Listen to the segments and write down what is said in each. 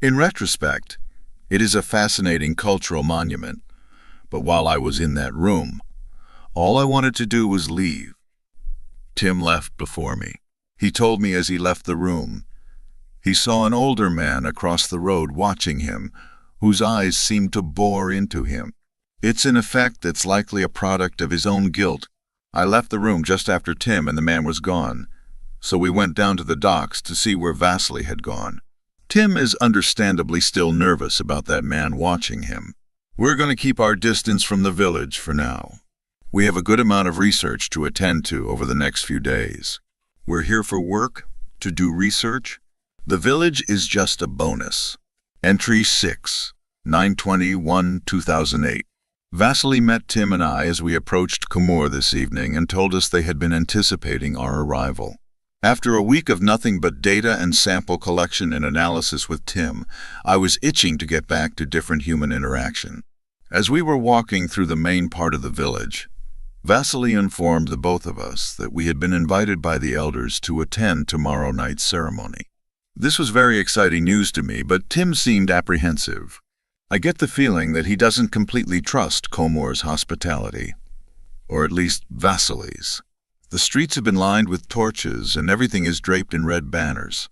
In retrospect, it is a fascinating cultural monument, but while I was in that room, all I wanted to do was leave. Tim left before me. He told me as he left the room, he saw an older man across the road watching him, whose eyes seemed to bore into him. It's an effect that's likely a product of his own guilt. I left the room just after Tim and the man was gone, so we went down to the docks to see where Vasily had gone. Tim is understandably still nervous about that man watching him. We're going to keep our distance from the village for now. We have a good amount of research to attend to over the next few days. We're here for work, to do research. The village is just a bonus. Entry 6, 9/21/2008. Vasily met Tim and I as we approached Khumur this evening and told us they had been anticipating our arrival. After a week of nothing but data and sample collection and analysis with Tim, I was itching to get back to different human interaction. As we were walking through the main part of the village, Vasily informed the both of us that we had been invited by the elders to attend tomorrow night's ceremony. This was very exciting news to me, but Tim seemed apprehensive. I get the feeling that he doesn't completely trust Khumur's hospitality, or at least Vasily's. The streets have been lined with torches and everything is draped in red banners.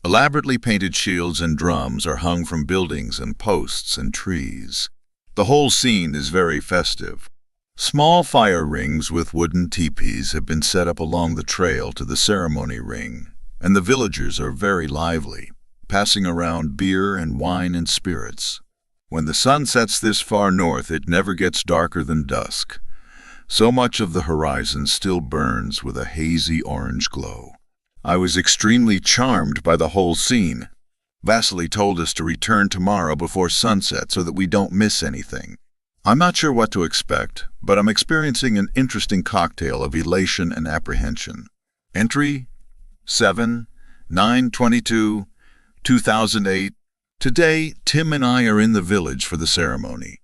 Elaborately painted shields and drums are hung from buildings and posts and trees. The whole scene is very festive. Small fire rings with wooden teepees have been set up along the trail to the ceremony ring, and the villagers are very lively, passing around beer and wine and spirits. When the sun sets this far north, it never gets darker than dusk. So much of the horizon still burns with a hazy orange glow. I was extremely charmed by the whole scene. Vasily told us to return tomorrow before sunset so that we don't miss anything. I'm not sure what to expect, but I'm experiencing an interesting cocktail of elation and apprehension. Entry 7, 9/22/2008. Today, Tim and I are in the village for the ceremony.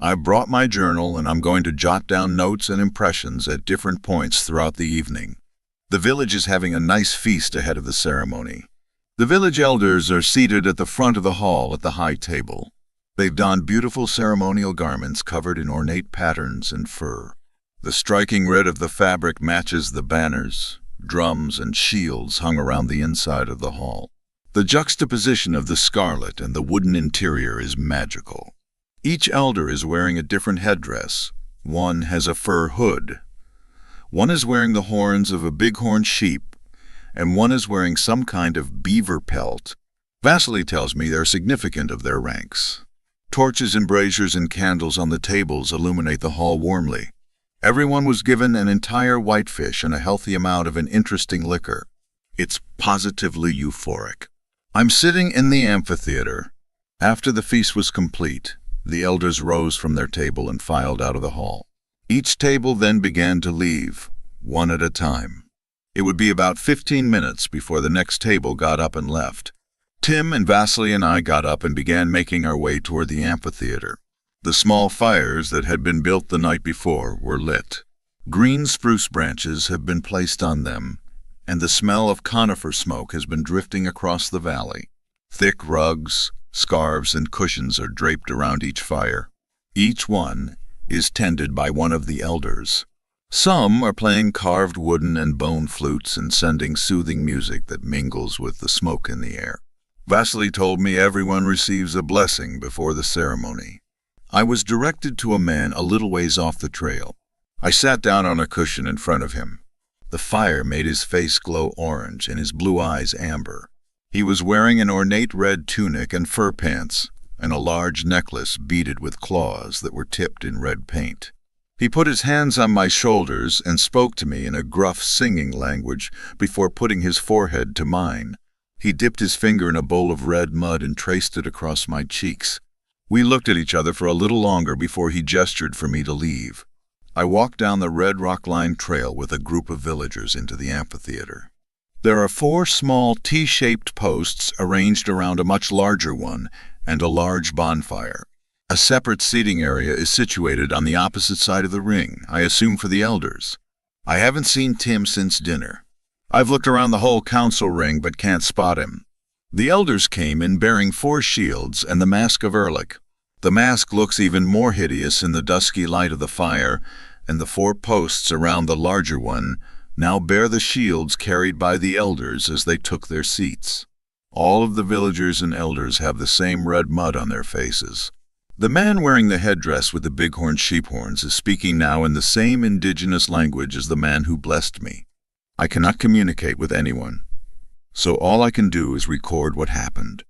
I brought my journal and I'm going to jot down notes and impressions at different points throughout the evening. The village is having a nice feast ahead of the ceremony. The village elders are seated at the front of the hall at the high table. They've donned beautiful ceremonial garments covered in ornate patterns and fur. The striking red of the fabric matches the banners, drums, and shields hung around the inside of the hall. The juxtaposition of the scarlet and the wooden interior is magical. Each elder is wearing a different headdress. One has a fur hood. One is wearing the horns of a bighorn sheep, and one is wearing some kind of beaver pelt. Vasily tells me they're significant of their ranks. Torches and braziers and candles on the tables illuminate the hall warmly. Everyone was given an entire whitefish and a healthy amount of an interesting liquor. It's positively euphoric. I'm sitting in the amphitheater. After the feast was complete, the elders rose from their table and filed out of the hall. Each table then began to leave, one at a time. It would be about 15 minutes before the next table got up and left. Tim and Vasily and I got up and began making our way toward the amphitheater. The small fires that had been built the night before were lit. Green spruce branches have been placed on them, and the smell of conifer smoke has been drifting across the valley. Thick rugs, scarves, and cushions are draped around each fire. Each one is tended by one of the elders. Some are playing carved wooden and bone flutes and sending soothing music that mingles with the smoke in the air. Vasily told me everyone receives a blessing before the ceremony. I was directed to a man a little ways off the trail. I sat down on a cushion in front of him. The fire made his face glow orange and his blue eyes amber. He was wearing an ornate red tunic and fur pants, and a large necklace beaded with claws that were tipped in red paint. He put his hands on my shoulders and spoke to me in a gruff singing language before putting his forehead to mine. He dipped his finger in a bowl of red mud and traced it across my cheeks. We looked at each other for a little longer before he gestured for me to leave. I walked down the red rock-lined trail with a group of villagers into the amphitheater. There are 4 small T-shaped posts arranged around a much larger one and a large bonfire. A separate seating area is situated on the opposite side of the ring, I assume for the elders. I haven't seen Tim since dinner. I've looked around the whole council ring but can't spot him. The elders came in bearing 4 shields and the mask of Erlich. The mask looks even more hideous in the dusky light of the fire, and the 4 posts around the larger one now bear the shields carried by the elders as they took their seats. All of the villagers and elders have the same red mud on their faces. The man wearing the headdress with the bighorn sheep horns is speaking now in the same indigenous language as the man who blessed me. I cannot communicate with anyone, so all I can do is record what happened.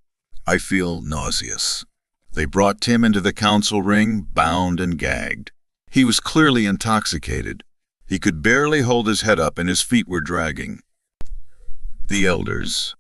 I feel nauseous. They brought Tim into the council ring, bound and gagged. He was clearly intoxicated. He could barely hold his head up and his feet were dragging. The elders.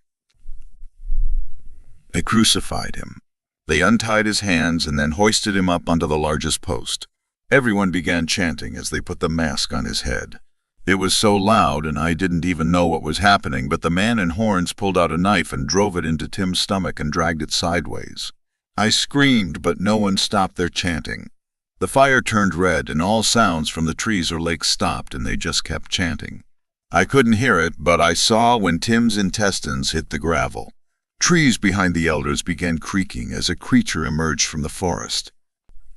They crucified him. They untied his hands and then hoisted him up onto the largest post. Everyone began chanting as they put the mask on his head. It was so loud and I didn't even know what was happening, but the man in horns pulled out a knife and drove it into Tim's stomach and dragged it sideways. I screamed, but no one stopped their chanting. The fire turned red and all sounds from the trees or lakes stopped and they just kept chanting. I couldn't hear it, but I saw when Tim's intestines hit the gravel. Trees behind the elders began creaking as a creature emerged from the forest.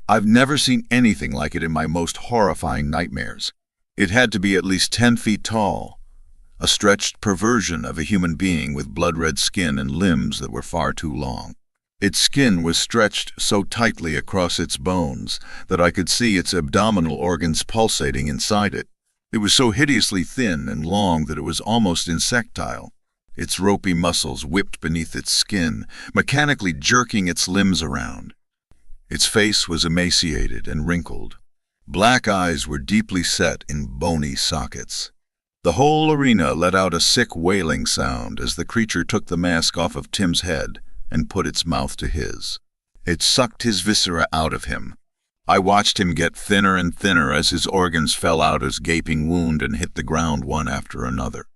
I've never seen anything like it in my most horrifying nightmares. It had to be at least 10 feet tall, a stretched perversion of a human being with blood-red skin and limbs that were far too long. Its skin was stretched so tightly across its bones that I could see its abdominal organs pulsating inside it. It was so hideously thin and long that it was almost insectile. Its ropey muscles whipped beneath its skin, mechanically jerking its limbs around. Its face was emaciated and wrinkled. Black eyes were deeply set in bony sockets. The whole arena let out a sick wailing sound as the creature took the mask off of Tim's head and put its mouth to his. It sucked his viscera out of him. I watched him get thinner and thinner as his organs fell out his gaping wound and hit the ground one after another.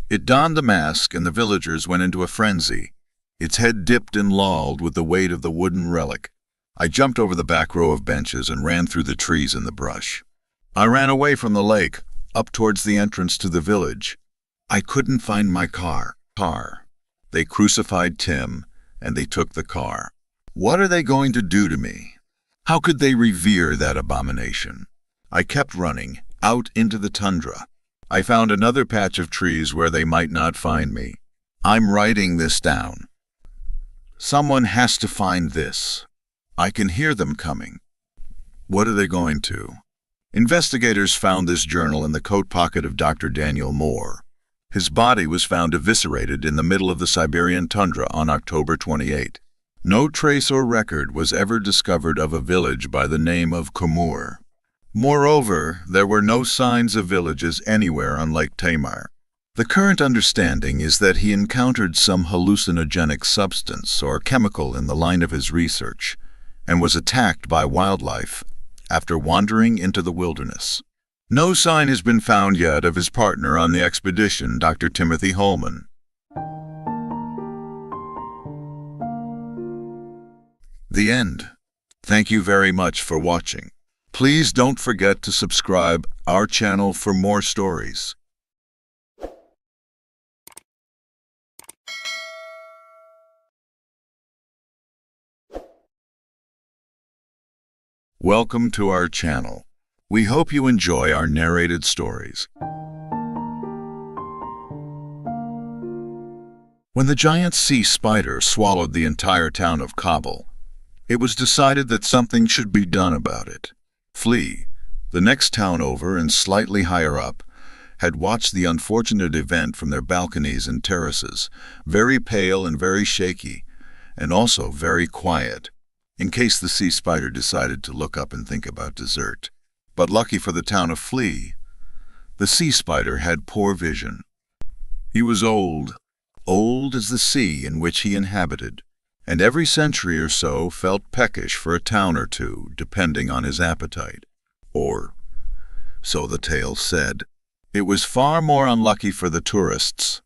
It donned the mask and the villagers went into a frenzy. Its head dipped and lolled with the weight of the wooden relic. I jumped over the back row of benches and ran through the trees and the brush. I ran away from the lake, up towards the entrance to the village. I couldn't find my car. They crucified Tim, and they took the car. What are they going to do to me? How could they revere that abomination? I kept running, out into the tundra. I found another patch of trees where they might not find me. I'm writing this down. Someone has to find this. I can hear them coming. What are they going to? Investigators found this journal in the coat pocket of Dr. Daniel Moore. His body was found eviscerated in the middle of the Siberian tundra on October 28. No trace or record was ever discovered of a village by the name of Kumur. Moreover, there were no signs of villages anywhere on Lake Tamar. The current understanding is that he encountered some hallucinogenic substance or chemical in the line of his research and was attacked by wildlife after wandering into the wilderness. No sign has been found yet of his partner on the expedition, Dr. Timothy Holman. The end. Thank you very much for watching. Please don't forget to subscribe our channel for more stories. Welcome to our channel. We hope you enjoy our narrated stories. When the giant sea spider swallowed the entire town of Kabul, it was decided that something should be done about it. Flea, the next town over and slightly higher up, had watched the unfortunate event from their balconies and terraces, very pale and very shaky, and also very quiet, in case the sea spider decided to look up and think about dessert. But lucky for the town of Flea, the sea spider had poor vision. He was old as the sea in which he inhabited, and every century or so felt peckish for a town or two, depending on his appetite. Or, so the tale said. It was far more unlucky for the tourists,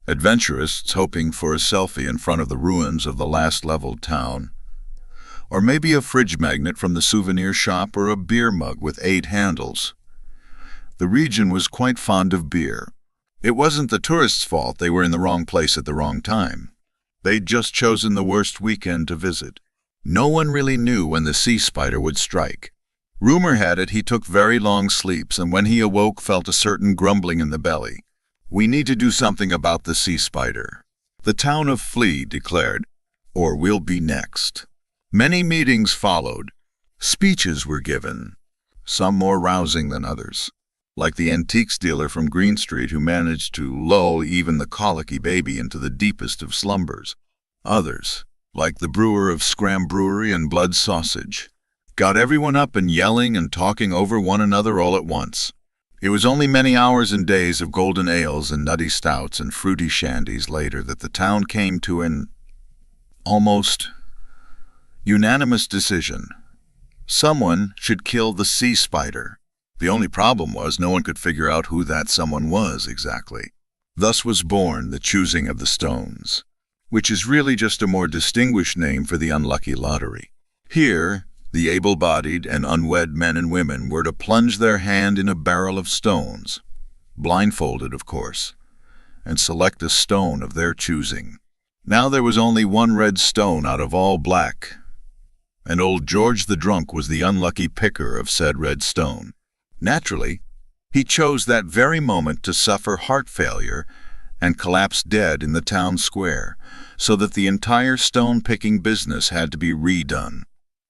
adventurists hoping for a selfie in front of the ruins of the last leveled town, or maybe a fridge magnet from the souvenir shop or a beer mug with 8 handles. The region was quite fond of beer. It wasn't the tourists' fault they were in the wrong place at the wrong time. They'd just chosen the worst weekend to visit. No one really knew when the sea spider would strike. Rumor had it he took very long sleeps, and when he awoke felt a certain grumbling in the belly. "We need to do something about the sea spider," the town of Flea declared, "or we'll be next." Many meetings followed. Speeches were given, some more rousing than others, like the antiques dealer from Green Street who managed to lull even the colicky baby into the deepest of slumbers. Others, like the brewer of Scram Brewery and Blood Sausage, got everyone up and yelling and talking over one another all at once. It was only many hours and days of golden ales and nutty stouts and fruity shandies later that the town came to an almost unanimous decision. Someone should kill the sea spider. The only problem was no one could figure out who that someone was exactly. Thus was born the choosing of the stones, which is really just a more distinguished name for the unlucky lottery. Here, the able-bodied and unwed men and women were to plunge their hand in a barrel of stones, blindfolded of course, and select a stone of their choosing. Now there was only one red stone out of all black, and old George the Drunk was the unlucky picker of said red stone. Naturally, he chose that very moment to suffer heart failure and collapse dead in the town square, so that the entire stone-picking business had to be redone.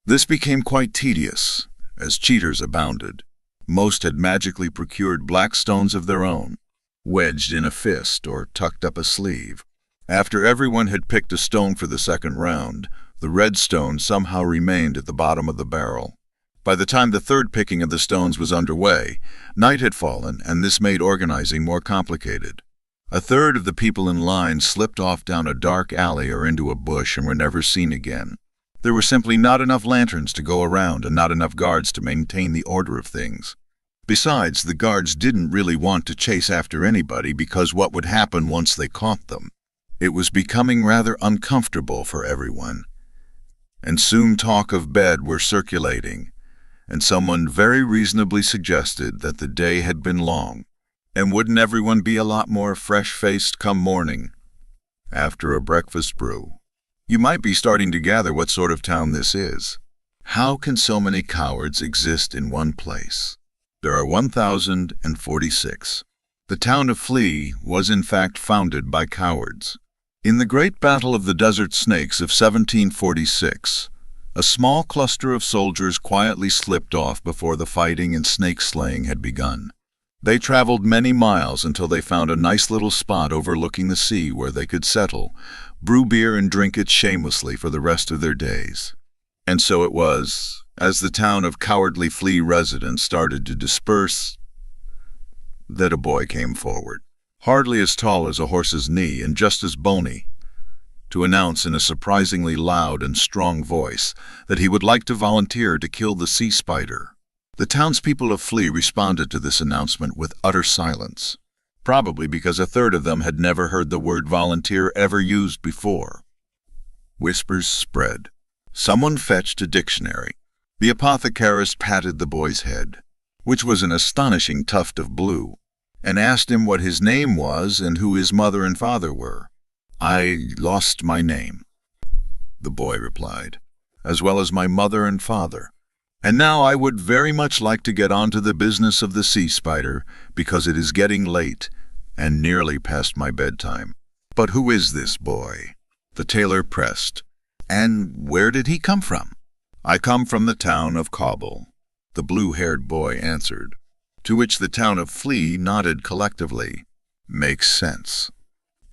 This became quite tedious, as cheaters abounded. Most had magically procured black stones of their own, wedged in a fist or tucked up a sleeve. After everyone had picked a stone for the second round, the red stone somehow remained at the bottom of the barrel. By the time the third picking of the stones was underway, night had fallen, and this made organizing more complicated. A third of the people in line slipped off down a dark alley or into a bush and were never seen again. There were simply not enough lanterns to go around and not enough guards to maintain the order of things. Besides, the guards didn't really want to chase after anybody because what would happen once they caught them? It was becoming rather uncomfortable for everyone. And soon talk of bed were circulating, and someone very reasonably suggested that the day had been long, and wouldn't everyone be a lot more fresh-faced come morning, after a breakfast brew? You might be starting to gather what sort of town this is. How can so many cowards exist in one place? There are 1,046. The town of Flea was in fact founded by cowards. In the Great Battle of the Desert Snakes of 1746, a small cluster of soldiers quietly slipped off before the fighting and snake-slaying had begun. They traveled many miles until they found a nice little spot overlooking the sea where they could settle, brew beer and drink it shamelessly for the rest of their days. And so it was, as the town of cowardly Flea residents started to disperse, that a boy came forward, hardly as tall as a horse's knee and just as bony, to announce in a surprisingly loud and strong voice that he would like to volunteer to kill the sea spider. The townspeople of Flea responded to this announcement with utter silence, probably because a third of them had never heard the word volunteer ever used before. Whispers spread. Someone fetched a dictionary. The apothecarist patted the boy's head, which was an astonishing tuft of blue, and asked him what his name was and who his mother and father were. "I lost my name," the boy replied, "as well as my mother and father. And now I would very much like to get on to the business of the sea spider, because it is getting late and nearly past my bedtime." "But who is this boy?" the tailor pressed. "And where did he come from?" "I come from the town of Cobble," the blue-haired boy answered, to which the town of Flea nodded collectively. "Makes sense."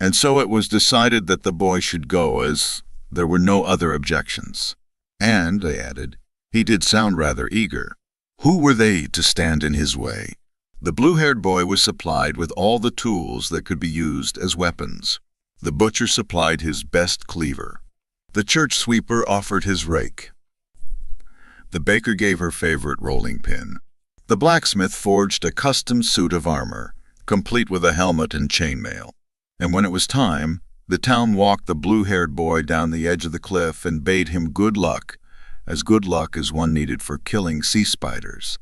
And so it was decided that the boy should go, as there were no other objections. And, they added, he did sound rather eager. Who were they to stand in his way? The blue-haired boy was supplied with all the tools that could be used as weapons. The butcher supplied his best cleaver. The church sweeper offered his rake. The baker gave her favorite rolling pin. The blacksmith forged a custom suit of armor, complete with a helmet and chainmail. And when it was time, the town walked the blue-haired boy down the edge of the cliff and bade him good luck as one needed for killing sea spiders,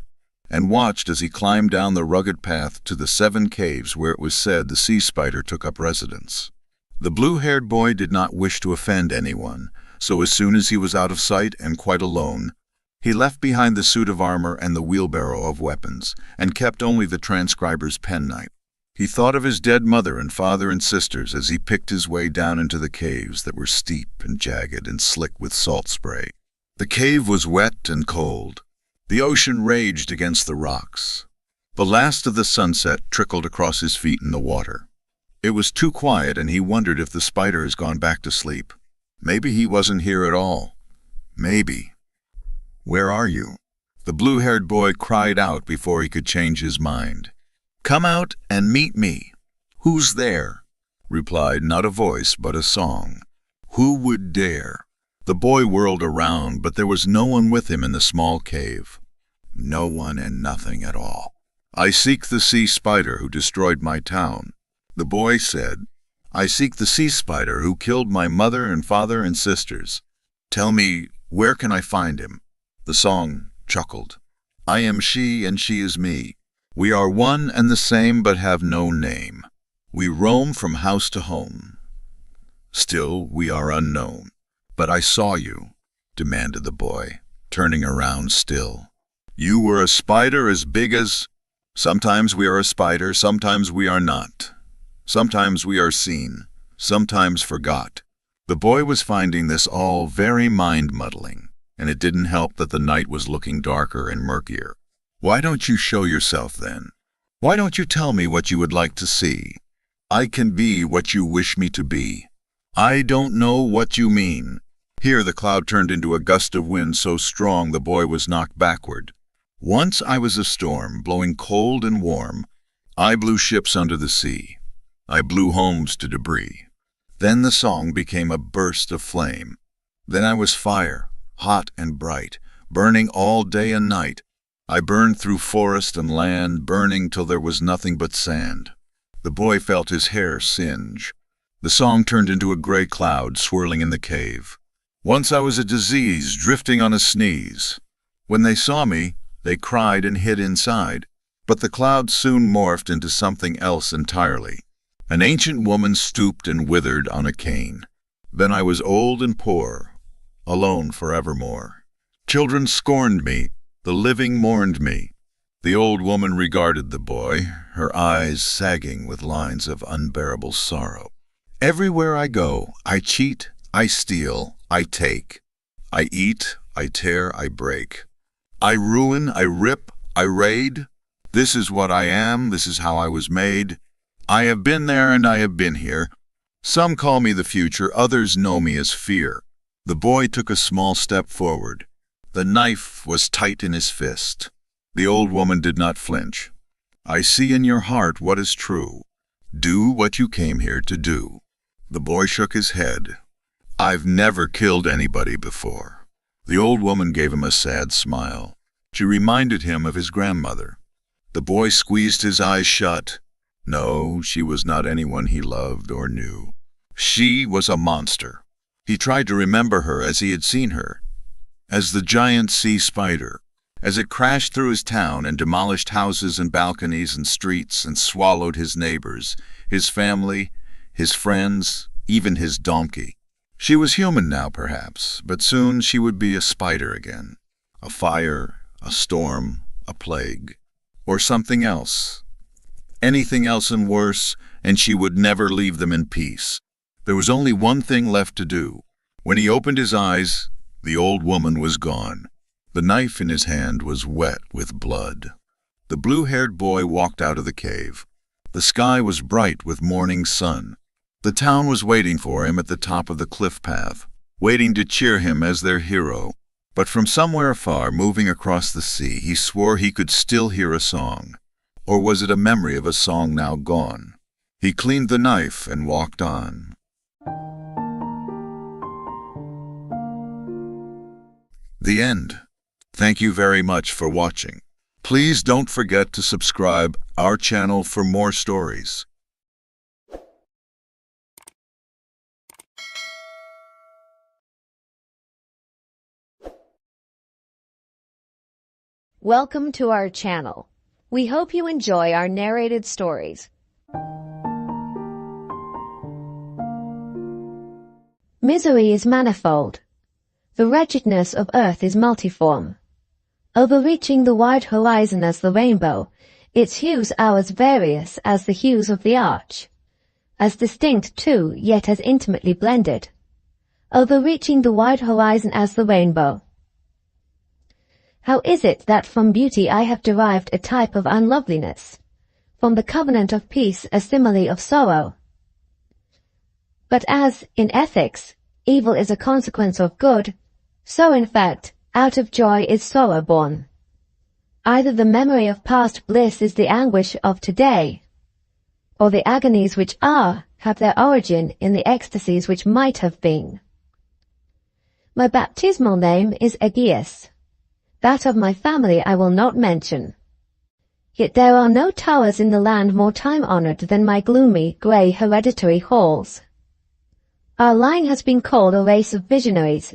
and watched as he climbed down the rugged path to the 7 caves where it was said the sea spider took up residence. The blue-haired boy did not wish to offend anyone, so as soon as he was out of sight and quite alone, he left behind the suit of armor and the wheelbarrow of weapons, and kept only the transcriber's penknife. He thought of his dead mother and father and sisters as he picked his way down into the caves that were steep and jagged and slick with salt spray. The cave was wet and cold. The ocean raged against the rocks. The last of the sunset trickled across his feet in the water. It was too quiet, and he wondered if the spider has gone back to sleep. Maybe he wasn't here at all. Maybe. "Where are you?" The blue-haired boy cried out before he could change his mind. "Come out and meet me." "Who's there?" replied not a voice but a song. "Who would dare?" The boy whirled around, but there was no one with him in the small cave. No one and nothing at all. "I seek the sea spider who destroyed my town." The boy said, "I seek the sea spider who killed my mother and father and sisters. Tell me, where can I find him?" The song chuckled. "I am she and she is me. We are one and the same but have no name. We roam from house to home. Still we are unknown." "But I saw you," demanded the boy, turning around still. "You were a spider as big as—" "Sometimes we are a spider, sometimes we are not. Sometimes we are seen, sometimes forgot." The boy was finding this all very mind-muddling, and it didn't help that the night was looking darker and murkier. "Why don't you show yourself then? Why don't you tell me what you would like to see? I can be what you wish me to be." "I don't know what you mean." Here the cloud turned into a gust of wind so strong the boy was knocked backward. "Once I was a storm, blowing cold and warm. I blew ships under the sea. I blew homes to debris. Then the song became a burst of flame. Then I was fire, hot and bright, burning all day and night. I burned through forest and land, burning till there was nothing but sand." The boy felt his hair singe. The song turned into a gray cloud swirling in the cave. "Once I was a disease drifting on a sneeze. When they saw me, they cried and hid inside. But the cloud soon morphed into something else entirely. An ancient woman stooped and withered on a cane. Then I was old and poor, alone forevermore. Children scorned me, the living mourned me." The old woman regarded the boy, her eyes sagging with lines of unbearable sorrow. "Everywhere I go, I cheat, I steal, I take. I eat, I tear, I break. I ruin, I rip, I raid. This is what I am, this is how I was made. I have been there and I have been here. Some call me the future, others know me as fear." The boy took a small step forward. The knife was tight in his fist. The old woman did not flinch. "I see in your heart what is true. Do what you came here to do." The boy shook his head. "I've never killed anybody before." The old woman gave him a sad smile. She reminded him of his grandmother. The boy squeezed his eyes shut. No, she was not anyone he loved or knew. She was a monster. He tried to remember her as he had seen her, as the giant sea spider, as it crashed through his town and demolished houses and balconies and streets and swallowed his neighbors, his family, his friends, even his donkey. She was human now, perhaps, but soon she would be a spider again. A fire, a storm, a plague, or something else. Anything else and worse, and she would never leave them in peace. There was only one thing left to do. When he opened his eyes, the old woman was gone. The knife in his hand was wet with blood. The blue-haired boy walked out of the cave. The sky was bright with morning sun. The town was waiting for him at the top of the cliff path, waiting to cheer him as their hero. But from somewhere far, moving across the sea, he swore he could still hear a song. Or was it a memory of a song now gone? He cleaned the knife and walked on. The end. Thank you very much for watching. Please don't forget to subscribe our channel for more stories. Welcome to our channel. We hope you enjoy our narrated stories. Misery is manifold. The wretchedness of earth is multiform. Overreaching the wide horizon as the rainbow, its hues are as various as the hues of the arch. As distinct too, yet as intimately blended. Overreaching the wide horizon as the rainbow. How is it that from beauty I have derived a type of unloveliness? From the covenant of peace a simile of sorrow? But as, in ethics, evil is a consequence of good, so in fact, out of joy is sorrow born. Either the memory of past bliss is the anguish of today, or the agonies which are have their origin in the ecstasies which might have been. My baptismal name is Aegeus. That of my family I will not mention. Yet there are no towers in the land more time-honored than my gloomy, grey hereditary halls. Our line has been called a race of visionaries,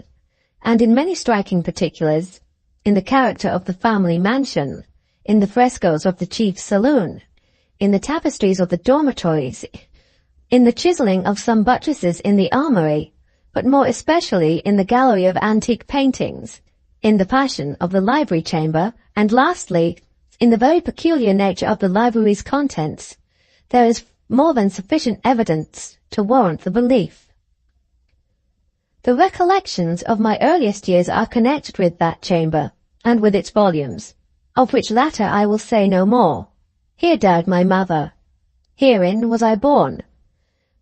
and in many striking particulars, in the character of the family mansion, in the frescoes of the chief saloon, in the tapestries of the dormitories, in the chiseling of some buttresses in the armory, but more especially in the gallery of antique paintings, in the passion of the library chamber, and lastly, in the very peculiar nature of the library's contents, there is more than sufficient evidence to warrant the belief. The recollections of my earliest years are connected with that chamber, and with its volumes, of which latter I will say no more. Here died my mother. Herein was I born.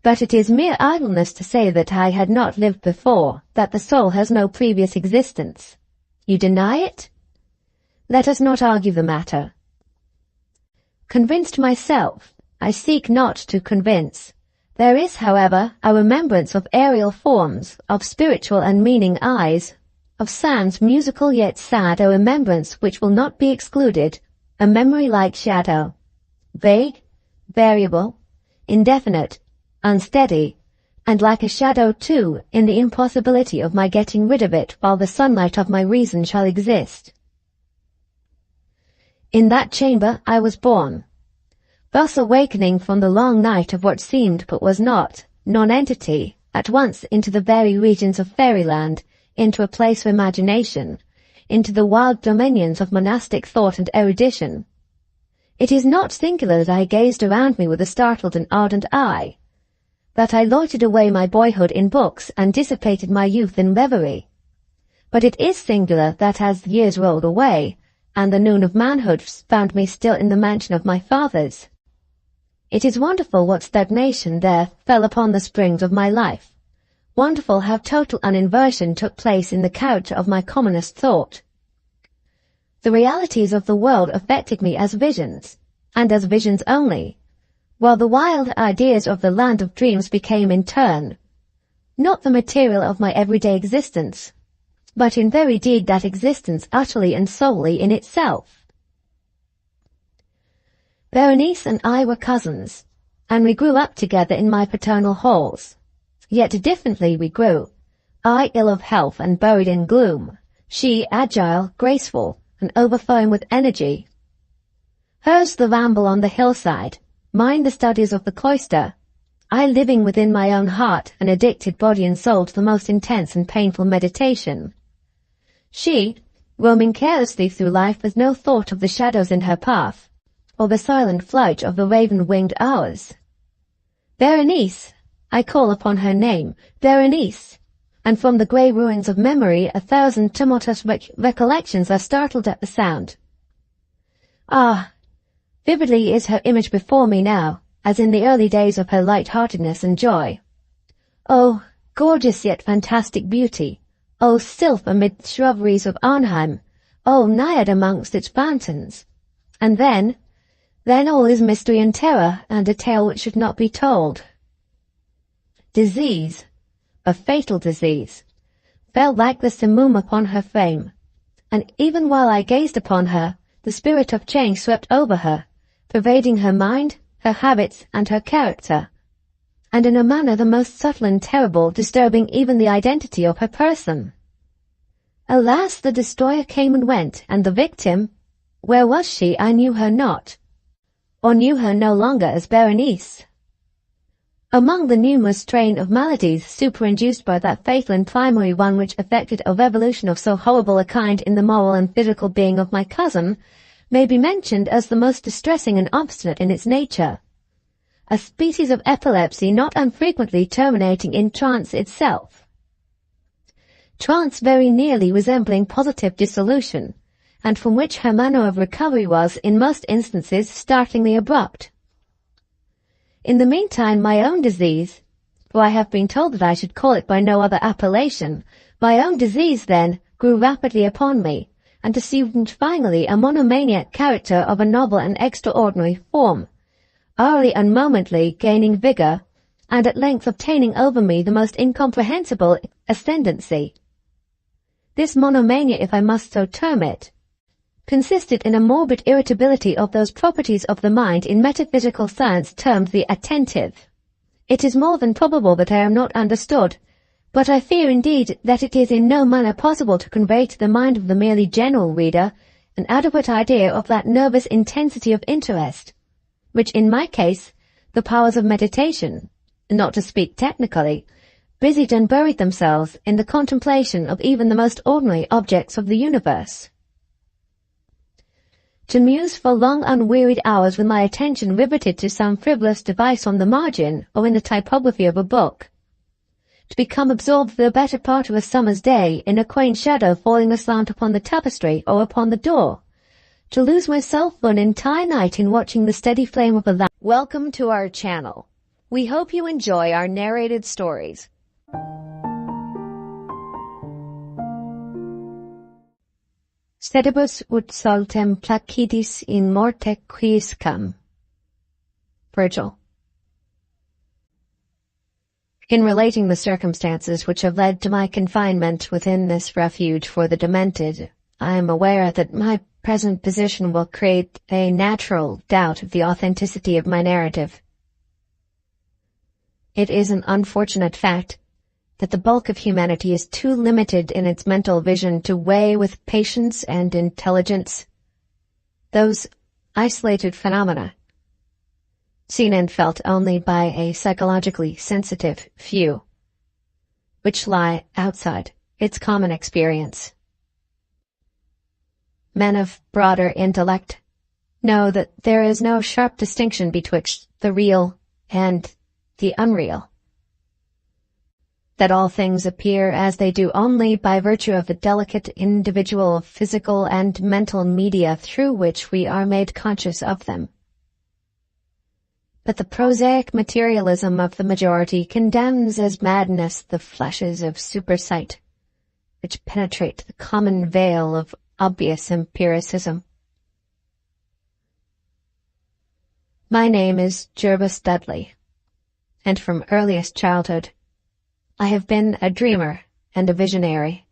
But it is mere idleness to say that I had not lived before, that the soul has no previous existence. You deny it? Let us not argue the matter. Convinced myself, I seek not to convince. There is, however, a remembrance of aerial forms, of spiritual and meaning eyes, of sounds musical yet sad, a remembrance which will not be excluded, a memory like shadow, vague, variable, indefinite, unsteady, and like a shadow too, in the impossibility of my getting rid of it while the sunlight of my reason shall exist. In that chamber I was born, thus awakening from the long night of what seemed but was not, non-entity, at once into the very regions of fairyland, into a place of imagination, into the wild dominions of monastic thought and erudition. It is not singular that I gazed around me with a startled and ardent eye, that I loitered away my boyhood in books and dissipated my youth in reverie. But it is singular that as the years rolled away, and the noon of manhood found me still in the mansion of my fathers, it is wonderful what stagnation there fell upon the springs of my life. Wonderful how total an inversion took place in the character of my commonest thought. The realities of the world affected me as visions, and as visions only, while the wild ideas of the land of dreams became in turn, not the material of my everyday existence, but in very deed that existence utterly and solely in itself. Berenice and I were cousins, and we grew up together in my paternal halls. Yet differently we grew, I ill of health and buried in gloom, she agile, graceful, and overflowing with energy. Hers the ramble on the hillside, mine the studies of the cloister, I living within my own heart and addicted body and soul to the most intense and painful meditation. She, roaming carelessly through life with no thought of the shadows in her path, or the silent flight of the raven-winged hours. Berenice, I call upon her name, Berenice, and from the grey ruins of memory 1,000 tumultuous recollections are startled at the sound. Ah, vividly is her image before me now, as in the early days of her light-heartedness and joy. Oh, gorgeous yet fantastic beauty! Oh, sylph amid shrubberies of Arnheim! Oh, naiad amongst its fountains! And then all is mystery and terror, and a tale which should not be told. Disease, a fatal disease, fell like the simoom upon her frame, and even while I gazed upon her, the spirit of change swept over her, pervading her mind, her habits, and her character, and in a manner the most subtle and terrible, disturbing even the identity of her person. Alas, the destroyer came and went, and the victim, where was she? I knew her not, or knew her no longer as Berenice. Among the numerous strain of maladies superinduced by that fatal and primary one which effected a revolution of so horrible a kind in the moral and physical being of my cousin, may be mentioned as the most distressing and obstinate in its nature. A species of epilepsy not unfrequently terminating in trance itself. Trance very nearly resembling positive dissolution, and from which her manner of recovery was, in most instances, startlingly abrupt. In the meantime, my own disease, for I have been told that I should call it by no other appellation, my own disease, then, grew rapidly upon me, and assumed finally a monomaniac character of a novel and extraordinary form, hourly and momently gaining vigour, and at length obtaining over me the most incomprehensible ascendancy. This monomania, if I must so term it, consisted in a morbid irritability of those properties of the mind in metaphysical science termed the attentive. It is more than probable that I am not understood, but I fear indeed that it is in no manner possible to convey to the mind of the merely general reader an adequate idea of that nervous intensity of interest, which in my case, the powers of meditation, not to speak technically, busied and buried themselves in the contemplation of even the most ordinary objects of the universe. To muse for long unwearied hours with my attention riveted to some frivolous device on the margin or in the typography of a book. To become absorbed for the better part of a summer's day in a quaint shadow falling aslant upon the tapestry or upon the door. To lose myself for an entire night in watching the steady flame of a lamp. Welcome to our channel. We hope you enjoy our narrated stories. Sedibus ut soltem placidis in morte quiscam. Virgil. In relating the circumstances which have led to my confinement within this refuge for the demented, I am aware that my present position will create a natural doubt of the authenticity of my narrative. It is an unfortunate fact that the bulk of humanity is too limited in its mental vision to weigh with patience and intelligence those isolated phenomena, seen and felt only by a psychologically sensitive few, which lie outside its common experience. Men of broader intellect know that there is no sharp distinction betwixt the real and the unreal, that all things appear as they do only by virtue of the delicate individual physical and mental media through which we are made conscious of them. But the prosaic materialism of the majority condemns as madness the flashes of supersight, which penetrate the common veil of obvious empiricism. My name is Jervis Dudley, and from earliest childhood I have been a dreamer and a visionary.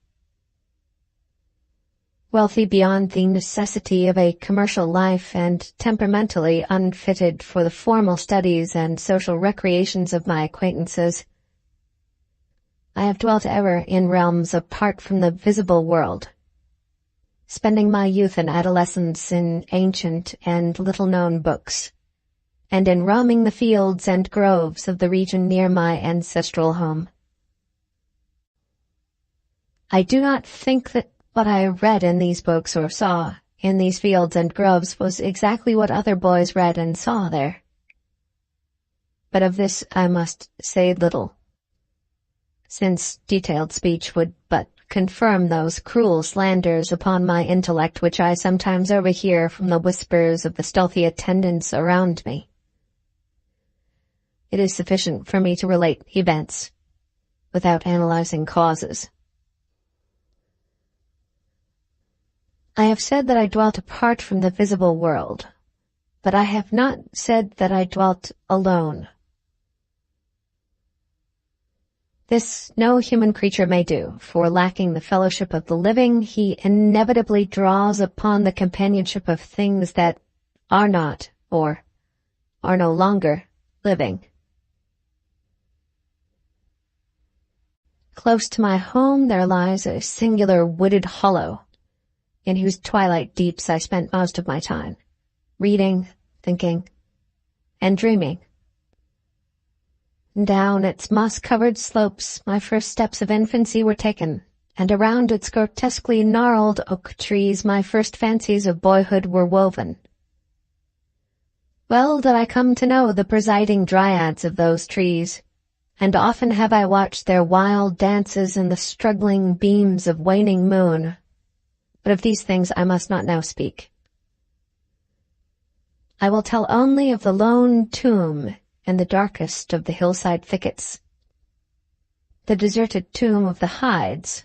Wealthy beyond the necessity of a commercial life and temperamentally unfitted for the formal studies and social recreations of my acquaintances, I have dwelt ever in realms apart from the visible world, spending my youth and adolescence in ancient and little-known books, and in roaming the fields and groves of the region near my ancestral home. I do not think that what I read in these books or saw in these fields and groves was exactly what other boys read and saw there. But of this I must say little, since detailed speech would but confirm those cruel slanders upon my intellect which I sometimes overhear from the whispers of the stealthy attendants around me. It is sufficient for me to relate events, without analyzing causes. I have said that I dwelt apart from the visible world, but I have not said that I dwelt alone. This no human creature may do, for lacking the fellowship of the living, he inevitably draws upon the companionship of things that are not, or are no longer, living. Close to my home there lies a singular wooded hollow, in whose twilight deeps I spent most of my time, reading, thinking, and dreaming. Down its moss-covered slopes my first steps of infancy were taken, and around its grotesquely gnarled oak trees my first fancies of boyhood were woven. Well did I come to know the presiding dryads of those trees, and often have I watched their wild dances in the struggling beams of waning moon. But of these things I must not now speak. I will tell only of the lone tomb in the darkest of the hillside thickets. The deserted tomb of the Hydes,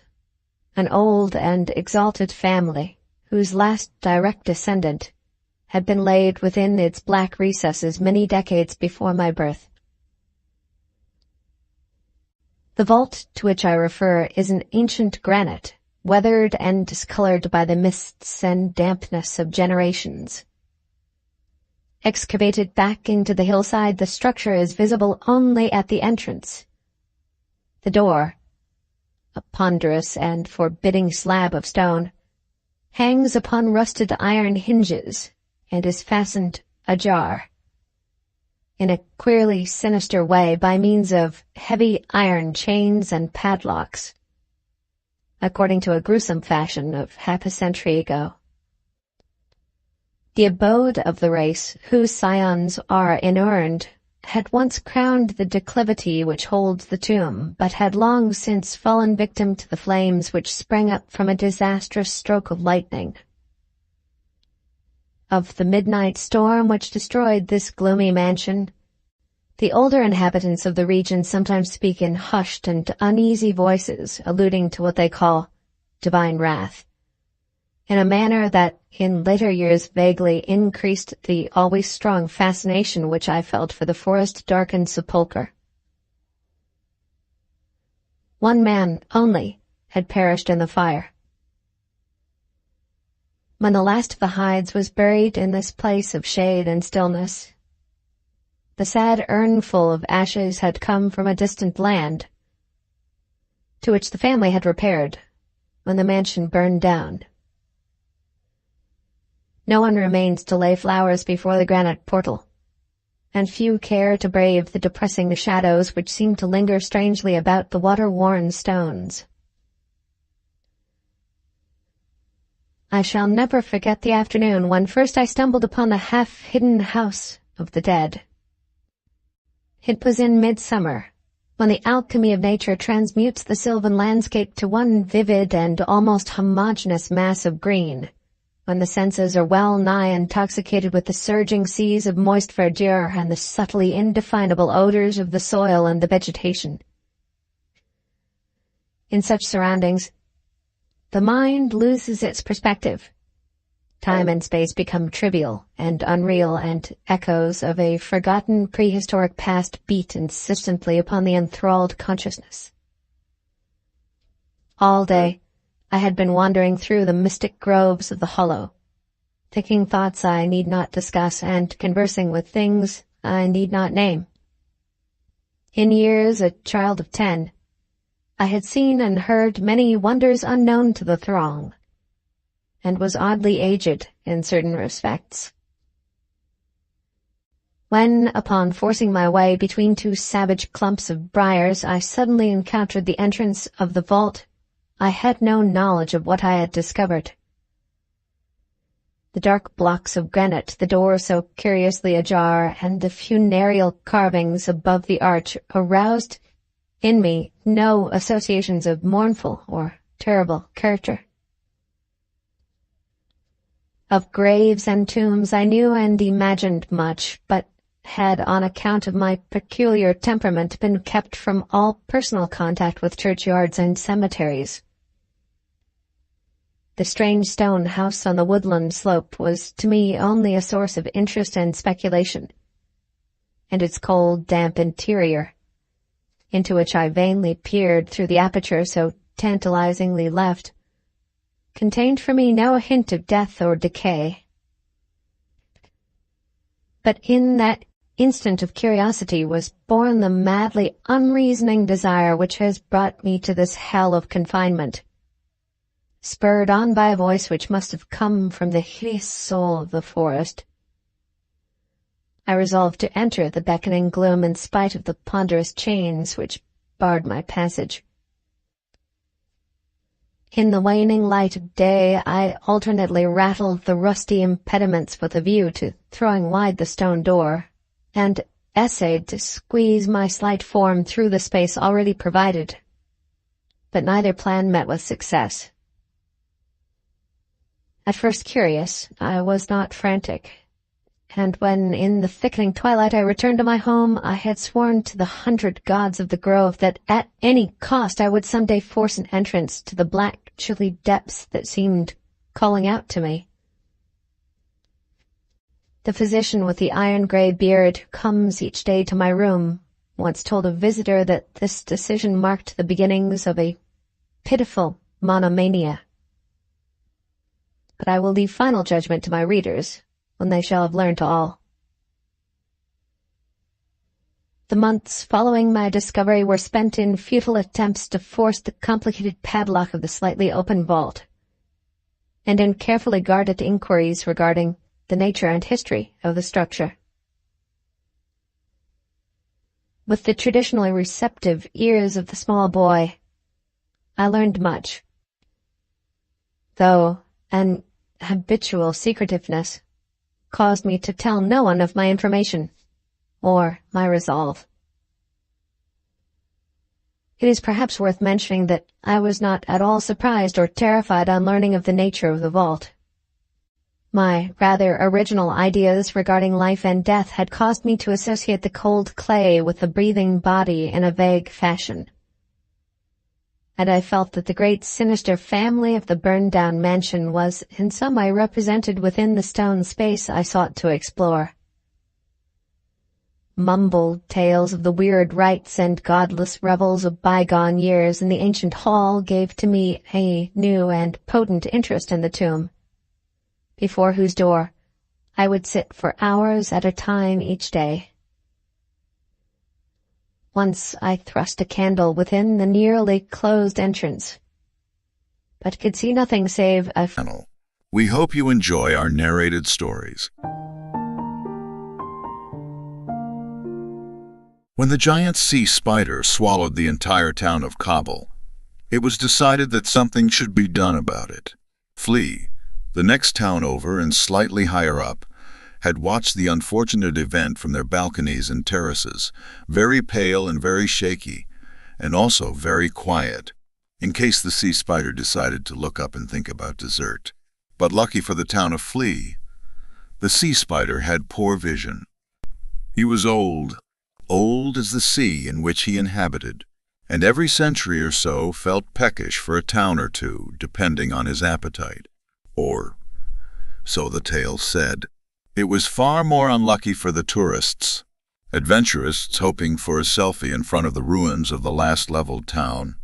an old and exalted family whose last direct descendant had been laid within its black recesses many decades before my birth. The vault to which I refer is an ancient granite, weathered and discolored by the mists and dampness of generations. Excavated back into the hillside, the structure is visible only at the entrance. The door, a ponderous and forbidding slab of stone, hangs upon rusted iron hinges and is fastened ajar, in a queerly sinister way, by means of heavy iron chains and padlocks, according to a gruesome fashion of half a century ago. The abode of the race, whose scions are inurned, had once crowned the declivity which holds the tomb, but had long since fallen victim to the flames which sprang up from a disastrous stroke of lightning. Of the midnight storm which destroyed this gloomy mansion, the older inhabitants of the region sometimes speak in hushed and uneasy voices, alluding to what they call divine wrath, in a manner that in later years vaguely increased the always strong fascination which I felt for the forest-darkened sepulchre. One man only had perished in the fire. When the last of the Hydes was buried in this place of shade and stillness, the sad urnful of ashes had come from a distant land, to which the family had repaired when the mansion burned down. No one remains to lay flowers before the granite portal, and few care to brave the depressing shadows which seem to linger strangely about the water-worn stones. I shall never forget the afternoon when first I stumbled upon the half-hidden house of the dead. It was in midsummer, when the alchemy of nature transmutes the sylvan landscape to one vivid and almost homogeneous mass of green, when the senses are well nigh intoxicated with the surging seas of moist verdure and the subtly indefinable odors of the soil and the vegetation. In such surroundings, the mind loses its perspective. Time and space become trivial and unreal, and echoes of a forgotten prehistoric past beat insistently upon the enthralled consciousness. All day, I had been wandering through the mystic groves of the hollow, thinking thoughts I need not discuss and conversing with things I need not name. In years a child of 10, I had seen and heard many wonders unknown to the throng, and was oddly aged in certain respects. When, upon forcing my way between two savage clumps of briars, I suddenly encountered the entrance of the vault, I had no knowledge of what I had discovered. The dark blocks of granite, the door so curiously ajar, and the funereal carvings above the arch aroused in me no associations of mournful or terrible character. Of graves and tombs I knew and imagined much, but had, on account of my peculiar temperament, been kept from all personal contact with churchyards and cemeteries. The strange stone house on the woodland slope was to me only a source of interest and speculation, and its cold, damp interior, into which I vainly peered through the aperture so tantalizingly left, contained for me no hint of death or decay. But in that instant of curiosity was born the madly unreasoning desire which has brought me to this hell of confinement, spurred on by a voice which must have come from the hideous soul of the forest. I resolved to enter the beckoning gloom in spite of the ponderous chains which barred my passage. In the waning light of day, I alternately rattled the rusty impediments with a view to throwing wide the stone door, and essayed to squeeze my slight form through the space already provided. But neither plan met with success. At first curious, I was not frantic, and when in the thickening twilight I returned to my home, I had sworn to the 100 gods of the grove that at any cost I would someday force an entrance to the black, chilly depths that seemed calling out to me. The physician with the iron-gray beard who comes each day to my room once told a visitor that this decision marked the beginnings of a pitiful monomania. But I will leave final judgment to my readers when they shall have learned all. The months following my discovery were spent in futile attempts to force the complicated padlock of the slightly open vault, and in carefully guarded inquiries regarding the nature and history of the structure. With the traditionally receptive ears of the small boy, I learned much, though an habitual secretiveness caused me to tell no one of my information or my resolve. It is perhaps worth mentioning that I was not at all surprised or terrified on learning of the nature of the vault. My rather original ideas regarding life and death had caused me to associate the cold clay with the breathing body in a vague fashion, and I felt that the great sinister family of the burned-down mansion was in some way represented within the stone space I sought to explore. Mumbled tales of the weird rites and godless revels of bygone years in the ancient hall gave to me a new and potent interest in the tomb, before whose door I would sit for hours at a time each day. Once I thrust a candle within the nearly closed entrance, but could see nothing save a We hope you enjoy our narrated stories. When the giant sea spider swallowed the entire town of Kabul, it was decided that something should be done about it. Flea, the next town over and slightly higher up, had watched the unfortunate event from their balconies and terraces, very pale and very shaky, and also very quiet, in case the sea spider decided to look up and think about dessert. But lucky for the town of Flea, the sea spider had poor vision. He was old as the sea in which he inhabited, and every century or so felt peckish for a town or two, depending on his appetite. Or, so the tale said. It was far more unlucky for the tourists, adventurists hoping for a selfie in front of the ruins of the last leveled town,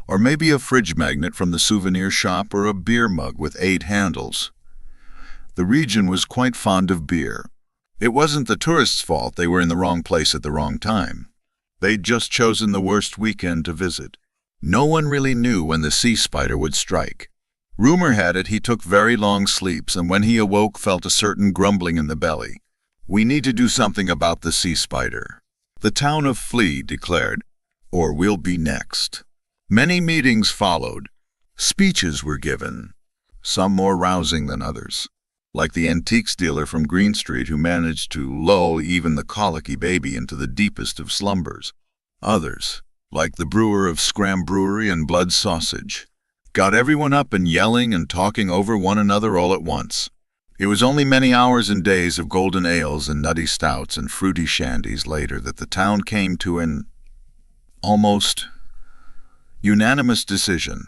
or maybe a fridge magnet from the souvenir shop or a beer mug with 8 handles. The region was quite fond of beer. It wasn't the tourists' fault they were in the wrong place at the wrong time. They'd just chosen the worst weekend to visit. No one really knew when the sea spider would strike. Rumor had it he took very long sleeps, and when he awoke felt a certain grumbling in the belly. We need to do something about the sea spider, the town of Flea declared, or we'll be next. Many meetings followed. Speeches were given, some more rousing than others, like the antiques dealer from Green Street who managed to lull even the colicky baby into the deepest of slumbers. Others, like the brewer of Scram Brewery and Blood Sausage, got everyone up and yelling and talking over one another all at once. It was only many hours and days of golden ales and nutty stouts and fruity shandies later that the town came to an almost unanimous decision.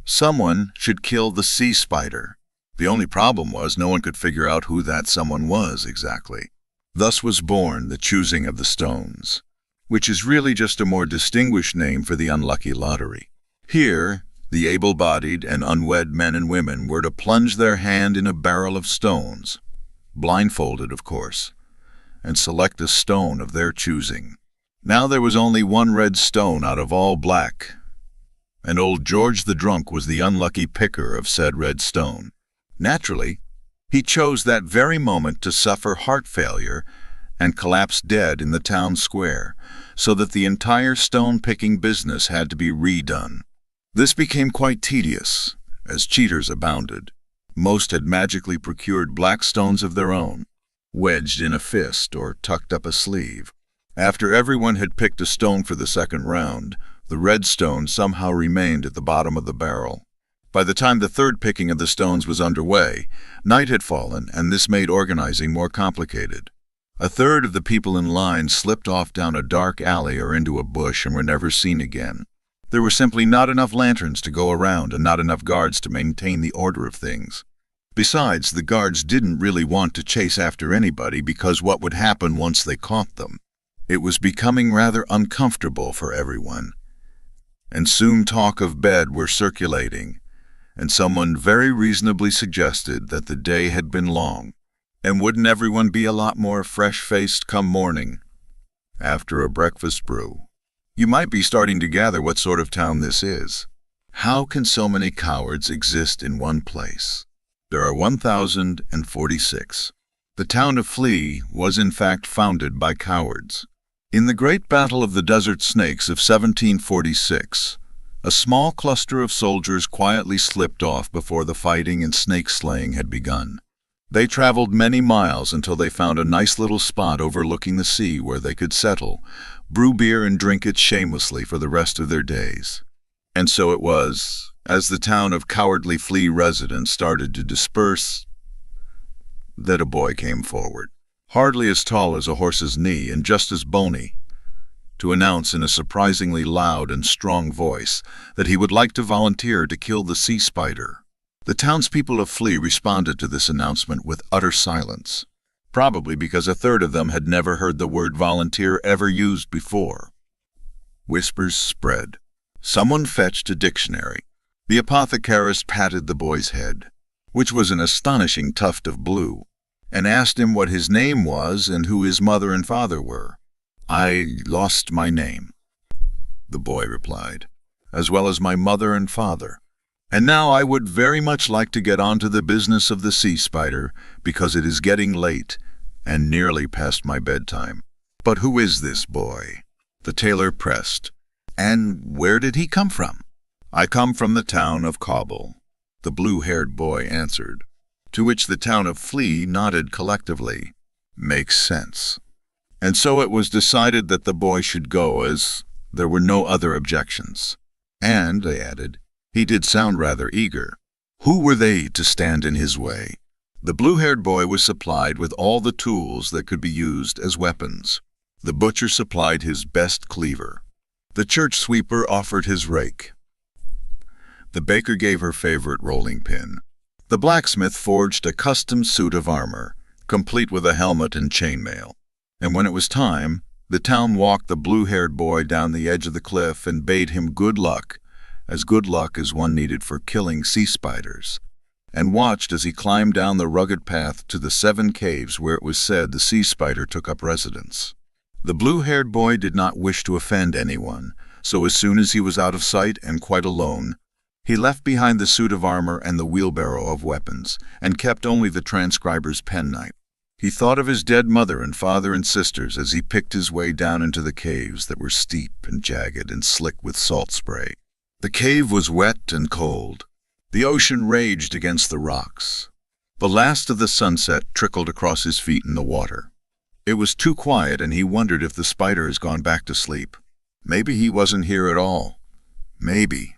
Someone should kill the sea spider. The only problem was no one could figure out who that someone was exactly. Thus was born the choosing of the stones, which is really just a more distinguished name for the unlucky lottery. Here, the able-bodied and unwed men and women were to plunge their hand in a barrel of stones, blindfolded of course, and select a stone of their choosing. Now there was only one red stone out of all black, and old George the drunk was the unlucky picker of said red stone. Naturally, He chose that very moment to suffer heart failure and collapse dead in the town square, so that the entire stone-picking business had to be redone. This became quite tedious, as cheaters abounded. Most had magically procured black stones of their own, wedged in a fist or tucked up a sleeve. After everyone had picked a stone for the second round, the red stone somehow remained at the bottom of the barrel. By the time the third picking of the stones was underway, night had fallen, and this made organizing more complicated. A third of the people in line slipped off down a dark alley or into a bush and were never seen again. There were simply not enough lanterns to go around and not enough guards to maintain the order of things. Besides, the guards didn't really want to chase after anybody because what would happen once they caught them? It was becoming rather uncomfortable for everyone. And soon talk of bed were circulating, and someone very reasonably suggested that the day had been long, and wouldn't everyone be a lot more fresh-faced come morning after a breakfast brew? You might be starting to gather what sort of town this is. How can so many cowards exist in one place? There are 1,046. The town of Flea was in fact founded by cowards. In the Great Battle of the Desert Snakes of 1746, a small cluster of soldiers quietly slipped off before the fighting and snake-slaying had begun. They traveled many miles until they found a nice little spot overlooking the sea where they could settle, brew beer and drink it shamelessly for the rest of their days. And so it was, as the town of Cowardly Flea residents started to disperse, that a boy came forward, hardly as tall as a horse's knee and just as bony, to announce in a surprisingly loud and strong voice that he would like to volunteer to kill the sea spider. The townspeople of Flea responded to this announcement with utter silence, probably because a third of them had never heard the word volunteer ever used before. Whispers spread. Someone fetched a dictionary. The apothecarist patted the boy's head, which was an astonishing tuft of blue, and asked him what his name was and who his mother and father were. "I lost my name," the boy replied, "as well as my mother and father. And now I would very much like to get on to the business of the sea spider, because it is getting late and nearly past my bedtime." "But who is this boy?" the tailor pressed. "And where did he come from?" "I come from the town of Cobble," the blue-haired boy answered, to which the town of Flea nodded collectively. "Makes sense." And so it was decided that the boy should go, as there were no other objections. And, they added, he did sound rather eager. Who were they to stand in his way? The blue-haired boy was supplied with all the tools that could be used as weapons. The butcher supplied his best cleaver. The church sweeper offered his rake. The baker gave her favorite rolling pin. The blacksmith forged a custom suit of armor, complete with a helmet and chainmail. And when it was time, the town walked the blue-haired boy down the edge of the cliff and bade him good luck as one needed for killing sea spiders, and watched as he climbed down the rugged path to the 7 caves where it was said the sea spider took up residence. The blue-haired boy did not wish to offend anyone, so as soon as he was out of sight and quite alone, he left behind the suit of armor and the wheelbarrow of weapons, and kept only the transcriber's penknife. He thought of his dead mother and father and sisters as he picked his way down into the caves that were steep and jagged and slick with salt spray. The cave was wet and cold. The ocean raged against the rocks. The last of the sunset trickled across his feet in the water. It was too quiet, and he wondered if the spider has gone back to sleep. Maybe he wasn't here at all. Maybe.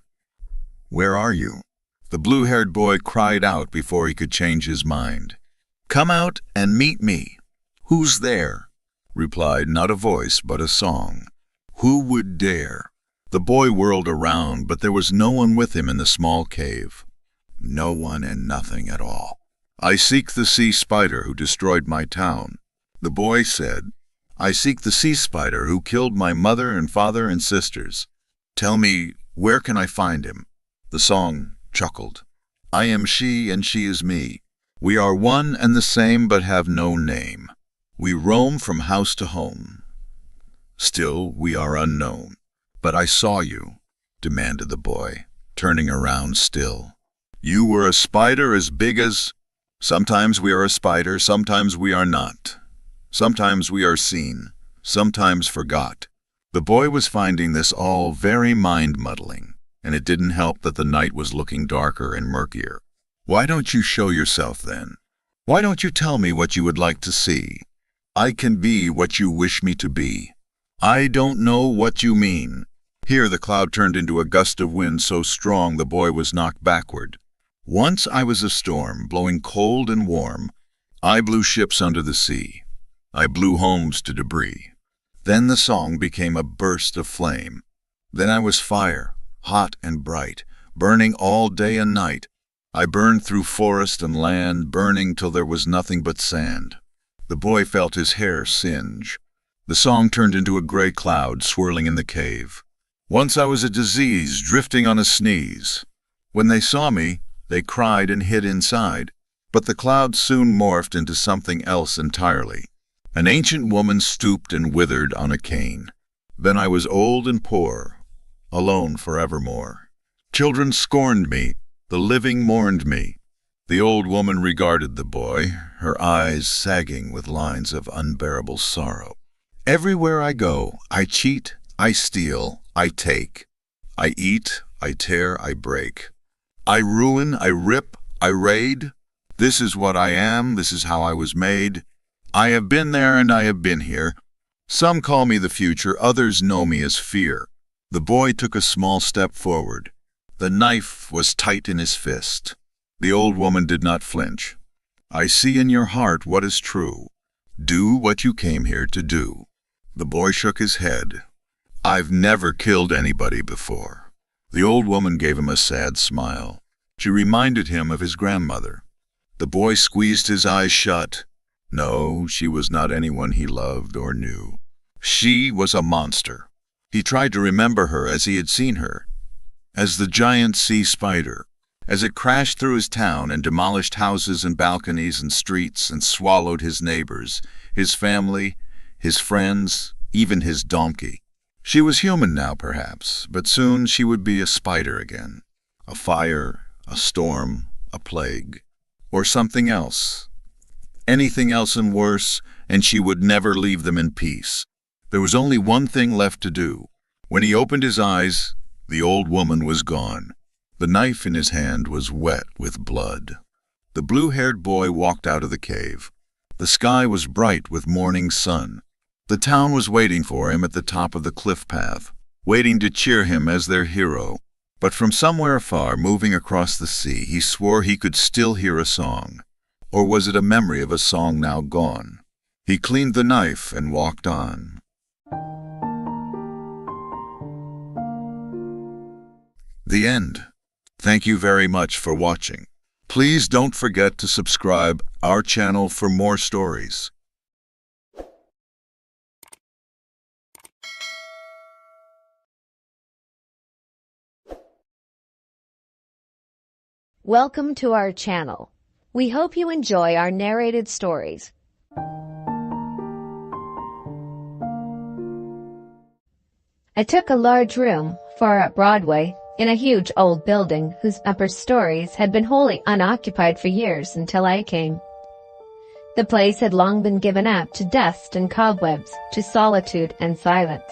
"Where are you?" the blue-haired boy cried out before he could change his mind. "Come out and meet me." "Who's there?" replied not a voice but a song. "Who would dare?" The boy whirled around, but there was no one with him in the small cave. No one and nothing at all. "I seek the sea spider who destroyed my town," the boy said. "I seek the sea spider who killed my mother and father and sisters. Tell me, where can I find him?" The song chuckled. "I am she and she is me. We are one and the same but have no name. We roam from house to home. Still we are unknown." "But I saw you," demanded the boy, turning around still. "You were a spider as big as—" Sometimes we are a spider, sometimes we are not. Sometimes we are seen, sometimes forgot. The boy was finding this all very mind-muddling, and it didn't help that the night was looking darker and murkier. "Why don't you show yourself then? Why don't you tell me what you would like to see? I can be what you wish me to be. I don't know what you mean." Here the cloud turned into a gust of wind so strong the boy was knocked backward. "Once I was a storm, blowing cold and warm. I blew ships under the sea. I blew homes to debris. Then the song became a burst of flame. Then I was fire, hot and bright, burning all day and night. I burned through forest and land, burning till there was nothing but sand." The boy felt his hair singe. The song turned into a gray cloud swirling in the cave. "Once I was a disease, drifting on a sneeze. When they saw me, they cried and hid inside. But the cloud soon morphed into something else entirely. An ancient woman stooped and withered on a cane. Then I was old and poor, alone forevermore. Children scorned me, the living mourned me." The old woman regarded the boy, her eyes sagging with lines of unbearable sorrow. "Everywhere I go, I cheat, I steal, I take. I eat, I tear, I break. I ruin, I rip, I raid. This is what I am, this is how I was made. I have been there and I have been here. Some call me the future, others know me as fear." The boy took a small step forward. The knife was tight in his fist. The old woman did not flinch. "I see in your heart what is true. Do what you came here to do." The boy shook his head. "I've never killed anybody before." The old woman gave him a sad smile. She reminded him of his grandmother. The boy squeezed his eyes shut. No, she was not anyone he loved or knew. She was a monster. He tried to remember her as he had seen her, as the giant sea spider, as it crashed through his town and demolished houses and balconies and streets and swallowed his neighbors, his family, his friends, even his donkey. She was human now, perhaps, but soon she would be a spider again. A fire, a storm, a plague, or something else. Anything else and worse, and she would never leave them in peace. There was only one thing left to do. When he opened his eyes, the old woman was gone. The knife in his hand was wet with blood. The blue-haired boy walked out of the cave. The sky was bright with morning sun. The town was waiting for him at the top of the cliff path, waiting to cheer him as their hero. But from somewhere afar, moving across the sea, he swore he could still hear a song. Or was it a memory of a song now gone? He cleaned the knife and walked on. The end. Thank you very much for watching. Please don't forget to subscribe our channel for more stories. Welcome to our channel. We hope you enjoy our narrated stories. I took a large room, far up Broadway, in a huge old building whose upper stories had been wholly unoccupied for years until I came. The place had long been given up to dust and cobwebs, to solitude and silence.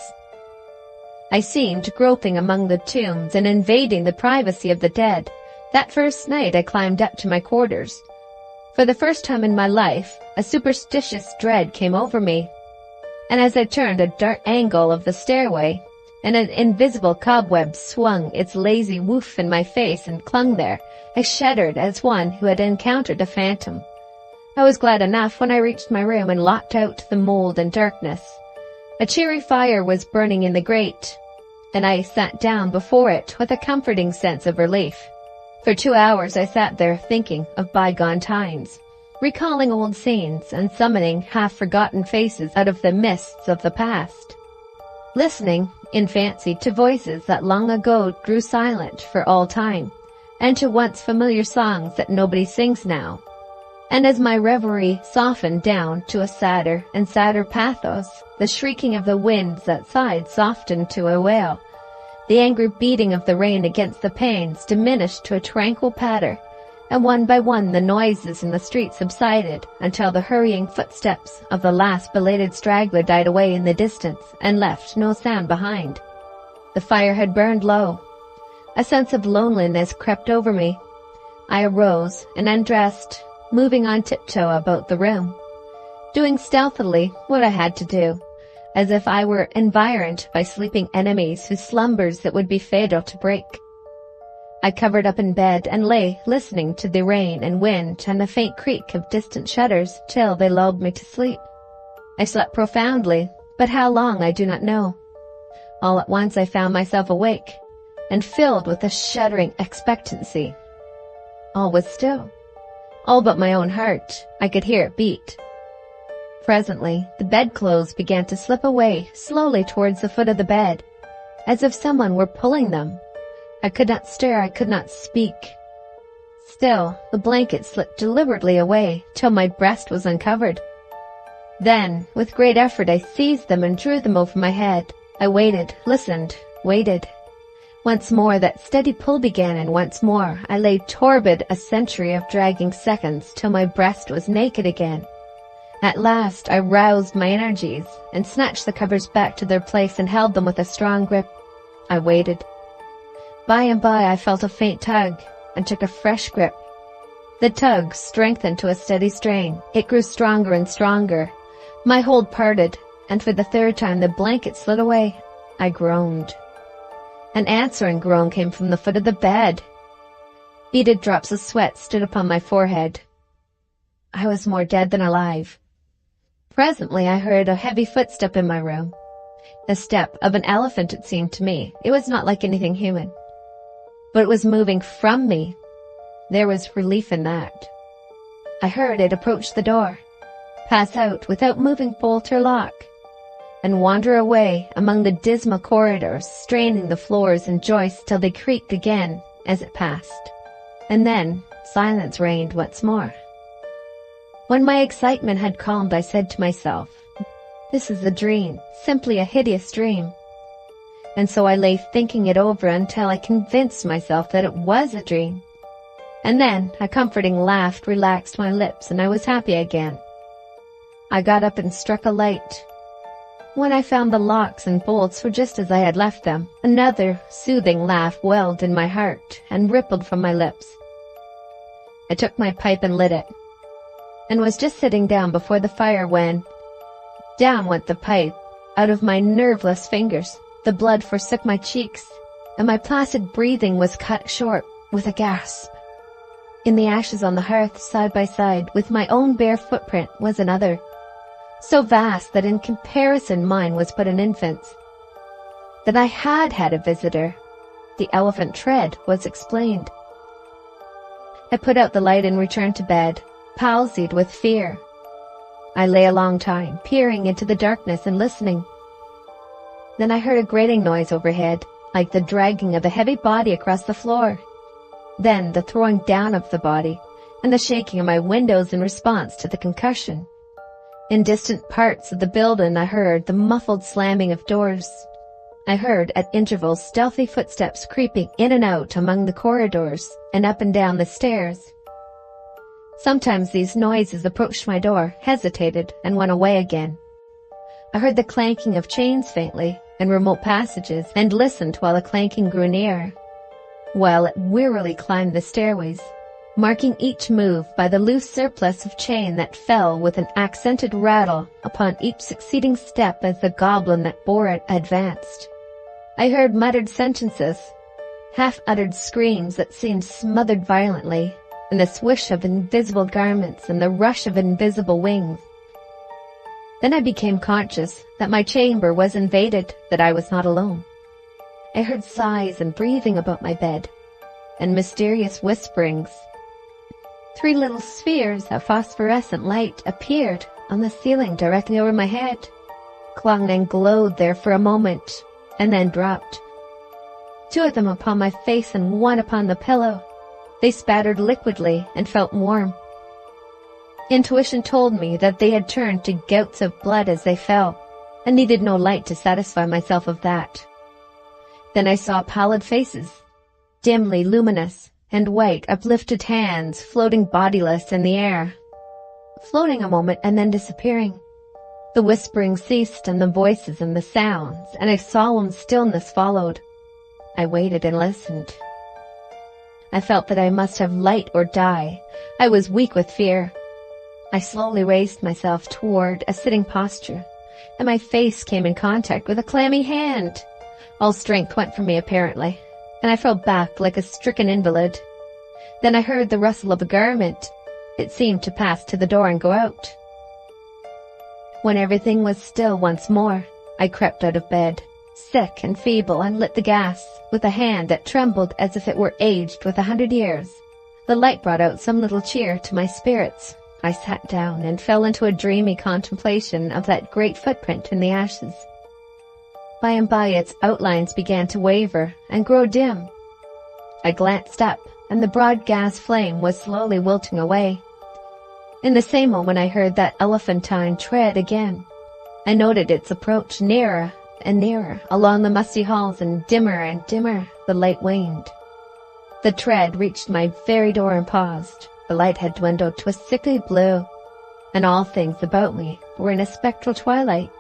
I seemed groping among the tombs and invading the privacy of the dead. That first night I climbed up to my quarters. For the first time in my life, a superstitious dread came over me, and as I turned a dark angle of the stairway, and an invisible cobweb swung its lazy woof in my face and clung there, I shuddered as one who had encountered a phantom. I was glad enough when I reached my room and locked out the mold and darkness. A cheery fire was burning in the grate, and I sat down before it with a comforting sense of relief. For 2 hours I sat there thinking of bygone times, recalling old scenes and summoning half-forgotten faces out of the mists of the past. Listening, in fancy, to voices that long ago grew silent for all time, and to once familiar songs that nobody sings now. And as my reverie softened down to a sadder and sadder pathos, the shrieking of the winds that sighed softened to a wail. The angry beating of the rain against the panes diminished to a tranquil patter, and one by one the noises in the street subsided until the hurrying footsteps of the last belated straggler died away in the distance and left no sound behind. The fire had burned low. A sense of loneliness crept over me. I arose and undressed, moving on tiptoe about the room, doing stealthily what I had to do, as if I were environed by sleeping enemies whose slumbers it would be fatal to break. I covered up in bed and lay listening to the rain and wind and the faint creak of distant shutters till they lulled me to sleep. I slept profoundly, but how long I do not know. All at once I found myself awake and filled with a shuddering expectancy. All was still. All but my own heart. I could hear it beat. Presently, the bedclothes began to slip away slowly towards the foot of the bed, as if someone were pulling them. I could not stir, I could not speak. Still, the blanket slipped deliberately away till my breast was uncovered. Then, with great effort, I seized them and drew them over my head. I waited, listened, waited. Once more that steady pull began, and once more I lay torpid a century of dragging seconds till my breast was naked again. At last I roused my energies and snatched the covers back to their place and held them with a strong grip. I waited. By and by I felt a faint tug and took a fresh grip. The tug strengthened to a steady strain. It grew stronger and stronger. My hold parted, and for the third time the blanket slid away. I groaned. An answering groan came from the foot of the bed. Beaded drops of sweat stood upon my forehead. I was more dead than alive. Presently I heard a heavy footstep in my room. The step of an elephant, it seemed to me. It was not like anything human. But it was moving from me. There was relief in that. I heard it approach the door, pass out without moving bolt or lock, and wander away among the dismal corridors, straining the floors and joists till they creaked again as it passed. And then silence reigned once more. When my excitement had calmed, I said to myself, "This is a dream, simply a hideous dream." And so I lay thinking it over until I convinced myself that it was a dream. And then a comforting laugh relaxed my lips and I was happy again. I got up and struck a light. When I found the locks and bolts were just as I had left them, another soothing laugh welled in my heart and rippled from my lips. I took my pipe and lit it, and was just sitting down before the fire when down went the pipe out of my nerveless fingers. The blood forsook my cheeks, and my placid breathing was cut short with a gasp. In the ashes on the hearth, side by side with my own bare footprint, was another, so vast that in comparison mine was but an infant's. That I had had a visitor. The elephant tread was explained. I put out the light and returned to bed, palsied with fear. I lay a long time, peering into the darkness and listening. Then I heard a grating noise overhead, like the dragging of a heavy body across the floor. Then the throwing down of the body, and the shaking of my windows in response to the concussion. In distant parts of the building I heard the muffled slamming of doors. I heard at intervals stealthy footsteps creeping in and out among the corridors and up and down the stairs. Sometimes these noises approached my door, hesitated, and went away again. I heard the clanking of chains faintly in remote passages and listened while the clanking grew nearer, while it wearily climbed the stairways, marking each move by the loose surplus of chain that fell with an accented rattle upon each succeeding step as the goblin that bore it advanced. I heard muttered sentences, half-uttered screams that seemed smothered violently, and the swish of invisible garments and the rush of invisible wings. Then I became conscious that my chamber was invaded, that I was not alone. I heard sighs and breathing about my bed, and mysterious whisperings. 3 little spheres of phosphorescent light appeared on the ceiling directly over my head, clung and glowed there for a moment, and then dropped. 2 of them upon my face and 1 upon the pillow. They spattered liquidly and felt warm. Intuition told me that they had turned to gouts of blood as they fell, and needed no light to satisfy myself of that. Then I saw pallid faces, dimly luminous, and white uplifted hands floating bodiless in the air. Floating a moment and then disappearing. The whispering ceased and the voices and the sounds, and a solemn stillness followed. I waited and listened. I felt that I must have light or die. I was weak with fear. I slowly raised myself toward a sitting posture, and my face came in contact with a clammy hand. All strength went from me apparently, and I fell back like a stricken invalid. Then I heard the rustle of a garment. It seemed to pass to the door and go out. When everything was still once more, I crept out of bed, sick and feeble, and lit the gas, with a hand that trembled as if it were aged with 100 years. The light brought out some little cheer to my spirits. I sat down and fell into a dreamy contemplation of that great footprint in the ashes. By and by its outlines began to waver and grow dim. I glanced up, and the broad gas flame was slowly wilting away. In the same moment I heard that elephantine tread again. I noted its approach nearer and nearer along the musty halls, and dimmer the light waned. The tread reached my very door and paused. The light had dwindled to a sickly blue, and all things about me were in a spectral twilight.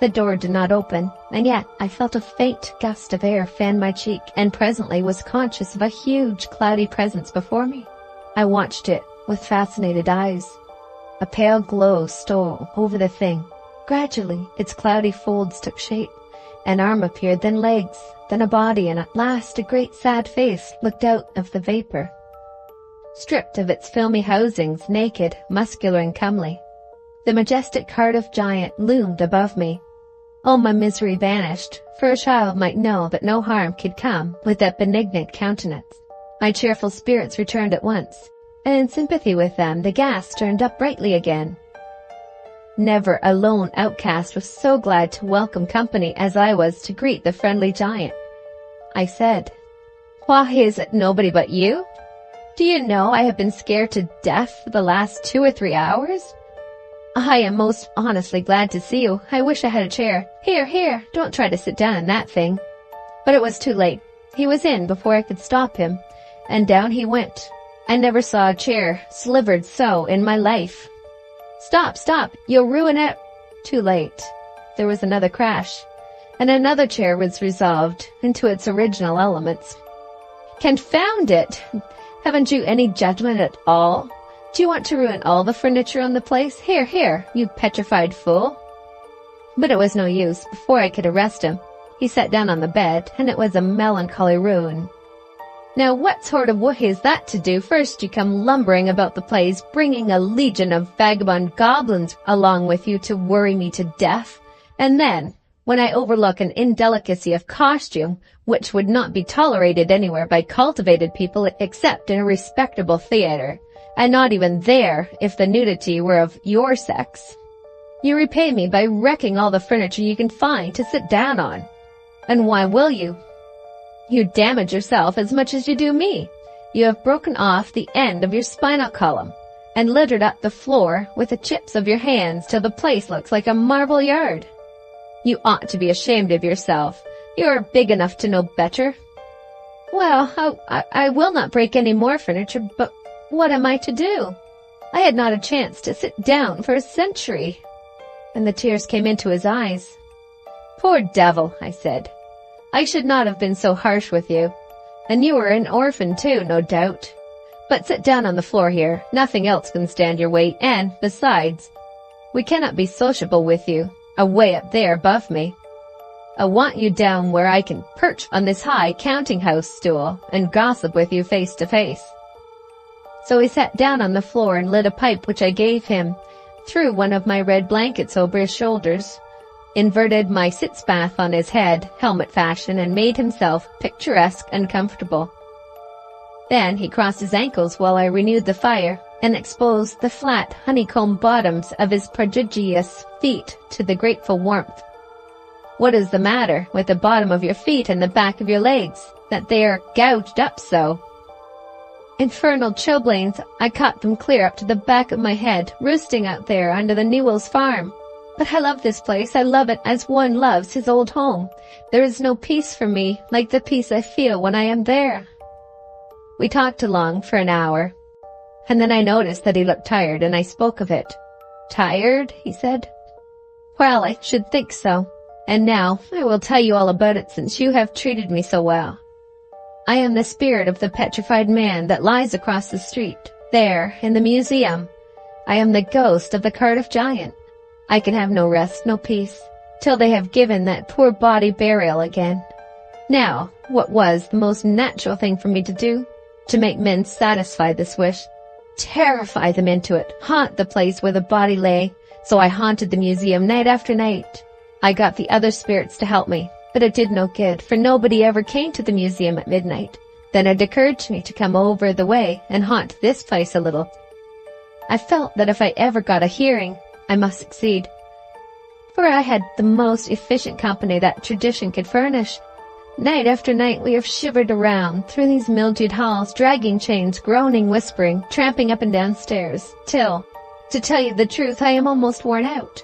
The door did not open, and yet I felt a faint gust of air fan my cheek, and presently was conscious of a huge cloudy presence before me. I watched it with fascinated eyes. A pale glow stole over the thing. Gradually, its cloudy folds took shape. An arm appeared, then legs, then a body, and at last a great sad face looked out of the vapor. Stripped of its filmy housings, naked, muscular, and comely, the majestic Cardiff giant loomed above me. All my misery vanished, for a child might know that no harm could come with that benignant countenance. My cheerful spirits returned at once, and in sympathy with them the gas turned up brightly again. Never a lone outcast was so glad to welcome company as I was to greet the friendly giant. I said, "Why is it nobody but you? Do you know I have been scared to death for the last 2 or 3 hours? I am most honestly glad to see you. I wish I had a chair. Here, don't try to sit down in that thing." But it was too late. He was in before I could stop him, and down he went. I never saw a chair slivered so in my life. Stop, you'll ruin it." Too late. There was another crash, and another chair was resolved into its original elements. "Confound it! Haven't you any judgment at all? Do you want to ruin all the furniture on the place? Here, you petrified fool." But it was no use. Before I could arrest him, he sat down on the bed, and it was a melancholy ruin. "Now what sort of way is that to do? First you come lumbering about the place, bringing a legion of vagabond goblins along with you to worry me to death, and then, when I overlook an indelicacy of costume, which would not be tolerated anywhere by cultivated people except in a respectable theater, and not even there if the nudity were of your sex, you repay me by wrecking all the furniture you can find to sit down on. And why will you? You damage yourself as much as you do me. You have broken off the end of your spinal column, and littered up the floor with the chips of your hands till the place looks like a marble yard. You ought to be ashamed of yourself. You are big enough to know better." "Well, I will not break any more furniture, but what am I to do? I had not a chance to sit down for a century." And the tears came into his eyes. "Poor devil," I said. "I should not have been so harsh with you. And you were an orphan too, no doubt. But sit down on the floor here. Nothing else can stand your weight, and, besides, we cannot be sociable with you, away up there above me. I want you down where I can perch on this high counting-house stool and gossip with you face to face." So he sat down on the floor and lit a pipe which I gave him, threw one of my red blankets over his shoulders, inverted my sitz-bath on his head, helmet fashion, and made himself picturesque and comfortable. Then he crossed his ankles while I renewed the fire, and exposed the flat, honeycomb bottoms of his prodigious feet to the grateful warmth. "What is the matter with the bottom of your feet and the back of your legs, that they are gouged up so?" "Infernal chilblains, I caught them clear up to the back of my head, roosting out there under the Newells farm. But I love this place. I love it as one loves his old home. There is no peace for me like the peace I feel when I am there." We talked along for an hour, and then I noticed that he looked tired and I spoke of it. Tired? He said. Well, I should think so. And now I will tell you all about it since you have treated me so well. I am the spirit of the petrified man that lies across the street, there, in the museum. I am the ghost of the Cardiff giant. I can have no rest, no peace, till they have given that poor body burial again. Now, what was the most natural thing for me to do? To make men satisfy this wish. Terrify them into it, haunt the place where the body lay. So I haunted the museum night after night. I got the other spirits to help me, but it did no good, for nobody ever came to the museum at midnight. Then it occurred to me to come over the way and haunt this place a little. I felt that if I ever got a hearing, I must succeed, for I had the most efficient company that tradition could furnish. Night after night we have shivered around through these mildewed halls, dragging chains, groaning, whispering, tramping up and down stairs, till, to tell you the truth, I am almost worn out.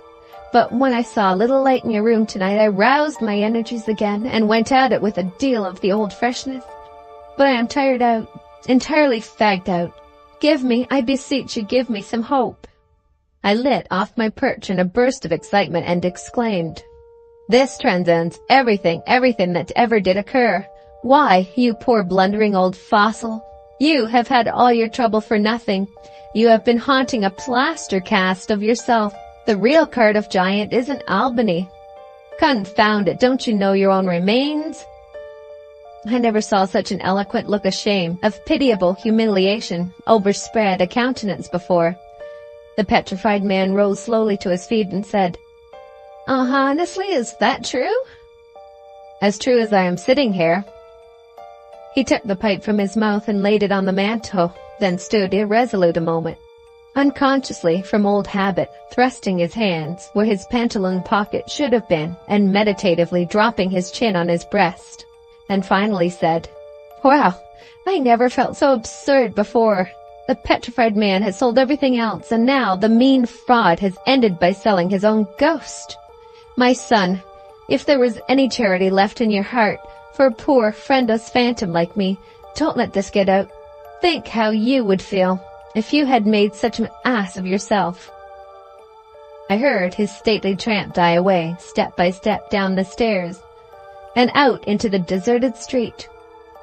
But when I saw a little light in your room tonight, I roused my energies again and went at it with a deal of the old freshness. But I am tired out, entirely fagged out. Give me, I beseech you, give me some hope. I lit off my perch in a burst of excitement and exclaimed, This transcends everything that ever did occur. Why, you poor blundering old fossil, you have had all your trouble for nothing. You have been haunting a plaster cast of yourself. The real Cardiff giant isn't Albany. Confound it, don't you know your own remains? I never saw such an eloquent look of shame, of pitiable humiliation, overspread a countenance before. The petrified man rose slowly to his feet and said, Honestly, is that true? As true as I am sitting here. He took the pipe from his mouth and laid it on the mantel, then stood irresolute a moment, unconsciously, from old habit, thrusting his hands where his pantaloon pocket should have been, and meditatively dropping his chin on his breast, and finally said, Well, I never felt so absurd before. The petrified man has sold everything else, and now the mean fraud has ended by selling his own ghost. My son, if there was any charity left in your heart for a poor, friendless phantom like me, don't let this get out. Think how you would feel if you had made such an ass of yourself. I heard his stately tramp die away, step by step down the stairs, and out into the deserted street,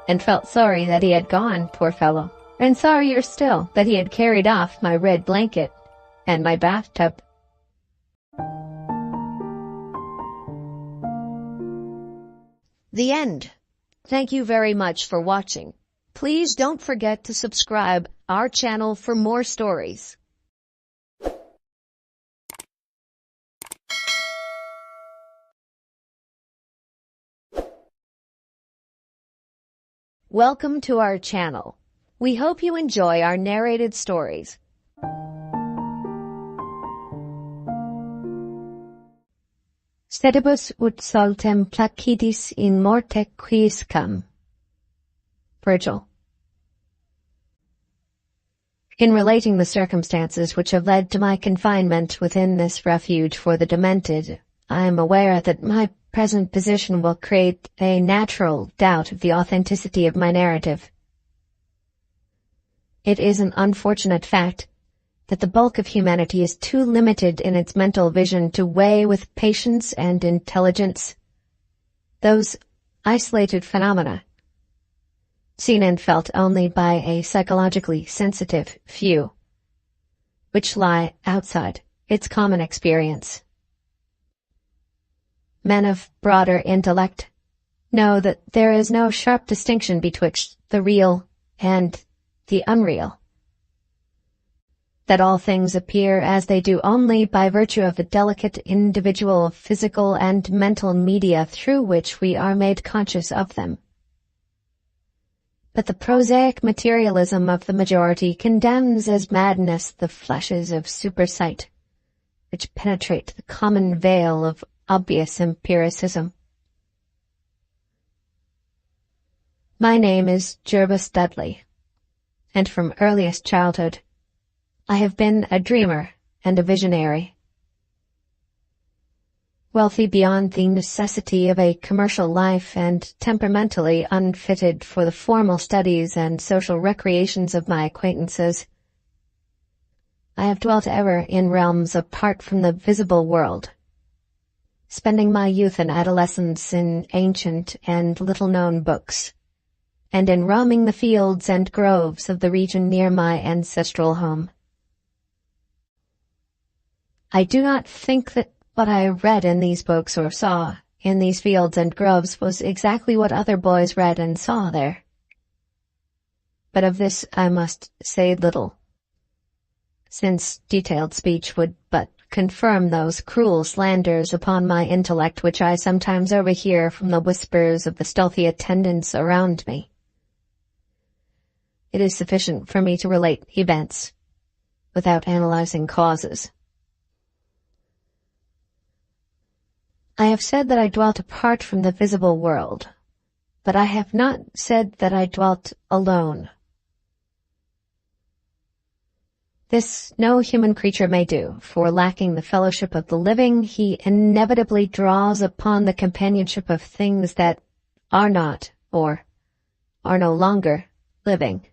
and felt sorry that he had gone, poor fellow, and sorrier still that he had carried off my red blanket and my bathtub. The end. Thank you very much for watching. Please don't forget to subscribe our channel for more stories. Welcome to our channel. We hope you enjoy our narrated stories. Sedibus ut soltem placidis in morte quiscam. Virgil. In relating the circumstances which have led to my confinement within this refuge for the demented, I am aware that my present position will create a natural doubt of the authenticity of my narrative. It is an unfortunate fact that the bulk of humanity is too limited in its mental vision to weigh with patience and intelligence those isolated phenomena, seen and felt only by a psychologically sensitive few, which lie outside its common experience. Men of broader intellect know that there is no sharp distinction betwixt the real and the unreal, that all things appear as they do only by virtue of the delicate individual physical and mental media through which we are made conscious of them. But the prosaic materialism of the majority condemns as madness the flashes of supersight, which penetrate the common veil of obvious empiricism. My name is Jervis Dudley, and from earliest childhood I have been a dreamer and a visionary. wealthy beyond the necessity of a commercial life and temperamentally unfitted for the formal studies and social recreations of my acquaintances. I have dwelt ever in realms apart from the visible world, spending my youth and adolescence in ancient and little-known books, and in roaming the fields and groves of the region near my ancestral home. I do not think that what I read in these books or saw in these fields and groves was exactly what other boys read and saw there. But of this I must say little, since detailed speech would but confirm those cruel slanders upon my intellect which I sometimes overhear from the whispers of the stealthy attendants around me. It is sufficient for me to relate events, without analyzing causes. I have said that I dwelt apart from the visible world, but I have not said that I dwelt alone. This no human creature may do, for lacking the fellowship of the living, he inevitably draws upon the companionship of things that are not, or are no longer, living.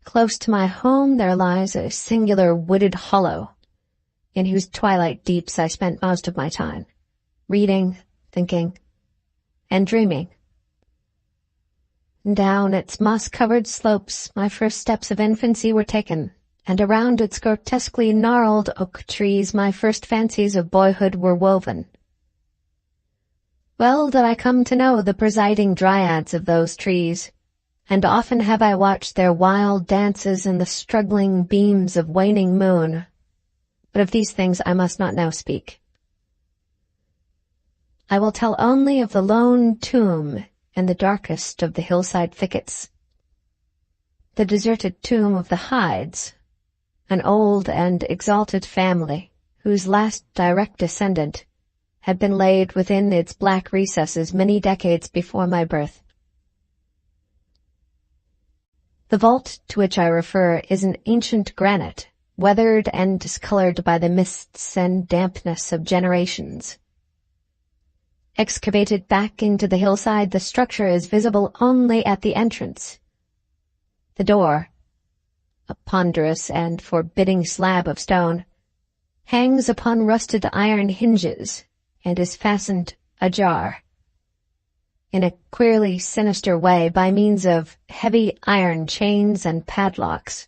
Close to my home there lies a singular wooded hollow, in whose twilight deeps I spent most of my time, reading, thinking, and dreaming. Down its moss-covered slopes my first steps of infancy were taken, and around its grotesquely gnarled oak trees my first fancies of boyhood were woven. Well did I come to know the presiding dryads of those trees, and often have I watched their wild dances in the struggling beams of waning moon. But of these things I must not now speak. I will tell only of the lone tomb in the darkest of the hillside thickets. The deserted tomb of the Hydes, an old and exalted family whose last direct descendant had been laid within its black recesses many decades before my birth. The vault to which I refer is an ancient granite, weathered and discolored by the mists and dampness of generations. Excavated back into the hillside, the structure is visible only at the entrance. The door, a ponderous and forbidding slab of stone, hangs upon rusted iron hinges and is fastened ajar, in a queerly sinister way, by means of heavy iron chains and padlocks,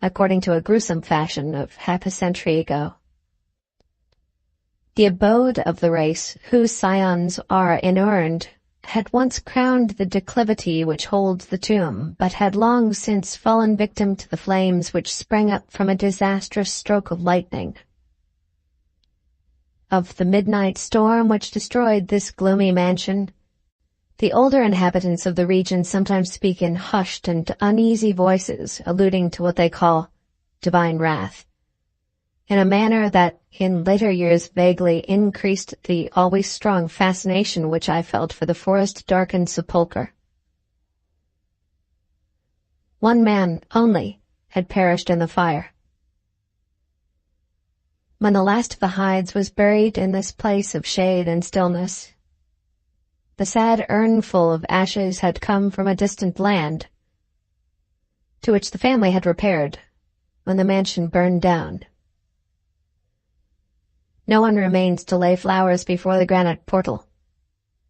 according to a gruesome fashion of half a century ago. The abode of the race, whose scions are inurned, had once crowned the declivity which holds the tomb, but had long since fallen victim to the flames which sprang up from a disastrous stroke of lightning. Of the midnight storm which destroyed this gloomy mansion, the older inhabitants of the region sometimes speak in hushed and uneasy voices, alluding to what they call divine wrath, in a manner that in later years vaguely increased the always strong fascination which I felt for the forest-darkened sepulchre. One man only had perished in the fire. When the last of the Hydes was buried in this place of shade and stillness, the sad urnful of ashes had come from a distant land, to which the family had repaired when the mansion burned down. No one remains to lay flowers before the granite portal,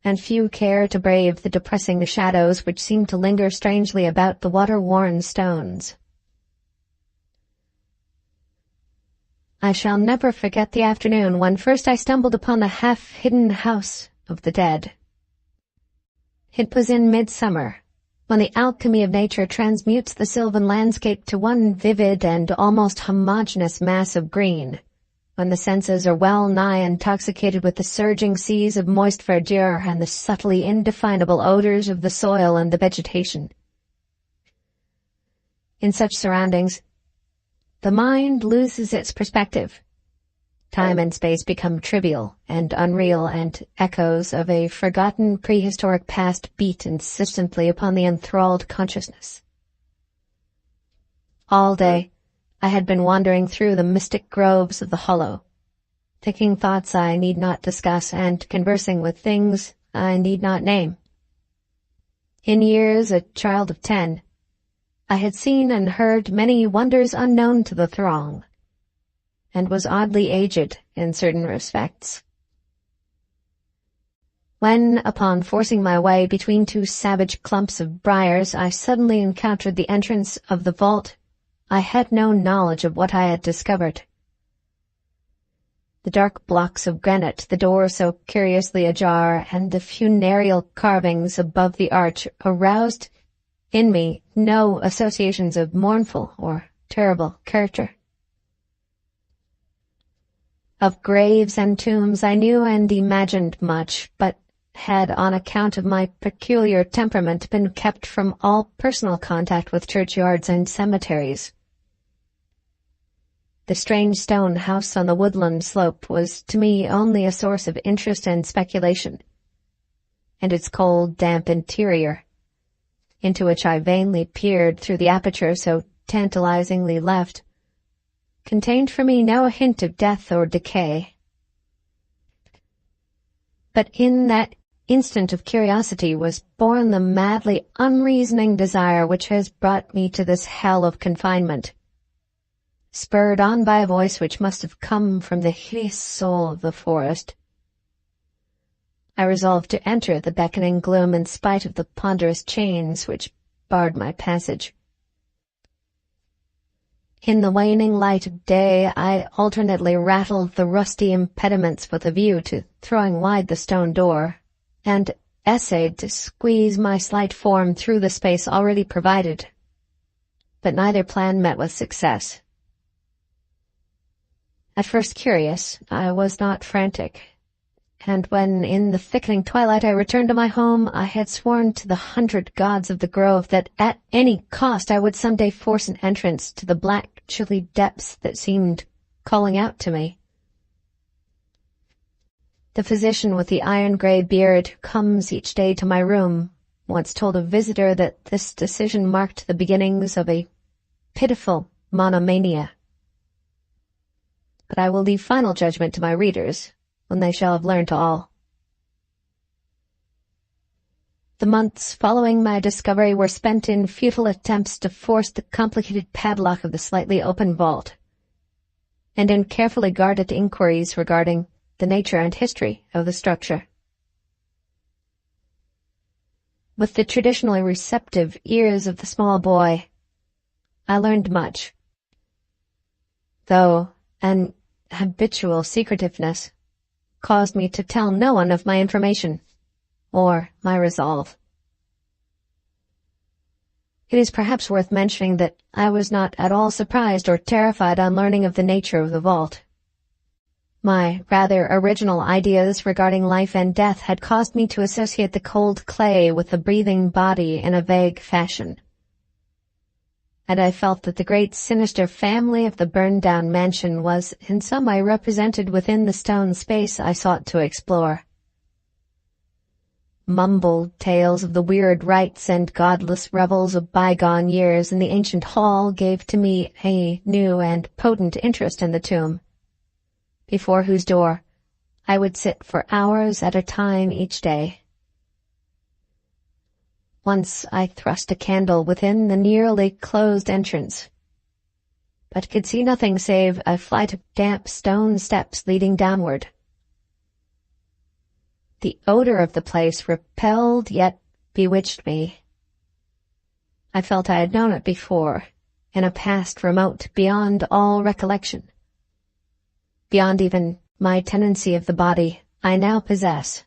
and few care to brave the depressing shadows which seem to linger strangely about the water-worn stones. I shall never forget the afternoon when first I stumbled upon the half-hidden house of the dead. It was in midsummer, when the alchemy of nature transmutes the sylvan landscape to one vivid and almost homogeneous mass of green, when the senses are well nigh intoxicated with the surging seas of moist verdure and the subtly indefinable odors of the soil and the vegetation. In such surroundings, the mind loses its perspective. Time and space become trivial and unreal, and echoes of a forgotten prehistoric past beat insistently upon the enthralled consciousness. All day, I had been wandering through the mystic groves of the hollow, thinking thoughts I need not discuss and conversing with things I need not name. In years a child of 10, I had seen and heard many wonders unknown to the throng, and was oddly aged in certain respects. When, upon forcing my way between two savage clumps of briars, I suddenly encountered the entrance of the vault, I had no knowledge of what I had discovered. The dark blocks of granite, the door so curiously ajar, and the funereal carvings above the arch aroused in me no associations of mournful or terrible character. Of graves and tombs I knew and imagined much, but had, on account of my peculiar temperament, been kept from all personal contact with churchyards and cemeteries. The strange stone house on the woodland slope was to me only a source of interest and speculation, and its cold, damp interior, into which I vainly peered through the aperture so tantalizingly left, contained for me no hint of death or decay. But in that instant of curiosity was born the madly unreasoning desire which has brought me to this hell of confinement. Spurred on by a voice which must have come from the hideous soul of the forest, I resolved to enter the beckoning gloom in spite of the ponderous chains which barred my passage. In the waning light of day, I alternately rattled the rusty impediments with a view to throwing wide the stone door, and essayed to squeeze my slight form through the space already provided. But neither plan met with success. At first curious, I was not frantic, and when in the thickening twilight I returned to my home, I had sworn to the 100 gods of the grove that at any cost I would some day force an entrance to the black, chilly depths that seemed calling out to me. The physician with the iron-gray beard who comes each day to my room once told a visitor that this decision marked the beginnings of a pitiful monomania. But I will leave final judgment to my readers when they shall have learned all. The months following my discovery were spent in futile attempts to force the complicated padlock of the slightly open vault, and in carefully guarded inquiries regarding the nature and history of the structure. With the traditionally receptive ears of the small boy, I learned much, though an habitual secretiveness caused me to tell no one of my information or my resolve. It is perhaps worth mentioning that I was not at all surprised or terrified on learning of the nature of the vault. My rather original ideas regarding life and death had caused me to associate the cold clay with the breathing body in a vague fashion, and I felt that the great sinister family of the burned-down mansion was in some way represented within the stone space I sought to explore. Mumbled tales of the weird rites and godless revels of bygone years in the ancient hall gave to me a new and potent interest in the tomb, before whose door I would sit for hours at a time each day. Once I thrust a candle within the nearly closed entrance, but could see nothing save a flight of damp stone steps leading downward. The odor of the place repelled yet bewitched me. I felt I had known it before, in a past remote beyond all recollection, beyond even my tenancy of the body I now possess.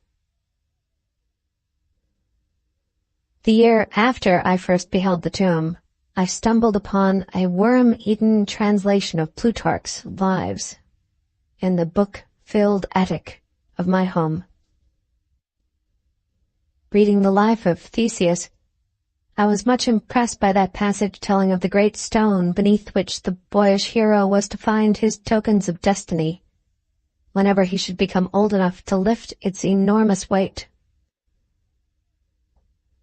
The year after I first beheld the tomb, I stumbled upon a worm-eaten translation of Plutarch's Lives in the book-filled attic of my home. Reading the life of Theseus, I was much impressed by that passage telling of the great stone beneath which the boyish hero was to find his tokens of destiny, whenever he should become old enough to lift its enormous weight.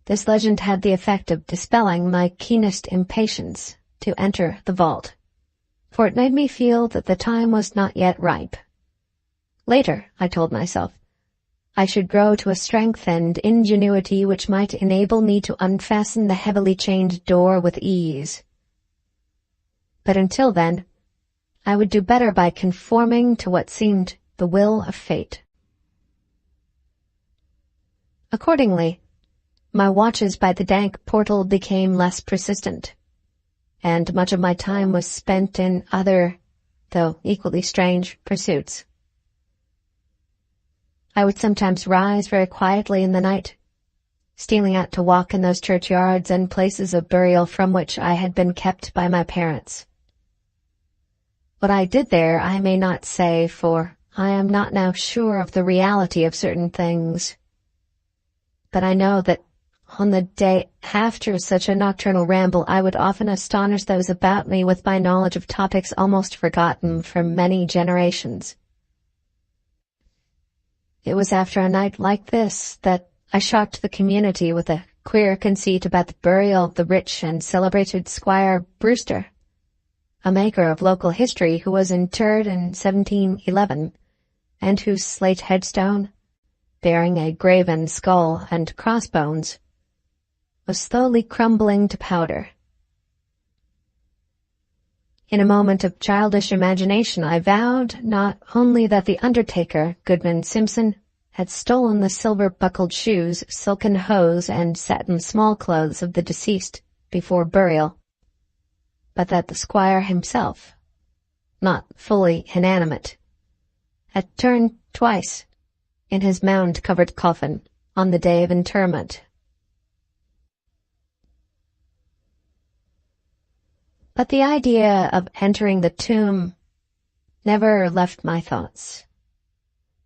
This legend had the effect of dispelling my keenest impatience to enter the vault, for it made me feel that the time was not yet ripe. Later, I told myself, I should grow to a strength and ingenuity which might enable me to unfasten the heavily chained door with ease. But until then, I would do better by conforming to what seemed the will of fate. Accordingly, my watches by the dank portal became less persistent, and much of my time was spent in other, though equally strange, pursuits. I would sometimes rise very quietly in the night, stealing out to walk in those churchyards and places of burial from which I had been kept by my parents. What I did there I may not say, for I am not now sure of the reality of certain things. But I know that on the day after such a nocturnal ramble I would often astonish those about me with my knowledge of topics almost forgotten for many generations. It was after a night like this that I shocked the community with a queer conceit about the burial of the rich and celebrated Squire Brewster, a maker of local history who was interred in 1711, and whose slate headstone, bearing a graven skull and crossbones, was slowly crumbling to powder. In a moment of childish imagination, I vowed not only that the undertaker, Goodman Simpson, had stolen the silver-buckled shoes, silken hose, and satin small-clothes of the deceased before burial, but that the squire himself, not fully inanimate, had turned twice in his mound-covered coffin on the day of interment. But the idea of entering the tomb never left my thoughts,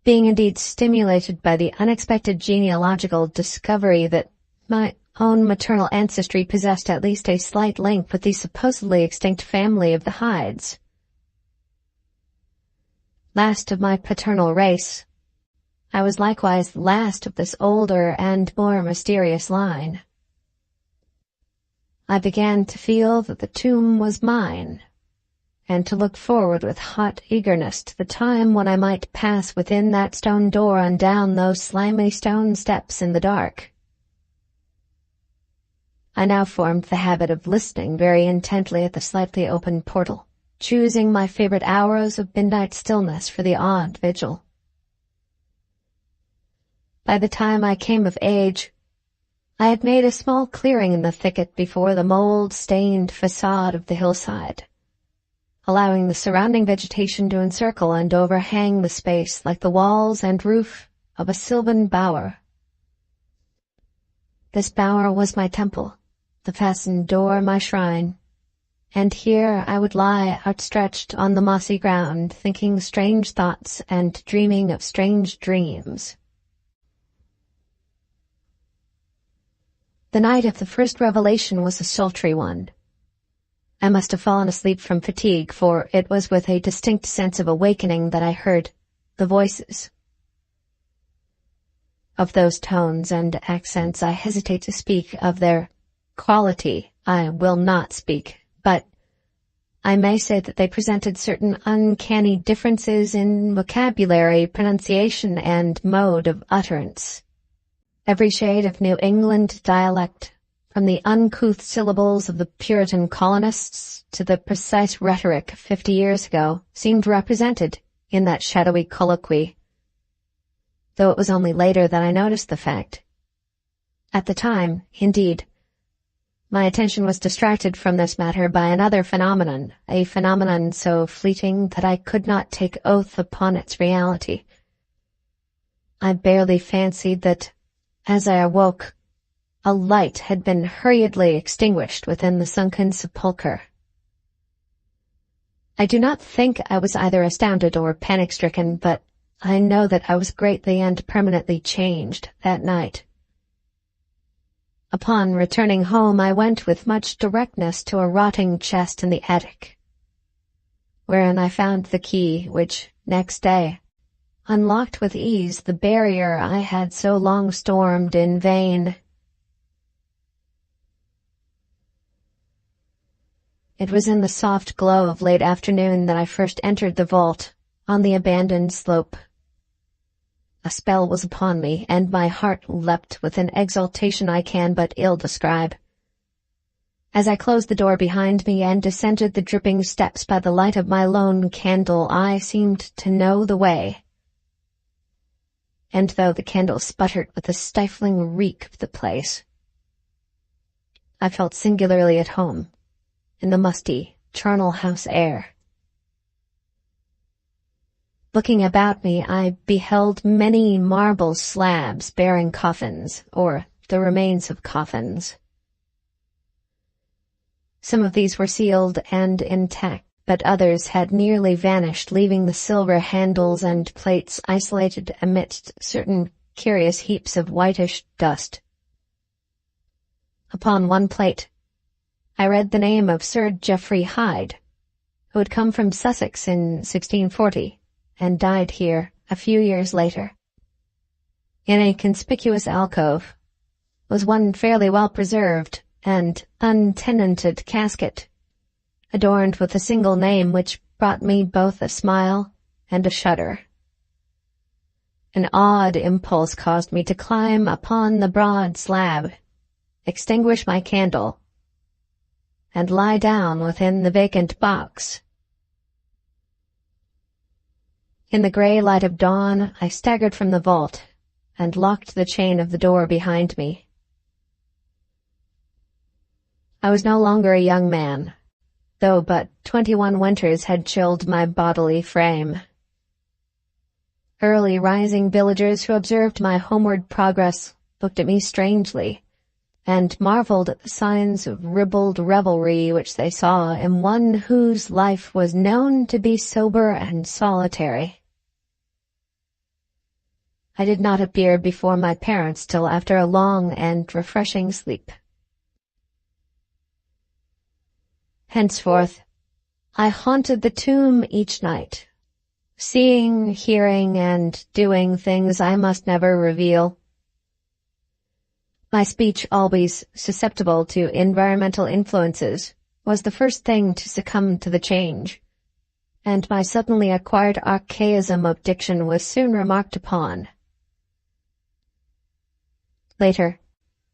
being indeed stimulated by the unexpected genealogical discovery that my own maternal ancestry possessed at least a slight link with the supposedly extinct family of the Hydes. Last of my paternal race, I was likewise the last of this older and more mysterious line. I began to feel that the tomb was mine, and to look forward with hot eagerness to the time when I might pass within that stone door and down those slimy stone steps in the dark. I now formed the habit of listening very intently at the slightly open portal, choosing my favorite hours of midnight stillness for the odd vigil. By the time I came of age, I had made a small clearing in the thicket before the mold-stained facade of the hillside, allowing the surrounding vegetation to encircle and overhang the space like the walls and roof of a sylvan bower. This bower was my temple, the fastened door my shrine, and here I would lie outstretched on the mossy ground, thinking strange thoughts and dreaming of strange dreams. The night of the first revelation was a sultry one. I must have fallen asleep from fatigue, for it was with a distinct sense of awakening that I heard the voices. Of those tones and accents I hesitate to speak, of their quality I will not speak, but I may say that they presented certain uncanny differences in vocabulary, pronunciation, and mode of utterance. Every shade of New England dialect, from the uncouth syllables of the Puritan colonists to the precise rhetoric 50 years ago, seemed represented in that shadowy colloquy, though it was only later that I noticed the fact. At the time, indeed, my attention was distracted from this matter by another phenomenon, a phenomenon so fleeting that I could not take oath upon its reality. I barely fancied that, as I awoke, a light had been hurriedly extinguished within the sunken sepulchre. I do not think I was either astounded or panic-stricken, but I know that I was greatly and permanently changed that night. Upon returning home, I went with much directness to a rotting chest in the attic, wherein I found the key which, next day, unlocked with ease the barrier I had so long stormed in vain. It was in the soft glow of late afternoon that I first entered the vault, on the abandoned slope. A spell was upon me, and my heart leapt with an exultation I can but ill describe. As I closed the door behind me and descended the dripping steps by the light of my lone candle, I seemed to know the way. And though the candle sputtered with the stifling reek of the place, I felt singularly at home in the musty, charnel house air. Looking about me, I beheld many marble slabs bearing coffins, or the remains of coffins. Some of these were sealed and intact, but others had nearly vanished, leaving the silver handles and plates isolated amidst certain curious heaps of whitish dust. Upon one plate, I read the name of Sir Geoffrey Hyde, who had come from Sussex in 1640 and died here a few years later. In a conspicuous alcove was one fairly well-preserved and untenanted casket, adorned with a single name which brought me both a smile and a shudder. An odd impulse caused me to climb upon the broad slab, extinguish my candle, and lie down within the vacant box. In the gray light of dawn, I staggered from the vault and locked the chain of the door behind me. I was no longer a young man, though but 21 winters had chilled my bodily frame. Early rising villagers who observed my homeward progress looked at me strangely, and marveled at the signs of ribald revelry which they saw in one whose life was known to be sober and solitary. I did not appear before my parents till after a long and refreshing sleep. Henceforth, I haunted the tomb each night, seeing, hearing, and doing things I must never reveal. My speech, always susceptible to environmental influences, was the first thing to succumb to the change, and my suddenly acquired archaism of diction was soon remarked upon. Later,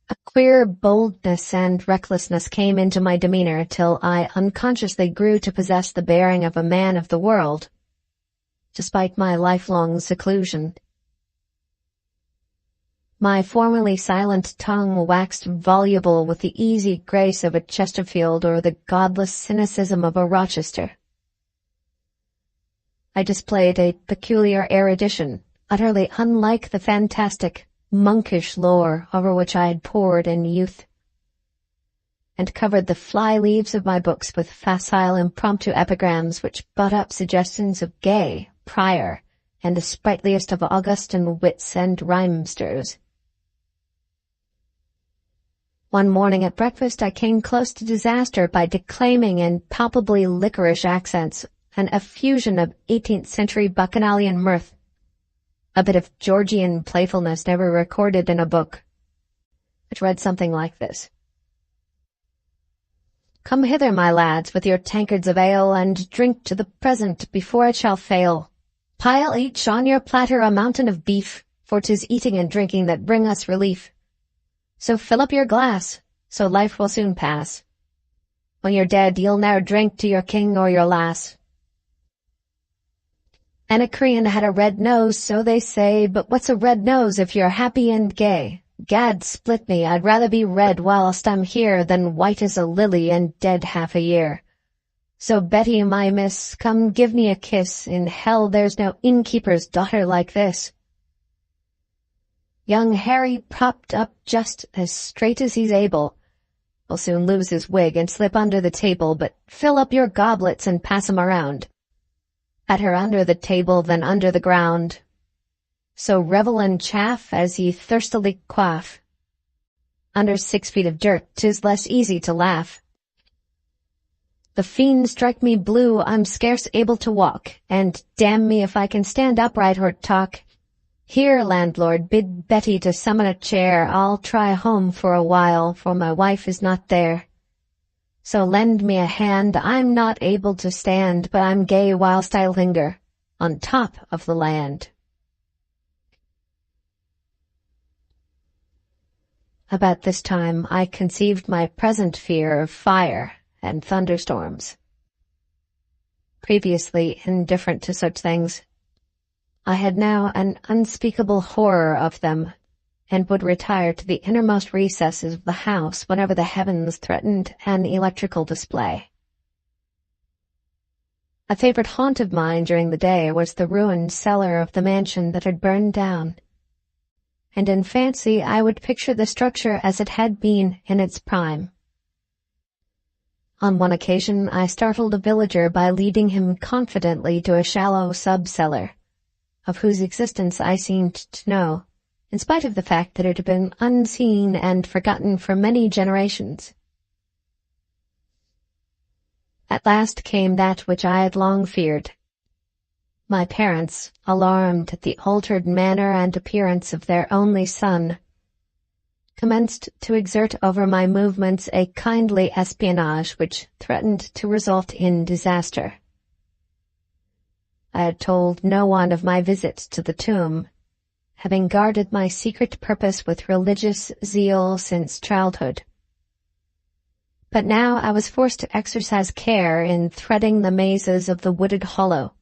a queer boldness and recklessness came into my demeanor till I unconsciously grew to possess the bearing of a man of the world, despite my lifelong seclusion. My formerly silent tongue waxed voluble with the easy grace of a Chesterfield or the godless cynicism of a Rochester. I displayed a peculiar erudition, utterly unlike the fantastic, monkish lore over which I had pored in youth, and covered the fly-leaves of my books with facile impromptu epigrams which brought up suggestions of Gay, Prior, and the sprightliest of Augustan wits and rhymesters. One morning at breakfast I came close to disaster by declaiming in palpably licorice accents an effusion of 18th-century bacchanalian mirth, a bit of Georgian playfulness never recorded in a book. It read something like this. Come hither, my lads, with your tankards of ale, and drink to the present before it shall fail. Pile each on your platter a mountain of beef, for 'tis eating and drinking that bring us relief. So fill up your glass, so life will soon pass. When you're dead, you'll ne'er drink to your king or your lass. Anacreon had a red nose, so they say, but what's a red nose if you're happy and gay? Gad split me, I'd rather be red whilst I'm here than white as a lily and dead half a year. So Betty, my miss, come give me a kiss. In hell there's no innkeeper's daughter like this. Young Harry, propped up just as straight as he's able, will soon lose his wig and slip under the table, but fill up your goblets and pass 'em around. Better under the table than under the ground. So revel and chaff as ye thirstily quaff. Under 6 feet of dirt 'tis less easy to laugh. The fiends strike me blue, I'm scarce able to walk, and damn me if I can stand upright or talk. Here, landlord, bid Betty to summon a chair, I'll try home for a while, for my wife is not there. So lend me a hand, I'm not able to stand, but I'm gay whilst I linger on top of the land. About this time I conceived my present fear of fire and thunderstorms. Previously indifferent to such things, I had now an unspeakable horror of them, and would retire to the innermost recesses of the house whenever the heavens threatened an electrical display. A favorite haunt of mine during the day was the ruined cellar of the mansion that had burned down, and in fancy I would picture the structure as it had been in its prime. On one occasion I startled a villager by leading him confidently to a shallow sub-cellar, of whose existence I seemed to know, in spite of the fact that it had been unseen and forgotten for many generations. At last came that which I had long feared. My parents, alarmed at the altered manner and appearance of their only son, commenced to exert over my movements a kindly espionage which threatened to result in disaster. I had told no one of my visits to the tomb, having guarded my secret purpose with religious zeal since childhood. But now I was forced to exercise care in threading the mazes of the wooded hollow,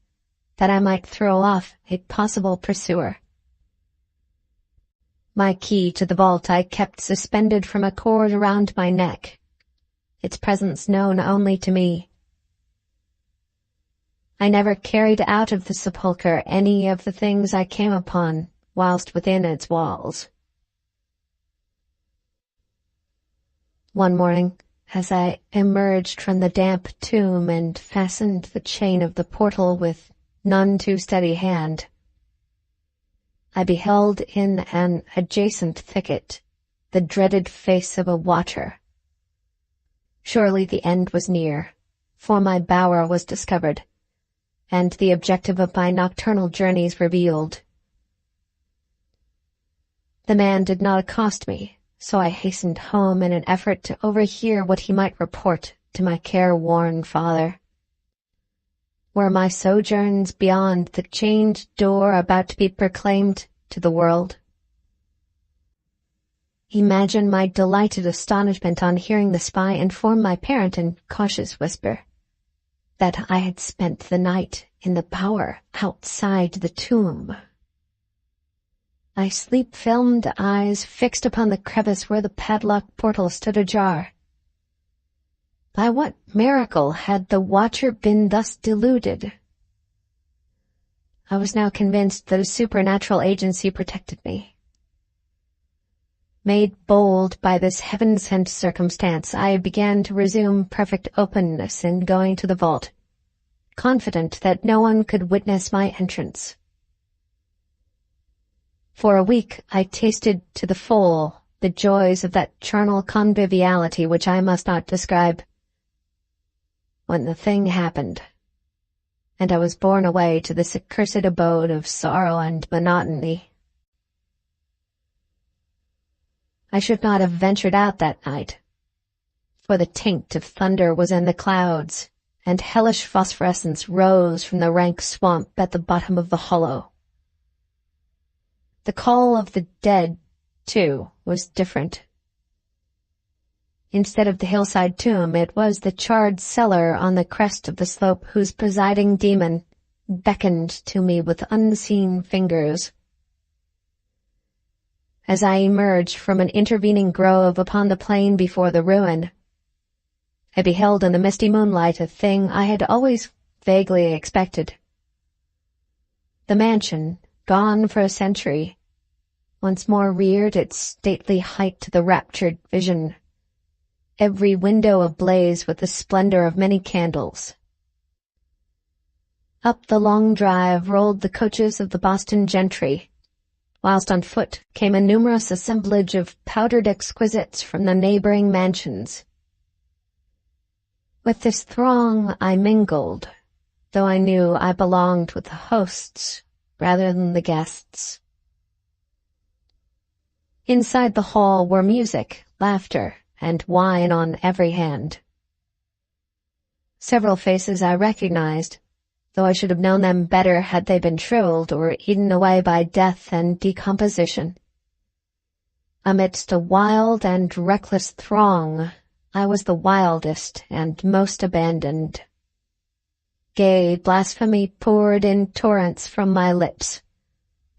that I might throw off a possible pursuer. My key to the vault I kept suspended from a cord around my neck, its presence known only to me. I never carried out of the sepulchre any of the things I came upon whilst within its walls. One morning, as I emerged from the damp tomb and fastened the chain of the portal with none too steady hand, I beheld in an adjacent thicket the dreaded face of a watcher. Surely the end was near, for my bower was discovered, and the objective of my nocturnal journeys revealed. The man did not accost me, so I hastened home in an effort to overhear what he might report to my careworn father. Were my sojourns beyond the chained door about to be proclaimed to the world? Imagine my delighted astonishment on hearing the spy inform my parent in cautious whisper that I had spent the night in the bower outside the tomb. My sleep-filmed eyes fixed upon the crevice where the padlocked portal stood ajar. By what miracle had the watcher been thus deluded? I was now convinced that a supernatural agency protected me. Made bold by this heaven-sent circumstance, I began to resume perfect openness in going to the vault, confident that no one could witness my entrance. For a week I tasted to the full the joys of that charnel conviviality which I must not describe. When the thing happened, and I was borne away to this accursed abode of sorrow and monotony, I should not have ventured out that night, for the taint of thunder was in the clouds, and hellish phosphorescence rose from the rank swamp at the bottom of the hollow. The call of the dead, too, was different. Instead of the hillside tomb, it was the charred cellar on the crest of the slope whose presiding demon beckoned to me with unseen fingers. As I emerged from an intervening grove upon the plain before the ruin, I beheld in the misty moonlight a thing I had always vaguely expected. The mansion, gone for a century, once more reared its stately height to the raptured vision, every window ablaze with the splendor of many candles. Up the long drive rolled the coaches of the Boston gentry, whilst on foot came a numerous assemblage of powdered exquisites from the neighboring mansions. With this throng I mingled, though I knew I belonged with the hosts rather than the guests. Inside the hall were music, laughter, and wine on every hand. Several faces I recognized, though I should have known them better had they been shriveled or eaten away by death and decomposition. Amidst a wild and reckless throng, I was the wildest and most abandoned. Gay blasphemy poured in torrents from my lips,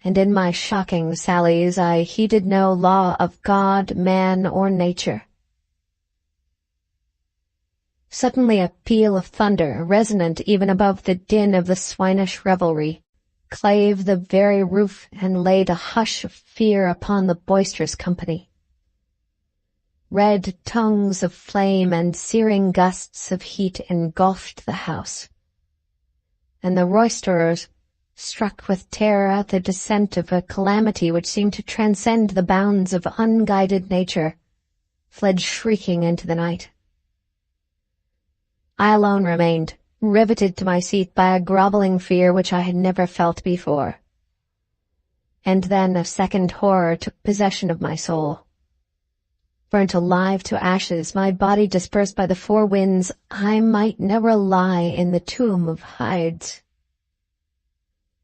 and in my shocking sallies I heeded no law of God, man, or nature. Suddenly a peal of thunder, resonant even above the din of the swinish revelry, clave the very roof and laid a hush of fear upon the boisterous company. Red tongues of flame and searing gusts of heat engulfed the house, and the roisterers, struck with terror at the descent of a calamity which seemed to transcend the bounds of unguided nature, fled shrieking into the night. I alone remained, riveted to my seat by a groveling fear which I had never felt before. And then a second horror took possession of my soul. Burnt alive to ashes, my body dispersed by the four winds, I might never lie in the tomb of hides.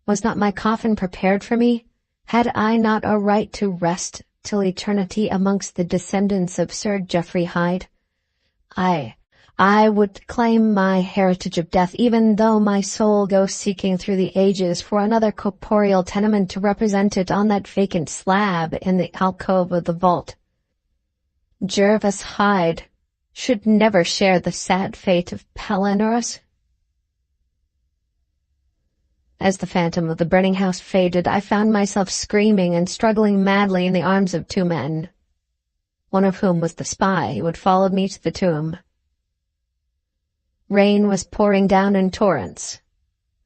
Was not my coffin prepared for me? Had I not a right to rest till eternity amongst the descendants of Sir Geoffrey Hyde? I would claim my heritage of death, even though my soul go seeking through the ages for another corporeal tenement to represent it on that vacant slab in the alcove of the vault. Jervis Hyde should never share the sad fate of Palinurus. As the phantom of the burning house faded, I found myself screaming and struggling madly in the arms of two men, one of whom was the spy who had followed me to the tomb. Rain was pouring down in torrents,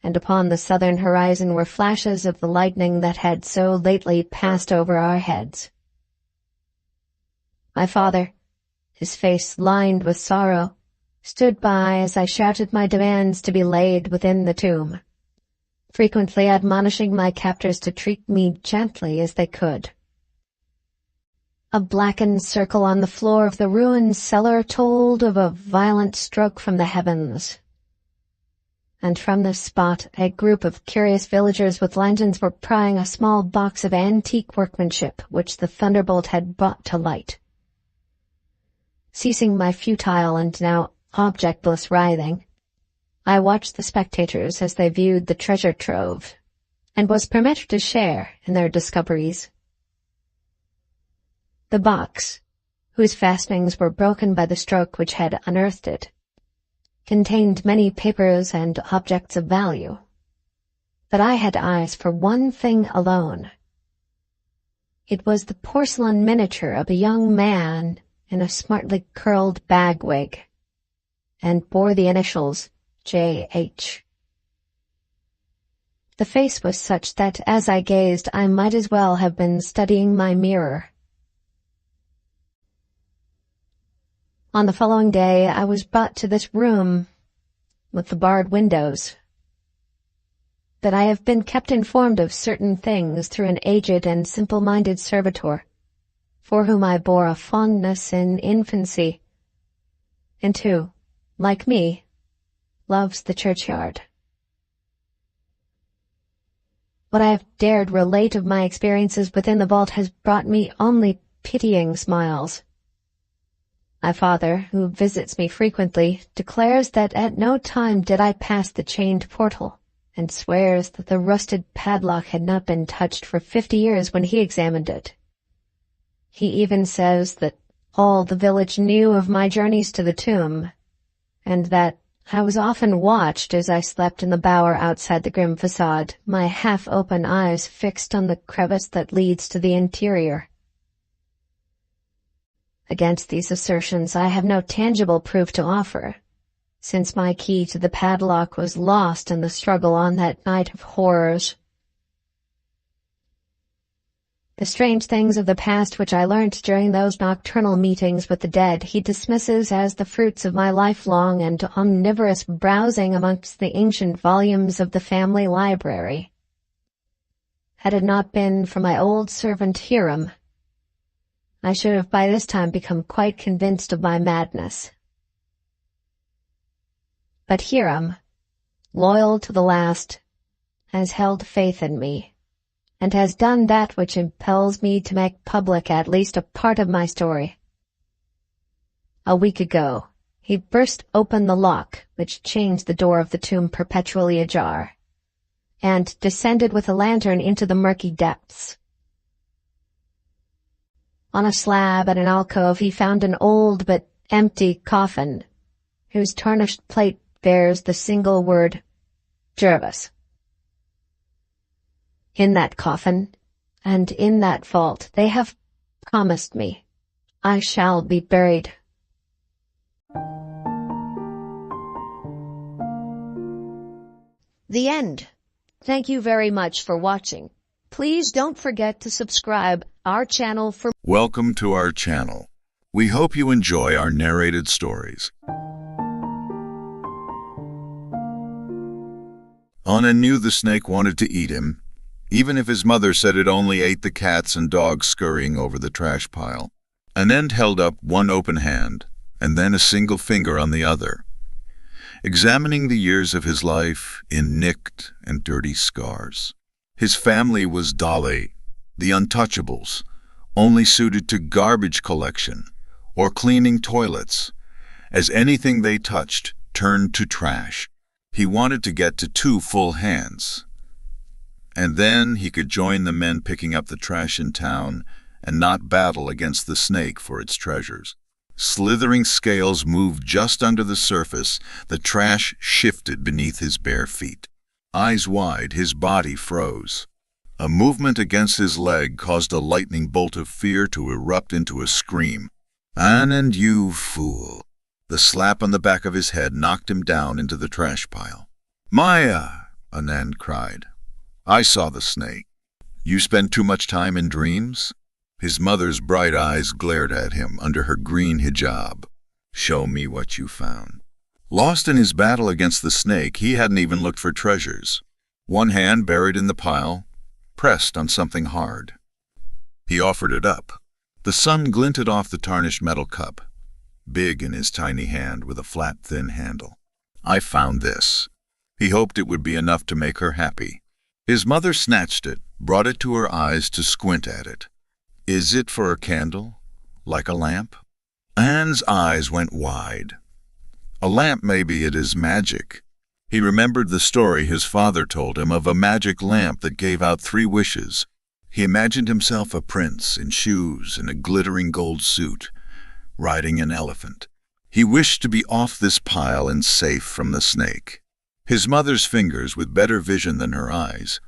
and upon the southern horizon were flashes of the lightning that had so lately passed over our heads. My father, his face lined with sorrow, stood by as I shouted my demands to be laid within the tomb, frequently admonishing my captors to treat me gently as they could. A blackened circle on the floor of the ruined cellar told of a violent stroke from the heavens, and from this spot a group of curious villagers with lanterns were prying a small box of antique workmanship which the thunderbolt had brought to light. Ceasing my futile and now objectless writhing, I watched the spectators as they viewed the treasure trove, and was permitted to share in their discoveries. The box, whose fastenings were broken by the stroke which had unearthed it, contained many papers and objects of value. But I had eyes for one thing alone. It was the porcelain miniature of a young man in a smartly curled bagwig, and bore the initials J.H. The face was such that as I gazed I might as well have been studying my mirror. On the following day I was brought to this room with the barred windows. But I have been kept informed of certain things through an aged and simple-minded servitor, for whom I bore a fondness in infancy, and who, like me, loves the churchyard. What I have dared relate of my experiences within the vault has brought me only pitying smiles. My father, who visits me frequently, declares that at no time did I pass the chained portal, and swears that the rusted padlock had not been touched for 50 years when he examined it. He even says that all the village knew of my journeys to the tomb, and that I was often watched as I slept in the bower outside the grim facade, my half-open eyes fixed on the crevice that leads to the interior. Against these assertions I have no tangible proof to offer, since my key to the padlock was lost in the struggle on that night of horrors. The strange things of the past which I learnt during those nocturnal meetings with the dead he dismisses as the fruits of my lifelong and omnivorous browsing amongst the ancient volumes of the family library. Had it not been for my old servant Hiram, I should have by this time become quite convinced of my madness. But Hiram, loyal to the last, has held faith in me, and has done that which impels me to make public at least a part of my story. A week ago, he burst open the lock which chains the door of the tomb perpetually ajar, and descended with a lantern into the murky depths. On a slab at an alcove he found an old but empty coffin, whose tarnished plate bears the single word, Jervis. In that coffin, and in that vault, they have promised me I shall be buried. The end. Thank you very much for watching. Please don't forget to subscribe our channel for Welcome to our channel. We hope you enjoy our narrated stories. Anna knew the snake wanted to eat him, even if his mother said it only ate the cats and dogs scurrying over the trash pile. Anand held up one open hand, and then a single finger on the other, examining the years of his life in nicked and dirty scars. His family was Dale, the untouchables, only suited to garbage collection or cleaning toilets, as anything they touched turned to trash. He wanted to get to 2 full hands, and then he could join the men picking up the trash in town and not battle against the snake for its treasures. Slithering scales moved just under the surface. The trash shifted beneath his bare feet. Eyes wide, his body froze. A movement against his leg caused a lightning bolt of fear to erupt into a scream. "Anand, you fool!" The slap on the back of his head knocked him down into the trash pile. "Maya!" Anand cried. "I saw the snake. You spend too much time in dreams?" His mother's bright eyes glared at him under her green hijab. "Show me what you found." Lost in his battle against the snake, he hadn't even looked for treasures. One hand buried in the pile, pressed on something hard. He offered it up. The sun glinted off the tarnished metal cup, big in his tiny hand with a flat, thin handle. "I found this." He hoped it would be enough to make her happy. His mother snatched it, brought it to her eyes to squint at it. "Is it for a candle? Like a lamp?" Anne's eyes went wide. A lamp, maybe it is magic. He remembered the story his father told him of a magic lamp that gave out 3 wishes. He imagined himself a prince in shoes and a glittering gold suit, riding an elephant. He wished to be off this pile and safe from the snake. His mother's fingers, with better vision than her eyes,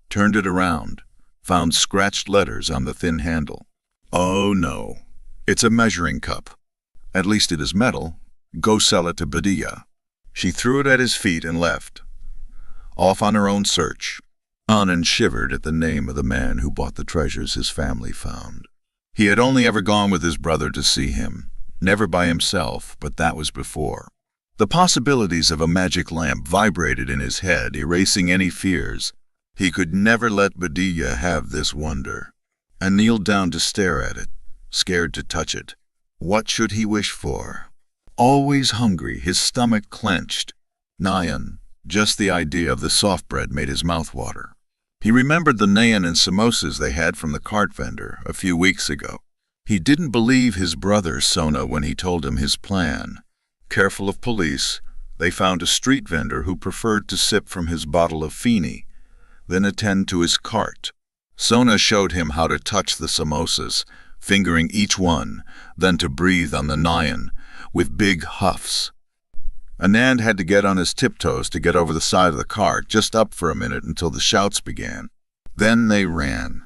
turned it around, found scratched letters on the thin handle. "Oh no, it's a measuring cup. At least it is metal. Go sell it to Badia." She threw it at his feet and left, off on her own search. Anand shivered at the name of the man who bought the treasures his family found. He had only ever gone with his brother to see him, never by himself, but that was before. The possibilities of a magic lamp vibrated in his head, erasing any fears. He could never let Badia have this wonder, and kneeled down to stare at it, scared to touch it. What should he wish for? Always hungry, his stomach clenched. Nayan, just the idea of the soft bread made his mouth water. He remembered the nayan and samosas they had from the cart vendor a few weeks ago. He didn't believe his brother Sona when he told him his plan. Careful of police, they found a street vendor who preferred to sip from his bottle of Fini, then attend to his cart. Sona showed him how to touch the samosas, fingering each one, then to breathe on the nayan, with big huffs. Anand had to get on his tiptoes to get over the side of the cart, just up for a minute until the shouts began. Then they ran.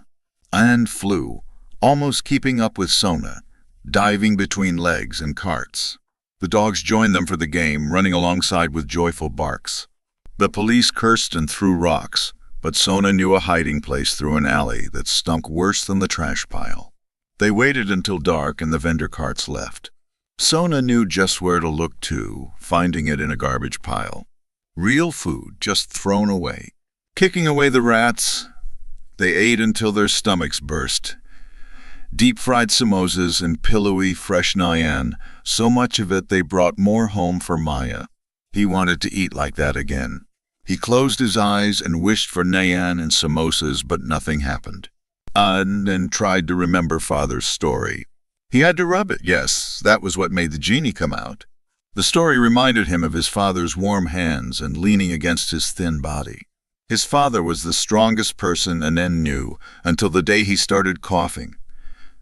Anand flew, almost keeping up with Sona, diving between legs and carts. The dogs joined them for the game, running alongside with joyful barks. The police cursed and threw rocks, but Sona knew a hiding place through an alley that stunk worse than the trash pile. They waited until dark and the vendor carts left. Sona knew just where to look too, finding it in a garbage pile. Real food, just thrown away. Kicking away the rats, they ate until their stomachs burst. Deep-fried samosas and pillowy, fresh nayan, so much of it they brought more home for Maya. He wanted to eat like that again. He closed his eyes and wished for naan and samosas, but nothing happened. And tried to remember father's story. He had to rub it. Yes, that was what made the genie come out. The story reminded him of his father's warm hands and leaning against his thin body. His father was the strongest person Anan knew until the day he started coughing,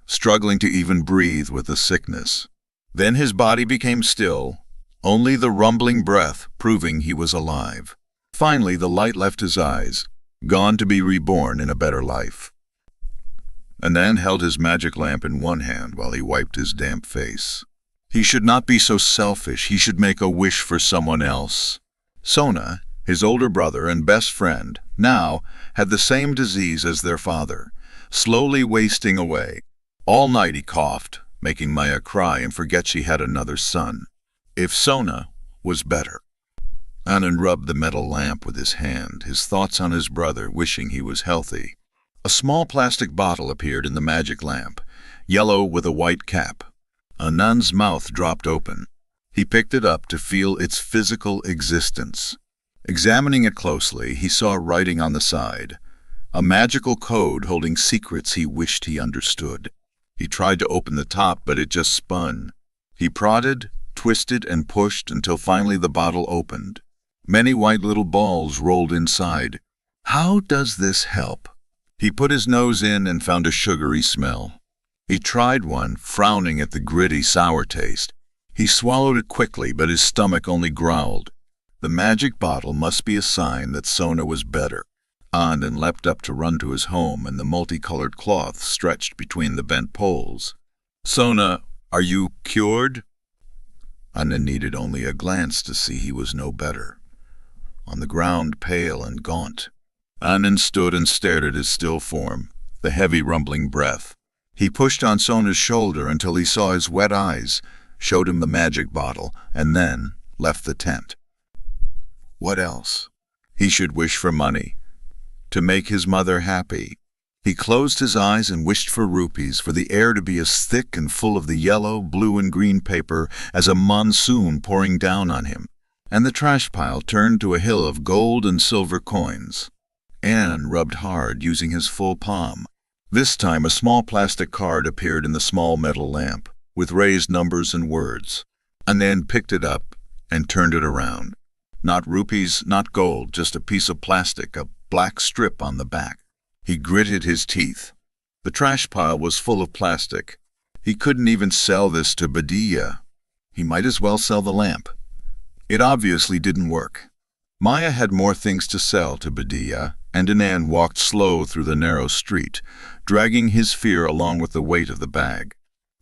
struggling to even breathe with the sickness. Then his body became still, only the rumbling breath proving he was alive. Finally, the light left his eyes, gone to be reborn in a better life. Anan held his magic lamp in one hand while he wiped his damp face. He should not be so selfish. He should make a wish for someone else. Sona, his older brother and best friend, now had the same disease as their father, slowly wasting away. All night he coughed, making Maya cry and forget she had another son. If Sona was better. Anand rubbed the metal lamp with his hand, his thoughts on his brother, wishing he was healthy. A small plastic bottle appeared in the magic lamp, yellow with a white cap. Anand's mouth dropped open. He picked it up to feel its physical existence. Examining it closely, he saw writing on the side, a magical code holding secrets he wished he understood. He tried to open the top, but it just spun. He prodded, twisted, and pushed until finally the bottle opened. Many white little balls rolled inside. How does this help? He put his nose in and found a sugary smell. He tried one, frowning at the gritty, sour taste. He swallowed it quickly, but his stomach only growled. The magic bottle must be a sign that Sona was better. Anand leapt up to run to his home, and the multicolored cloth stretched between the bent poles. "Sona, are you cured?" Anand needed only a glance to see he was no better. On the ground, pale and gaunt, Anand stood and stared at his still form, the heavy rumbling breath. He pushed on Sona's shoulder until he saw his wet eyes, showed him the magic bottle, and then left the tent. What else? He should wish for money, to make his mother happy. He closed his eyes and wished for rupees, for the air to be as thick and full of the yellow, blue, and green paper as a monsoon pouring down on him, and the trash pile turned to a hill of gold and silver coins. Anand rubbed hard, using his full palm. This time a small plastic card appeared in the small metal lamp, with raised numbers and words. Anand picked it up and turned it around. Not rupees, not gold, just a piece of plastic, a black strip on the back. He gritted his teeth. The trash pile was full of plastic. He couldn't even sell this to Badiya. He might as well sell the lamp. It obviously didn't work. Maya had more things to sell to Badiya, and Anand walked slow through the narrow street, dragging his fear along with the weight of the bag.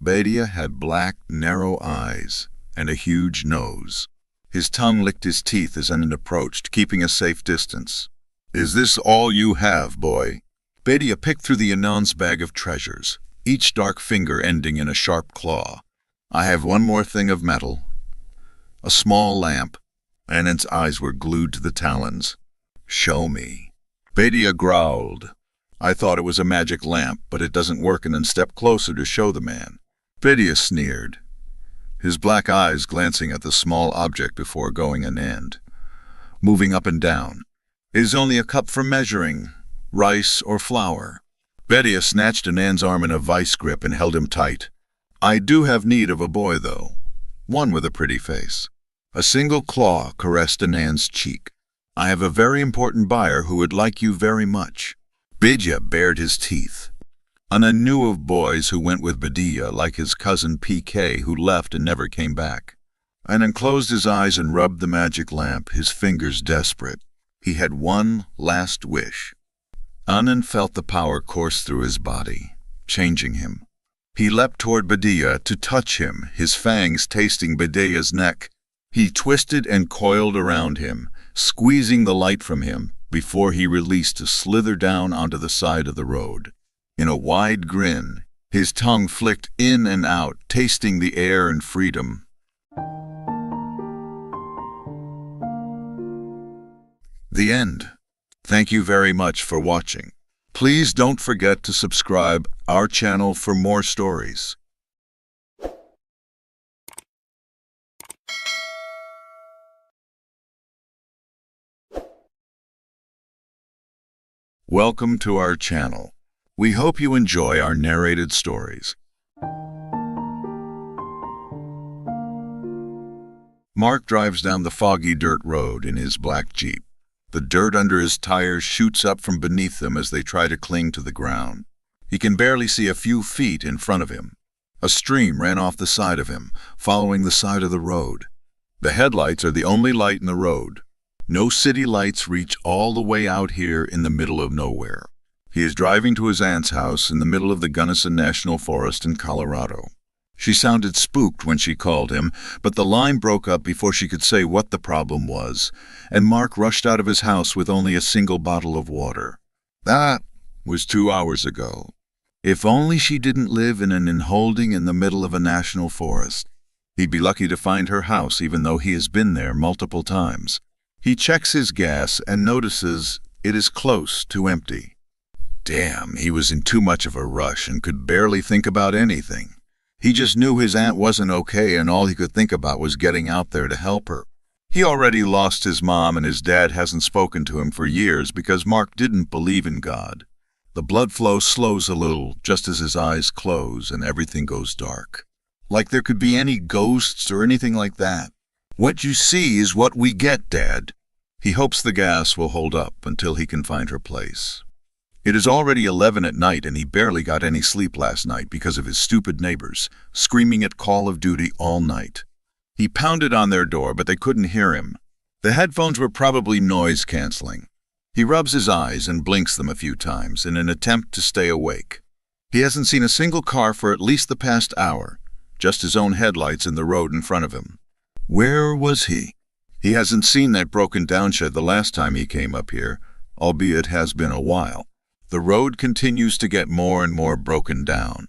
Badiya had black, narrow eyes and a huge nose. His tongue licked his teeth as Anand approached, keeping a safe distance. "Is this all you have, boy?" Badiya picked through the Anand's bag of treasures, each dark finger ending in a sharp claw. "I have one more thing of metal. A small lamp." Anand's eyes were glued to the talons. "Show me." Badiya growled. "I thought it was a magic lamp, but it doesn't work," and then stepped closer to show the man. Badiya sneered, his black eyes glancing at the small object before going Anand, moving up and down. "It is only a cup for measuring rice or flour." Badiya snatched Anand's arm in a vice grip and held him tight. "I do have need of a boy, though. One with a pretty face." A single claw caressed Anand's cheek. "I have a very important buyer who would like you very much." Badiya bared his teeth. Anand knew of boys who went with Badiya, like his cousin PK, who left and never came back. Anand closed his eyes and rubbed the magic lamp, his fingers desperate. He had one last wish. Anand felt the power course through his body, changing him. He leapt toward Badiya to touch him, his fangs tasting Badiya's neck. He twisted and coiled around him, squeezing the light from him before he released to slither down onto the side of the road. In a wide grin, his tongue flicked in and out, tasting the air and freedom. The end. Thank you very much for watching. Please don't forget to subscribe our channel for more stories. Welcome to our channel. We hope you enjoy our narrated stories. Mark drives down the foggy dirt road in his black Jeep. The dirt under his tires shoots up from beneath them as they try to cling to the ground. He can barely see a few feet in front of him. A stream ran off the side of him, following the side of the road. The headlights are the only light in the road. No city lights reach all the way out here in the middle of nowhere. He is driving to his aunt's house in the middle of the Gunnison National Forest in Colorado. She sounded spooked when she called him, but the line broke up before she could say what the problem was, and Mark rushed out of his house with only a single bottle of water. That was 2 hours ago. If only she didn't live in an inholding in the middle of a national forest. He'd be lucky to find her house even though he has been there multiple times. He checks his gas and notices it is close to empty. Damn, he was in too much of a rush and could barely think about anything. He just knew his aunt wasn't okay and all he could think about was getting out there to help her. He already lost his mom and his dad hasn't spoken to him for years because Mark didn't believe in God. The blood flow slows a little just as his eyes close and everything goes dark. Like there could be any ghosts or anything like that. What you see is what we get, Dad. He hopes the gas will hold up until he can find her place. It is already 11 at night and he barely got any sleep last night because of his stupid neighbors, screaming at Call of Duty all night. He pounded on their door, but they couldn't hear him. The headphones were probably noise-canceling. He rubs his eyes and blinks them a few times in an attempt to stay awake. He hasn't seen a single car for at least the past hour, just his own headlights in the road in front of him. Where was he? He hasn't seen that broken down shed the last time he came up here, albeit it has been a while. The road continues to get more and more broken down.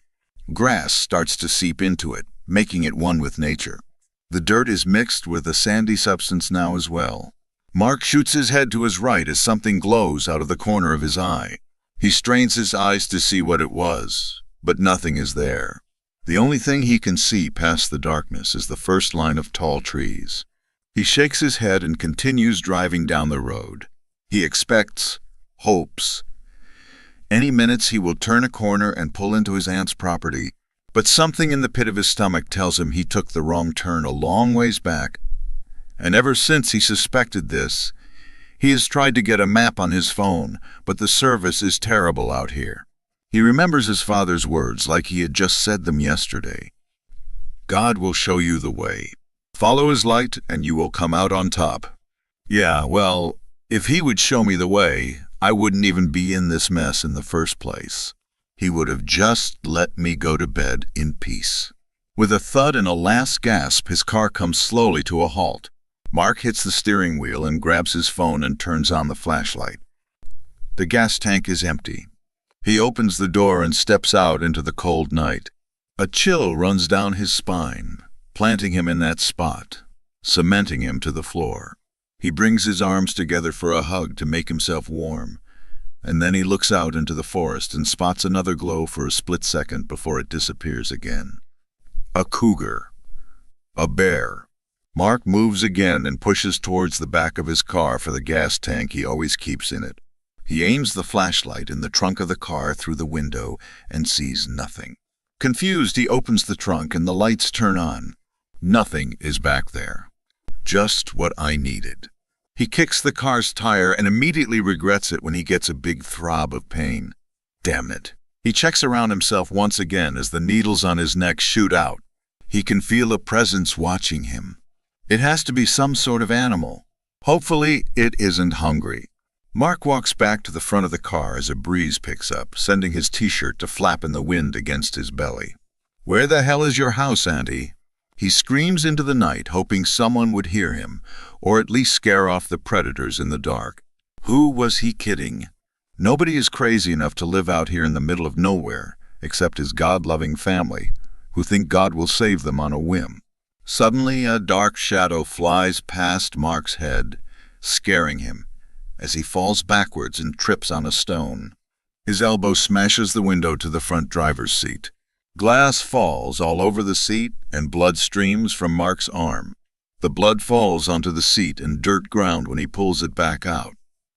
Grass starts to seep into it, making it one with nature. The dirt is mixed with a sandy substance now as well. Mark shoots his head to his right as something glows out of the corner of his eye. He strains his eyes to see what it was, but nothing is there. The only thing he can see past the darkness is the first line of tall trees. He shakes his head and continues driving down the road. He expects, hopes. Any minutes he will turn a corner and pull into his aunt's property, but something in the pit of his stomach tells him he took the wrong turn a long ways back. And ever since he suspected this, he has tried to get a map on his phone, but the service is terrible out here. He remembers his father's words like he had just said them yesterday. God will show you the way. Follow his light and you will come out on top. Yeah, well, if he would show me the way, I wouldn't even be in this mess in the first place. He would have just let me go to bed in peace. With a thud and a last gasp, his car comes slowly to a halt. Mark hits the steering wheel and grabs his phone and turns on the flashlight. The gas tank is empty. He opens the door and steps out into the cold night. A chill runs down his spine, planting him in that spot, cementing him to the floor. He brings his arms together for a hug to make himself warm, and then he looks out into the forest and spots another glow for a split second before it disappears again. A cougar. A bear. Mark moves again and pushes towards the back of his car for the gas tank he always keeps in it. He aims the flashlight in the trunk of the car through the window and sees nothing. Confused, he opens the trunk and the lights turn on. Nothing is back there. Just what I needed. He kicks the car's tire and immediately regrets it when he gets a big throb of pain. Damn it. He checks around himself once again as the needles on his neck shoot out. He can feel a presence watching him. It has to be some sort of animal. Hopefully, it isn't hungry. Mark walks back to the front of the car as a breeze picks up, sending his t-shirt to flap in the wind against his belly. Where the hell is your house, Auntie? He screams into the night, hoping someone would hear him, or at least scare off the predators in the dark. Who was he kidding? Nobody is crazy enough to live out here in the middle of nowhere, except his God-loving family, who think God will save them on a whim. Suddenly, a dark shadow flies past Mark's head, scaring him, as he falls backwards and trips on a stone. His elbow smashes the window to the front driver's seat. Glass falls all over the seat and blood streams from Mark's arm. The blood falls onto the seat and dirt ground when he pulls it back out.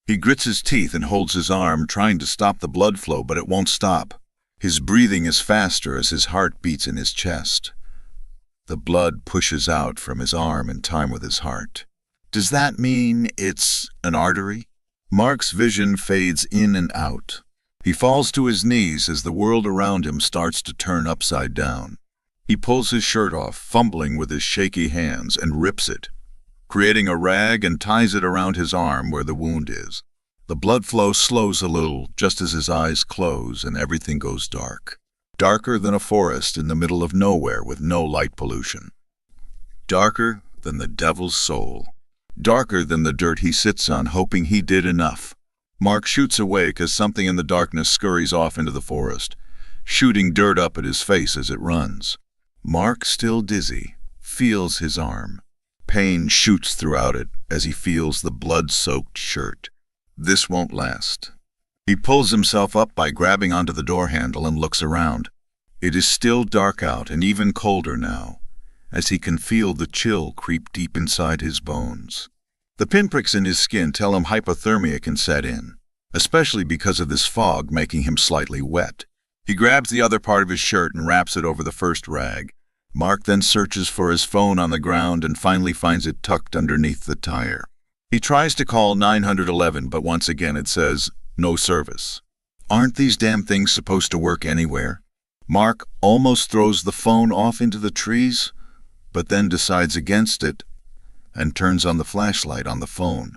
He grits his teeth and holds his arm, trying to stop the blood flow, but it won't stop. His breathing is faster as his heart beats in his chest. The blood pushes out from his arm in time with his heart. Does that mean it's an artery? Mark's vision fades in and out. He falls to his knees as the world around him starts to turn upside down. He pulls his shirt off, fumbling with his shaky hands, and rips it, creating a rag and ties it around his arm where the wound is. The blood flow slows a little just as his eyes close and everything goes dark. Darker than a forest in the middle of nowhere with no light pollution. Darker than the devil's soul. Darker than the dirt he sits on, hoping he did enough. Mark shoots awake as something in the darkness scurries off into the forest, shooting dirt up at his face as it runs. Mark, still dizzy, feels his arm. Pain shoots throughout it as he feels the blood-soaked shirt. This won't last. He pulls himself up by grabbing onto the door handle and looks around. It is still dark out and even colder now, as he can feel the chill creep deep inside his bones. The pinpricks in his skin tell him hypothermia can set in, especially because of this fog making him slightly wet. He grabs the other part of his shirt and wraps it over the first rag. Mark then searches for his phone on the ground and finally finds it tucked underneath the tire. He tries to call 911, but once again it says, "No service." Aren't these damn things supposed to work anywhere? Mark almost throws the phone off into the trees, but then decides against it and turns on the flashlight on the phone.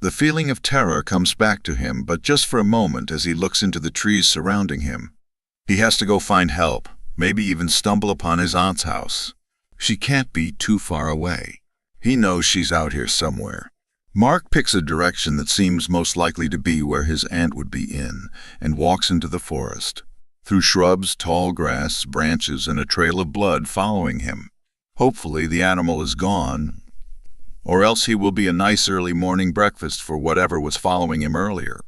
The feeling of terror comes back to him, but just for a moment as he looks into the trees surrounding him. He has to go find help, maybe even stumble upon his aunt's house. She can't be too far away. He knows she's out here somewhere. Mark picks a direction that seems most likely to be where his aunt would be in, and walks into the forest, through shrubs, tall grass, branches, and a trail of blood following him. Hopefully the animal is gone, or else he will be a nice early morning breakfast for whatever was following him earlier.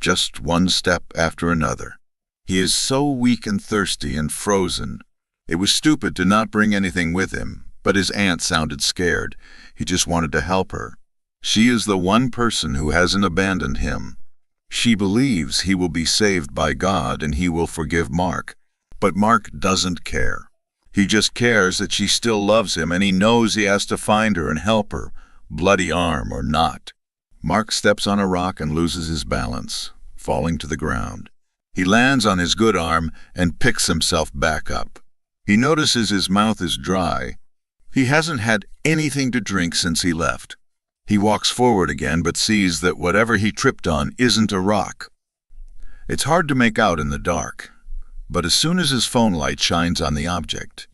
Just one step after another. He is so weak and thirsty and frozen. It was stupid to not bring anything with him, but his aunt sounded scared. He just wanted to help her. She is the one person who hasn't abandoned him. She believes he will be saved by God and he will forgive Mark. But Mark doesn't care. He just cares that she still loves him, and he knows he has to find her and help her, bloody arm or not. Mark steps on a rock and loses his balance, falling to the ground. He lands on his good arm and picks himself back up. He notices his mouth is dry. He hasn't had anything to drink since he left. He walks forward again, but sees that whatever he tripped on isn't a rock. It's hard to make out in the dark, but as soon as his phone light shines on the object,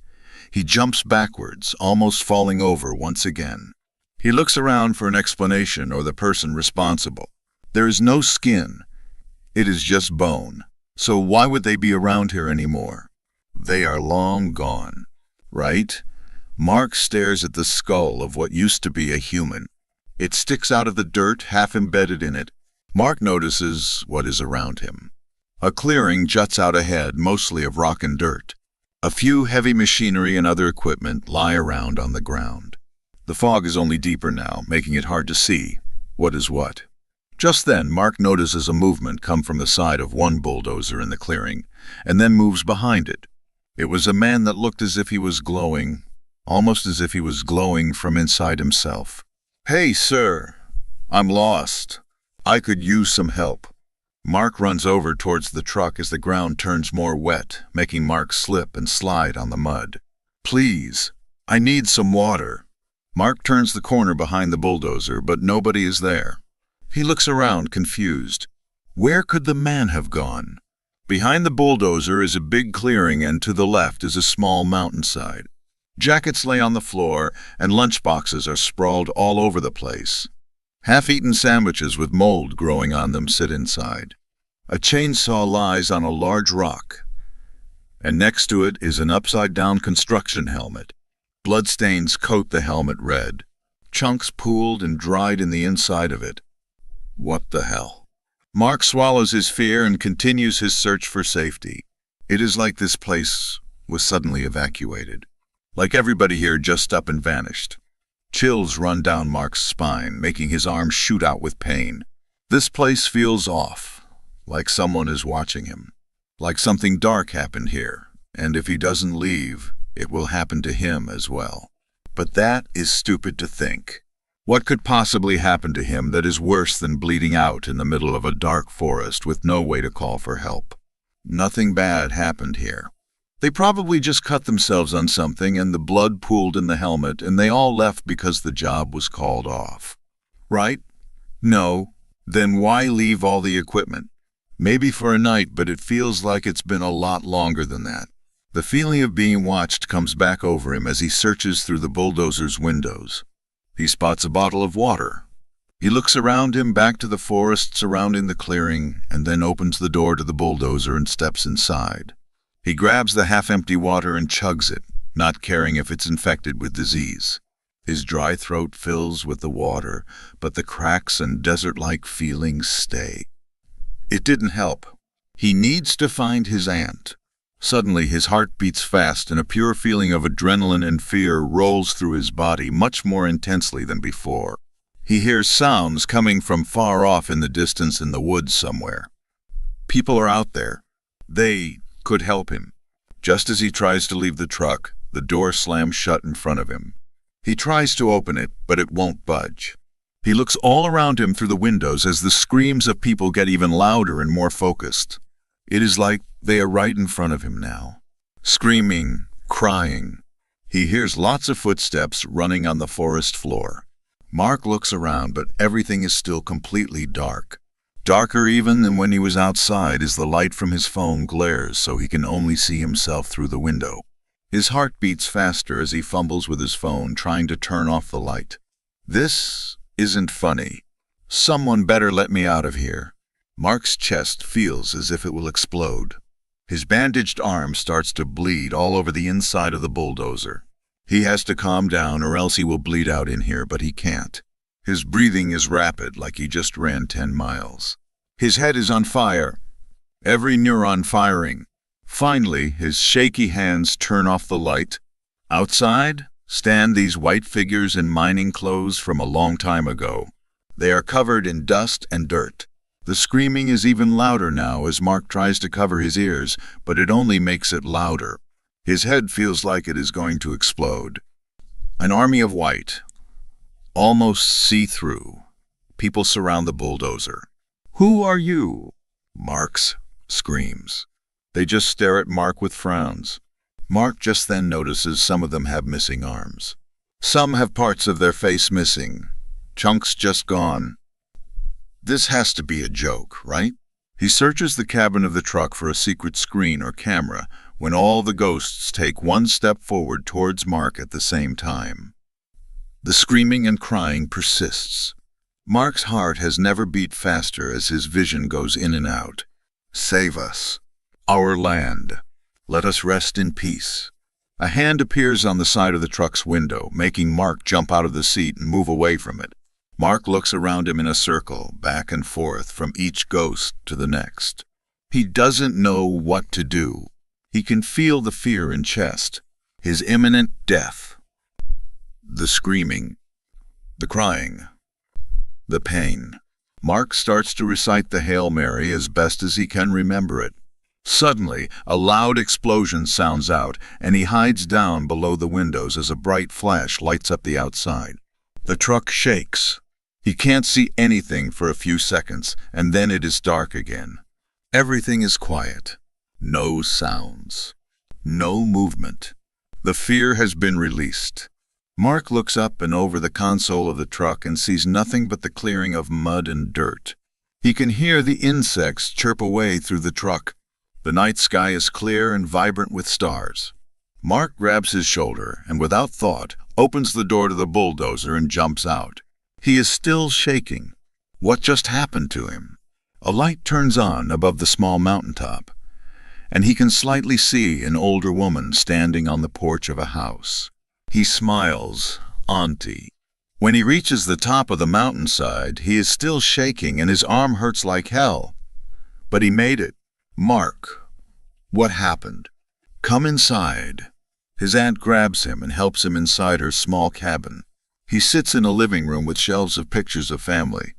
he jumps backwards, almost falling over once again. He looks around for an explanation or the person responsible. There is no skin. It is just bone. So why would they be around here anymore? They are long gone, right? Mark stares at the skull of what used to be a human. It sticks out of the dirt, half embedded in it. Mark notices what is around him. A clearing juts out ahead, mostly of rock and dirt. A few heavy machinery and other equipment lie around on the ground. The fog is only deeper now, making it hard to see what is what. Just then, Mark notices a movement come from the side of one bulldozer in the clearing, and then moves behind it. It was a man that looked as if he was glowing, almost as if he was glowing from inside himself. "Hey, sir, I'm lost. I could use some help." Mark runs over towards the truck as the ground turns more wet, making Mark slip and slide on the mud. "Please, I need some water." Mark turns the corner behind the bulldozer, but nobody is there. He looks around, confused. Where could the man have gone? Behind the bulldozer is a big clearing, and to the left is a small mountainside. Jackets lay on the floor, and lunchboxes are sprawled all over the place. Half-eaten sandwiches with mold growing on them sit inside. A chainsaw lies on a large rock, and next to it is an upside-down construction helmet. Bloodstains coat the helmet red. Chunks pooled and dried in the inside of it. What the hell? Mark swallows his fear and continues his search for safety. It is like this place was suddenly evacuated. Like everybody here just up and vanished. Chills run down Mark's spine, making his arms shoot out with pain. This place feels off, like someone is watching him, like something dark happened here, and if he doesn't leave, it will happen to him as well. But that is stupid to think. What could possibly happen to him that is worse than bleeding out in the middle of a dark forest with no way to call for help? Nothing bad happened here. They probably just cut themselves on something and the blood pooled in the helmet and they all left because the job was called off. Right? No. Then why leave all the equipment? Maybe for a night, but it feels like it's been a lot longer than that. The feeling of being watched comes back over him as he searches through the bulldozer's windows. He spots a bottle of water. He looks around him back to the forest surrounding the clearing and then opens the door to the bulldozer and steps inside. He grabs the half-empty water and chugs it, not caring if it's infected with disease. His dry throat fills with the water, but the cracks and desert-like feelings stay. It didn't help. He needs to find his aunt. Suddenly, his heart beats fast and a pure feeling of adrenaline and fear rolls through his body much more intensely than before. He hears sounds coming from far off in the distance in the woods somewhere. People are out there. They could help him. Just as he tries to leave the truck, the door slams shut in front of him. He tries to open it, but it won't budge. He looks all around him through the windows as the screams of people get even louder and more focused. It is like they are right in front of him now. Screaming, crying. He hears lots of footsteps running on the forest floor. Mark looks around, but everything is still completely dark. Darker even than when he was outside as the light from his phone glares so he can only see himself through the window. His heart beats faster as he fumbles with his phone, trying to turn off the light. This isn't funny. Someone better let me out of here. Mark's chest feels as if it will explode. His bandaged arm starts to bleed all over the inside of the bulldozer. He has to calm down or else he will bleed out in here, but he can't. His breathing is rapid, like he just ran 10 miles. His head is on fire, every neuron firing. Finally, his shaky hands turn off the light. Outside stand these white figures in mining clothes from a long time ago. They are covered in dust and dirt. The screaming is even louder now as Mark tries to cover his ears, but it only makes it louder. His head feels like it is going to explode. An army of white, almost see-through. People surround the bulldozer. "Who are you?" Mark screams. They just stare at Mark with frowns. Mark just then notices some of them have missing arms. Some have parts of their face missing, chunks just gone. This has to be a joke, right? He searches the cabin of the truck for a secret screen or camera when all the ghosts take one step forward towards Mark at the same time. The screaming and crying persists. Mark's heart has never beat faster as his vision goes in and out. Save us. Our land. Let us rest in peace. A hand appears on the side of the truck's window, making Mark jump out of the seat and move away from it. Mark looks around him in a circle, back and forth from each ghost to the next. He doesn't know what to do. He can feel the fear in chest, his imminent death. The screaming, the crying, the pain. Mark starts to recite the Hail Mary as best as he can remember it. Suddenly, a loud explosion sounds out, and he hides down below the windows as a bright flash lights up the outside. The truck shakes. He can't see anything for a few seconds, and then it is dark again. Everything is quiet. No sounds. No movement. The fear has been released. Mark looks up and over the console of the truck and sees nothing but the clearing of mud and dirt. He can hear the insects chirp away through the truck. The night sky is clear and vibrant with stars. Mark grabs his shoulder and, without thought, opens the door to the bulldozer and jumps out. He is still shaking. What just happened to him? A light turns on above the small mountaintop, and he can slightly see an older woman standing on the porch of a house. He smiles, "Auntie." When he reaches the top of the mountainside, he is still shaking and his arm hurts like hell. But he made it. "Mark, what happened?" "Come inside." His aunt grabs him and helps him inside her small cabin. He sits in a living room with shelves of pictures of family.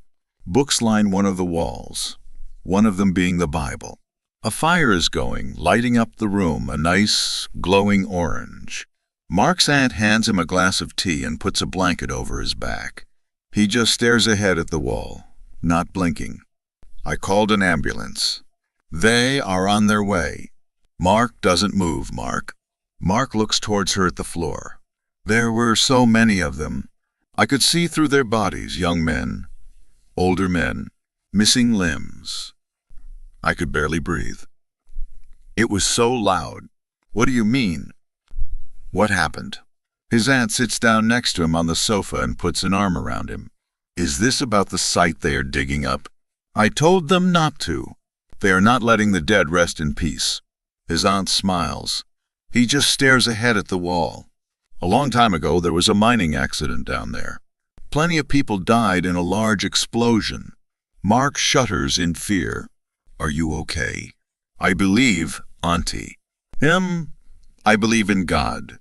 Books line one of the walls, one of them being the Bible. A fire is going, lighting up the room, a nice, glowing orange. Mark's aunt hands him a glass of tea and puts a blanket over his back. He just stares ahead at the wall, not blinking. I called an ambulance. They are on their way. Mark doesn't move, Mark. Mark looks towards her at the floor. There were so many of them. I could see through their bodies, young men, older men, missing limbs. I could barely breathe. It was so loud. What do you mean? What happened? His aunt sits down next to him on the sofa and puts an arm around him. Is this about the site they are digging up? I told them not to. They are not letting the dead rest in peace. His aunt smiles. He just stares ahead at the wall. A long time ago, there was a mining accident down there. Plenty of people died in a large explosion. Mark shudders in fear. Are you okay? I believe, Auntie. I believe in God.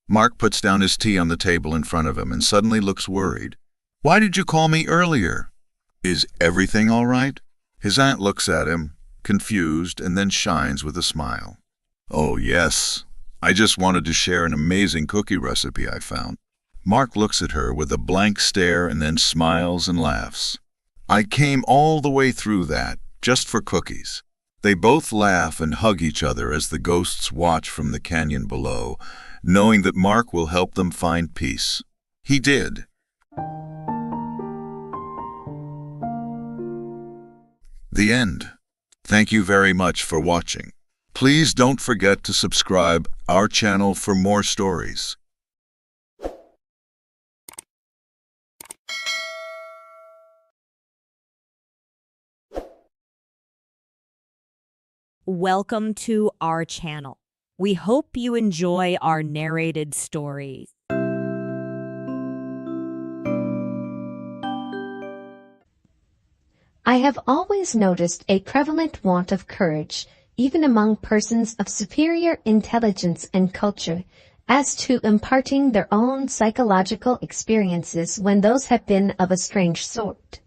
Mark puts down his tea on the table in front of him and suddenly looks worried. Why did you call me earlier? Is everything all right? His aunt looks at him, confused, and then shines with a smile. Oh, yes. I just wanted to share an amazing cookie recipe I found. Mark looks at her with a blank stare and then smiles and laughs. I came all the way through that, just for cookies. They both laugh and hug each other as the ghosts watch from the canyon below, knowing that Mark will help them find peace. He did. The end. Thank you very much for watching. Please don't forget to subscribe our channel for more stories. Welcome to our channel. We hope you enjoy our narrated stories. I have always noticed a prevalent want of courage, even among persons of superior intelligence and culture, as to imparting their own psychological experiences when those have been of a strange sort.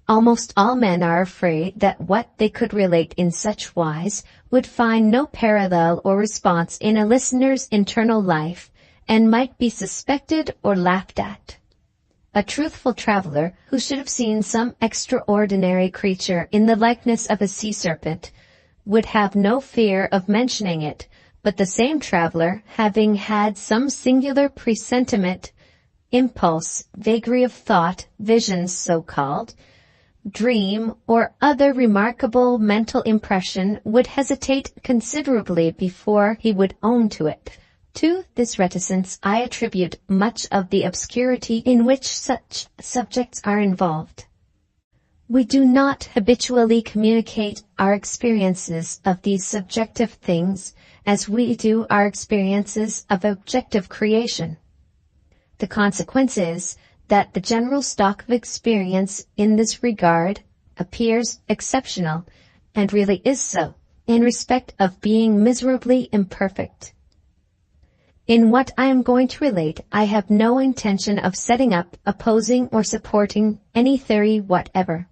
Almost all men are afraid that what they could relate in such wise would find no parallel or response in a listener's internal life, and might be suspected or laughed at. A truthful traveler, who should have seen some extraordinary creature in the likeness of a sea serpent, would have no fear of mentioning it, but the same traveler, having had some singular presentiment, impulse, vagary of thought, visions so-called, dream, or other remarkable mental impression, would hesitate considerably before he would own to it. To this reticence I attribute much of the obscurity in which such subjects are involved. We do not habitually communicate our experiences of these subjective things as we do our experiences of objective creation. The consequence is that the general stock of experience in this regard appears exceptional, and really is so, in respect of being miserably imperfect. In what I am going to relate, I have no intention of setting up, opposing, or supporting any theory whatever.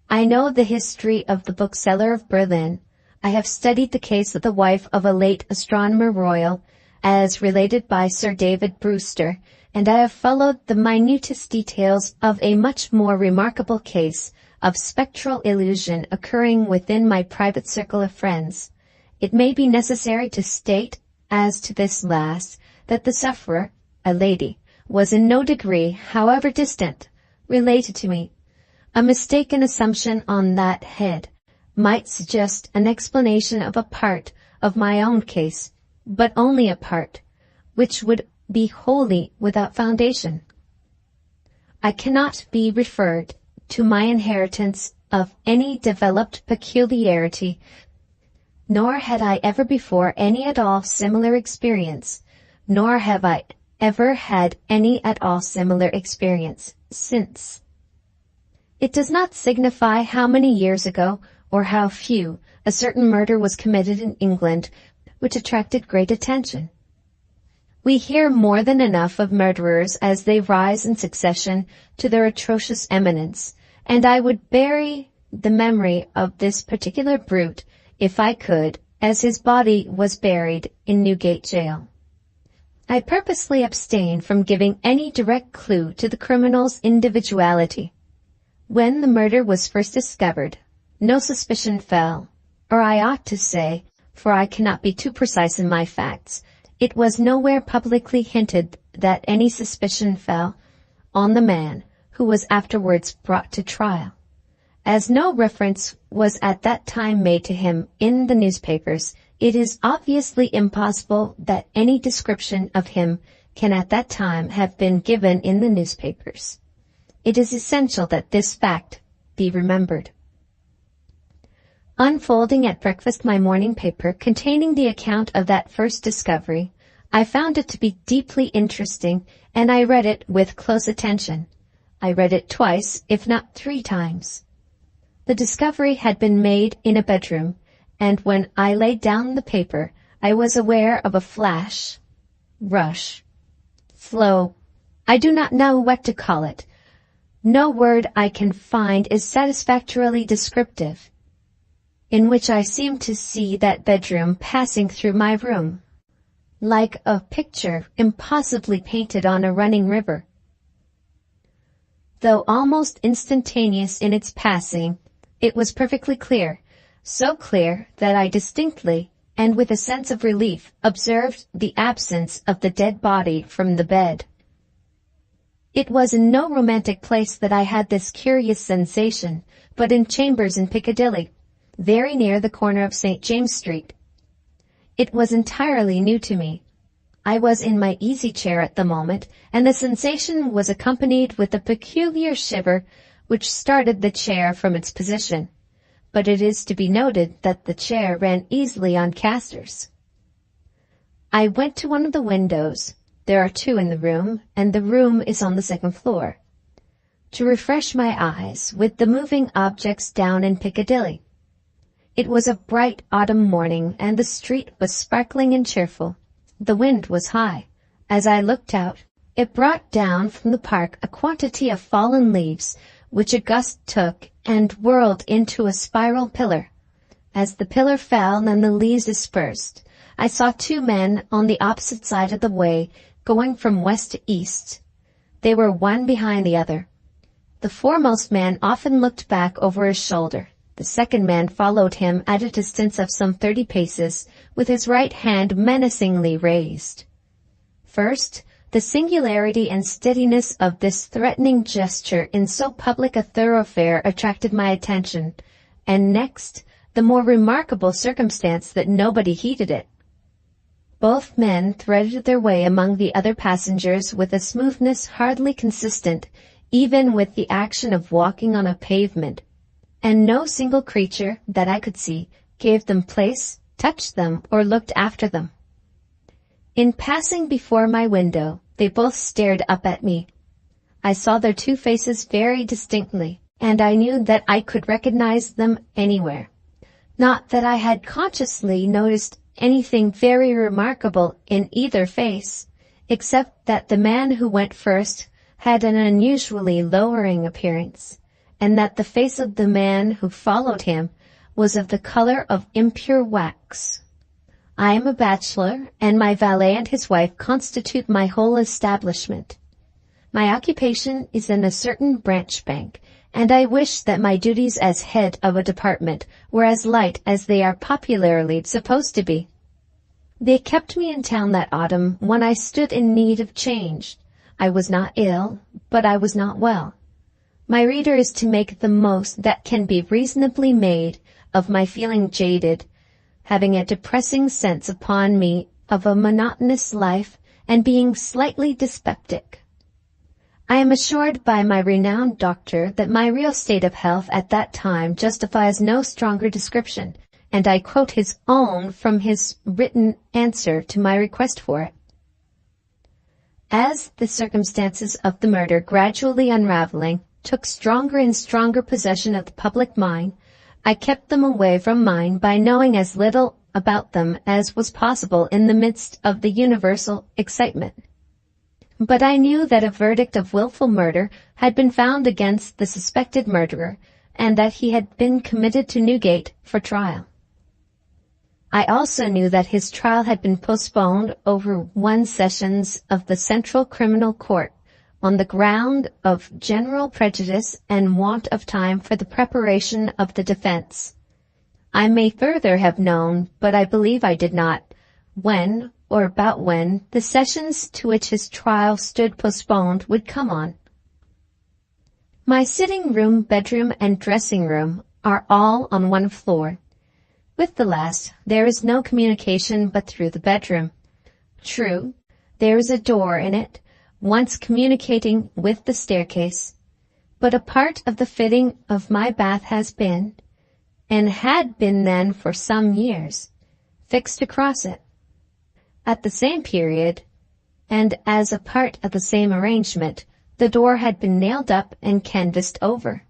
I know the history of the bookseller of Berlin. I have studied the case of the wife of a late astronomer royal, as related by Sir David Brewster, and I have followed the minutest details of a much more remarkable case of spectral illusion occurring within my private circle of friends. It may be necessary to state, as to this last, that the sufferer, a lady, was in no degree, however distant, related to me. A mistaken assumption on that head might suggest an explanation of a part of my own case, but only a part, which would be wholly without foundation. I cannot be referred to my inheritance of any developed peculiarity, nor had I ever before any at all similar experience, nor have I ever had any at all similar experience since. It does not signify how many years ago, or how few, a certain murder was committed in England, which attracted great attention. We hear more than enough of murderers as they rise in succession to their atrocious eminence, and I would bury the memory of this particular brute, if I could, as his body was buried in Newgate Jail. I purposely abstained from giving any direct clue to the criminal's individuality. When the murder was first discovered, no suspicion fell, or I ought to say, for I cannot be too precise in my facts, it was nowhere publicly hinted that any suspicion fell on the man who was afterwards brought to trial. As no reference was at that time made to him in the newspapers, it is obviously impossible that any description of him can at that time have been given in the newspapers. It is essential that this fact be remembered. Unfolding at breakfast my morning paper containing the account of that first discovery, I found it to be deeply interesting, and I read it with close attention. I read it twice, if not 3 times. The discovery had been made in a bedroom, and when I laid down the paper, I was aware of a flash, rush, flow. I do not know what to call it. No word I can find is satisfactorily descriptive, in which I seemed to see that bedroom passing through my room, like a picture impossibly painted on a running river. Though almost instantaneous in its passing, it was perfectly clear, so clear that I distinctly, and with a sense of relief, observed the absence of the dead body from the bed. It was in no romantic place that I had this curious sensation, but in chambers in Piccadilly, very near the corner of St. James Street. It was entirely new to me. I was in my easy chair at the moment, and the sensation was accompanied with a peculiar shiver which started the chair from its position. But it is to be noted that the chair ran easily on casters. I went to one of the windows. There are 2 in the room, and the room is on the 2nd floor, to refresh my eyes with the moving objects down in Piccadilly. It was a bright autumn morning, and the street was sparkling and cheerful. The wind was high. As I looked out, it brought down from the park a quantity of fallen leaves, which a gust took and whirled into a spiral pillar. As the pillar fell and the leaves dispersed, I saw 2 men on the opposite side of the way, going from west to east. They were one behind the other. The foremost man often looked back over his shoulder. The second man followed him at a distance of some 30 paces, with his right hand menacingly raised. First, the singularity and steadiness of this threatening gesture in so public a thoroughfare attracted my attention, and next, the more remarkable circumstance that nobody heeded it. Both men threaded their way among the other passengers with a smoothness hardly consistent even with the action of walking on a pavement, and no single creature that I could see gave them place, touched them, or looked after them. In passing before my window, they both stared up at me. I saw their 2 faces very distinctly, and I knew that I could recognize them anywhere. Not that I had consciously noticed anything very remarkable in either face, except that the man who went first had an unusually lowering appearance, and that the face of the man who followed him was of the color of impure wax. I am a bachelor, and my valet and his wife constitute my whole establishment. My occupation is in a certain branch bank, and I wish that my duties as head of a department were as light as they are popularly supposed to be. They kept me in town that autumn when I stood in need of change. I was not ill, but I was not well. My reader is to make the most that can be reasonably made of my feeling jaded, having a depressing sense upon me of a monotonous life, and being slightly dyspeptic. I am assured by my renowned doctor that my real state of health at that time justifies no stronger description, and I quote his own from his written answer to my request for it. As the circumstances of the murder gradually unraveling took stronger and stronger possession of the public mind, I kept them away from mine by knowing as little about them as was possible in the midst of the universal excitement. but I knew that a verdict of willful murder had been found against the suspected murderer, and that he had been committed to Newgate for trial. I also knew that his trial had been postponed over 1 sessions of the Central Criminal Court on the ground of general prejudice and want of time for the preparation of the defense. I may further have known, but I believe I did not, when or about when the sessions to which his trial stood postponed would come on. My sitting room, bedroom, and dressing room are all on one floor. With the last, there is no communication but through the bedroom. True, there is a door in it, once communicating with the staircase, but a part of the fitting of my bath has been, and had been then for some years, fixed across it. At the same period, and as a part of the same arrangement, the door had been nailed up and canvassed over.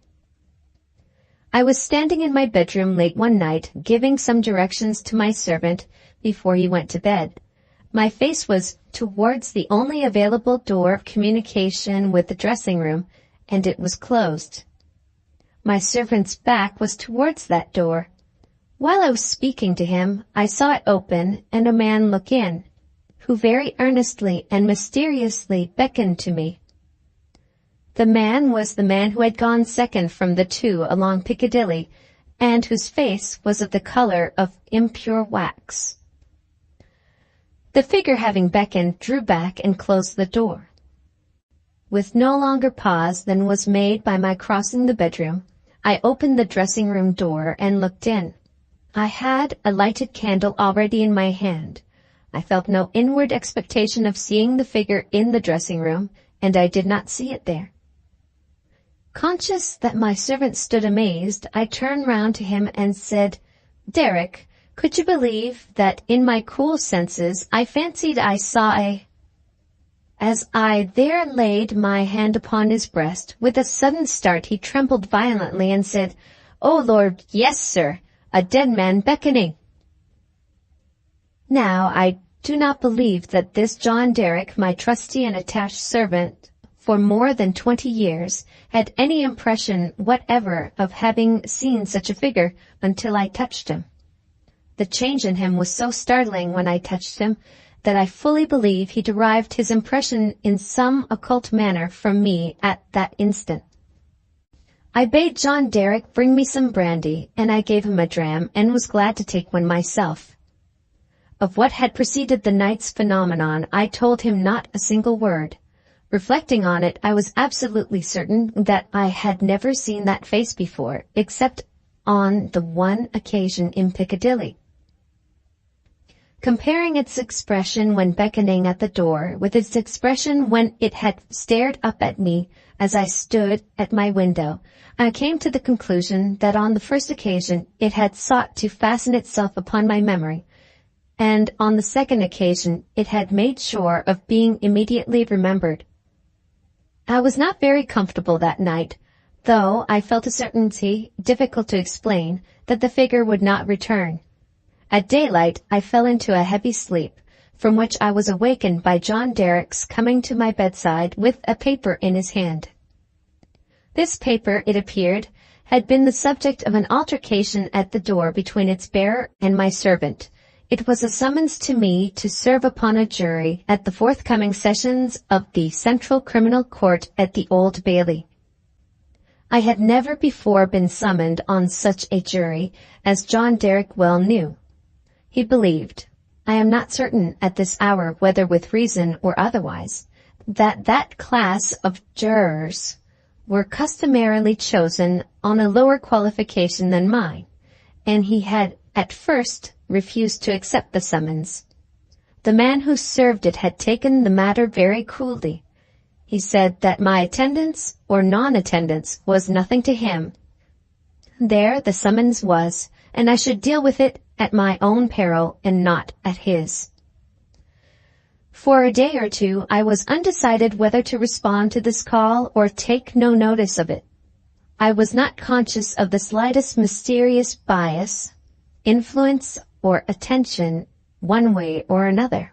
I was standing in my bedroom late one night, giving some directions to my servant before he went to bed. My face was towards the only available door of communication with the dressing room, and it was closed. My servant's back was towards that door. While I was speaking to him, I saw it open and a man look in, who very earnestly and mysteriously beckoned to me. The man was the man who had gone second from the 2 along Piccadilly, and whose face was of the color of impure wax. The figure, having beckoned, drew back and closed the door. With no longer pause than was made by my crossing the bedroom, I opened the dressing-room door and looked in. I had a lighted candle already in my hand. I felt no inward expectation of seeing the figure in the dressing-room, and I did not see it there. Conscious that my servant stood amazed, I turned round to him and said, "Derek, could you believe that in my cool senses I fancied I saw a—" As I there laid my hand upon his breast, with a sudden start he trembled violently and said, "Oh, Lord, yes, sir, a dead man beckoning." Now, I do not believe that this John Derek, my trusty and attached servant for more than 20 years, had any impression whatever of having seen such a figure until I touched him. The change in him was so startling when I touched him that I fully believe he derived his impression in some occult manner from me at that instant. I bade John Derek bring me some brandy, and I gave him a dram and was glad to take one myself. Of what had preceded the night's phenomenon I told him not a single word. Reflecting on it, I was absolutely certain that I had never seen that face before, except on the one occasion in Piccadilly. Comparing its expression when beckoning at the door with its expression when it had stared up at me as I stood at my window, I came to the conclusion that on the first occasion it had sought to fasten itself upon my memory, and on the second occasion it had made sure of being immediately remembered. I was not very comfortable that night, though I felt a certainty, difficult to explain, that the figure would not return. At daylight I fell into a heavy sleep, from which I was awakened by John Derek's coming to my bedside with a paper in his hand. This paper, it appeared, had been the subject of an altercation at the door between its bearer and my servant. It was a summons to me to serve upon a jury at the forthcoming sessions of the Central Criminal Court at the Old Bailey. I had never before been summoned on such a jury, as John Derek well knew. He believed, I am not certain at this hour whether with reason or otherwise, that that class of jurors were customarily chosen on a lower qualification than mine, and he had at first refused to accept the summons. The man who served it had taken the matter very coolly. He said that my attendance or non-attendance was nothing to him. There the summons was, and I should deal with it at my own peril and not at his. For a day or two I was undecided whether to respond to this call or take no notice of it. I was not conscious of the slightest mysterious bias, influence, or attention one way or another.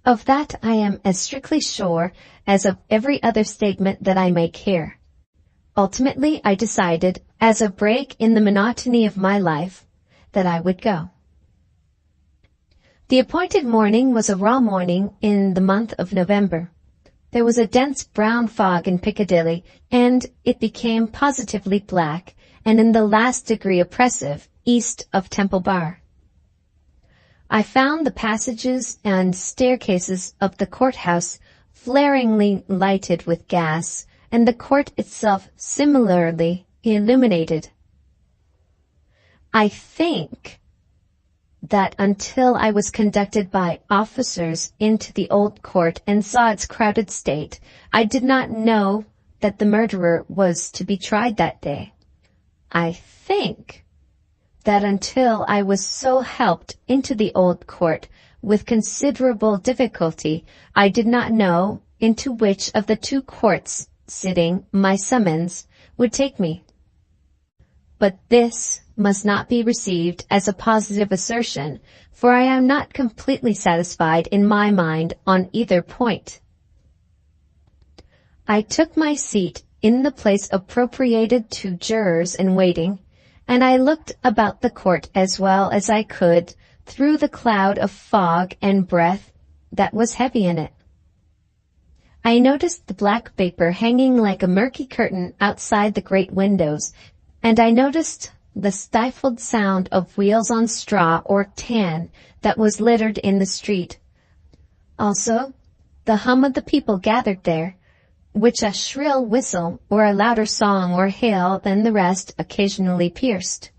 Of that I am as strictly sure as of every other statement that I make here. Ultimately, I decided, as a break in the monotony of my life, that I would go. The appointed morning was a raw morning in the month of November. There was a dense brown fog in Piccadilly, and it became positively black, and in the last degree oppressive, east of Temple Bar. I found the passages and staircases of the courthouse flaringly lighted with gas, and the court itself similarly illuminated. I think that until I was conducted by officers into the old court and saw its crowded state, I did not know that the murderer was to be tried that day. I think that until I was so helped into the old court with considerable difficulty, I did not know into which of the two courts sitting my summons would take me. But this must not be received as a positive assertion, for I am not completely satisfied in my mind on either point. I took my seat in the place appropriated to jurors in waiting, and I looked about the court as well as I could through the cloud of fog and breath that was heavy in it. I noticed the black vapor hanging like a murky curtain outside the great windows, and I noticed the stifled sound of wheels on straw or tan that was littered in the street. Also, the hum of the people gathered there, which a shrill whistle or a louder song or hail than the rest occasionally pierced.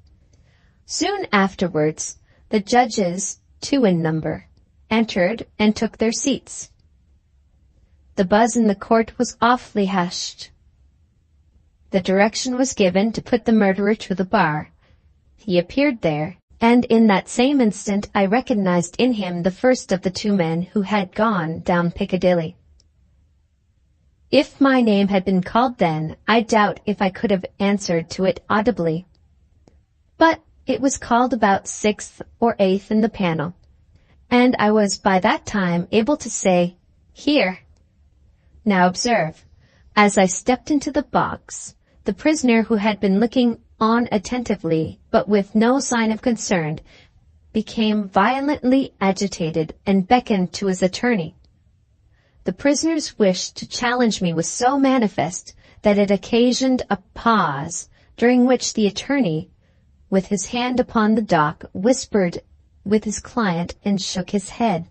Soon afterwards, the judges, 2 in number, entered and took their seats. The buzz in the court was awfully hushed. The direction was given to put the murderer to the bar. He appeared there, and in that same instant I recognized in him the first of the 2 men who had gone down Piccadilly. If my name had been called then, I doubt if I could have answered to it audibly. But it was called about 6th or 8th in the panel, and I was by that time able to say, "Here." Now observe, as I stepped into the box, the prisoner who had been looking on attentively, but with no sign of concern, became violently agitated and beckoned to his attorney. The prisoner's wish to challenge me was so manifest that it occasioned a pause, during which the attorney, with his hand upon the dock, whispered with his client and shook his head.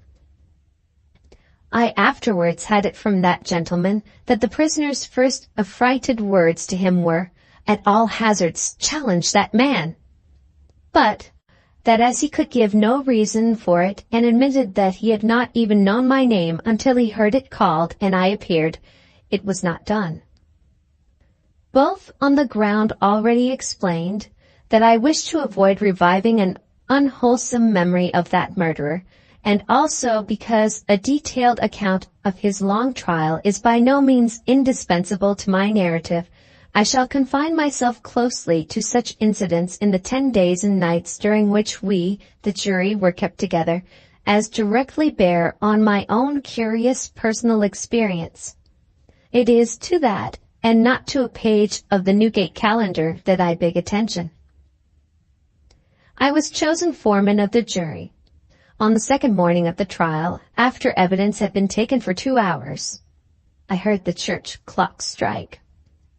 I afterwards had it from that gentleman that the prisoner's first affrighted words to him were, "At all hazards, challenge that man!" But that as he could give no reason for it, and admitted that he had not even known my name until he heard it called and I appeared, it was not done. Both on the ground already explained, that I wished to avoid reviving an unwholesome memory of that murderer, and also because a detailed account of his long trial is by no means indispensable to my narrative, I shall confine myself closely to such incidents in the 10 days and nights during which we, the jury, were kept together, as directly bear on my own curious personal experience. It is to that, and not to a page of the Newgate calendar, that I beg attention. I was chosen foreman of the jury. On the second morning of the trial, after evidence had been taken for 2 hours, I heard the church clock strike.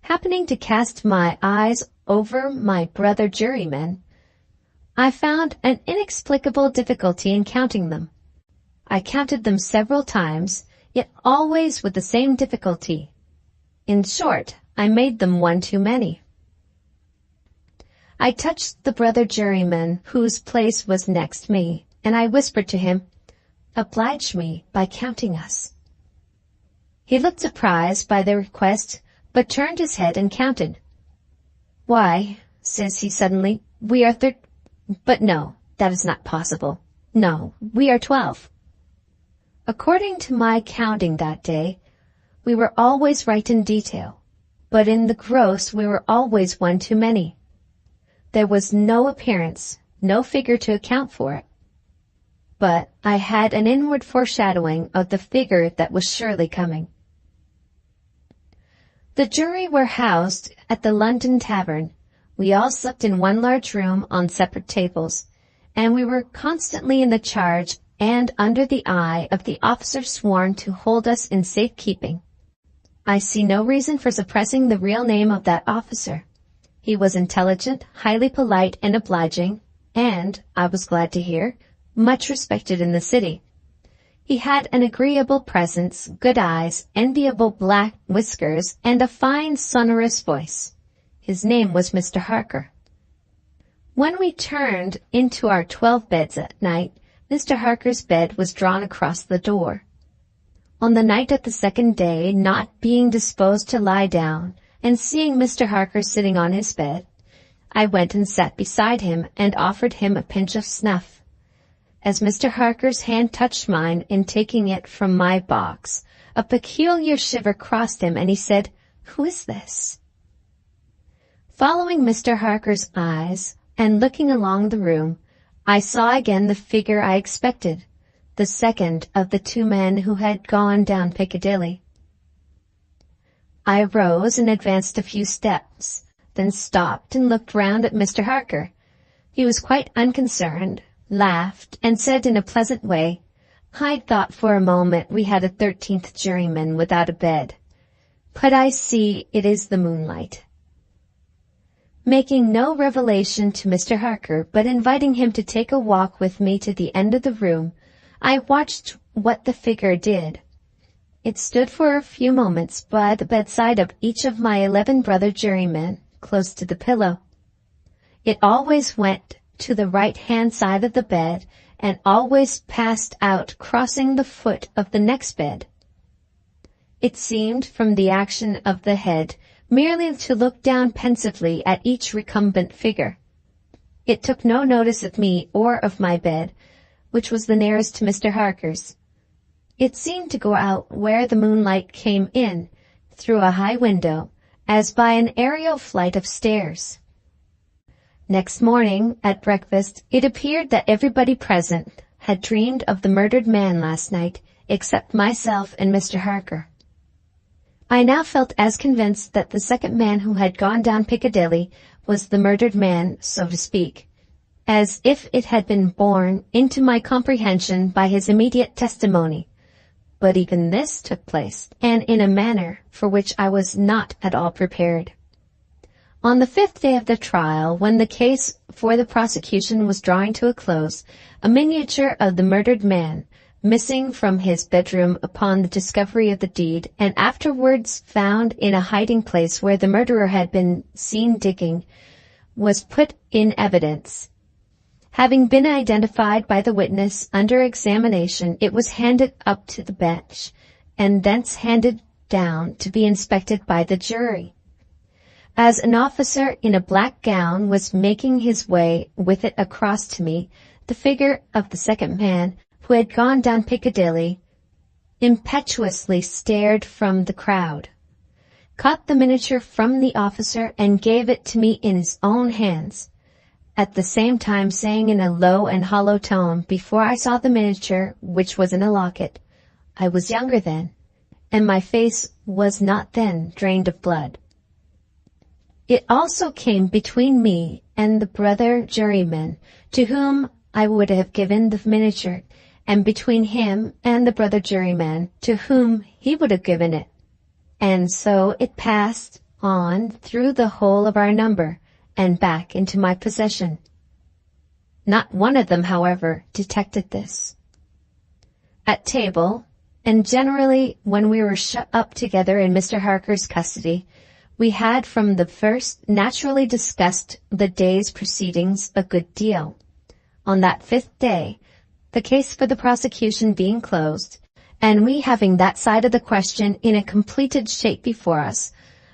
Happening to cast my eyes over my brother jurymen, I found an inexplicable difficulty in counting them. I counted them several times, yet always with the same difficulty. In short, I made them one too many. I touched the brother juryman whose place was next me, and I whispered to him, "Oblige me by counting us." He looked surprised by the request, but turned his head and counted. "Why," says he suddenly, "we are but no, that is not possible. No, we are 12. According to my counting that day, we were always right in detail, but in the gross we were always one too many. There was no appearance, no figure to account for it. but I had an inward foreshadowing of the figure that was surely coming. The jury were housed at the London Tavern. We all slept in one large room on separate tables, and we were constantly in the charge and under the eye of the officer sworn to hold us in safekeeping. I see no reason for suppressing the real name of that officer. He was intelligent, highly polite and obliging, and, I was glad to hear, much respected in the city. He had an agreeable presence, good eyes, enviable black whiskers, and a fine sonorous voice. His name was Mr. Harker. When we turned into our 12 beds at night, Mr. Harker's bed was drawn across the door. On the night of the second day, not being disposed to lie down, and seeing Mr. Harker sitting on his bed, I went and sat beside him and offered him a pinch of snuff. As Mr. Harker's hand touched mine in taking it from my box, a peculiar shiver crossed him, and he said, "Who is this?" Following Mr. Harker's eyes and looking along the room, I saw again the figure I expected, the second of the two men who had gone down Piccadilly. I rose and advanced a few steps, then stopped and looked round at Mr. Harker. He was quite unconcerned, laughed, and said in a pleasant way, "I thought for a moment we had a 13th juryman without a bed, but I see it is the moonlight." Making no revelation to Mr. Harker, but inviting him to take a walk with me to the end of the room, I watched what the figure did. It stood for a few moments by the bedside of each of my 11 brother jurymen, close to the pillow. It always went to the right-hand side of the bed, and always passed out, crossing the foot of the next bed. It seemed, from the action of the head, merely to look down pensively at each recumbent figure. It took no notice of me or of my bed, which was the nearest to Mr. Harker's. It seemed to go out where the moonlight came in, through a high window, as by an aerial flight of stairs. Next morning, at breakfast, it appeared that everybody present had dreamed of the murdered man last night, except myself and Mr. Harker. I now felt as convinced that the second man who had gone down Piccadilly was the murdered man, so to speak, as if it had been borne into my comprehension by his immediate testimony. But even this took place, and in a manner for which I was not at all prepared. On the 5th day of the trial, when the case for the prosecution was drawing to a close, a miniature of the murdered man, missing from his bedroom upon the discovery of the deed, and afterwards found in a hiding place where the murderer had been seen digging, was put in evidence. Having been identified by the witness under examination, it was handed up to the bench, and thence handed down to be inspected by the jury. As an officer in a black gown was making his way with it across to me, the figure of the second man, who had gone down Piccadilly, impetuously stared from the crowd, caught the miniature from the officer, and gave it to me in his own hands, at the same time saying in a low and hollow tone, before I saw the miniature, which was in a locket, "I was younger then, and my face was not then drained of blood." It also came between me and the brother juryman, to whom I would have given the miniature, and between him and the brother juryman, to whom he would have given it. And so it passed on through the whole of our number, and back into my possession. Not one of them, however, detected this. At table, and generally when we were shut up together in Mr. Harker's custody, we had from the first naturally discussed the day's proceedings a good deal. On that 5th day, the case for the prosecution being closed, and we having that side of the question in a completed shape before us,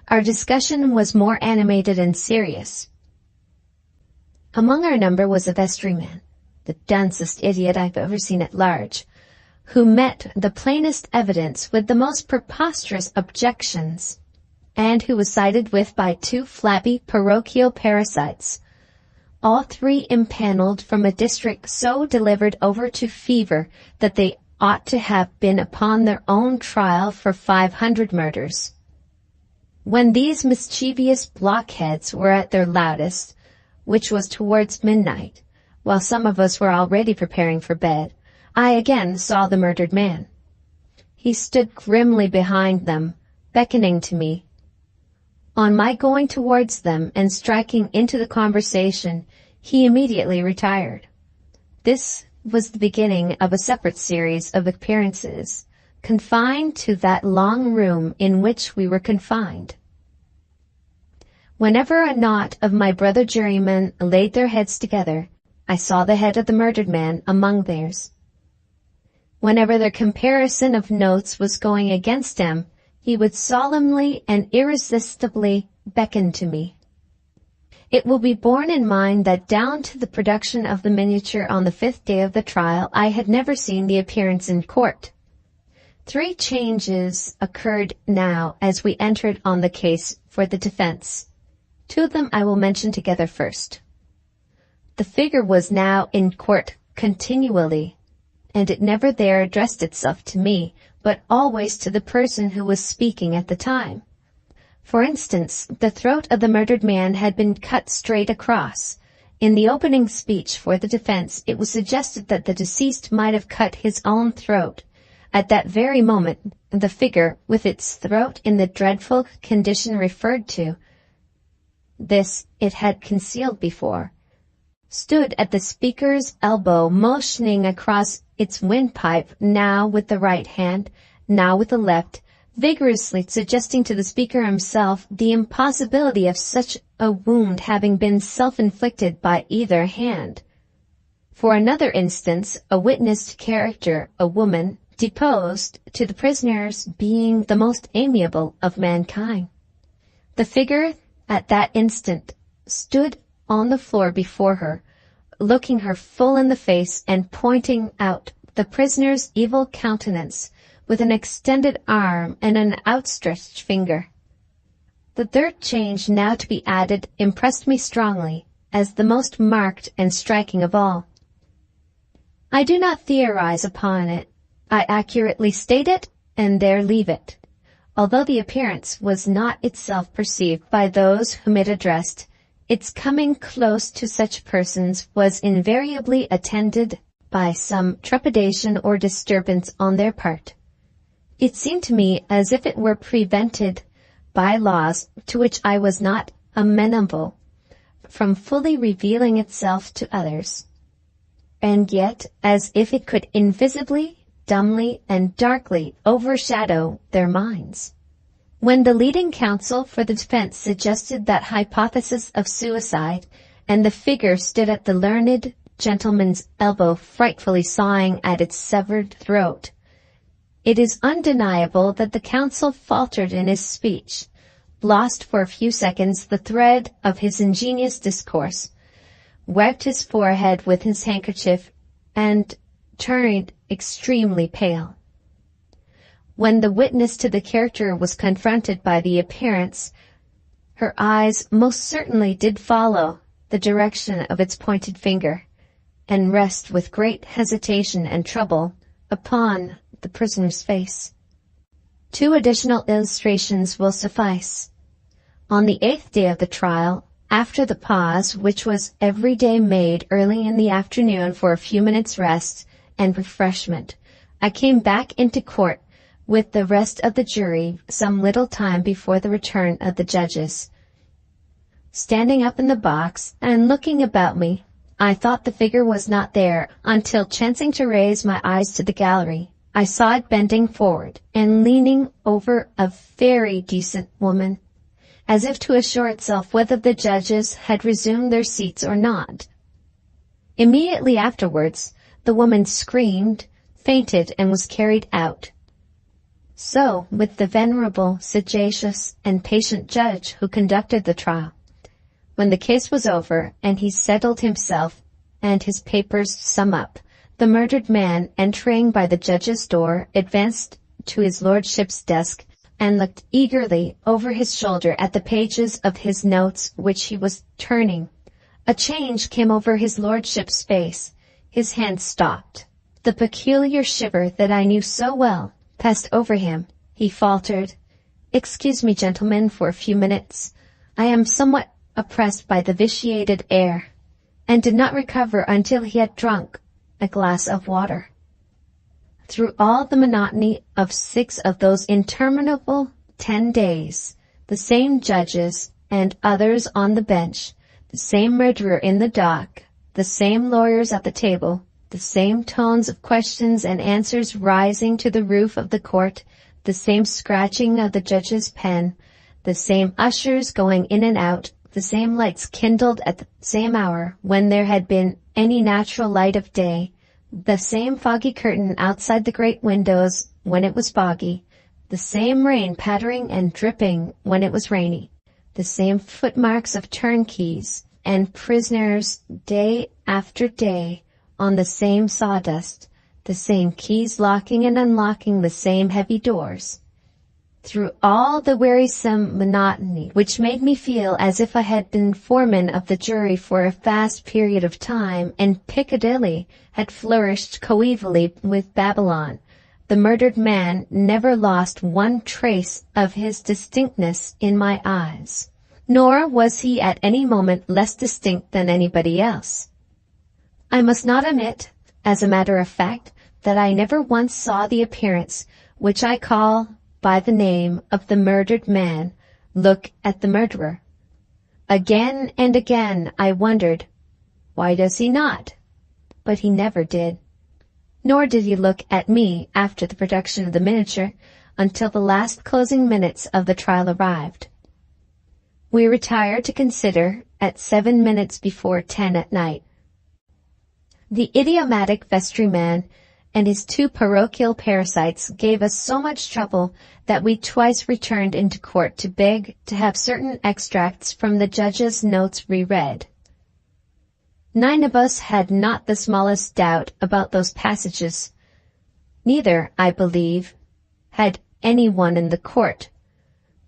our discussion was more animated and serious. Among our number was a vestryman, the duncest idiot I've ever seen at large, who met the plainest evidence with the most preposterous objections, and who was sided with by 2 flabby parochial parasites. all three impaneled from a district so delivered over to fever that they ought to have been upon their own trial for 500 murders. When these mischievous blockheads were at their loudest, which was towards midnight, while some of us were already preparing for bed, I again saw the murdered man. He stood grimly behind them, beckoning to me. On my going towards them and striking into the conversation, he immediately retired. This was the beginning of a separate series of appearances, confined to that long room in which we were confined. Whenever a knot of my brother jurymen laid their heads together, I saw the head of the murdered man among theirs. Whenever their comparison of notes was going against him, he would solemnly and irresistibly beckon to me. It will be borne in mind that down to the production of the miniature on the 5th day of the trial, I had never seen the appearance in court. 3 changes occurred now as we entered on the case for the defense. 2 of them I will mention together first. The figure was now in court continually, and it never there addressed itself to me, but always to the person who was speaking at the time. For instance, the throat of the murdered man had been cut straight across. In the opening speech for the defense, it was suggested that the deceased might have cut his own throat. At that very moment, the figure, with its throat in the dreadful condition referred to, this it had concealed before, stood at the speaker's elbow, motioning across its windpipe, now with the right hand, now with the left, vigorously suggesting to the speaker himself the impossibility of such a wound having been self-inflicted by either hand. For another instance, a witnessed character, a woman, deposed to the prisoner's being the most amiable of mankind. The figure at that instant stood on the floor before her, looking her full in the face and pointing out the prisoner's evil countenance with an extended arm and an outstretched finger. The third change now to be added impressed me strongly as the most marked and striking of all. I do not theorize upon it. I accurately state it and there leave it. Although the appearance was not itself perceived by those whom it addressed, its coming close to such persons was invariably attended by some trepidation or disturbance on their part. It seemed to me as if it were prevented by laws to which I was not amenable from fully revealing itself to others, and yet as if it could invisibly, dumbly, and darkly overshadow their minds. When the leading counsel for the defense suggested that hypothesis of suicide, and the figure stood at the learned gentleman's elbow frightfully sawing at its severed throat, it is undeniable that the counsel faltered in his speech, lost for a few seconds the thread of his ingenious discourse, wiped his forehead with his handkerchief, and turned extremely pale. When the witness to the character was confronted by the appearance, her eyes most certainly did follow the direction of its pointed finger, and rest with great hesitation and trouble upon the prisoner's face. 2 additional illustrations will suffice. On the 8th day of the trial, after the pause which was every day made early in the afternoon for a few minutes' rest and refreshment, I came back into court with the rest of the jury some little time before the return of the judges. Standing up in the box and looking about me, I thought the figure was not there until, chancing to raise my eyes to the gallery, I saw it bending forward and leaning over a very decent woman, as if to assure itself whether the judges had resumed their seats or not. Immediately afterwards, the woman screamed, fainted, and was carried out. So with the venerable, sagacious, and patient judge who conducted the trial. When the case was over, and he settled himself and his papers sum up, the murdered man, entering by the judge's door, advanced to his lordship's desk and looked eagerly over his shoulder at the pages of his notes which he was turning. A change came over his lordship's face. His hand stopped. The peculiar shiver that I knew so well passed over him. He faltered, "Excuse me, gentlemen, for a few minutes. I am somewhat oppressed by the vitiated air," and did not recover until he had drunk a glass of water. Through all the monotony of 6 of those interminable 10 days, the same judges and others on the bench, the same murderer in the dock, the same lawyers at the table, the same tones of questions and answers rising to the roof of the court, the same scratching of the judge's pen, the same ushers going in and out, the same lights kindled at the same hour when there had been any natural light of day, the same foggy curtain outside the great windows when it was foggy, the same rain pattering and dripping when it was rainy, the same footmarks of turnkeys and prisoners day after day on the same sawdust, the same keys locking and unlocking the same heavy doors. Through all the wearisome monotony, which made me feel as if I had been foreman of the jury for a vast period of time, and Piccadilly had flourished coevally with Babylon, the murdered man never lost one trace of his distinctness in my eyes, nor was he at any moment less distinct than anybody else. I must not omit, as a matter of fact, that I never once saw the appearance, which I call by the name of the murdered man, look at the murderer. Again and again I wondered, why does he not? But he never did. Nor did he look at me after the production of the miniature until the last closing minutes of the trial arrived. We retired to consider at 7 minutes before 10 at night. The idiomatic vestryman and his 2 parochial parasites gave us so much trouble that we twice returned into court to beg to have certain extracts from the judge's notes reread. 9 of us had not the smallest doubt about those passages. Neither, I believe, had any one in the court.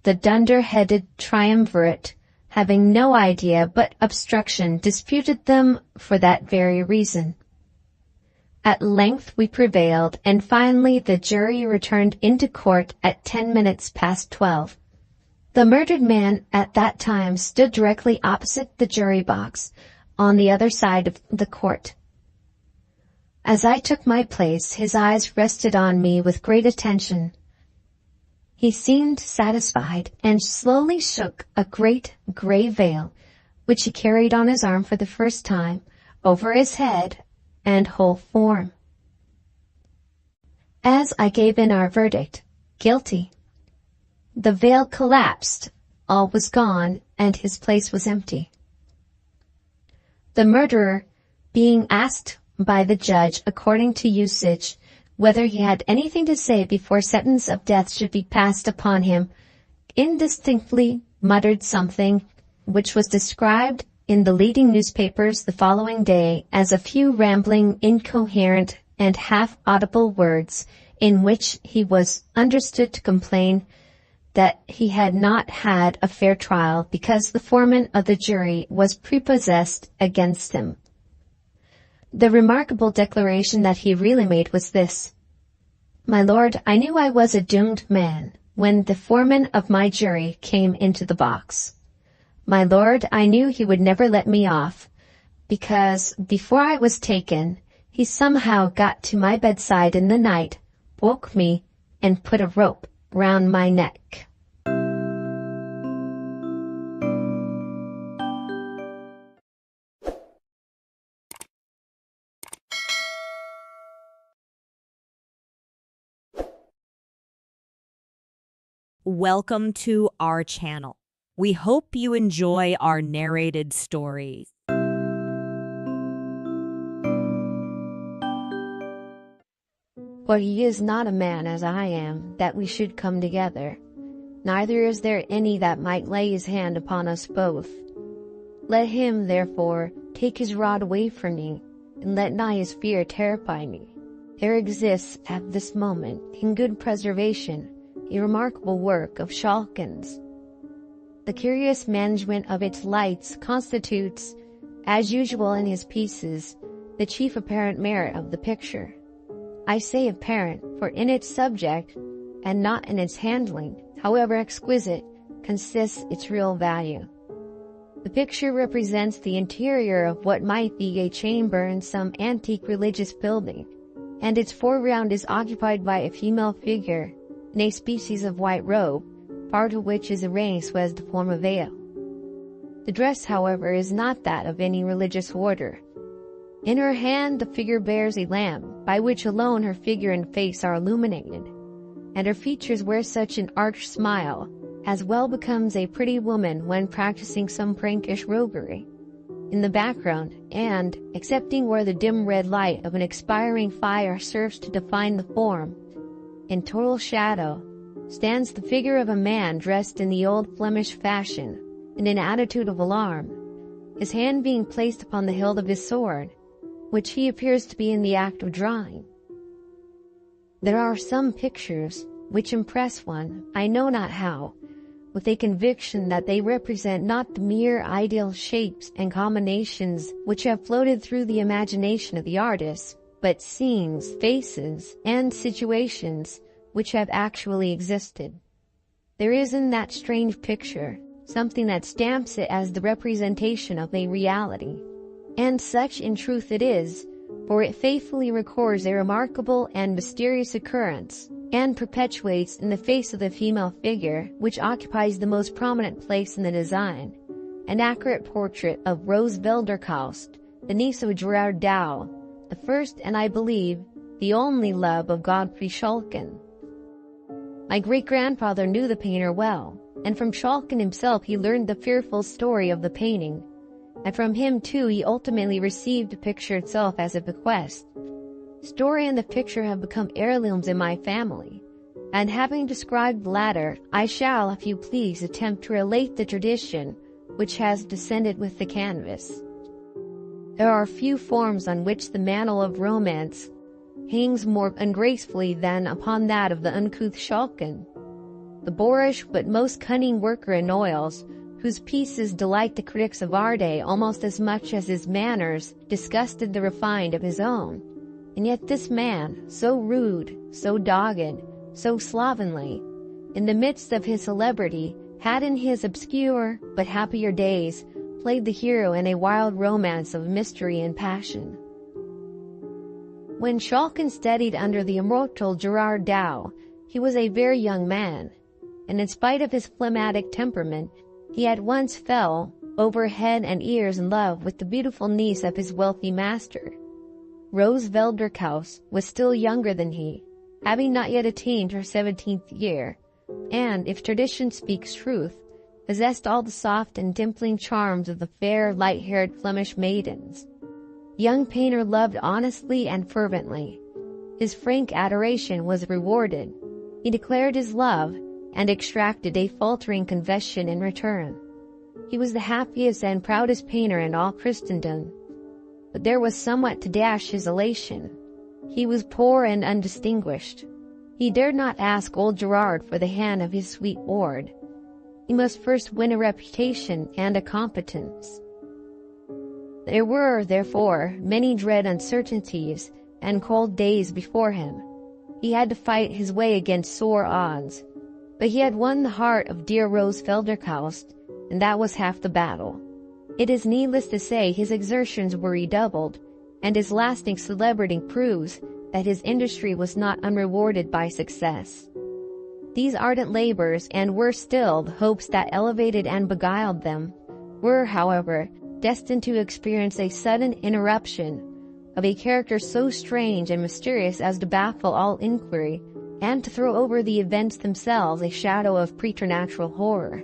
The dunder-headed triumvirate, having no idea but obstruction, disputed them for that very reason. At length we prevailed, and finally the jury returned into court at 10 minutes past 12. The murdered man at that time stood directly opposite the jury box, on the other side of the court. As I took my place, his eyes rested on me with great attention. He seemed satisfied, and slowly shook a great gray veil, which he carried on his arm for the first time, over his head and whole form. As I gave in our verdict, guilty, the veil collapsed, all was gone, and his place was empty. The murderer, being asked by the judge according to usage whether he had anything to say before sentence of death should be passed upon him, indistinctly muttered something which was described in the leading newspapers the following day as a few rambling, incoherent, and half-audible words in which he was understood to complain that he had not had a fair trial because the foreman of the jury was prepossessed against him. The remarkable declaration that he really made was this: "My lord, I knew I was a doomed man when the foreman of my jury came into the box. My lord, I knew he would never let me off, because before I was taken, he somehow got to my bedside in the night, woke me, and put a rope round my neck." Welcome to our channel. We hope you enjoy our narrated stories. For he is not a man as I am, that we should come together. Neither is there any that might lay his hand upon us both. Let him, therefore, take his rod away from me, and let not his fear terrify me. There exists at this moment, in good preservation, a remarkable work of Schalken's. The curious management of its lights constitutes as usual in his pieces, the chief apparent merit of the picture. I say apparent, for in its subject, and not in its handling, however exquisite, consists its real value. The picture represents the interior of what might be a chamber in some antique religious building, and its foreground is occupied by a female figure in a species of white robe, part of which is arranged so as to form a veil. The dress, however, is not that of any religious order. In her hand the figure bears a lamp, by which alone her figure and face are illuminated, and her features wear such an arch smile as well becomes a pretty woman when practicing some prankish roguery. In the background, and, excepting where the dim red light of an expiring fire serves to define the form, in total shadow, stands the figure of a man dressed in the old Flemish fashion, in an attitude of alarm, his hand being placed upon the hilt of his sword, which he appears to be in the act of drawing. There are some pictures which impress one, I know not how, with a conviction that they represent not the mere ideal shapes and combinations which have floated through the imagination of the artist, but scenes, faces, and situations which have actually existed. There is in that strange picture something that stamps it as the representation of a reality, and such in truth it is, for it faithfully records a remarkable and mysterious occurrence, and perpetuates in the face of the female figure, which occupies the most prominent place in the design, an accurate portrait of Rose Velderkaust, the niece of Gerard Dow, the first and, I believe, the only love of Godfrey Schalken. My great-grandfather knew the painter well, and from Schalken himself he learned the fearful story of the painting, and from him too he ultimately received the picture itself as a bequest. Story and the picture have become heirlooms in my family, and having described the latter, I shall, if you please, attempt to relate the tradition which has descended with the canvas. There are few forms on which the mantle of romance hangs more ungracefully than upon that of the uncouth Schalken, the boorish but most cunning worker in oils, whose pieces delight the critics of our day almost as much as his manners disgusted the refined of his own. And yet this man, so rude, so dogged, so slovenly, in the midst of his celebrity, had in his obscure but happier days played the hero in a wild romance of mystery and passion. When Schalken studied under the immortal Gerard Dow, he was a very young man, and in spite of his phlegmatic temperament, he at once fell over head and ears in love with the beautiful niece of his wealthy master. Rose Velderkaus was still younger than he, having not yet attained her 17th year, and, if tradition speaks truth, possessed all the soft and dimpling charms of the fair, light-haired Flemish maidens. The young painter loved honestly and fervently. His frank adoration was rewarded. He declared his love, and extracted a faltering confession in return. He was the happiest and proudest painter in all Christendom. But there was somewhat to dash his elation. He was poor and undistinguished. He dared not ask old Gerard for the hand of his sweet ward. He must first win a reputation and a competence. There were, therefore, many dread uncertainties and cold days before him. He had to fight his way against sore odds, but he had won the heart of dear Rose Velderkaust, and that was half the battle. It is needless to say his exertions were redoubled, and his lasting celebrity proves that his industry was not unrewarded by success. These ardent labors, and worse still, the hopes that elevated and beguiled them, were, however, destined to experience a sudden interruption of a character so strange and mysterious as to baffle all inquiry, and to throw over the events themselves a shadow of preternatural horror.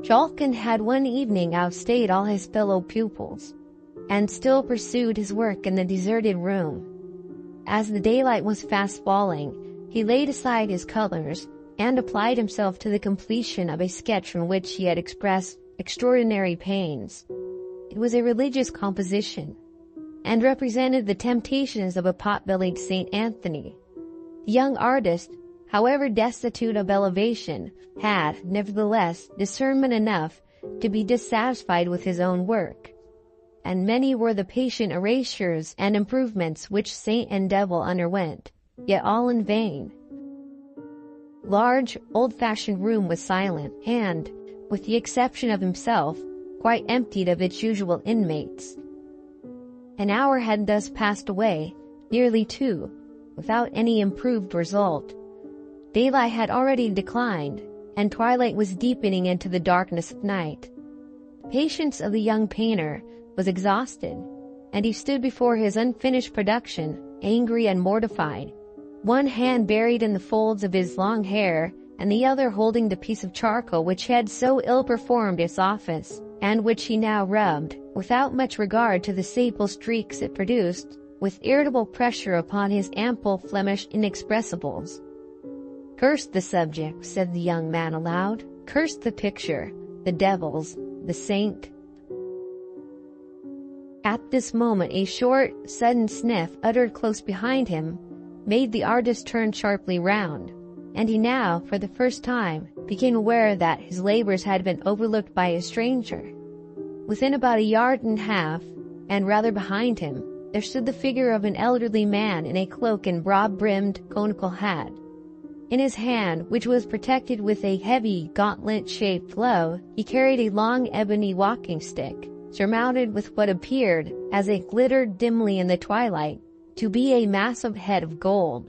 Schalken had one evening outstayed all his fellow pupils, and still pursued his work in the deserted room. As the daylight was fast falling, he laid aside his colors, and applied himself to the completion of a sketch in which he had expressed extraordinary pains. It was a religious composition, and represented the temptations of a pot-bellied Saint Anthony. The young artist, however destitute of elevation, had, nevertheless, discernment enough to be dissatisfied with his own work, and many were the patient erasures and improvements which saint and devil underwent, yet all in vain. Large, old-fashioned room was silent and, with the exception of himself, quite emptied of its usual inmates. An hour had thus passed away, nearly 2, without any improved result. Daylight had already declined, and twilight was deepening into the darkness of night. The patience of the young painter was exhausted, and he stood before his unfinished production, angry and mortified, one hand buried in the folds of his long hair, and the other holding the piece of charcoal which had so ill performed its office, and which he now rubbed, without much regard to the sable streaks it produced, with irritable pressure upon his ample Flemish inexpressibles. "Curse the subject," said the young man aloud. "Curse the picture, the devils, the saint." At this moment a short, sudden sniff uttered close behind him made the artist turn sharply round, and he now, for the first time, became aware that his labors had been overlooked by a stranger. Within about 1.5 yards, and rather behind him, there stood the figure of an elderly man in a cloak and broad-brimmed conical hat. In his hand, which was protected with a heavy, gauntlet-shaped glove, he carried a long ebony walking stick, surmounted with what appeared, as it glittered dimly in the twilight, to be a massive head of gold,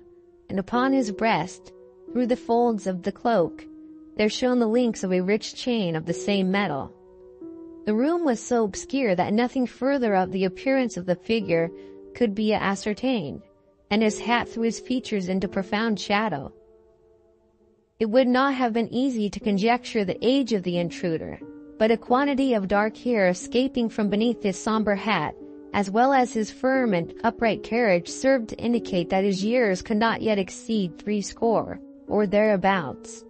and upon his breast, through the folds of the cloak, there shone the links of a rich chain of the same metal. The room was so obscure that nothing further of the appearance of the figure could be ascertained, and his hat threw his features into profound shadow. It would not have been easy to conjecture the age of the intruder, but a quantity of dark hair escaping from beneath his somber hat, as well as his firm and upright carriage, served to indicate that his years could not yet exceed 60, or thereabouts.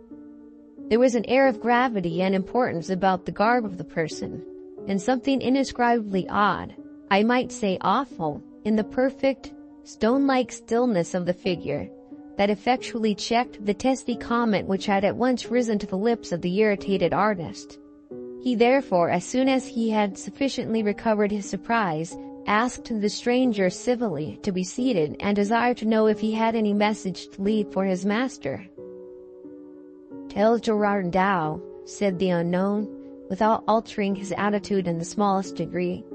There was an air of gravity and importance about the garb of the person, and something indescribably odd, I might say awful, in the perfect, stone-like stillness of the figure, that effectually checked the testy comment which had at once risen to the lips of the irritated artist. He therefore, as soon as he had sufficiently recovered his surprise, asked the stranger civilly to be seated and desired to know if he had any message to leave for his master. "Tell Gerard Dow," said the unknown, without altering his attitude in the smallest degree,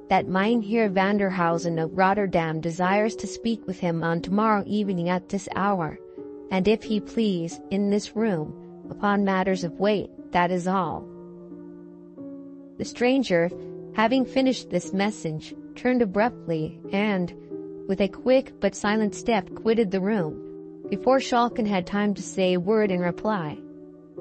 "that Mynheer Vanderhausen of Rotterdam desires to speak with him on tomorrow evening at this hour, and if he please, in this room, upon matters of weight, that is all." The stranger, having finished this message, turned abruptly and, with a quick but silent step, quitted the room, before Schalken had time to say a word in reply.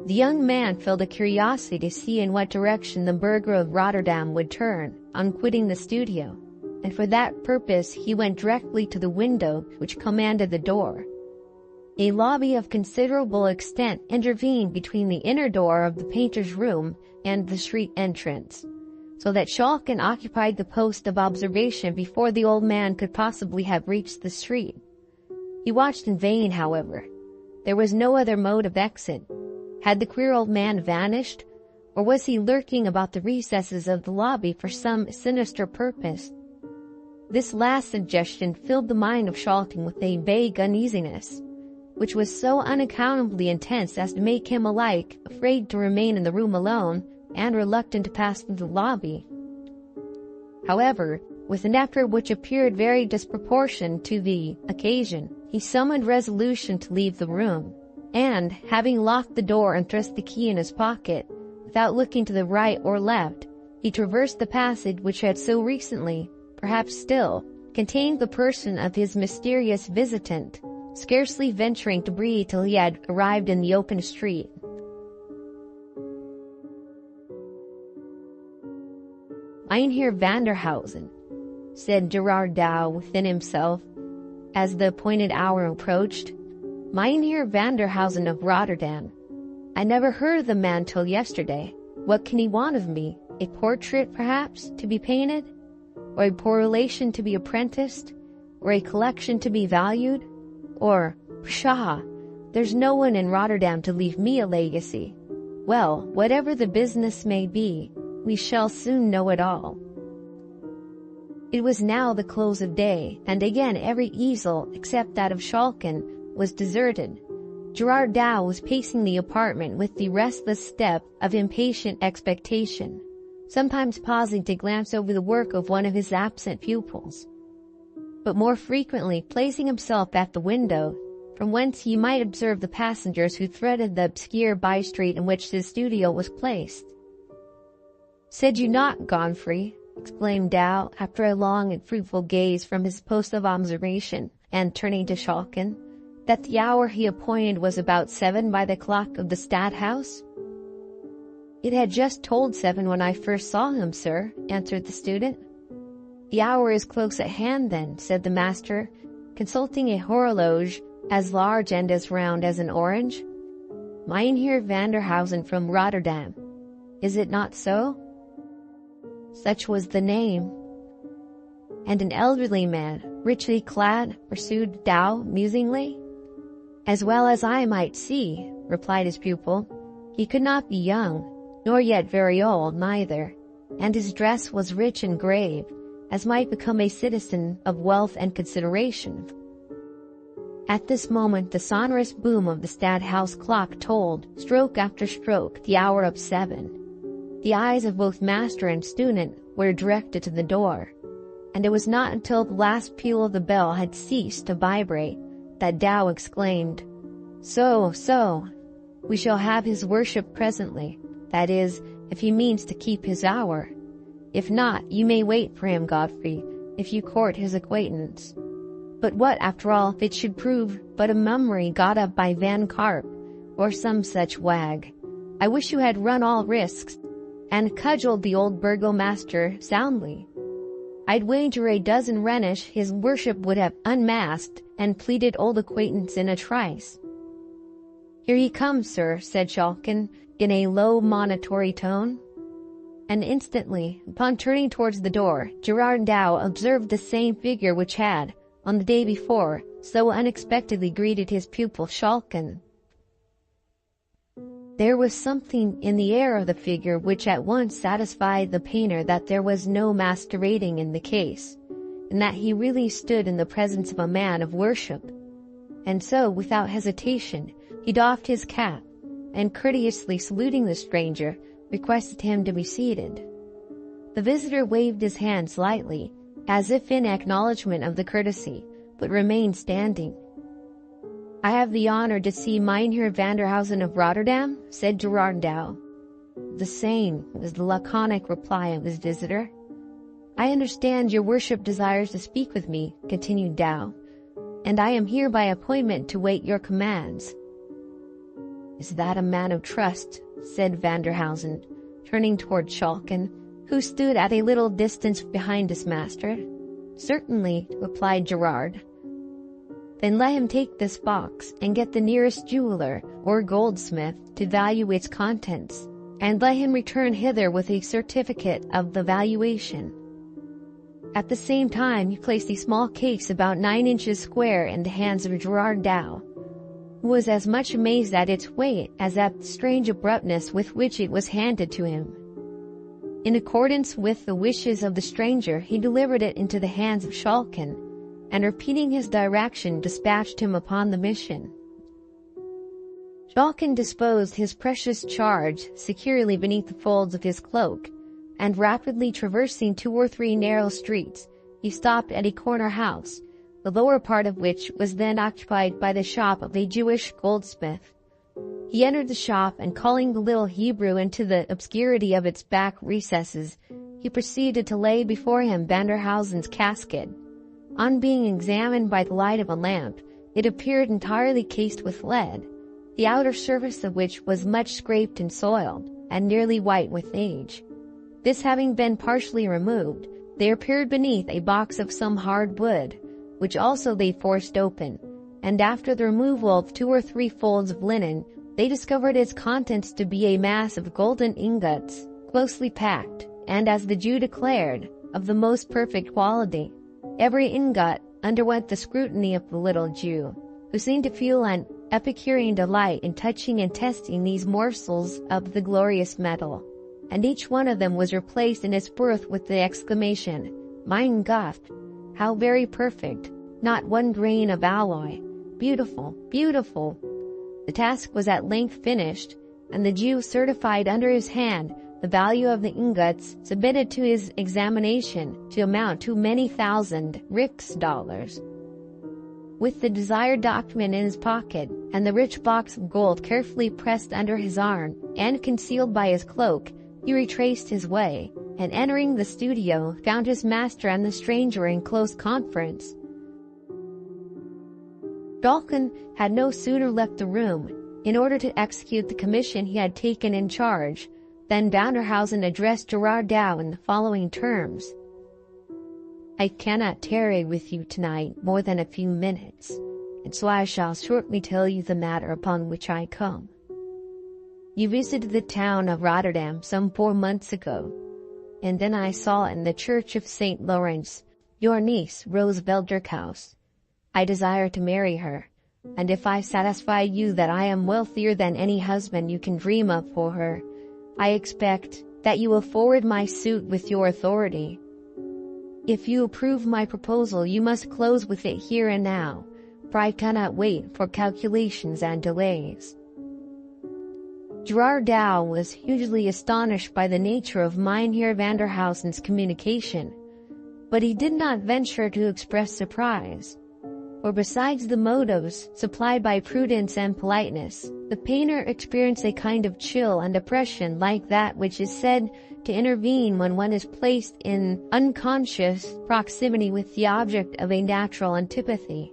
The young man felt a curiosity to see in what direction the burgher of Rotterdam would turn on quitting the studio, and for that purpose he went directly to the window which commanded the door. A lobby of considerable extent intervened between the inner door of the painter's room and the street entrance, so that Schalken occupied the post of observation before the old man could possibly have reached the street. He watched in vain, however. There was no other mode of exit. Had the queer old man vanished, or was he lurking about the recesses of the lobby for some sinister purpose? This last suggestion filled the mind of Schalken with a vague uneasiness, which was so unaccountably intense as to make him alike afraid to remain in the room alone and reluctant to pass through the lobby. However, with an effort which appeared very disproportioned to the occasion, he summoned resolution to leave the room, and, having locked the door and thrust the key in his pocket, without looking to the right or left, he traversed the passage which had so recently, perhaps still, contained the person of his mysterious visitant, scarcely venturing to breathe till he had arrived in the open street. "Mynheer Vanderhausen," said Gerard Dow within himself, as the appointed hour approached. "Mynheer Vanderhausen of Rotterdam. I never heard of the man till yesterday. What can he want of me? A portrait, perhaps, to be painted? Or a poor relation to be apprenticed? Or a collection to be valued? Or, pshaw, there's no one in Rotterdam to leave me a legacy. Well, whatever the business may be, we shall soon know it all. It was now the close of day, and again every easel, except that of Shulkin, was deserted. Gerard Dow was pacing the apartment with the restless step of impatient expectation, sometimes pausing to glance over the work of one of his absent pupils, but more frequently placing himself at the window, from whence he might observe the passengers who threaded the obscure by-street in which his studio was placed. "Said you not, Godfrey," exclaimed Dow, after a long and fruitful gaze from his post of observation, and turning to Shulkin, "that the hour he appointed was about 7 by the clock of the Stadthouse?" "It had just told 7 when I first saw him, sir," answered the student. "The hour is close at hand, then," said the master, consulting a horologe as large and as round as an orange. "Mynheer Vanderhausen from Rotterdam. Is it not so?" "Such was the name." "And an elderly man, richly clad?" pursued Dow musingly. "As well as I might see," replied his pupil. "He could not be young, nor yet very old neither, and his dress was rich and grave, as might become a citizen of wealth and consideration." At this moment the sonorous boom of the Stadthouse clock told, stroke after stroke, the hour of 7. The eyes of both master and student were directed to the door, and it was not until the last peal of the bell had ceased to vibrate that Dow exclaimed, So, we shall have his worship presently, that is, if he means to keep his hour. If not, you may wait for him, Godfrey, if you court his acquaintance. But what, after all, if it should prove but a mummery got up by Van Karp, or some such wag? I wish you had run all risks, and cudgeled the old burgomaster soundly. I'd wager a dozen Rhenish his worship would have unmasked and pleaded old acquaintance in a trice. "Here he comes, sir," said Shulkin, in a low monitory tone. And instantly, upon turning towards the door, Gerard Dow observed the same figure which had, on the day before, so unexpectedly greeted his pupil Shulkin. There was something in the air of the figure which at once satisfied the painter that there was no masquerading in the case, and that he really stood in the presence of a man of worship. And so, without hesitation, he doffed his cap, and courteously saluting the stranger, requested him to be seated. The visitor waved his hand slightly, as if in acknowledgment of the courtesy, but remained standing. "I have the honor to see Mynheer Vanderhausen of Rotterdam," said Gerard Dow. "The same," was the laconic reply of his visitor. "I understand your worship desires to speak with me," continued Dow, "and I am here by appointment to wait your commands." "Is that a man of trust?" said Vanderhausen, turning toward Shulkin, who stood at a little distance behind his master. "Certainly," replied Gerard. "Then let him take this box, and get the nearest jeweler or goldsmith to value its contents, and let him return hither with a certificate of the valuation." At the same time he placed a small case about 9 inches square in the hands of Gerard Dow, who was as much amazed at its weight as at the strange abruptness with which it was handed to him. In accordance with the wishes of the stranger, he delivered it into the hands of Shulkin, and repeating his direction, dispatched him upon the mission. Shulkin disposed his precious charge securely beneath the folds of his cloak, and rapidly traversing 2 or 3 narrow streets, he stopped at a corner house, the lower part of which was then occupied by the shop of a Jewish goldsmith. He entered the shop, and calling the little Hebrew into the obscurity of its back recesses, he proceeded to lay before him Vanderhausen's casket. On being examined by the light of a lamp, it appeared entirely cased with lead, the outer surface of which was much scraped and soiled, and nearly white with age. This having been partially removed, there appeared beneath a box of some hard wood, which also they forced open, and after the removal of 2 or 3 folds of linen, they discovered its contents to be a mass of golden ingots, closely packed, and, as the Jew declared, of the most perfect quality. Every ingot underwent the scrutiny of the little Jew, who seemed to feel an Epicurean delight in touching and testing these morsels of the glorious metal, and each one of them was replaced in its birth with the exclamation, "Mein Gott! How very perfect! Not one grain of alloy! Beautiful, beautiful!" The task was at length finished, and the Jew certified under his hand the value of the ingots submitted to his examination to amount to many thousand $. With the desired document in his pocket, and the rich box of gold carefully pressed under his arm and concealed by his cloak, he retraced his way, and entering the studio, found his master and the stranger in close conference. Schalken had no sooner left the room, in order to execute the commission he had taken in charge, than Vanderhausen addressed Gerard Dow in the following terms. "I cannot tarry with you tonight more than a few minutes, and so I shall shortly tell you the matter upon which I come. You visited the town of Rotterdam some 4 months ago, and then I saw in the church of St. Lawrence your niece, Rose Velderkhaus. I desire to marry her, and if I satisfy you that I am wealthier than any husband you can dream of for her, I expect that you will forward my suit with your authority. If you approve my proposal, you must close with it here and now, for I cannot wait for calculations and delays." Gerard Dow was hugely astonished by the nature of Mynheer Vanderhausen's communication, but he did not venture to express surprise, for besides the motives supplied by prudence and politeness, the painter experienced a kind of chill and oppression like that which is said to intervene when one is placed in unconscious proximity with the object of a natural antipathy,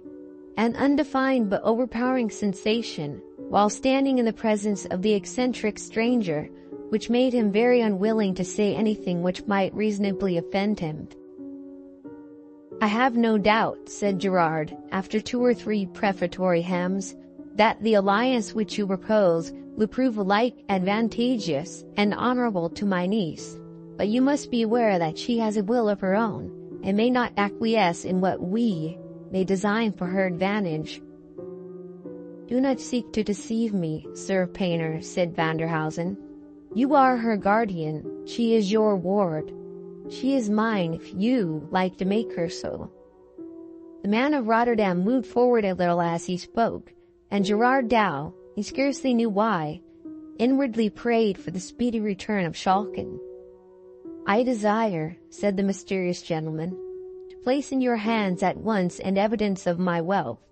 an undefined but overpowering sensation, while standing in the presence of the eccentric stranger, which made him very unwilling to say anything which might reasonably offend him. "I have no doubt," said Gerard, after 2 or 3 prefatory hems, "that the alliance which you propose will prove alike advantageous and honorable to my niece, but you must be aware that she has a will of her own, and may not acquiesce in what we may design for her advantage." "Do not seek to deceive me, Sir Painter," said Vanderhausen. "You are her guardian, she is your ward. She is mine if you like to make her so." The man of Rotterdam moved forward a little as he spoke, and Gerard Dow, he scarcely knew why, inwardly prayed for the speedy return of Schalken. "I desire," said the mysterious gentleman, "to place in your hands at once an evidence of my wealth,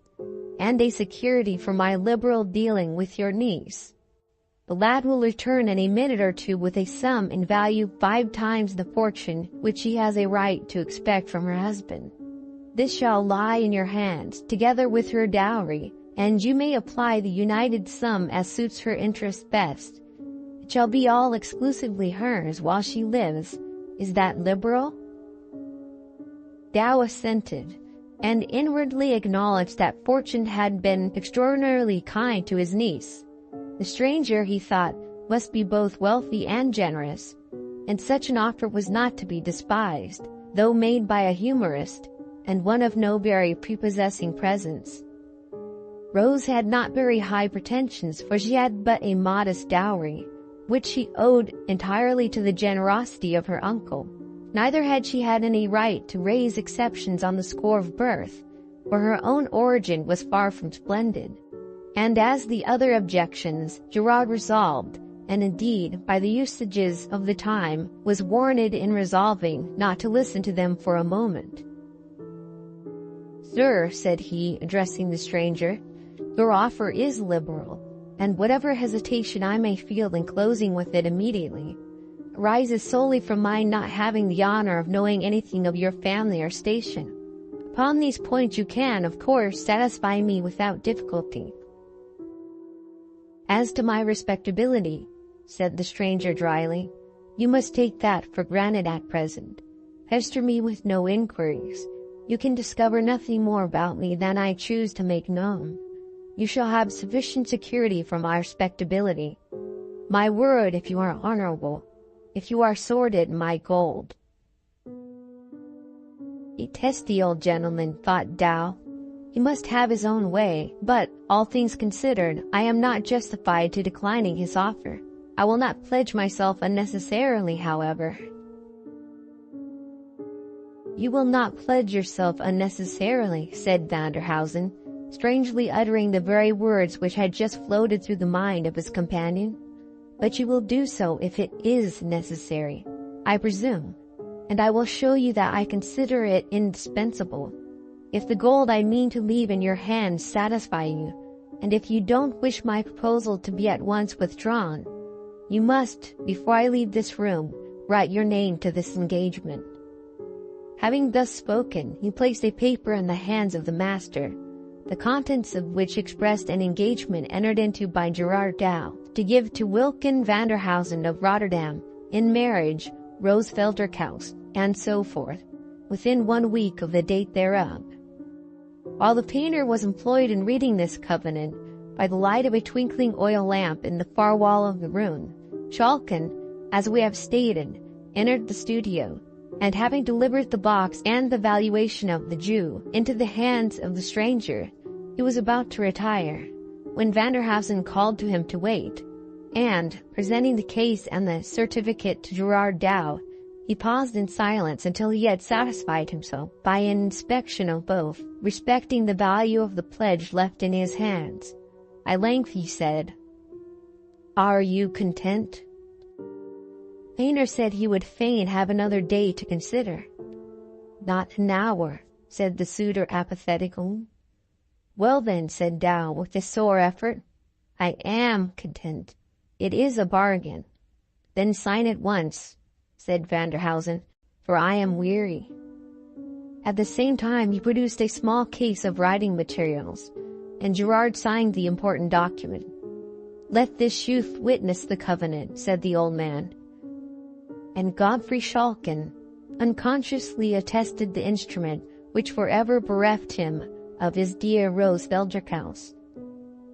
and a security for my liberal dealing with your niece. The lad will return in a minute or two with a sum in value 5 times the fortune which he has a right to expect from her husband. This shall lie in your hands, together with her dowry, and you may apply the united sum as suits her interest best. It shall be all exclusively hers while she lives. Is that liberal?" Dow assented, and inwardly acknowledged that fortune had been extraordinarily kind to his niece. The stranger, he thought, must be both wealthy and generous, and such an offer was not to be despised, though made by a humorist, and one of no very prepossessing presence. Rose had not very high pretensions, for she had but a modest dowry, which she owed entirely to the generosity of her uncle. Neither had she had any right to raise exceptions on the score of birth, for her own origin was far from splendid. And as the other objections, Gerard resolved, and indeed, by the usages of the time, was warranted in resolving not to listen to them for a moment. "Sir," said he, addressing the stranger, "your offer is liberal, and whatever hesitation I may feel in closing with it immediately, arises solely from my not having the honor of knowing anything of your family or station. Upon these points you can, of course, satisfy me without difficulty." "As to my respectability," said the stranger dryly, "you must take that for granted at present. Pester me with no inquiries. You can discover nothing more about me than I choose to make known. You shall have sufficient security for my respectability. My word if you are honorable. If you are sordid, my gold." A testy old gentleman, thought Dow. He must have his own way, but, all things considered, I am not justified to declining his offer. I will not pledge myself unnecessarily, however." "You will not pledge yourself unnecessarily," said Vanderhausen, strangely uttering the very words which had just floated through the mind of his companion. "But you will do so if it is necessary, I presume, and I will show you that I consider it indispensable. If the gold I mean to leave in your hands satisfy you, and if you don't wish my proposal to be at once withdrawn, you must, before I leave this room, write your name to this engagement." Having thus spoken, he placed a paper in the hands of the master, the contents of which expressed an engagement entered into by Gerard Dow to give to Wilken Vanderhausen of Rotterdam, in marriage, Rose Velderkaus, and so forth, within 1 week of the date thereof. While the painter was employed in reading this covenant, by the light of a twinkling oil lamp in the far wall of the room, Schalken, as we have stated, entered the studio, and having delivered the box and the valuation of the Jew into the hands of the stranger, he was about to retire, when Vanderhausen called to him to wait, and, presenting the case and the certificate to Gerard Dow, he paused in silence until he had satisfied himself, by an inspection of both, respecting the value of the pledge left in his hands. At length he said, "Are you content?" Painter said he would fain have another day to consider. "Not an hour," said the suitor apathetically. "Well then," said Dow with a sore effort, "I am content. It is a bargain." "Then sign at once," said Vanderhausen, "for I am weary." At the same time he produced a small case of writing materials, and Gerard signed the important document. "Let this youth witness the covenant," said the old man. And Godfrey Schalken unconsciously attested the instrument which forever bereft him of his dear Rose Velderkaus.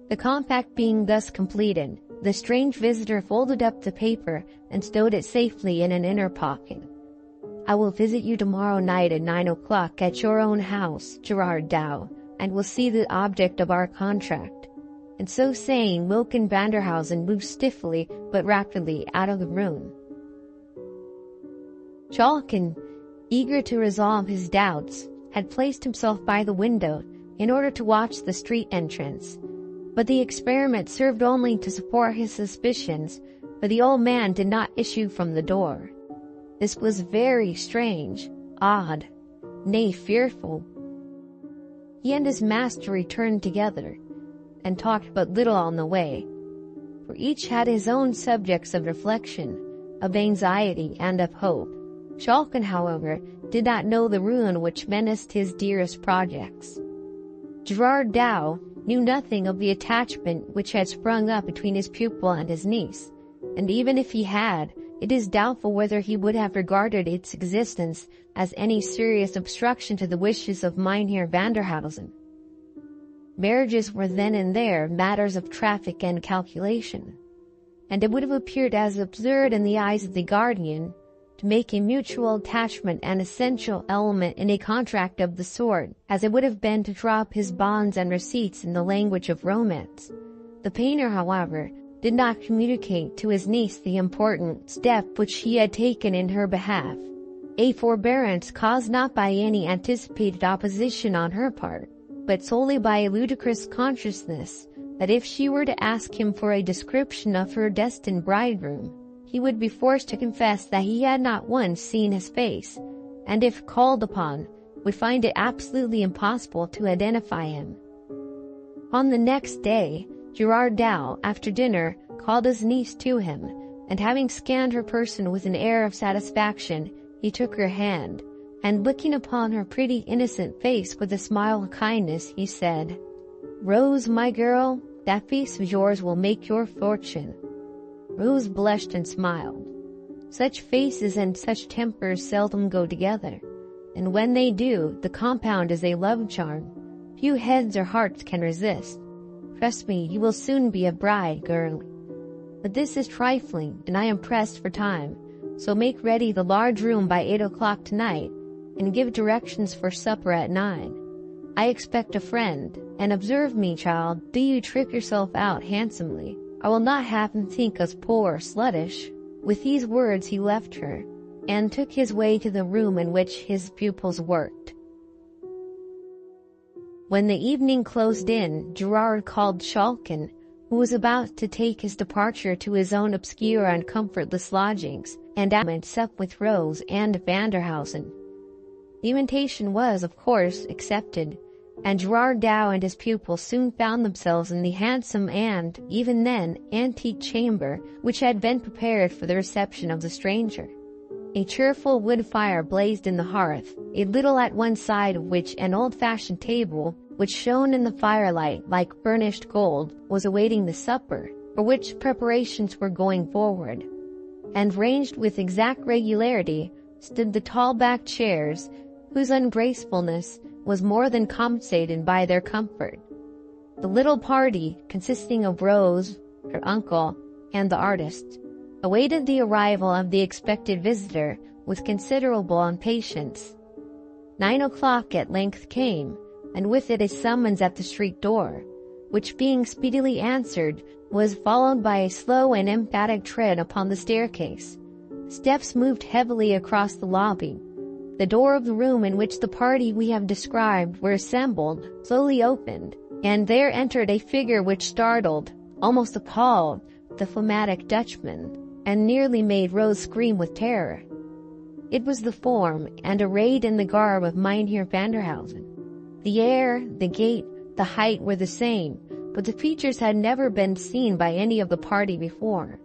The compact being thus completed, the strange visitor folded up the paper and stowed it safely in an inner pocket. "I will visit you tomorrow night at 9 o'clock at your own house, Gerard Dow, and will see the object of our contract." And so saying, Wilken Vanderhausen moved stiffly but rapidly out of the room. Schalken, eager to resolve his doubts, had placed himself by the window in order to watch the street entrance. But the experiment served only to support his suspicions, for the old man did not issue from the door. This was very strange, odd, nay, fearful. He and his master returned together, and talked but little on the way, for each had his own subjects of reflection, of anxiety, and of hope. Schalken, however, did not know the ruin which menaced his dearest projects. Gerard Dow knew nothing of the attachment which had sprung up between his pupil and his niece, and even if he had, it is doubtful whether he would have regarded its existence as any serious obstruction to the wishes of Mynheer Vanderhausen. Marriages were then and there matters of traffic and calculation, and it would have appeared as absurd in the eyes of the guardian to make a mutual attachment an essential element in a contract of the sort, as it would have been to draw up his bonds and receipts in the language of romance. The painter, however, did not communicate to his niece the important step which he had taken in her behalf, a forbearance caused not by any anticipated opposition on her part, but solely by a ludicrous consciousness that if she were to ask him for a description of her destined bridegroom, he would be forced to confess that he had not once seen his face, and if called upon, would find it absolutely impossible to identify him. On the next day, Gerard Dow, after dinner, called his niece to him, and having scanned her person with an air of satisfaction, he took her hand, and looking upon her pretty innocent face with a smile of kindness, he said, "Rose, my girl, that face of yours will make your fortune." Rose blushed and smiled. Such faces and such tempers seldom go together, and when they do, the compound is a love charm. Few heads or hearts can resist. Trust me, you will soon be a bride, girl. But this is trifling, and I am pressed for time, so make ready the large room by 8 o'clock tonight, and give directions for supper at 9. I expect a friend, and observe me, child, do you trick yourself out handsomely. I will not have him think us poor or sluttish." With these words he left her, and took his way to the room in which his pupils worked. When the evening closed in, Gerard called Schalken, who was about to take his departure to his own obscure and comfortless lodgings, and supped with Rose and Vanderhausen. The invitation was, of course, accepted, and Gerard Dow and his pupils soon found themselves in the handsome and, even then, antique chamber which had been prepared for the reception of the stranger. A cheerful wood fire blazed in the hearth, a little at one side of which an old-fashioned table, which shone in the firelight like burnished gold, was awaiting the supper, for which preparations were going forward. And ranged with exact regularity stood the tall-backed chairs, whose ungracefulness was more than compensated by their comfort. The little party, consisting of Rose, her uncle, and the artist, awaited the arrival of the expected visitor with considerable impatience. 9 o'clock at length came, and with it a summons at the street door, which being speedily answered, was followed by a slow and emphatic tread upon the staircase. Steps moved heavily across the lobby. The door of the room in which the party we have described were assembled slowly opened, and there entered a figure which startled, almost appalled, the phlegmatic Dutchman, and nearly made Rose scream with terror. It was the form, and arrayed in the garb of Mynheer Vanderhausen. The air, the gait, the height were the same, but the features had never been seen by any of the party before.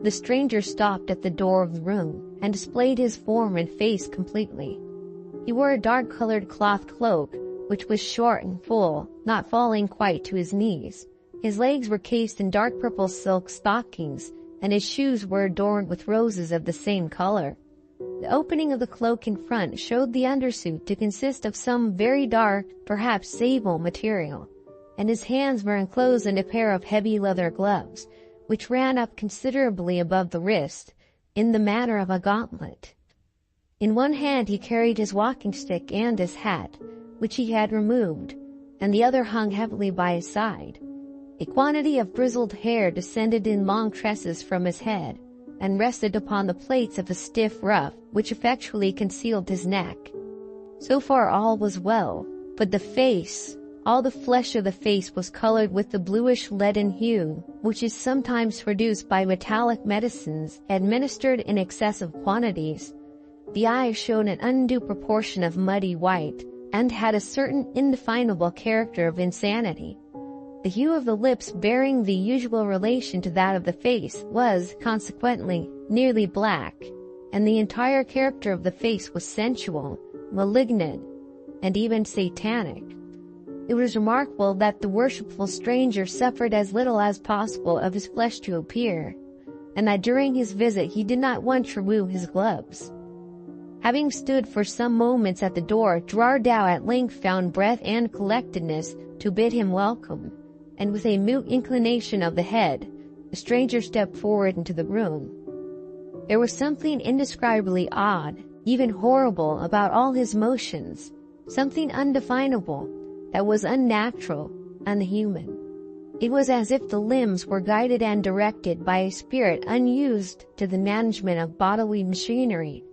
The stranger stopped at the door of the room, and displayed his form and face completely. He wore a dark-colored cloth cloak, which was short and full, not falling quite to his knees. His legs were cased in dark purple silk stockings, and his shoes were adorned with roses of the same color. The opening of the cloak in front showed the undersuit to consist of some very dark, perhaps sable material, and his hands were enclosed in a pair of heavy leather gloves, which ran up considerably above the wrist, in the manner of a gauntlet. In one hand he carried his walking stick and his hat, which he had removed, and the other hung heavily by his side. A quantity of grizzled hair descended in long tresses from his head, and rested upon the plaits of a stiff ruff, which effectually concealed his neck. So far all was well, but the face, all the flesh of the face was colored with the bluish leaden hue, which is sometimes produced by metallic medicines administered in excessive quantities. The eyes showed an undue proportion of muddy white, and had a certain indefinable character of insanity. The hue of the lips, bearing the usual relation to that of the face, was, consequently, nearly black, and the entire character of the face was sensual, malignant, and even satanic. It was remarkable that the worshipful stranger suffered as little as possible of his flesh to appear, and that during his visit he did not once remove his gloves. Having stood for some moments at the door, Gerard Dow at length found breath and collectedness to bid him welcome, and with a mute inclination of the head, the stranger stepped forward into the room. There was something indescribably odd, even horrible, about all his motions, something undefinable, that was unnatural, unhuman. It was as if the limbs were guided and directed by a spirit unused to the management of bodily machinery.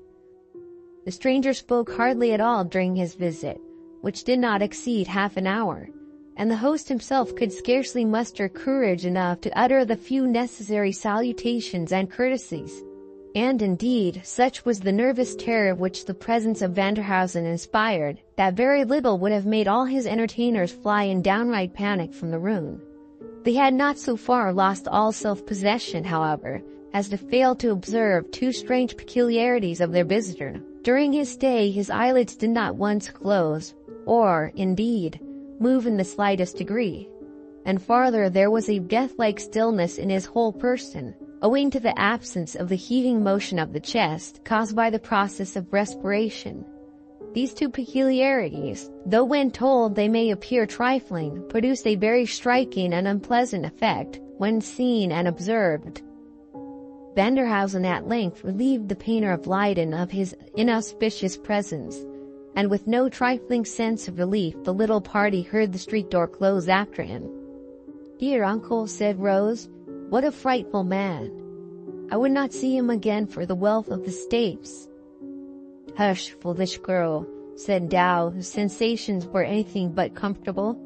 The stranger spoke hardly at all during his visit, which did not exceed half an hour, and the host himself could scarcely muster courage enough to utter the few necessary salutations and courtesies. And indeed, such was the nervous terror which the presence of Vanderhausen inspired, that very little would have made all his entertainers fly in downright panic from the room. They had not so far lost all self-possession, however, as to fail to observe two strange peculiarities of their visitor. During his stay his eyelids did not once close, or, indeed, move in the slightest degree, and farther, there was a death-like stillness in his whole person, owing to the absence of the heaving motion of the chest caused by the process of respiration. These two peculiarities, though when told they may appear trifling, produced a very striking and unpleasant effect when seen and observed. Vanderhausen at length relieved the painter of Leyden of his inauspicious presence, and with no trifling sense of relief the little party heard the street door close after him. "Dear uncle," said Rose, "what a frightful man! I would not see him again for the wealth of the States." "Hush, foolish girl," said Tao, whose sensations were anything but comfortable.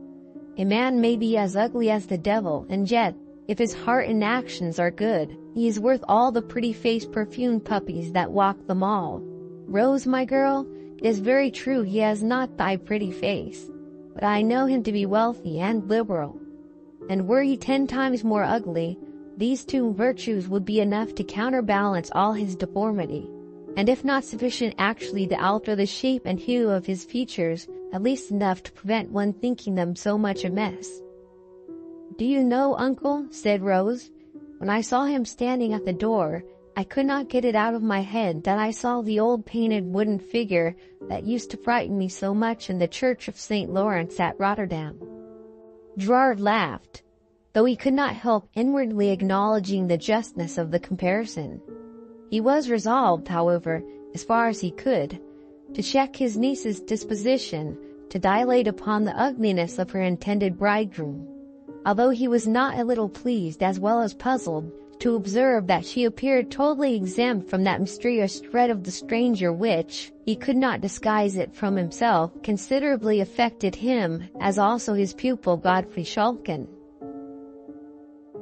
"A man may be as ugly as the devil, and yet, if his heart and actions are good, he is worth all the pretty-faced perfumed puppies that walk the mall. Rose, my girl, it is very true he has not thy pretty face, but I know him to be wealthy and liberal. And were he 10 times more ugly, these 2 virtues would be enough to counterbalance all his deformity, and if not sufficient actually to alter the shape and hue of his features, at least enough to prevent one thinking them so much amiss." "Do you know, uncle," said Rose, "when I saw him standing at the door, I could not get it out of my head that I saw the old painted wooden figure that used to frighten me so much in the church of St. Lawrence at Rotterdam." Gerard laughed, though he could not help inwardly acknowledging the justness of the comparison. He was resolved, however, as far as he could, to check his niece's disposition to dilate upon the ugliness of her intended bridegroom, although he was not a little pleased as well as puzzled to observe that she appeared totally exempt from that mysterious dread of the stranger which, he could not disguise it from himself, considerably affected him, as also his pupil Godfrey Schalken.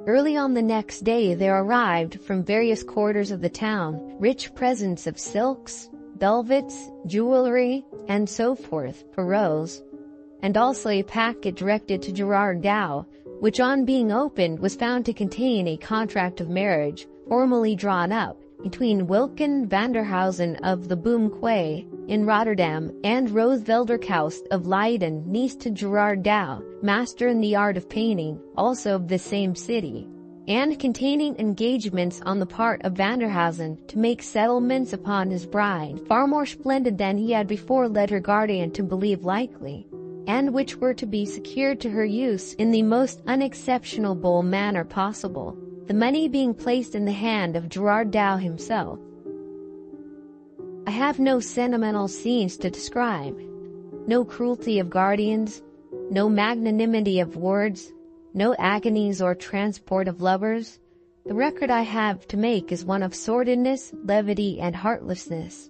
Early on the next day there arrived from various quarters of the town rich presents of silks, velvets, jewelry, and so forth for Rose, and also a packet directed to Gerard Dow, which on being opened was found to contain a contract of marriage formally drawn up between Wilken Vanderhausen of the Boom Quay in Rotterdam and Rose Velderkaust of Leiden, niece to Gerard Dow, master in the art of painting, also of the same city, and containing engagements on the part of Vanderhausen to make settlements upon his bride far more splendid than he had before led her guardian to believe likely, and which were to be secured to her use in the most unexceptionable manner possible, the money being placed in the hand of Gerard Dow himself. I have no sentimental scenes to describe, no cruelty of guardians, no magnanimity of words, no agonies or transport of lovers. The record I have to make is one of sordidness, levity, and heartlessness.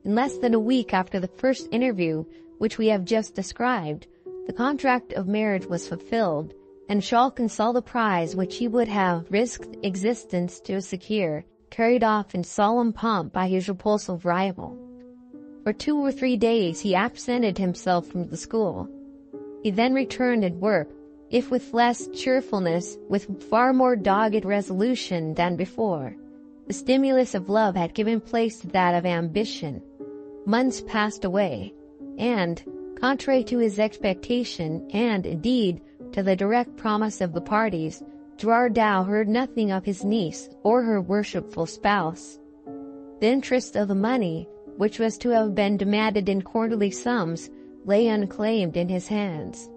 In less than a week after the first interview, which we have just described, the contract of marriage was fulfilled, and Schalken saw the prize which he would have risked existence to secure, carried off in solemn pomp by his repulsive rival. For 2 or 3 days he absented himself from the school. He then returned and worked, if with less cheerfulness, with far more dogged resolution than before. The stimulus of love had given place to that of ambition. Months passed away, and, contrary to his expectation, and, indeed, to the direct promise of the parties, Gerard Dow heard nothing of his niece or her worshipful spouse. The interest of the money, which was to have been demanded in quarterly sums, lay unclaimed in his hands.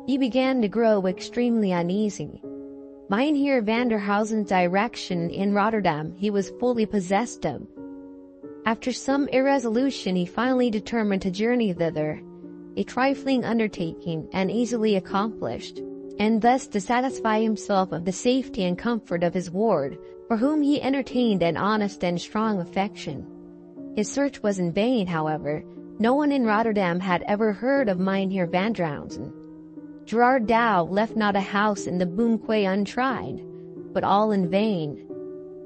He began to grow extremely uneasy. Mynheer Vanderhausen's direction in Rotterdam he was fully possessed of. After some irresolution he finally determined to journey thither, a trifling undertaking and easily accomplished, and thus to satisfy himself of the safety and comfort of his ward, for whom he entertained an honest and strong affection. His search was in vain, however. No one in Rotterdam had ever heard of Mynheer Vanderhausen. Gerard Dow left not a house in the Boom Quay untried, but all in vain.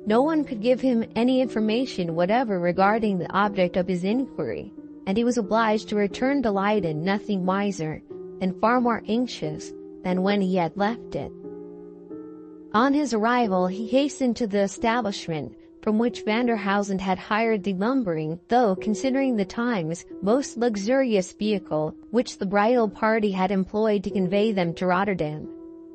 No one could give him any information whatever regarding the object of his inquiry, and he was obliged to return to Leiden nothing wiser, and far more anxious than when he had left it. On his arrival he hastened to the establishment from which Vanderhausen had hired the lumbering, though considering the times, most luxurious vehicle which the bridal party had employed to convey them to Rotterdam.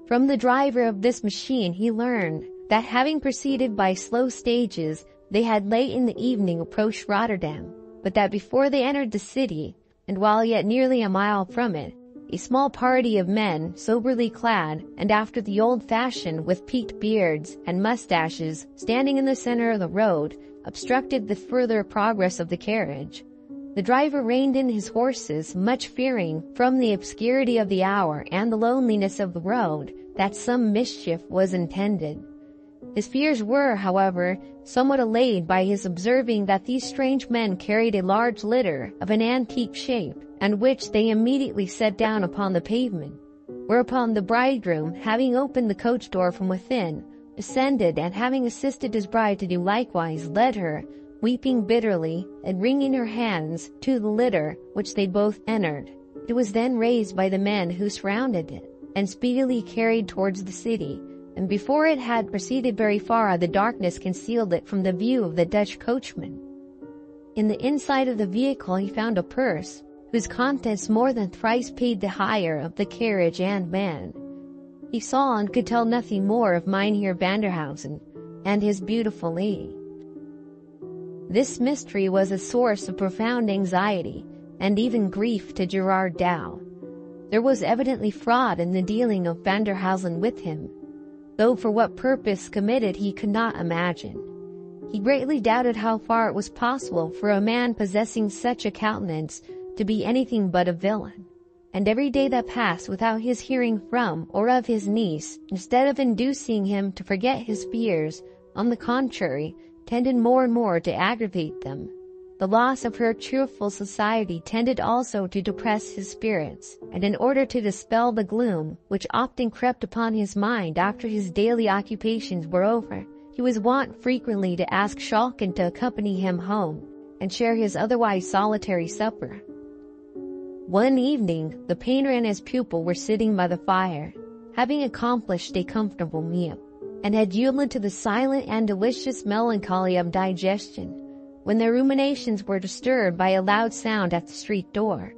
From the driver of this machine he learned that, having proceeded by slow stages, they had late in the evening approached Rotterdam, but that before they entered the city, and while yet nearly a mile from it, a small party of men, soberly clad, and after the old fashion with peaked beards and mustaches, standing in the center of the road, obstructed the further progress of the carriage. The driver reined in his horses, much fearing, from the obscurity of the hour and the loneliness of the road, that some mischief was intended. His fears were, however, somewhat allayed by his observing that these strange men carried a large litter of an antique shape, and which they immediately set down upon the pavement. Whereupon the bridegroom, having opened the coach door from within, descended, and having assisted his bride to do likewise, led her, weeping bitterly, and wringing her hands, to the litter, which they both entered. It was then raised by the men who surrounded it, and speedily carried towards the city, and before it had proceeded very far the darkness concealed it from the view of the Dutch coachman. In the inside of the vehicle he found a purse, whose contents more than thrice paid the hire of the carriage and man. He saw and could tell nothing more of Mynheer Vanderhausen and his beautiful lady. This mystery was a source of profound anxiety and even grief to Gerard Dow. There was evidently fraud in the dealing of Vanderhausen with him, though for what purpose committed he could not imagine. He greatly doubted how far it was possible for a man possessing such a countenance to be anything but a villain, and every day that passed without his hearing from or of his niece, instead of inducing him to forget his fears, on the contrary, tended more and more to aggravate them. The loss of her cheerful society tended also to depress his spirits, and in order to dispel the gloom which often crept upon his mind after his daily occupations were over, he was wont frequently to ask Schalken to accompany him home, and share his otherwise solitary supper. One evening, the painter and his pupil were sitting by the fire, having accomplished a comfortable meal, and had yielded to the silent and delicious melancholy of digestion, when their ruminations were disturbed by a loud sound at the street door,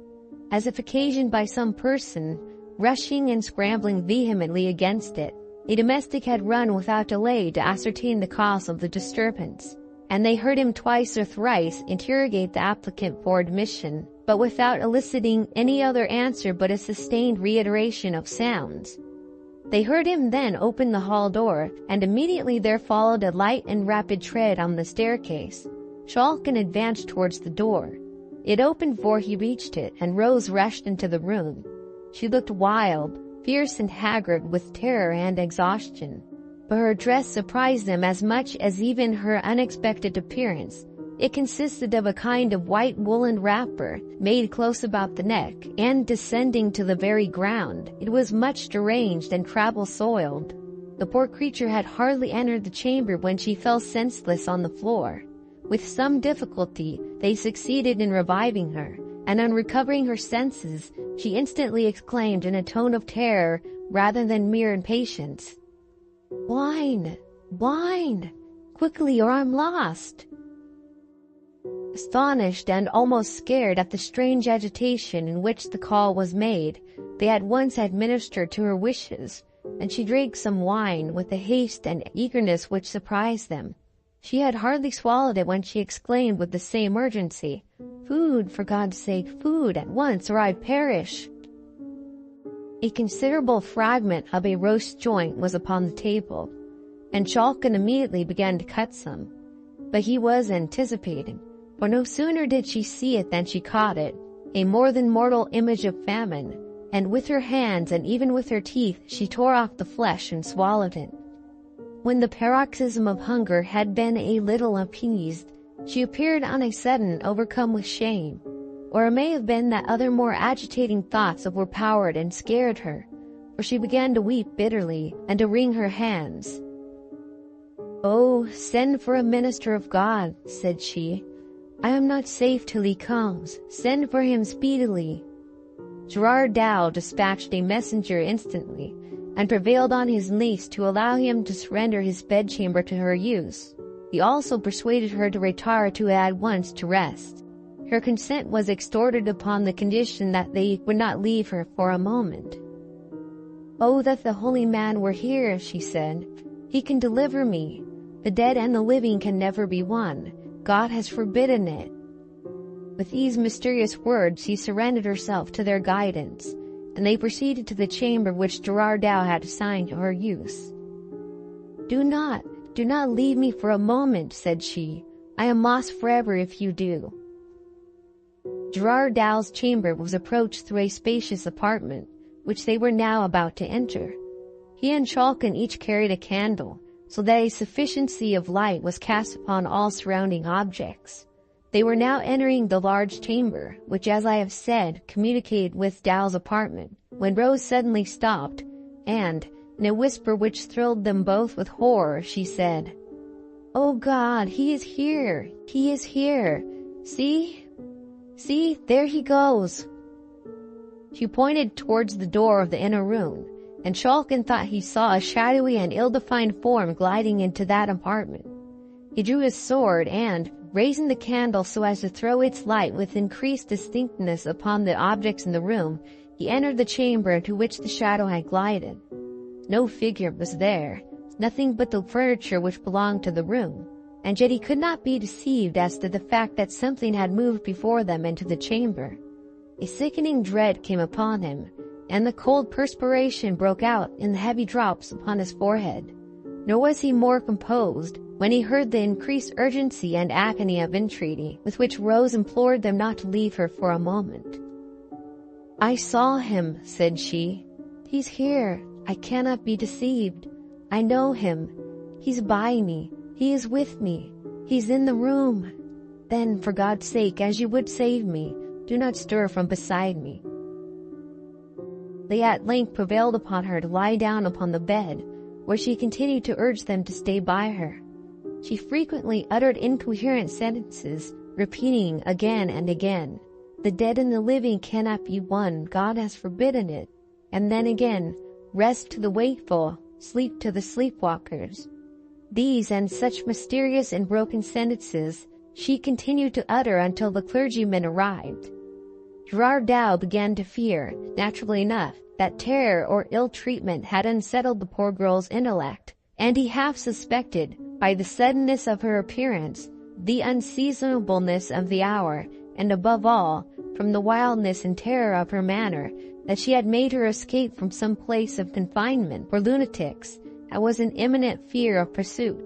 as if occasioned by some person rushing and scrambling vehemently against it. A domestic had run without delay to ascertain the cause of the disturbance, and they heard him twice or thrice interrogate the applicant for admission, but without eliciting any other answer but a sustained reiteration of sounds. They heard him then open the hall door, and immediately there followed a light and rapid tread on the staircase. Schalken advanced towards the door. It opened before he reached it, and Rose rushed into the room. She looked wild, fierce and haggard with terror and exhaustion, but her dress surprised them as much as even her unexpected appearance. It consisted of a kind of white woolen wrapper, made close about the neck, and descending to the very ground. It was much deranged and travel-soiled. The poor creature had hardly entered the chamber when she fell senseless on the floor. With some difficulty, they succeeded in reviving her, and on recovering her senses, she instantly exclaimed in a tone of terror rather than mere impatience, "Wine! Wine! Quickly, or I'm lost!" Astonished and almost scared at the strange agitation in which the call was made, they at once administered to her wishes, and she drank some wine with a haste and eagerness which surprised them. She had hardly swallowed it when she exclaimed with the same urgency, "Food, for God's sake, food at once, or I perish!" A considerable fragment of a roast joint was upon the table, and Schalken immediately began to cut some. But he was anticipated, for no sooner did she see it than she caught it, a more than mortal image of famine, and with her hands and even with her teeth she tore off the flesh and swallowed it. When the paroxysm of hunger had been a little appeased, she appeared on a sudden overcome with shame, or it may have been that other more agitating thoughts overpowered and scared her, for she began to weep bitterly and to wring her hands. "Oh, send for a minister of God," said she. "I am not safe till he comes. Send for him speedily." Gerard Dow dispatched a messenger instantly, and prevailed on his niece to allow him to surrender his bedchamber to her use. He also persuaded her to retire to it at once to rest. Her consent was extorted upon the condition that they would not leave her for a moment. "Oh, that the holy man were here," she said. "He can deliver me. The dead and the living can never be one. God has forbidden it." With these mysterious words she surrendered herself to their guidance, and they proceeded to the chamber which Gerard Dow had assigned to her use. Do not leave me for a moment," said she. "I am lost forever if you do." Gerard Dow's chamber was approached through a spacious apartment, which they were now about to enter. He and Chalkin each carried a candle, so that a sufficiency of light was cast upon all surrounding objects. They were now entering the large chamber, which, as I have said, communicated with Dow's apartment, when Rose suddenly stopped, and, in a whisper which thrilled them both with horror, she said, "Oh God, he is here! He is here! See? See, there he goes!" She pointed towards the door of the inner room, and Chalkin thought he saw a shadowy and ill-defined form gliding into that apartment. He drew his sword and, raising the candle so as to throw its light with increased distinctness upon the objects in the room, he entered the chamber into which the shadow had glided. No figure was there, nothing but the furniture which belonged to the room, and yet he could not be deceived as to the fact that something had moved before them into the chamber. A sickening dread came upon him, and the cold perspiration broke out in heavy drops upon his forehead. Nor was he more composed when he heard the increased urgency and agony of entreaty with which Rose implored them not to leave her for a moment. "I saw him," said she. "He's here. I cannot be deceived. I know him. He's by me. He is with me. He's in the room. Then, for God's sake, as you would save me, do not stir from beside me." They at length prevailed upon her to lie down upon the bed, where she continued to urge them to stay by her. She frequently uttered incoherent sentences, repeating again and again, "The dead and the living cannot be one, God has forbidden it," and then again, "Rest to the wakeful, sleep to the sleepwalkers." These and such mysterious and broken sentences she continued to utter until the clergyman arrived. Gerard Dow began to fear, naturally enough, that terror or ill treatment had unsettled the poor girl's intellect, and he half suspected, by the suddenness of her appearance, the unseasonableness of the hour, and above all, from the wildness and terror of her manner, that she had made her escape from some place of confinement for lunatics, and was in imminent fear of pursuit.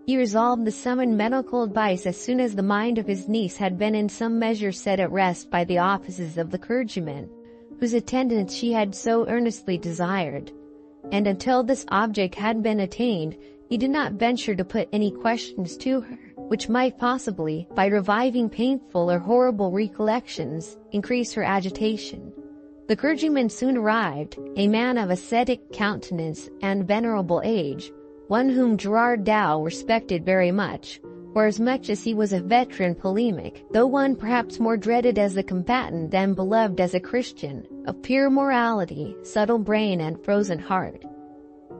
He resolved to summon medical advice as soon as the mind of his niece had been in some measure set at rest by the offices of the clergyman, whose attendance she had so earnestly desired. And until this object had been attained, he did not venture to put any questions to her, which might possibly, by reviving painful or horrible recollections, increase her agitation. The clergyman soon arrived, a man of ascetic countenance and venerable age, one whom Gerard Dow respected very much, forasmuch as he was a veteran polemic, though one perhaps more dreaded as a combatant than beloved as a Christian, of pure morality, subtle brain, and frozen heart.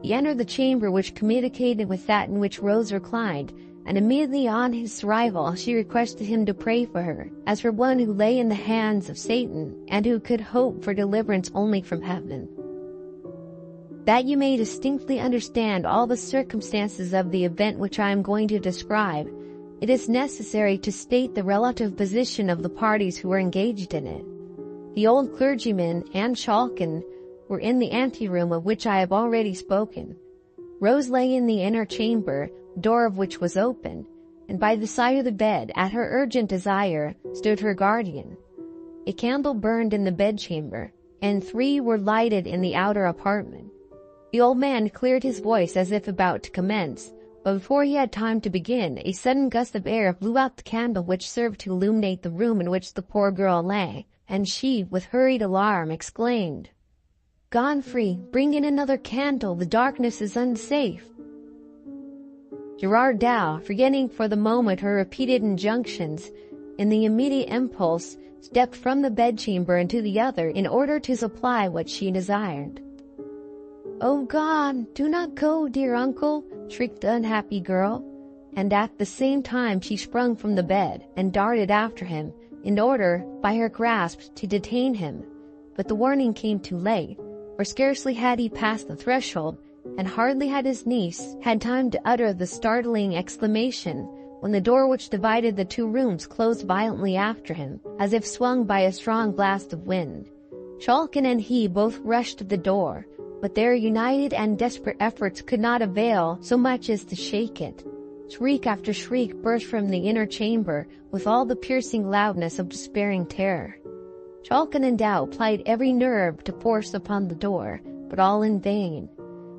He entered the chamber which communicated with that in which Rose reclined, and immediately on his arrival she requested him to pray for her, as for one who lay in the hands of Satan, and who could hope for deliverance only from heaven. That you may distinctly understand all the circumstances of the event which I am going to describe, it is necessary to state the relative position of the parties who were engaged in it. The old clergyman and Chalkin were in the anteroom of which I have already spoken. Rose lay in the inner chamber, the door of which was open, and by the side of the bed, at her urgent desire, stood her guardian. A candle burned in the bedchamber, and 3 were lighted in the outer apartment. The old man cleared his voice as if about to commence, but before he had time to begin, a sudden gust of air blew out the candle which served to illuminate the room in which the poor girl lay, and she, with hurried alarm, exclaimed, "Godfrey, bring in another candle, the darkness is unsafe." Gerard Dow, forgetting for the moment her repeated injunctions, in the immediate impulse, stepped from the bedchamber into the other in order to supply what she desired. "Oh God, do not go, dear uncle," shrieked the unhappy girl, and at the same time she sprung from the bed and darted after him, in order, by her grasp, to detain him. But the warning came too late, for scarcely had he passed the threshold, and hardly had his niece had time to utter the startling exclamation, when the door which divided the 2 rooms closed violently after him, as if swung by a strong blast of wind. Chalkin and he both rushed to the door, but their united and desperate efforts could not avail so much as to shake it. Shriek after shriek burst from the inner chamber with all the piercing loudness of despairing terror. Chalkin and Doubt plied every nerve to force upon the door, but all in vain.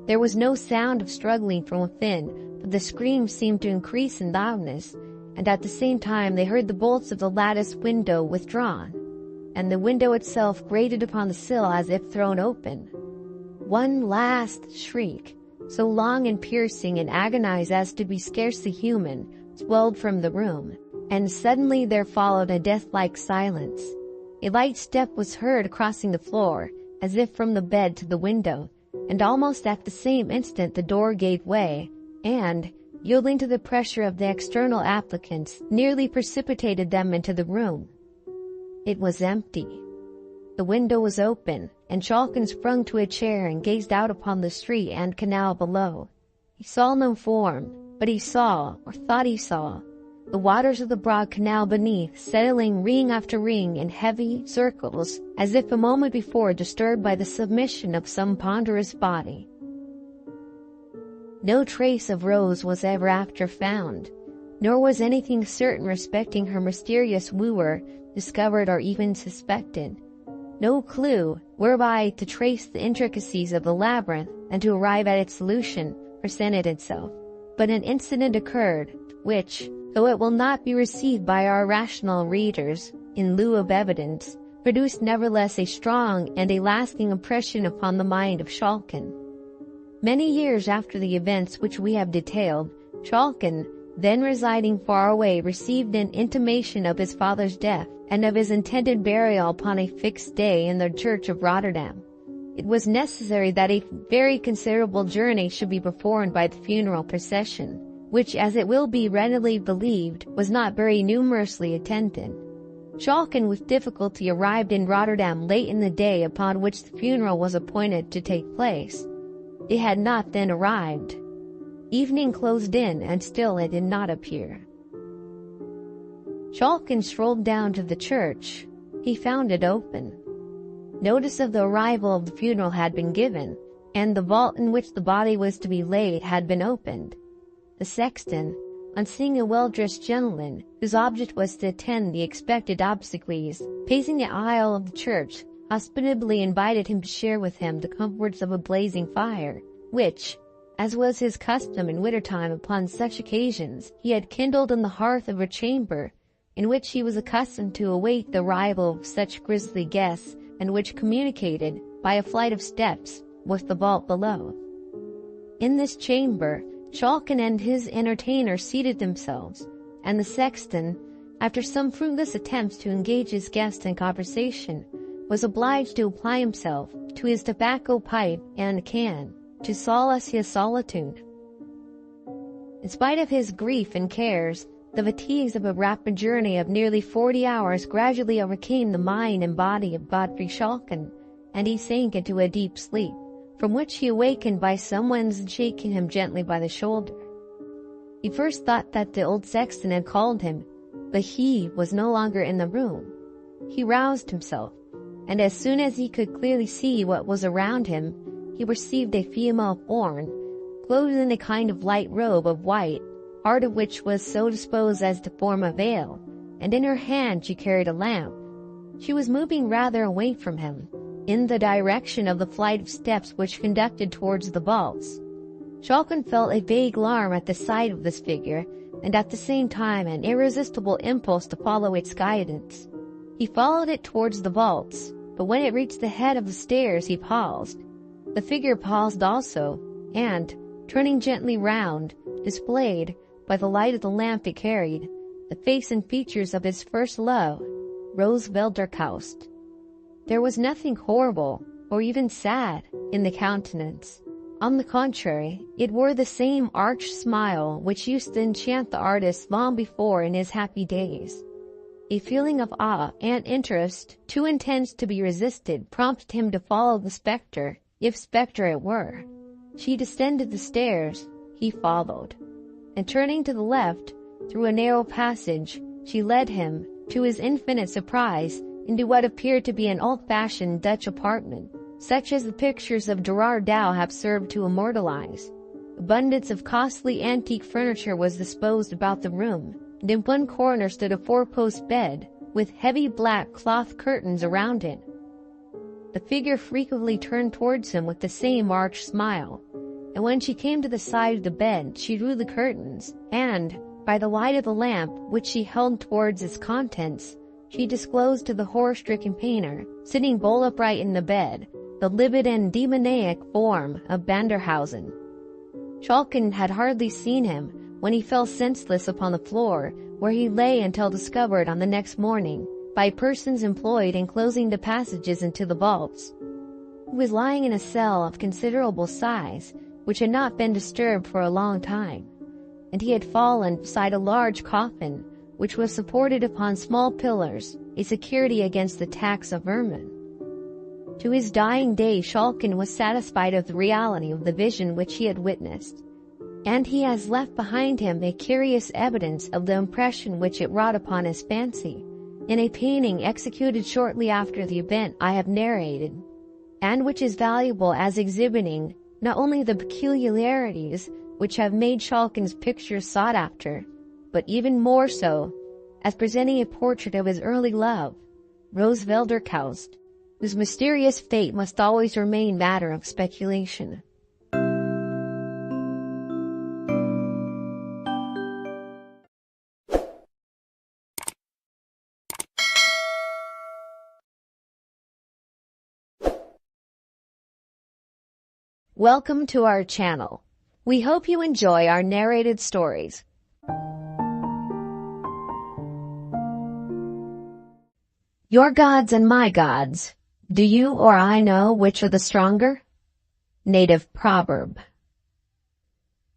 There was no sound of struggling from within, but the screams seemed to increase in loudness, and at the same time they heard the bolts of the lattice window withdrawn, and the window itself grated upon the sill as if thrown open. One last shriek, so long and piercing and agonized as to be scarcely human, swelled from the room, and suddenly there followed a death-like silence. A light step was heard crossing the floor, as if from the bed to the window, and almost at the same instant the door gave way, and, yielding to the pressure of the external applicants, nearly precipitated them into the room. It was empty. The window was open, and Chalkin sprung to a chair and gazed out upon the street and canal below. He saw no form, but he saw, or thought he saw, the waters of the broad canal beneath settling ring after ring in heavy circles, as if a moment before disturbed by the submission of some ponderous body. No trace of Rose was ever after found, nor was anything certain respecting her mysterious wooer discovered or even suspected. No clue whereby to trace the intricacies of the labyrinth and to arrive at its solution presented itself, but an incident occurred, which, though it will not be received by our rational readers in lieu of evidence, produced nevertheless a strong and a lasting impression upon the mind of Chalkin. Many years after the events which we have detailed, Chalkin, then residing far away, received an intimation of his father's death and of his intended burial upon a fixed day in the church of Rotterdam. It was necessary that a very considerable journey should be performed by the funeral procession, which, as it will be readily believed, was not very numerously attended. Chalkin with difficulty arrived in Rotterdam late in the day upon which the funeral was appointed to take place. It had not then arrived. Evening closed in, and still it did not appear. Chalkin strolled down to the church. He found it open. Notice of the arrival of the funeral had been given, and the vault in which the body was to be laid had been opened. The sexton, on seeing a well-dressed gentleman, whose object was to attend the expected obsequies, pacing the aisle of the church, hospitably invited him to share with him the comforts of a blazing fire, which, as was his custom in winter-time upon such occasions, he had kindled in the hearth of a chamber, in which he was accustomed to await the arrival of such grisly guests, and which communicated, by a flight of steps, with the vault below. In this chamber, Chalkin and his entertainer seated themselves, and the sexton, after some fruitless attempts to engage his guest in conversation, was obliged to apply himself to his tobacco pipe and can, to solace his solitude. In spite of his grief and cares, the fatigues of a rapid journey of nearly 40 hours gradually overcame the mind and body of Godfrey Chalkin, and he sank into a deep sleep, from which he awakened by someone's shaking him gently by the shoulder. He first thought that the old sexton had called him, but he was no longer in the room. He roused himself, and as soon as he could clearly see what was around him, he perceived a female form, clothed in a kind of light robe of white, part of which was so disposed as to form a veil, and in her hand she carried a lamp. She was moving rather away from him, in the direction of the flight of steps which conducted towards the vaults. Chalkin felt a vague alarm at the sight of this figure, and at the same time an irresistible impulse to follow its guidance. He followed it towards the vaults, but when it reached the head of the stairs he paused. The figure paused also, and, turning gently round, displayed, by the light of the lamp it carried, the face and features of his first love, Rose Velderkaust. There was nothing horrible, or even sad, in the countenance. On the contrary, it wore the same arch smile which used to enchant the artist long before in his happy days. A feeling of awe and interest, too intense to be resisted, prompted him to follow the spectre, if spectre it were. She descended the stairs, he followed, and turning to the left, through a narrow passage, she led him, to his infinite surprise, into what appeared to be an old-fashioned Dutch apartment, such as the pictures of Gerard Dow have served to immortalize. It Abundance of costly antique furniture was disposed about the room, and in one corner stood a four-post bed with heavy black cloth curtains around it. The figure frequently turned towards him with the same arch smile, and when she came to the side of the bed, she drew the curtains, and, by the light of the lamp which she held towards its contents, she disclosed to the horror-stricken painter, sitting bolt upright in the bed, the livid and demoniac form of Banderhausen. Schalken had hardly seen him when he fell senseless upon the floor, where he lay until discovered on the next morning by persons employed in closing the passages into the vaults. He was lying in a cell of considerable size, which had not been disturbed for a long time, and he had fallen beside a large coffin, which was supported upon small pillars, a security against the attacks of vermin. To his dying day, Schalken was satisfied of the reality of the vision which he had witnessed, and he has left behind him a curious evidence of the impression which it wrought upon his fancy, in a painting executed shortly after the event I have narrated, and which is valuable as exhibiting not only the peculiarities which have made Schalken's pictures sought after, but even more so, as presenting a portrait of his early love, Rose Velderkaust, whose mysterious fate must always remain matter of speculation. Welcome to our channel. We hope you enjoy our narrated stories. Your gods and my gods. Do you or I know which are the stronger? Native proverb.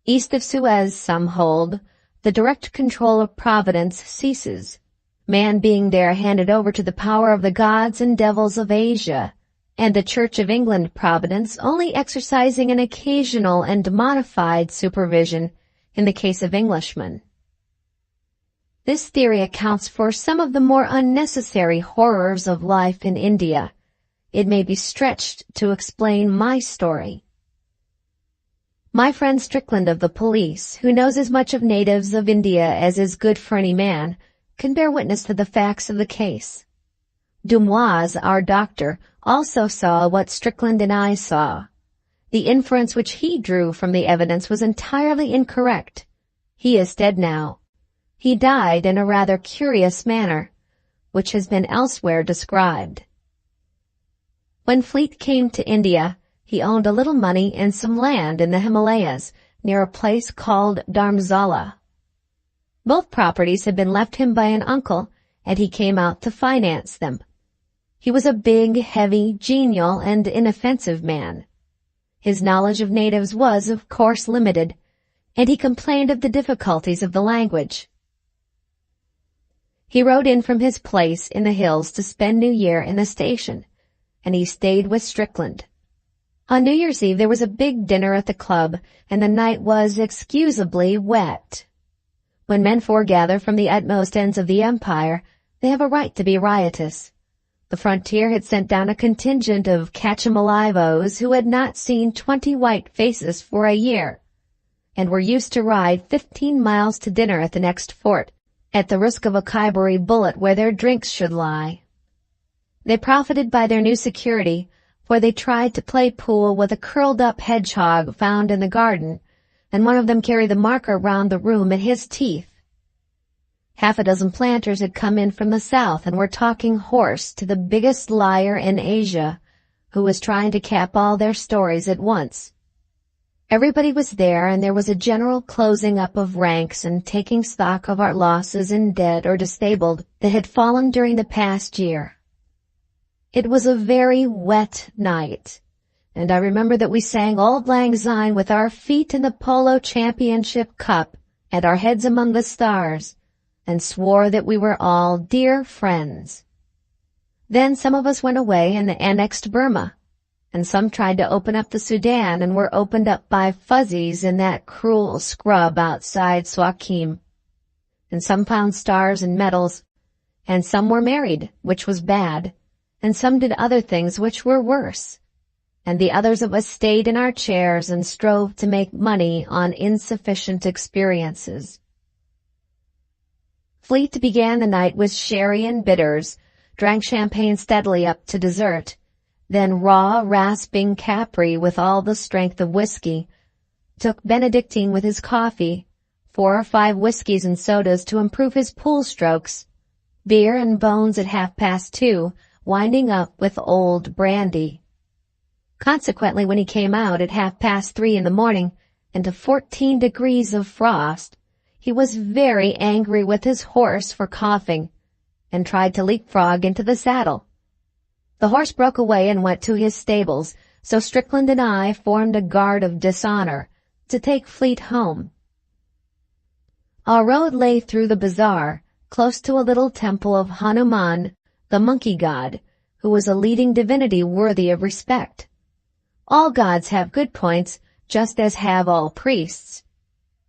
East of Suez, some hold, the direct control of providence ceases, man being there handed over to the power of the gods and devils of Asia, and the Church of England providence only exercising an occasional and modified supervision in the case of Englishmen. This theory accounts for some of the more unnecessary horrors of life in India. It may be stretched to explain my story. My friend Strickland of the police, who knows as much of natives of India as is good for any man, can bear witness to the facts of the case. Dumois, our doctor, also saw what Strickland and I saw. The inference which he drew from the evidence was entirely incorrect. He is dead now. He died in a rather curious manner, which has been elsewhere described. When Fleet came to India, he owned a little money and some land in the Himalayas, near a place called Dharamsala. Both properties had been left him by an uncle, and he came out to finance them. He was a big, heavy, genial, and inoffensive man. His knowledge of natives was, of course, limited, and he complained of the difficulties of the language. He rode in from his place in the hills to spend New Year in the station, and he stayed with Strickland. On New Year's Eve there was a big dinner at the club, and the night was excusably wet. When men foregather from the utmost ends of the empire, they have a right to be riotous. The frontier had sent down a contingent of catch-em-alive-os who had not seen 20 white faces for a year, and were used to ride 15 miles to dinner at the next fort, at the risk of a Khyberee bullet where their drinks should lie. They profited by their new security, for they tried to play pool with a curled-up hedgehog found in the garden, and one of them carried the marker round the room in his teeth. Half a dozen planters had come in from the south and were talking horse to the biggest liar in Asia, who was trying to cap all their stories at once. Everybody was there, and there was a general closing up of ranks and taking stock of our losses in dead or disabled that had fallen during the past year. It was a very wet night, and I remember that we sang Auld Lang Syne with our feet in the Polo Championship Cup and our heads among the stars, and swore that we were all dear friends. Then some of us went away and annexed Burma, and some tried to open up the Sudan and were opened up by fuzzies in that cruel scrub outside Suakim. And some found stars and medals, and some were married, which was bad, and some did other things which were worse. and the others of us stayed in our chairs and strove to make money on insufficient experiences. Fleet began the night with sherry and bitters, drank champagne steadily up to dessert, then raw, rasping Capri with all the strength of whiskey, took Benedictine with his coffee, 4 or 5 whiskeys and sodas to improve his pool strokes, beer and bones at 2:30, winding up with old brandy. Consequently, when he came out at 3:30 in the morning, into 14 degrees of frost, he was very angry with his horse for coughing, and tried to leapfrog into the saddle. The horse broke away and went to his stables, so Strickland and I formed a guard of dishonor to take Fleet home. Our road lay through the bazaar, close to a little temple of Hanuman, the monkey god, who was a leading divinity worthy of respect. All gods have good points, just as have all priests.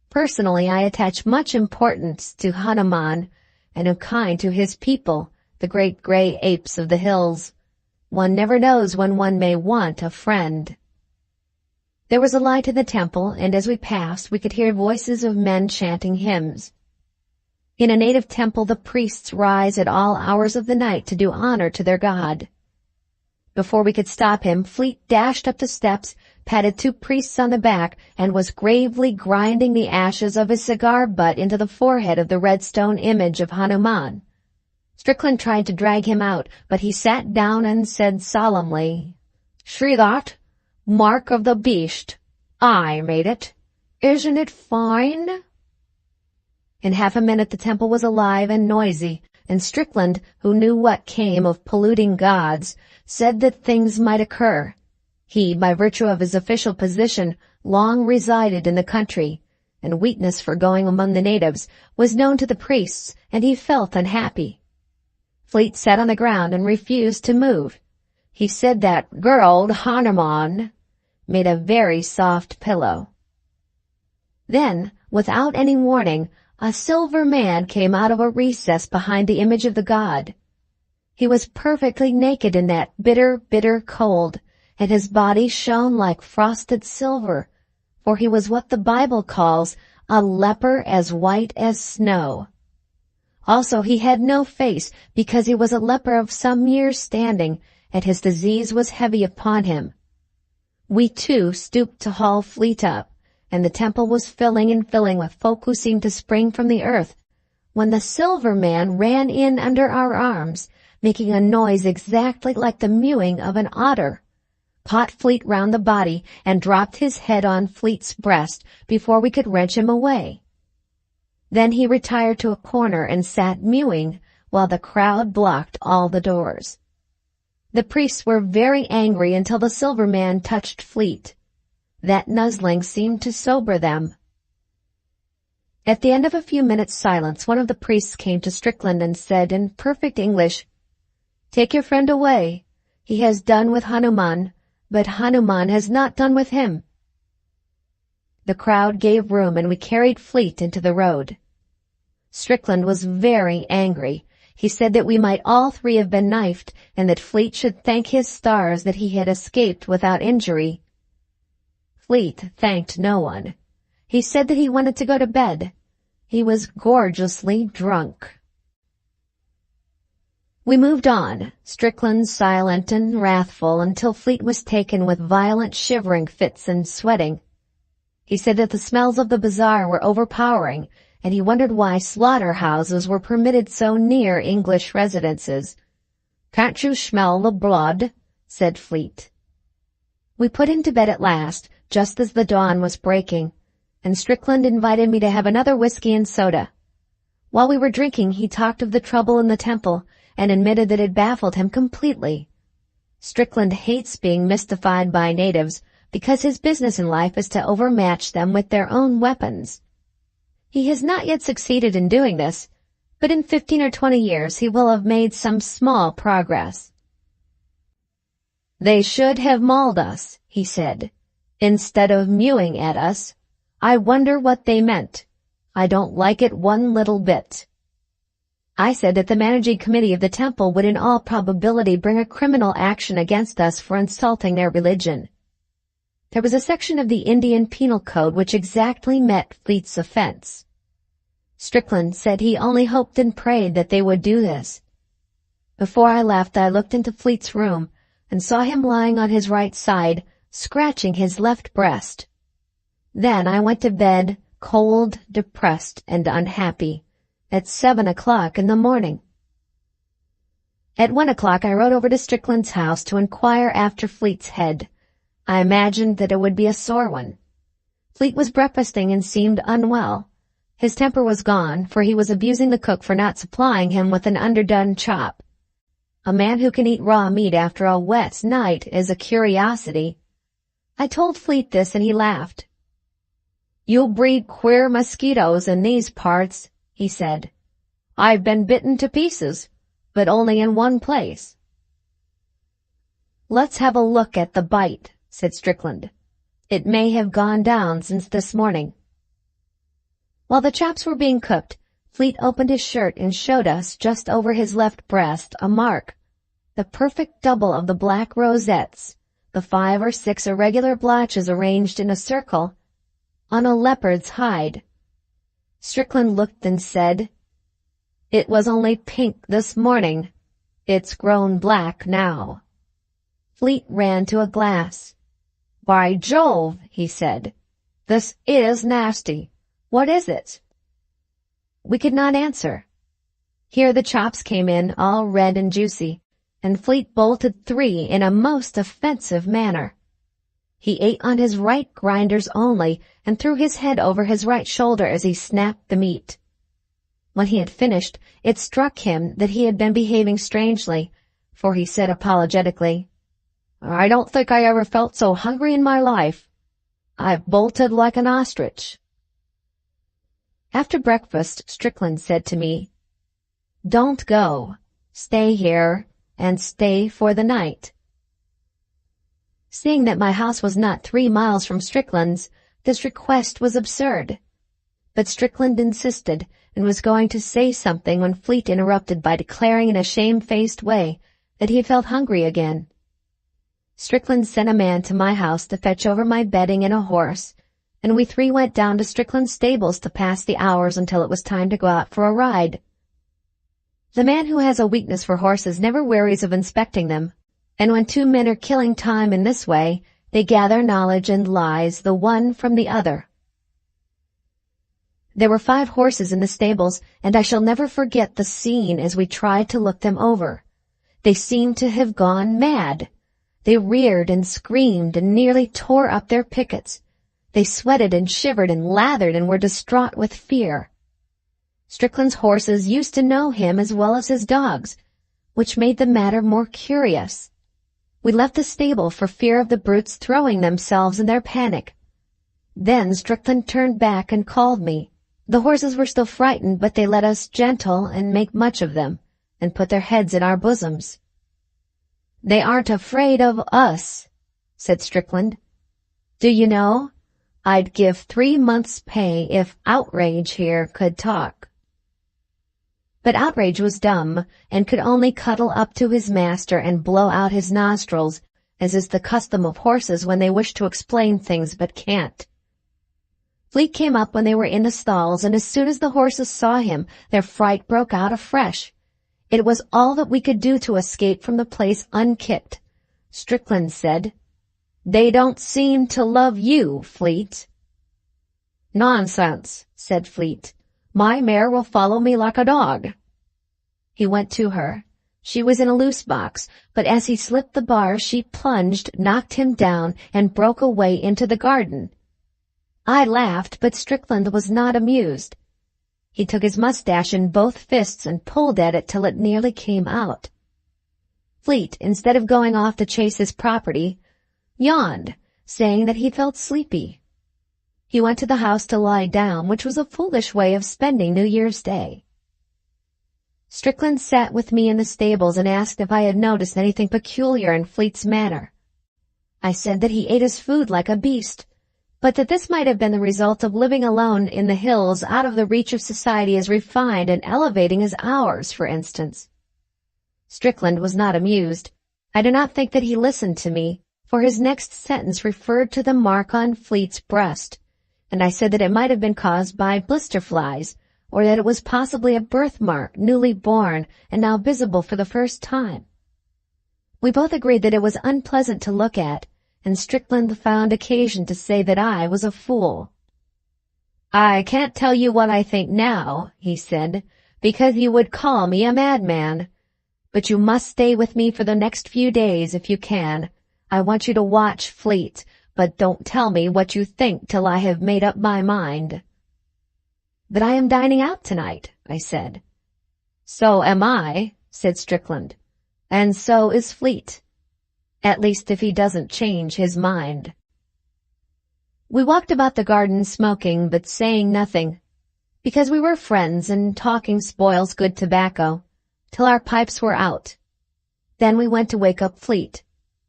Personally, I attach much importance to Hanuman, and am kind to his people, the great gray apes of the hills. One never knows when one may want a friend. There was a light in the temple, and as we passed, we could hear voices of men chanting hymns. In a native temple, the priests rise at all hours of the night to do honor to their god. Before we could stop him, Fleet dashed up the steps, patted 2 priests on the back, and was gravely grinding the ashes of his cigar butt into the forehead of the red stone image of Hanuman. Strickland tried to drag him out, but he sat down and said solemnly, "See that? Mark of the beast. I made it. Isn't it fine?" In half a minute the temple was alive and noisy, and Strickland, who knew what came of polluting gods, said that things might occur. He, by virtue of his official position, long resided in the country, and weakness for going among the natives was known to the priests, and he felt unhappy. Fleet sat on the ground and refused to move. He said that girl Hanuman made a very soft pillow. Then, without any warning, a silver man came out of a recess behind the image of the god. He was perfectly naked in that bitter, bitter cold, and his body shone like frosted silver, for he was what the Bible calls a leper as white as snow. Also, he had no face, because he was a leper of some years' standing, and his disease was heavy upon him. We too stooped to haul Fleet up, and the temple was filling and filling with folk who seemed to spring from the earth, when the silver man ran in under our arms, making a noise exactly like the mewing of an otter, caught Fleet round the body, and dropped his head on Fleet's breast before we could wrench him away. Then he retired to a corner and sat mewing, while the crowd blocked all the doors. The priests were very angry until the silver man touched Fleet. That nuzzling seemed to sober them. At the end of a few minutes' silence, one of the priests came to Strickland and said in perfect English, "Take your friend away. He has done with Hanuman, but Hanuman has not done with him." The crowd gave room, and we carried Fleet into the road. Strickland was very angry. He said that we might all 3 have been knifed, and that Fleet should thank his stars that he had escaped without injury. Fleet thanked no one. He said that he wanted to go to bed. He was gorgeously drunk. We moved on, Strickland silent and wrathful, until Fleet was taken with violent shivering fits and sweating. He said that the smells of the bazaar were overpowering, and he wondered why slaughterhouses were permitted so near English residences. "Can't you smell the blood?" said Fleet. We put him to bed at last, just as the dawn was breaking, and Strickland invited me to have another whiskey and soda. While we were drinking, he talked of the trouble in the temple, and admitted that it baffled him completely. Strickland hates being mystified by natives, because his business in life is to overmatch them with their own weapons. He has not yet succeeded in doing this, but in 15 or 20 years he will have made some small progress. "They should have mauled us," he said, "instead of mewing at us. I wonder what they meant. I don't like it one little bit." I said that the managing committee of the temple would in all probability bring a criminal action against us for insulting their religion. There was a section of the Indian Penal Code which exactly met Fleet's offense. Strickland said he only hoped and prayed that they would do this. Before I left, I looked into Fleet's room and saw him lying on his right side, scratching his left breast. Then I went to bed, cold, depressed, and unhappy, at 7 o'clock in the morning. At 1 o'clock I rode over to Strickland's house to inquire after Fleet's head. I imagined that it would be a sore one. Fleet was breakfasting and seemed unwell. His temper was gone, for he was abusing the cook for not supplying him with an underdone chop. A man who can eat raw meat after a wet night is a curiosity. I told Fleet this and he laughed. "You'll breed queer mosquitoes in these parts," he said. "I've been bitten to pieces, but only in one place." "Let's have a look at the bite," said Strickland. "It may have gone down since this morning." While the chops were being cooked, Fleet opened his shirt and showed us, just over his left breast, a mark, the perfect double of the black rosettes, the 5 or 6 irregular blotches arranged in a circle, on a leopard's hide. Strickland looked and said, "It was only pink this morning. It's grown black now." Fleet ran to a glass. "By Jove," he said, "this is nasty. What is it?" We could not answer. Here the chops came in, all red and juicy, and Fleet bolted 3 in a most offensive manner. He ate on his right grinders only, and threw his head over his right shoulder as he snapped the meat. When he had finished, it struck him that he had been behaving strangely, for he said apologetically, "I don't think I ever felt so hungry in my life. I've bolted like an ostrich." After breakfast, Strickland said to me, "Don't go. Stay here, and stay for the night." Seeing that my house was not 3 miles from Strickland's, this request was absurd. But Strickland insisted, and was going to say something when Fleet interrupted by declaring in a shamefaced way that he felt hungry again. Strickland sent a man to my house to fetch over my bedding and a horse, and we 3 went down to Strickland's stables to pass the hours until it was time to go out for a ride. The man who has a weakness for horses never wearies of inspecting them, and when 2 men are killing time in this way, they gather knowledge and lies the one from the other. There were 5 horses in the stables, and I shall never forget the scene as we tried to look them over. They seemed to have gone mad. They reared and screamed and nearly tore up their pickets. They sweated and shivered and lathered and were distraught with fear. Strickland's horses used to know him as well as his dogs, which made the matter more curious. We left the stable for fear of the brutes throwing themselves in their panic. Then Strickland turned back and called me. The horses were still frightened, but they let us gentle and make much of them, and put their heads in our bosoms. "They aren't afraid of us," said Strickland. "Do you know, I'd give 3 months' pay if Outrage here could talk." But Outrage was dumb, and could only cuddle up to his master and blow out his nostrils, as is the custom of horses when they wish to explain things but can't. Fleet came up when they were in the stalls, and as soon as the horses saw him, their fright broke out afresh. It was all that we could do to escape from the place unkicked. Strickland said, "They don't seem to love you, Fleet." "Nonsense," said Fleet. "My mare will follow me like a dog." He went to her. She was in a loose box, but as he slipped the bar, she plunged, knocked him down, and broke away into the garden. I laughed, but Strickland was not amused. He took his mustache in both fists and pulled at it till it nearly came out. Fleet, instead of going off to chase his property, yawned, saying that he felt sleepy. He went to the house to lie down, which was a foolish way of spending New Year's Day. Strickland sat with me in the stables and asked if I had noticed anything peculiar in Fleet's manner. I said that he ate his food like a beast, but that this might have been the result of living alone in the hills out of the reach of society as refined and elevating as ours, for instance. Strickland was not amused. I do not think that he listened to me, for his next sentence referred to the mark on Fleet's breast, and I said that it might have been caused by blister flies, or that it was possibly a birthmark, newly born and now visible for the first time. We both agreed that it was unpleasant to look at, and Strickland found occasion to say that I was a fool. "I can't tell you what I think now," he said, "because you would call me a madman. But you must stay with me for the next few days if you can. I want you to watch Fleet, but don't tell me what you think till I have made up my mind." "But I am dining out tonight," I said. "So am I," said Strickland, "and so is Fleet. At least if he doesn't change his mind." We walked about the garden smoking but saying nothing, because we were friends and talking spoils good tobacco, till our pipes were out. Then we went to wake up Fleet.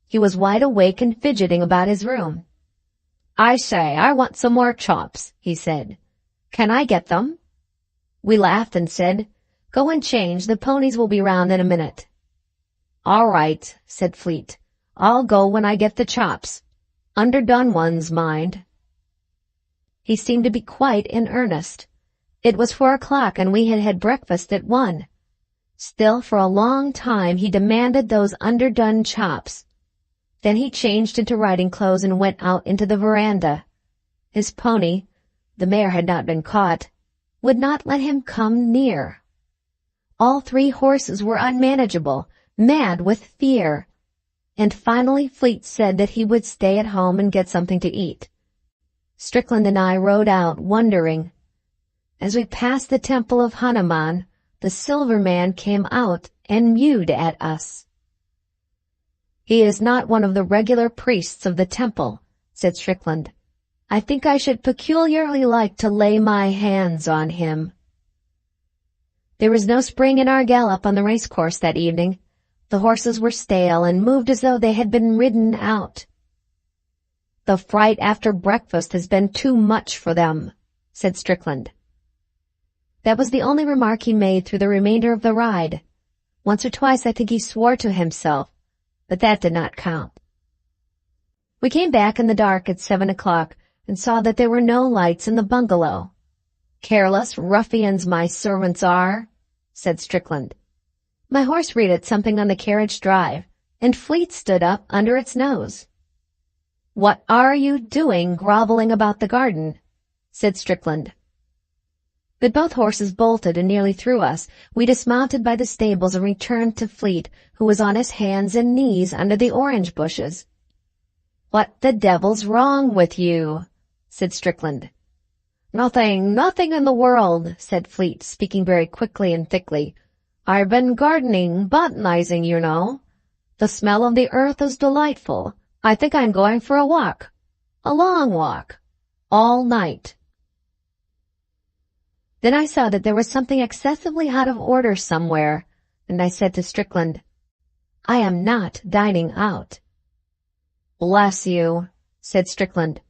He was wide awake and fidgeting about his room. "I say, I want some more chops," he said. "Can I get them?" We laughed and said, "Go and change, the ponies will be round in a minute." "All right," said Fleet. "I'll go when I get the chops. Underdone ones, mind." He seemed to be quite in earnest. It was 4 o'clock and we had had breakfast at 1. Still, for a long time he demanded those underdone chops. Then he changed into riding clothes and went out into the veranda. His pony, the mare had not been caught, would not let him come near. All 3 horses were unmanageable, mad with fear, and finally Fleet said that he would stay at home and get something to eat. Strickland and I rode out, wondering. As we passed the temple of Hanuman, the silver man came out and mewed at us. "He is not one of the regular priests of the temple," said Strickland. "I think I should peculiarly like to lay my hands on him." There was no spring in our gallop on the racecourse that evening. The horses were stale and moved as though they had been ridden out. "The fright after breakfast has been too much for them," said Strickland. That was the only remark he made through the remainder of the ride. Once or twice I think he swore to himself, but that did not count. We came back in the dark at 7 o'clock and saw that there were no lights in the bungalow. "Careless ruffians my servants are," said Strickland. My horse read something on the carriage drive, and Fleet stood up under its nose. "What are you doing groveling about the garden?" said Strickland. But both horses bolted and nearly threw us. We dismounted by the stables and returned to Fleet, who was on his hands and knees under the orange bushes. "What the devil's wrong with you?" said Strickland. Nothing in the world," said Fleet, speaking very quickly and thickly. "I've been gardening, botanizing, you know. The smell of the earth is delightful. I think I'm going for a walk. A long walk. All night." Then I saw that there was something excessively out of order somewhere, and I said to Strickland, "I am not dining out." "Bless you," said Strickland.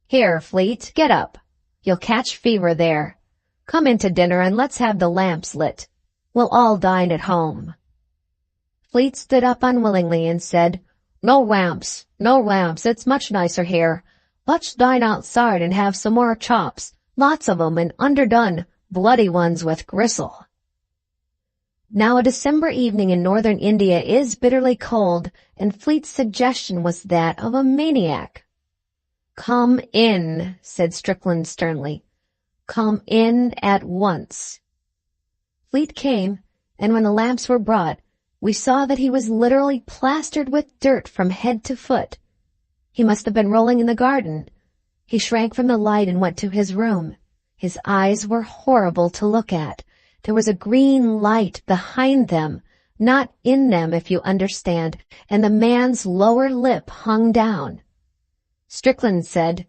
"Here, Fleet, get up. You'll catch fever there. Come in to dinner and let's have the lamps lit. We'll all dine at home." Fleet stood up unwillingly and said, No lamps, it's much nicer here. Let's dine outside and have some more chops, lots of 'em and underdone, bloody ones with gristle." Now a December evening in northern India is bitterly cold, and Fleet's suggestion was that of a maniac. "Come in," said Strickland sternly. "Come in at once." Fleet came, and when the lamps were brought, we saw that he was literally plastered with dirt from head to foot. He must have been rolling in the garden. He shrank from the light and went to his room. His eyes were horrible to look at. There was a green light behind them, not in them, if you understand, and the man's lower lip hung down. Strickland said,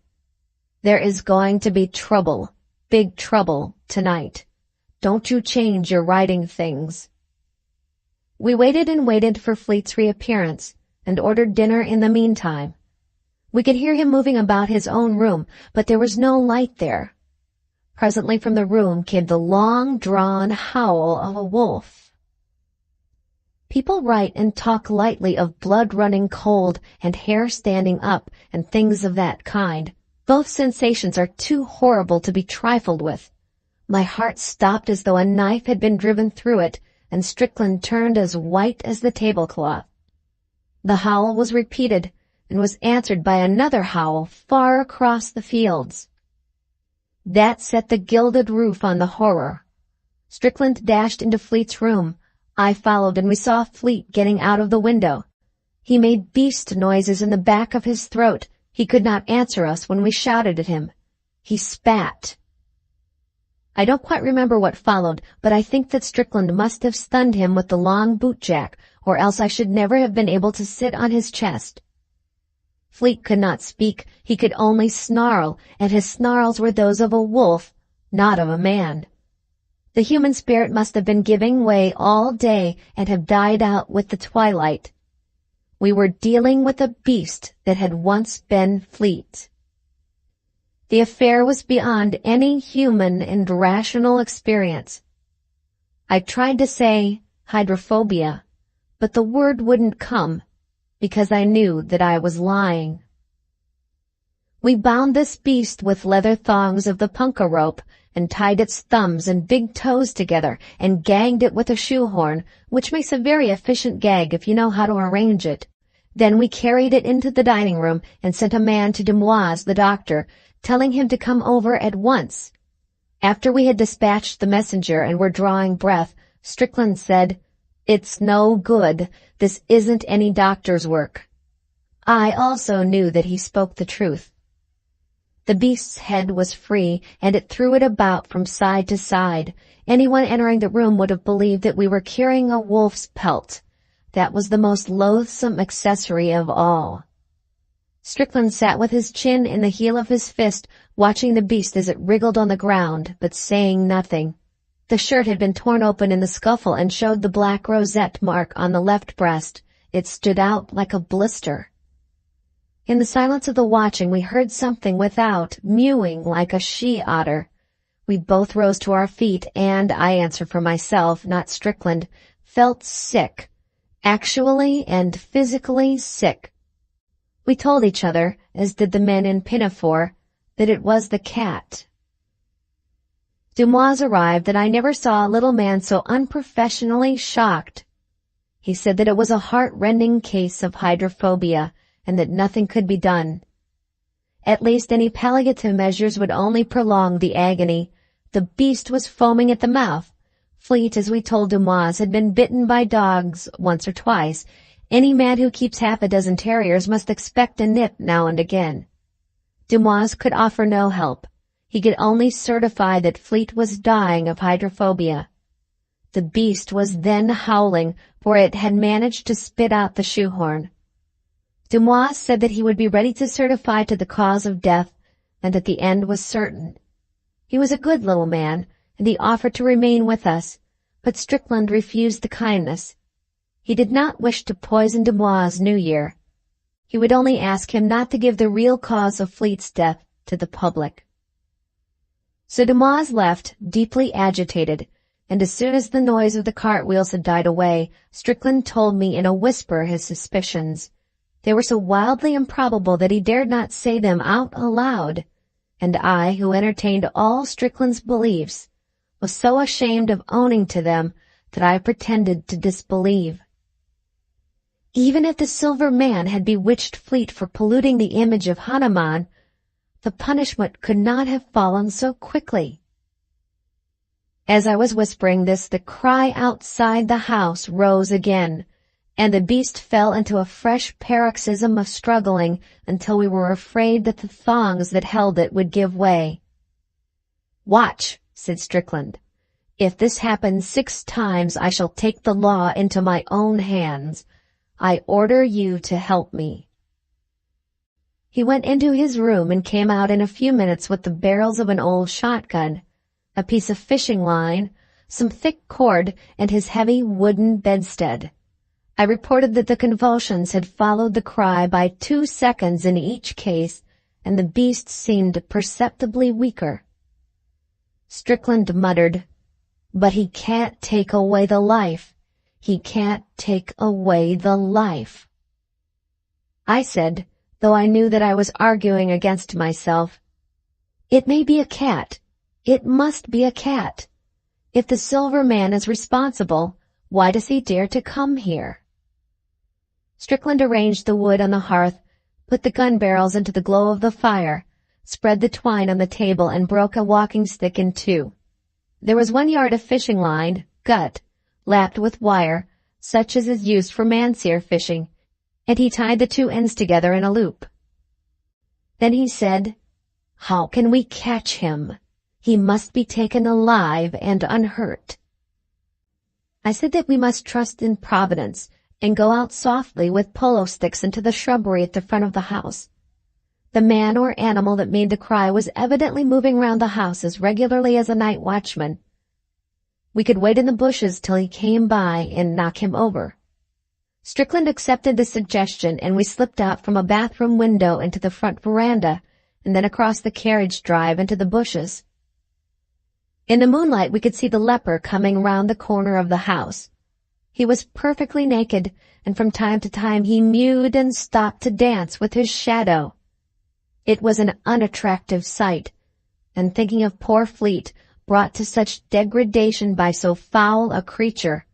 "There is going to be trouble, big trouble, tonight. Don't you change your writing things." We waited and waited for Fleet's reappearance, and ordered dinner in the meantime. We could hear him moving about his own room, but there was no light there. Presently from the room came the long-drawn howl of a wolf. People write and talk lightly of blood running cold and hair standing up and things of that kind. Both sensations are too horrible to be trifled with. My heart stopped as though a knife had been driven through it, and Strickland turned as white as the tablecloth. The howl was repeated, and was answered by another howl far across the fields. That set the gilded roof on the horror. Strickland dashed into Fleet's room. I followed, and we saw Fleet getting out of the window. He made beast noises in the back of his throat. He could not answer us when we shouted at him. He spat. I don't quite remember what followed, but I think that Strickland must have stunned him with the long bootjack, or else I should never have been able to sit on his chest. Fleet could not speak. He could only snarl, and his snarls were those of a wolf, not of a man. The human spirit must have been giving way all day and have died out with the twilight. We were dealing with a beast that had once been Fleet. The affair was beyond any human and rational experience. I tried to say hydrophobia, but the word wouldn't come, because I knew that I was lying. We bound this beast with leather thongs of the punka rope, and tied its thumbs and big toes together, and gagged it with a shoehorn, which makes a very efficient gag if you know how to arrange it. Then we carried it into the dining room and sent a man to Dumoise, the doctor, telling him to come over at once. After we had dispatched the messenger and were drawing breath, Strickland said, "It's no good. This isn't any doctor's work." I also knew that he spoke the truth. The beast's head was free, and it threw it about from side to side. Anyone entering the room would have believed that we were carrying a wolf's pelt. That was the most loathsome accessory of all. Strickland sat with his chin in the heel of his fist, watching the beast as it wriggled on the ground, but saying nothing. The shirt had been torn open in the scuffle and showed the black rosette mark on the left breast. It stood out like a blister. In the silence of the watching, we heard something without, mewing like a she-otter. We both rose to our feet, and I answer for myself, not Strickland, felt sick. Actually and physically sick. We told each other, as did the men in Pinafore, that it was the cat. Dumoise arrived, and I never saw a little man so unprofessionally shocked. He said that it was a heart-rending case of hydrophobia, and that nothing could be done. At least any palliative measures would only prolong the agony. The beast was foaming at the mouth. Fleet, as we told Dumoise, had been bitten by dogs once or twice. Any man who keeps half a dozen terriers must expect a nip now and again. Dumoise could offer no help. He could only certify that Fleet was dying of hydrophobia. The beast was then howling, for it had managed to spit out the shoehorn. Dumoise said that he would be ready to certify to the cause of death, and that the end was certain. He was a good little man, and he offered to remain with us, but Strickland refused the kindness. He did not wish to poison Dumoise' New Year. He would only ask him not to give the real cause of Fleet's death to the public. So Dumoise left, deeply agitated, and as soon as the noise of the cartwheels had died away, Strickland told me in a whisper his suspicions. They were so wildly improbable that he dared not say them out aloud, and I, who entertained all Strickland's beliefs, was so ashamed of owning to them that I pretended to disbelieve. Even if the Silver Man had bewitched Fleet for polluting the image of Hanuman, the punishment could not have fallen so quickly. As I was whispering this, the cry outside the house rose again, and the beast fell into a fresh paroxysm of struggling until we were afraid that the thongs that held it would give way. "Watch," said Strickland. "If this happens 6 times, I shall take the law into my own hands. I order you to help me." He went into his room and came out in a few minutes with the barrels of an old shotgun, a piece of fishing line, some thick cord, and his heavy wooden bedstead. I reported that the convulsions had followed the cry by 2 seconds in each case, and the beast seemed perceptibly weaker. Strickland muttered, "But he can't take away the life. He can't take away the life." I said, though I knew that I was arguing against myself, "It may be a cat. It must be a cat. If the Silver Man is responsible, why does he dare to come here?" Strickland arranged the wood on the hearth, put the gun barrels into the glow of the fire, spread the twine on the table, and broke a walking stick in 2. There was 1 yard of fishing line, gut, lapped with wire, such as is used for manseer fishing, and he tied the 2 ends together in a loop. Then he said, "How can we catch him? He must be taken alive and unhurt." I said that we must trust in Providence and go out softly with polo sticks into the shrubbery at the front of the house. The man or animal that made the cry was evidently moving round the house as regularly as a night watchman. We could wait in the bushes till he came by and knock him over. Strickland accepted the suggestion, and we slipped out from a bathroom window into the front veranda, and then across the carriage drive into the bushes. In the moonlight we could see the leper coming round the corner of the house. He was perfectly naked, and from time to time he mewed and stopped to dance with his shadow. It was an unattractive sight, and thinking of poor Fleet, brought to such degradation by so foul a creature,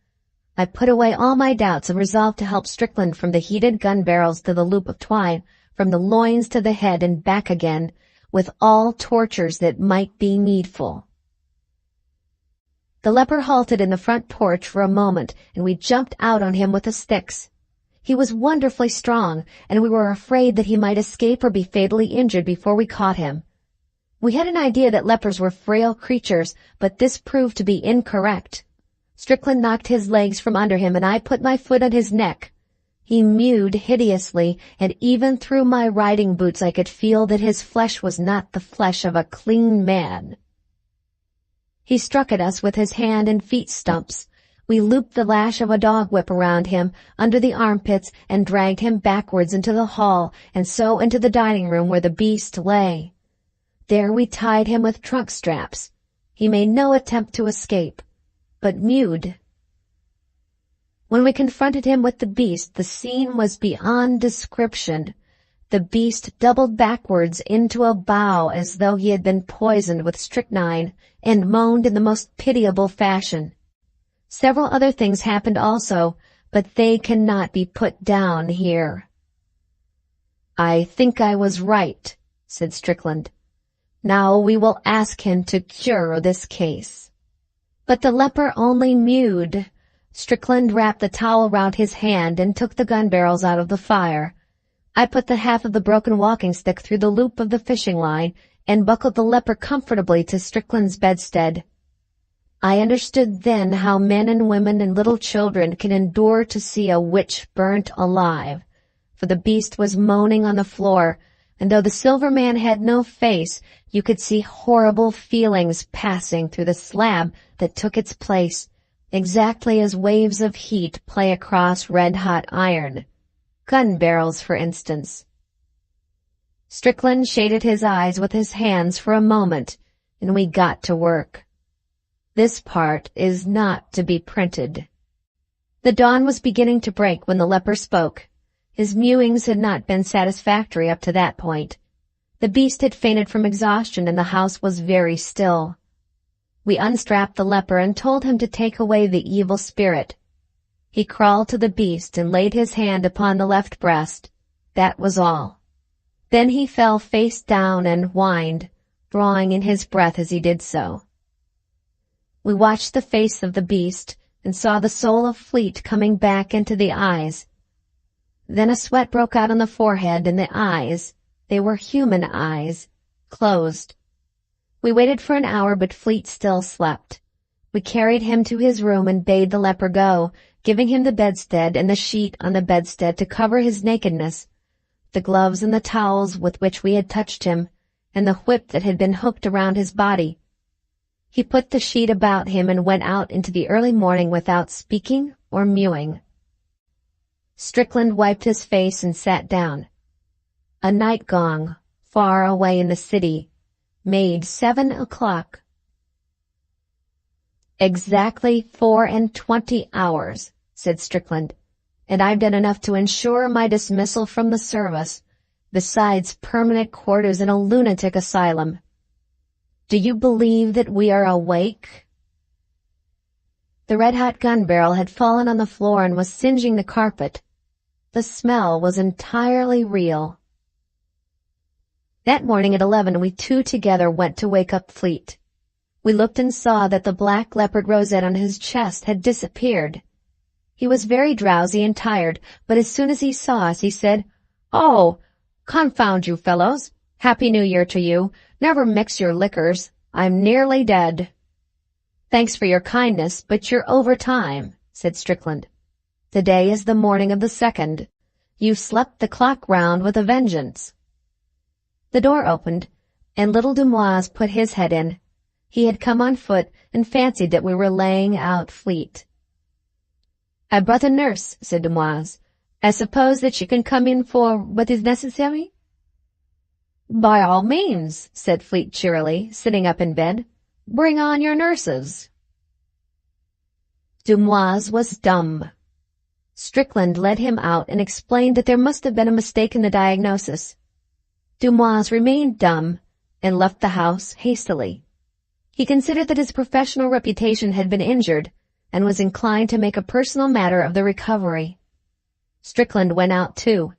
I put away all my doubts and resolved to help Strickland from the heated gun barrels to the loop of twine, from the loins to the head and back again, with all tortures that might be needful. The leper halted in the front porch for a moment, and we jumped out on him with the sticks. He was wonderfully strong, and we were afraid that he might escape or be fatally injured before we caught him. We had an idea that lepers were frail creatures, but this proved to be incorrect. Strickland knocked his legs from under him, and I put my foot on his neck. He mewed hideously, and even through my riding boots I could feel that his flesh was not the flesh of a clean man. He struck at us with his hand and feet stumps. We looped the lash of a dog whip around him, under the armpits, and dragged him backwards into the hall, and so into the dining room where the beast lay. There we tied him with trunk straps. He made no attempt to escape, but mewed. When we confronted him with the beast, the scene was beyond description. The beast doubled backwards into a bow as though he had been poisoned with strychnine, and moaned in the most pitiable fashion. Several other things happened also, but they cannot be put down here. "I think I was right," said Strickland. "Now we will ask him to cure this case." But the leper only mewed. Strickland wrapped the towel round his hand and took the gun barrels out of the fire. I put the half of the broken walking stick through the loop of the fishing line and buckled the leper comfortably to Strickland's bedstead. I understood then how men and women and little children can endure to see a witch burnt alive, for the beast was moaning on the floor, and though the Silver Man had no face, you could see horrible feelings passing through the slab that took its place, exactly as waves of heat play across red-hot iron. Gun barrels, for instance. Strickland shaded his eyes with his hands for a moment, and we got to work. This part is not to be printed. The dawn was beginning to break when the leper spoke. His mewings had not been satisfactory up to that point. The beast had fainted from exhaustion, and the house was very still. We unstrapped the leper and told him to take away the evil spirit. He crawled to the beast and laid his hand upon the left breast. That was all. Then he fell face down and whined, drawing in his breath as he did so. We watched the face of the beast and saw the soul of Fleet coming back into the eyes. Then a sweat broke out on the forehead, and the eyes, they were human eyes, closed. We waited for an hour, but Fleet still slept. We carried him to his room and bade the leper go, giving him the bedstead and the sheet on the bedstead to cover his nakedness, the gloves and the towels with which we had touched him, and the whip that had been hooked around his body. He put the sheet about him and went out into the early morning without speaking or mewing. Strickland wiped his face and sat down. A night gong, far away in the city, made 7 o'clock. "Exactly 24 hours, said Strickland, "and I've done enough to ensure my dismissal from the service, besides permanent quarters in a lunatic asylum. Do you believe that we are awake?" The red-hot gun barrel had fallen on the floor and was singeing the carpet. The smell was entirely real. That morning at 11 we two together went to wake up Fleet. We looked and saw that the black leopard rosette on his chest had disappeared. He was very drowsy and tired, but as soon as he saw us he said, "Oh, confound you fellows! Happy New Year to you! Never mix your liquors. I'm nearly dead." "Thanks for your kindness, but you're over time," said Strickland. "Today is the morning of the 2nd. You slept the clock round with a vengeance." The door opened, and little Dumoise put his head in. He had come on foot and fancied that we were laying out Fleet. "I brought a nurse," said Dumoise. "I suppose that you can come in for what is necessary?" "By all means," said Fleet cheerily, sitting up in bed. "Bring on your nurses." Dumoise was dumb. Strickland led him out and explained that there must have been a mistake in the diagnosis. Dumoise remained dumb and left the house hastily. He considered that his professional reputation had been injured and was inclined to make a personal matter of the recovery. Strickland went out too.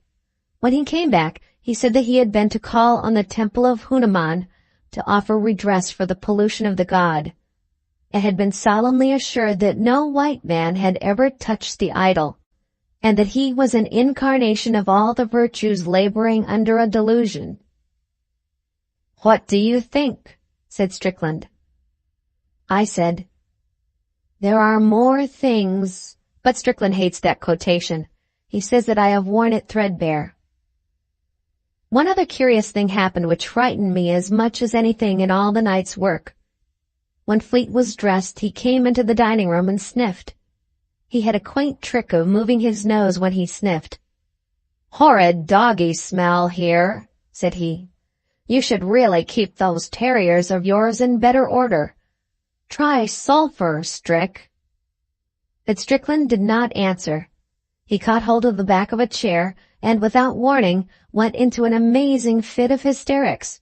When he came back, he said that he had been to call on the temple of Hanuman to offer redress for the pollution of the god, and had been solemnly assured that no white man had ever touched the idol, and that he was an incarnation of all the virtues laboring under a delusion. "What do you think?" said Strickland. I said, "There are more things," but Strickland hates that quotation. He says that I have worn it threadbare. One other curious thing happened which frightened me as much as anything in all the night's work. When Fleet was dressed, he came into the dining room and sniffed. He had a quaint trick of moving his nose when he sniffed. "Horrid doggy smell here," said he. "You should really keep those terriers of yours in better order. Try sulphur, Strick." But Strickland did not answer. He caught hold of the back of a chair and, without warning, went into an amazing fit of hysterics.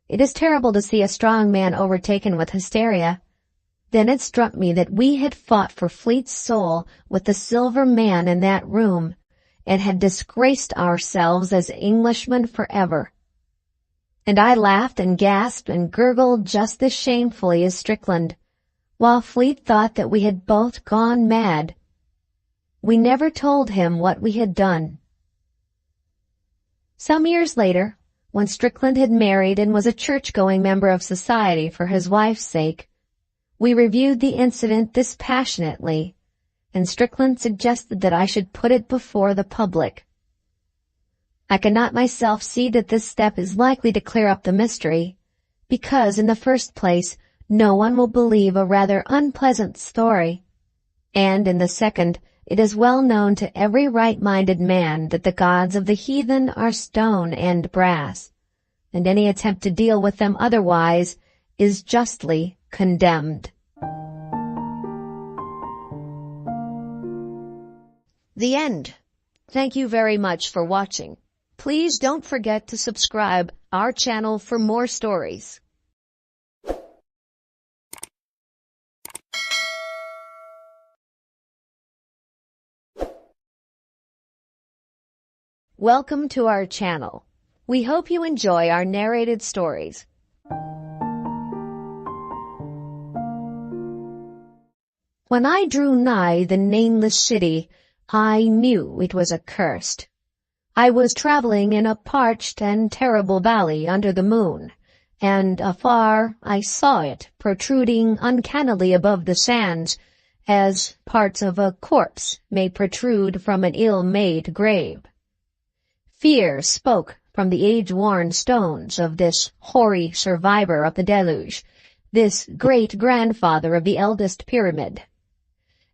It is terrible to see a strong man overtaken with hysteria. Then it struck me that we had fought for Fleet's soul with the silver man in that room, and had disgraced ourselves as Englishmen forever. And I laughed and gasped and gurgled just as shamefully as Strickland, while Fleet thought that we had both gone mad. We never told him what we had done. Some years later, when Strickland had married and was a church-going member of society for his wife's sake, we reviewed the incident dispassionately, and Strickland suggested that I should put it before the public. I cannot myself see that this step is likely to clear up the mystery, because, in the first place, no one will believe a rather unpleasant story, and, in the second, it is well known to every right-minded man that the gods of the heathen are stone and brass, and any attempt to deal with them otherwise is justly condemned. The end. Thank you very much for watching. Please don't forget to subscribe our channel for more stories. Welcome to our channel. We hope you enjoy our narrated stories. When I drew nigh the nameless city, I knew it was accursed. I was traveling in a parched and terrible valley under the moon, and afar I saw it protruding uncannily above the sands, as parts of a corpse may protrude from an ill-made grave. Fear spoke from the age-worn stones of this hoary survivor of the deluge, this great-grandfather of the eldest pyramid.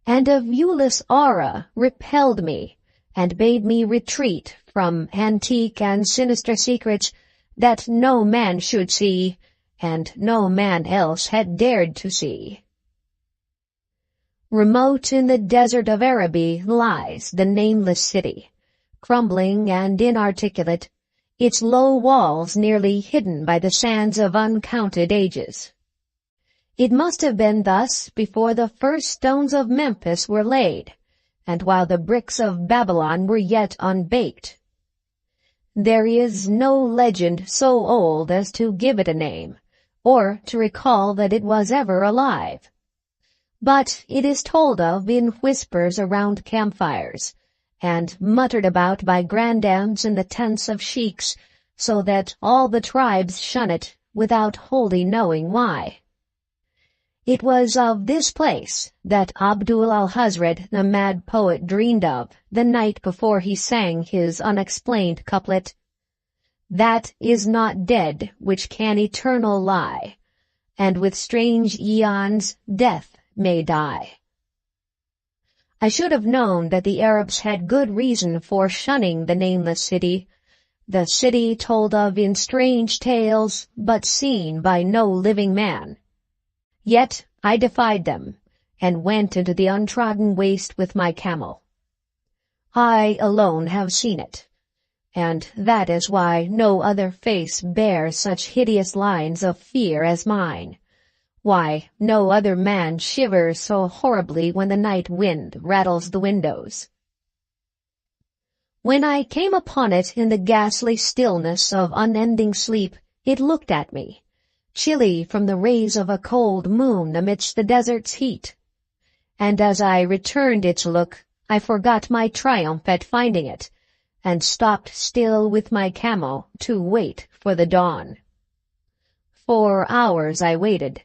And a viewless aura repelled me, and bade me retreat from antique and sinister secrets that no man should see, and no man else had dared to see. Remote in the desert of Araby lies the nameless city, crumbling and inarticulate, its low walls nearly hidden by the sands of uncounted ages. It must have been thus before the first stones of Memphis were laid, and while the bricks of Babylon were yet unbaked. There is no legend so old as to give it a name, or to recall that it was ever alive. But it is told of in whispers around campfires, and muttered about by grandams in the tents of sheiks, so that all the tribes shun it without wholly knowing why. It was of this place that Abdul al-Hazred, the mad poet, dreamed of the night before he sang his unexplained couplet, "That is not dead which can eternal lie, and with strange aeons death may die." I should have known that the Arabs had good reason for shunning the nameless city, the city told of in strange tales but seen by no living man. Yet I defied them, and went into the untrodden waste with my camel. I alone have seen it, and that is why no other face bears such hideous lines of fear as mine, why no other man shivers so horribly when the night wind rattles the windows. When I came upon it in the ghastly stillness of unending sleep, it looked at me, chilly from the rays of a cold moon amidst the desert's heat. And as I returned its look, I forgot my triumph at finding it, and stopped still with my camel to wait for the dawn. For hours I waited,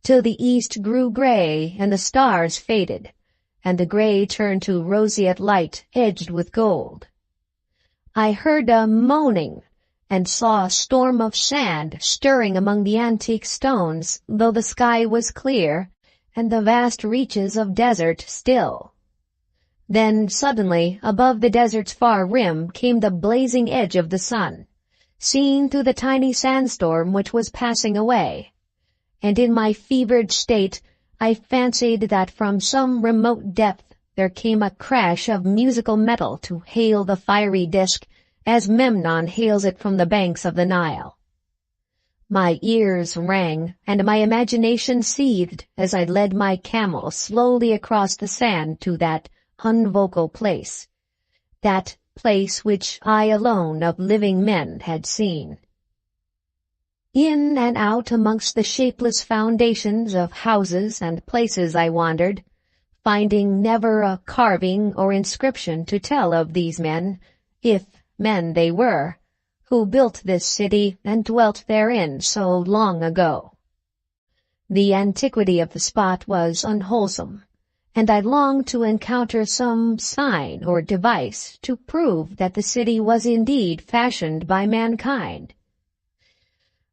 till the east grew gray and the stars faded, and the gray turned to roseate light edged with gold. I heard a moaning, and saw a storm of sand stirring among the antique stones, though the sky was clear, and the vast reaches of desert still. Then suddenly, above the desert's far rim, came the blazing edge of the sun, seen through the tiny sandstorm which was passing away, and in my fevered state I fancied that from some remote depth there came a crash of musical metal to hail the fiery disk, as Memnon hails it from the banks of the Nile. My ears rang, and my imagination seethed as I led my camel slowly across the sand to that unvocal place, that place which I alone of living men had seen. In and out amongst the shapeless foundations of houses and places I wandered, finding never a carving or inscription to tell of these men, if men they were, who built this city and dwelt therein so long ago. The antiquity of the spot was unwholesome, and I longed to encounter some sign or device to prove that the city was indeed fashioned by mankind.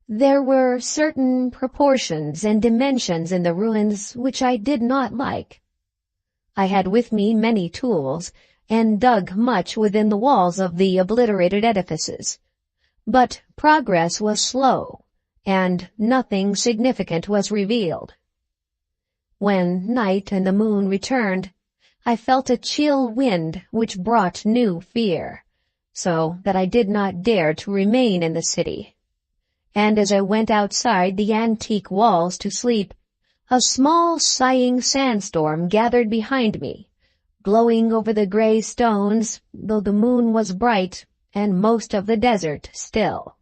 There were certain proportions and dimensions in the ruins which I did not like. I had with me many tools, and dug much within the walls of the obliterated edifices. But progress was slow, and nothing significant was revealed. When night and the moon returned, I felt a chill wind which brought new fear, so that I did not dare to remain in the city. And as I went outside the antique walls to sleep, a small sighing sandstorm gathered behind me, blowing over the gray stones, though the moon was bright and most of the desert still.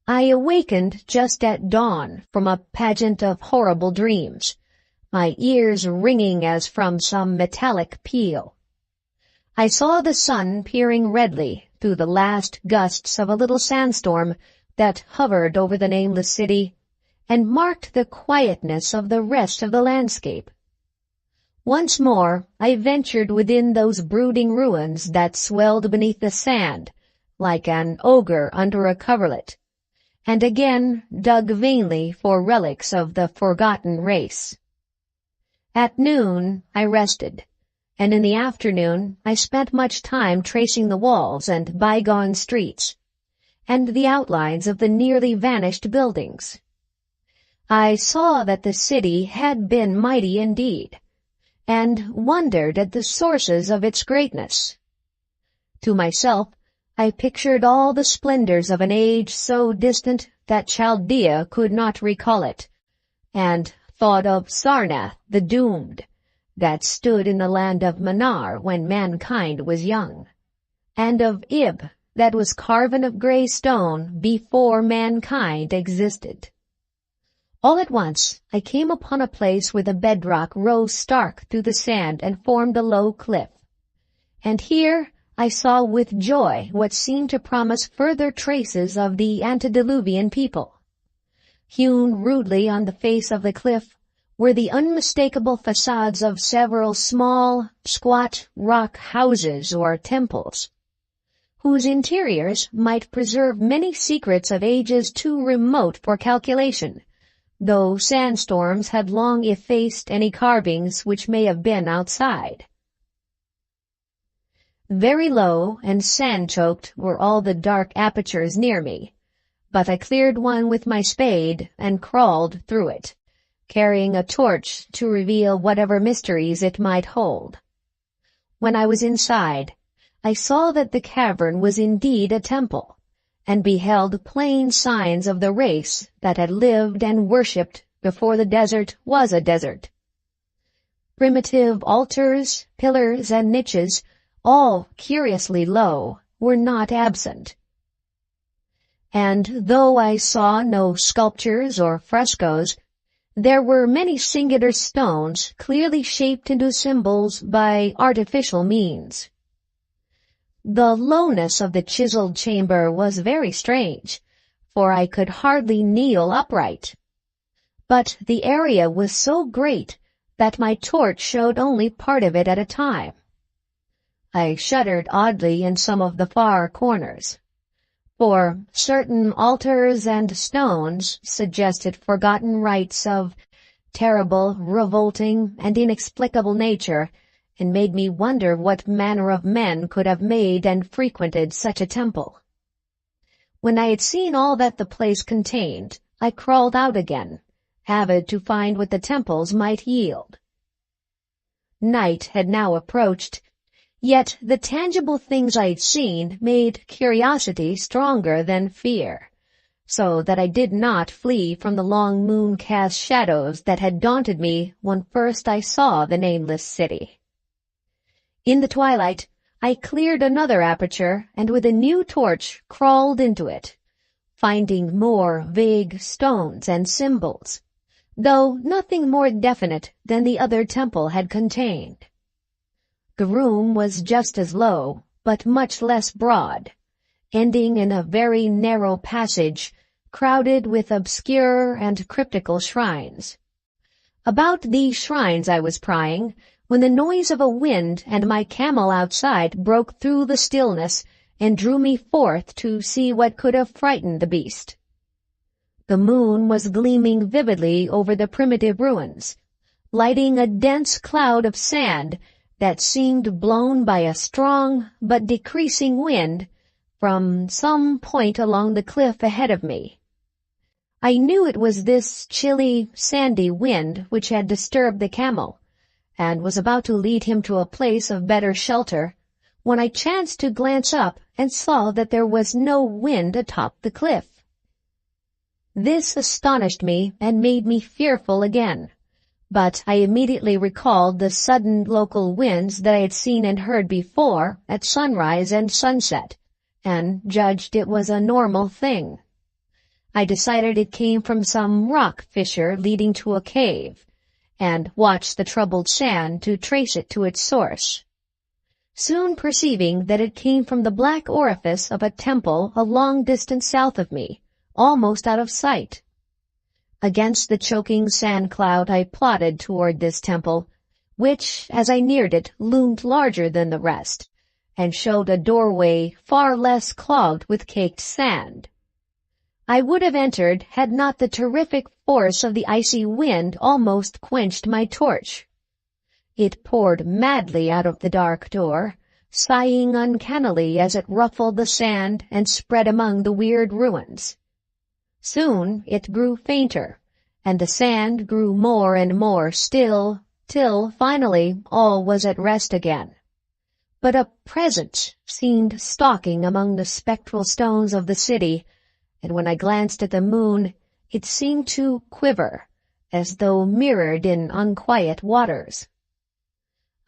I awakened just at dawn from a pageant of horrible dreams, my ears ringing as from some metallic peal. I saw the sun peering redly through the last gusts of a little sandstorm that hovered over the nameless city, and marked the quietness of the rest of the landscape. Once more I ventured within those brooding ruins that swelled beneath the sand, like an ogre under a coverlet, and again dug vainly for relics of the forgotten race. At noon I rested, and in the afternoon I spent much time tracing the walls and bygone streets, and the outlines of the nearly vanished buildings. I saw that the city had been mighty indeed, and wondered at the sources of its greatness. To myself, I pictured all the splendors of an age so distant that Chaldea could not recall it, and thought of Sarnath the doomed, that stood in the land of Manar when mankind was young, and of Ib, that was carven of grey stone before mankind existed. All at once I came upon a place where the bedrock rose stark through the sand and formed a low cliff, and here I saw with joy what seemed to promise further traces of the antediluvian people. Hewn rudely on the face of the cliff were the unmistakable facades of several small, squat rock houses or temples, whose interiors might preserve many secrets of ages too remote for calculation, though sandstorms had long effaced any carvings which may have been outside. Very low and sand-choked were all the dark apertures near me, but I cleared one with my spade and crawled through it, carrying a torch to reveal whatever mysteries it might hold. When I was inside, I saw that the cavern was indeed a temple, and beheld plain signs of the race that had lived and worshipped before the desert was a desert. Primitive altars, pillars, and niches, all curiously low, were not absent. And though I saw no sculptures or frescoes, there were many singular stones clearly shaped into symbols by artificial means. The lowness of the chiseled chamber was very strange, for I could hardly kneel upright. But the area was so great that my torch showed only part of it at a time. I shuddered oddly in some of the far corners, for certain altars and stones suggested forgotten rites of terrible, revolting, and inexplicable nature, and made me wonder what manner of men could have made and frequented such a temple. When I had seen all that the place contained, I crawled out again, avid to find what the temples might yield. Night had now approached, yet the tangible things I had seen made curiosity stronger than fear, so that I did not flee from the long moon-cast shadows that had daunted me when first I saw the nameless city. In the twilight, I cleared another aperture and with a new torch crawled into it, finding more vague stones and symbols, though nothing more definite than the other temple had contained. The room was just as low, but much less broad, ending in a very narrow passage crowded with obscure and cryptical shrines. About these shrines I was prying, when the noise of a wind and my camel outside broke through the stillness and drew me forth to see what could have frightened the beast. The moon was gleaming vividly over the primitive ruins, lighting a dense cloud of sand that seemed blown by a strong but decreasing wind from some point along the cliff ahead of me. I knew it was this chilly, sandy wind which had disturbed the camel, and was about to lead him to a place of better shelter, when I chanced to glance up and saw that there was no wind atop the cliff. This astonished me and made me fearful again, but I immediately recalled the sudden local winds that I had seen and heard before at sunrise and sunset, and judged it was a normal thing. I decided it came from some rock fissure leading to a cave, and watched the troubled sand to trace it to its source, soon perceiving that it came from the black orifice of a temple a long distance south of me, almost out of sight. Against the choking sand cloud I plodded toward this temple, which, as I neared it, loomed larger than the rest, and showed a doorway far less clogged with caked sand. I would have entered had not the terrific force of the icy wind almost quenched my torch. It poured madly out of the dark door, sighing uncannily as it ruffled the sand and spread among the weird ruins. Soon it grew fainter, and the sand grew more and more still, till finally all was at rest again. But a presence seemed stalking among the spectral stones of the city, and when I glanced at the moon, it seemed to quiver, as though mirrored in unquiet waters.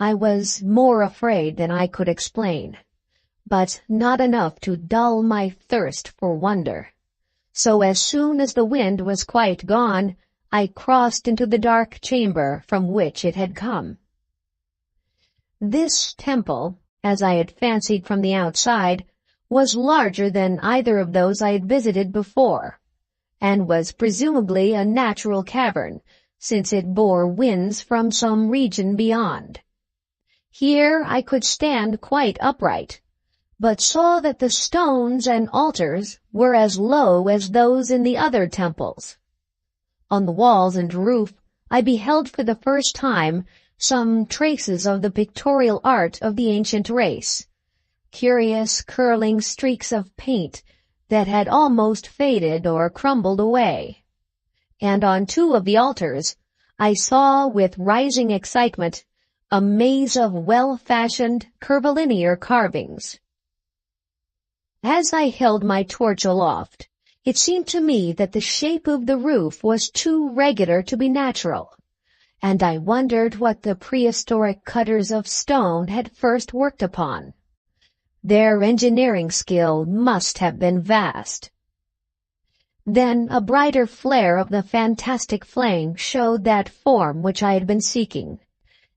I was more afraid than I could explain, but not enough to dull my thirst for wonder. So as soon as the wind was quite gone, I crossed into the dark chamber from which it had come. This temple, as I had fancied from the outside, was larger than either of those I had visited before, and was presumably a natural cavern, since it bore winds from some region beyond. Here I could stand quite upright, but saw that the stones and altars were as low as those in the other temples. On the walls and roof I beheld for the first time some traces of the pictorial art of the ancient race, curious curling streaks of paint that had almost faded or crumbled away. And on two of the altars I saw with rising excitement a maze of well-fashioned curvilinear carvings. As I held my torch aloft, it seemed to me that the shape of the roof was too regular to be natural, and I wondered what the prehistoric cutters of stone had first worked upon. Their engineering skill must have been vast. Then a brighter flare of the fantastic flame showed that form which I had been seeking,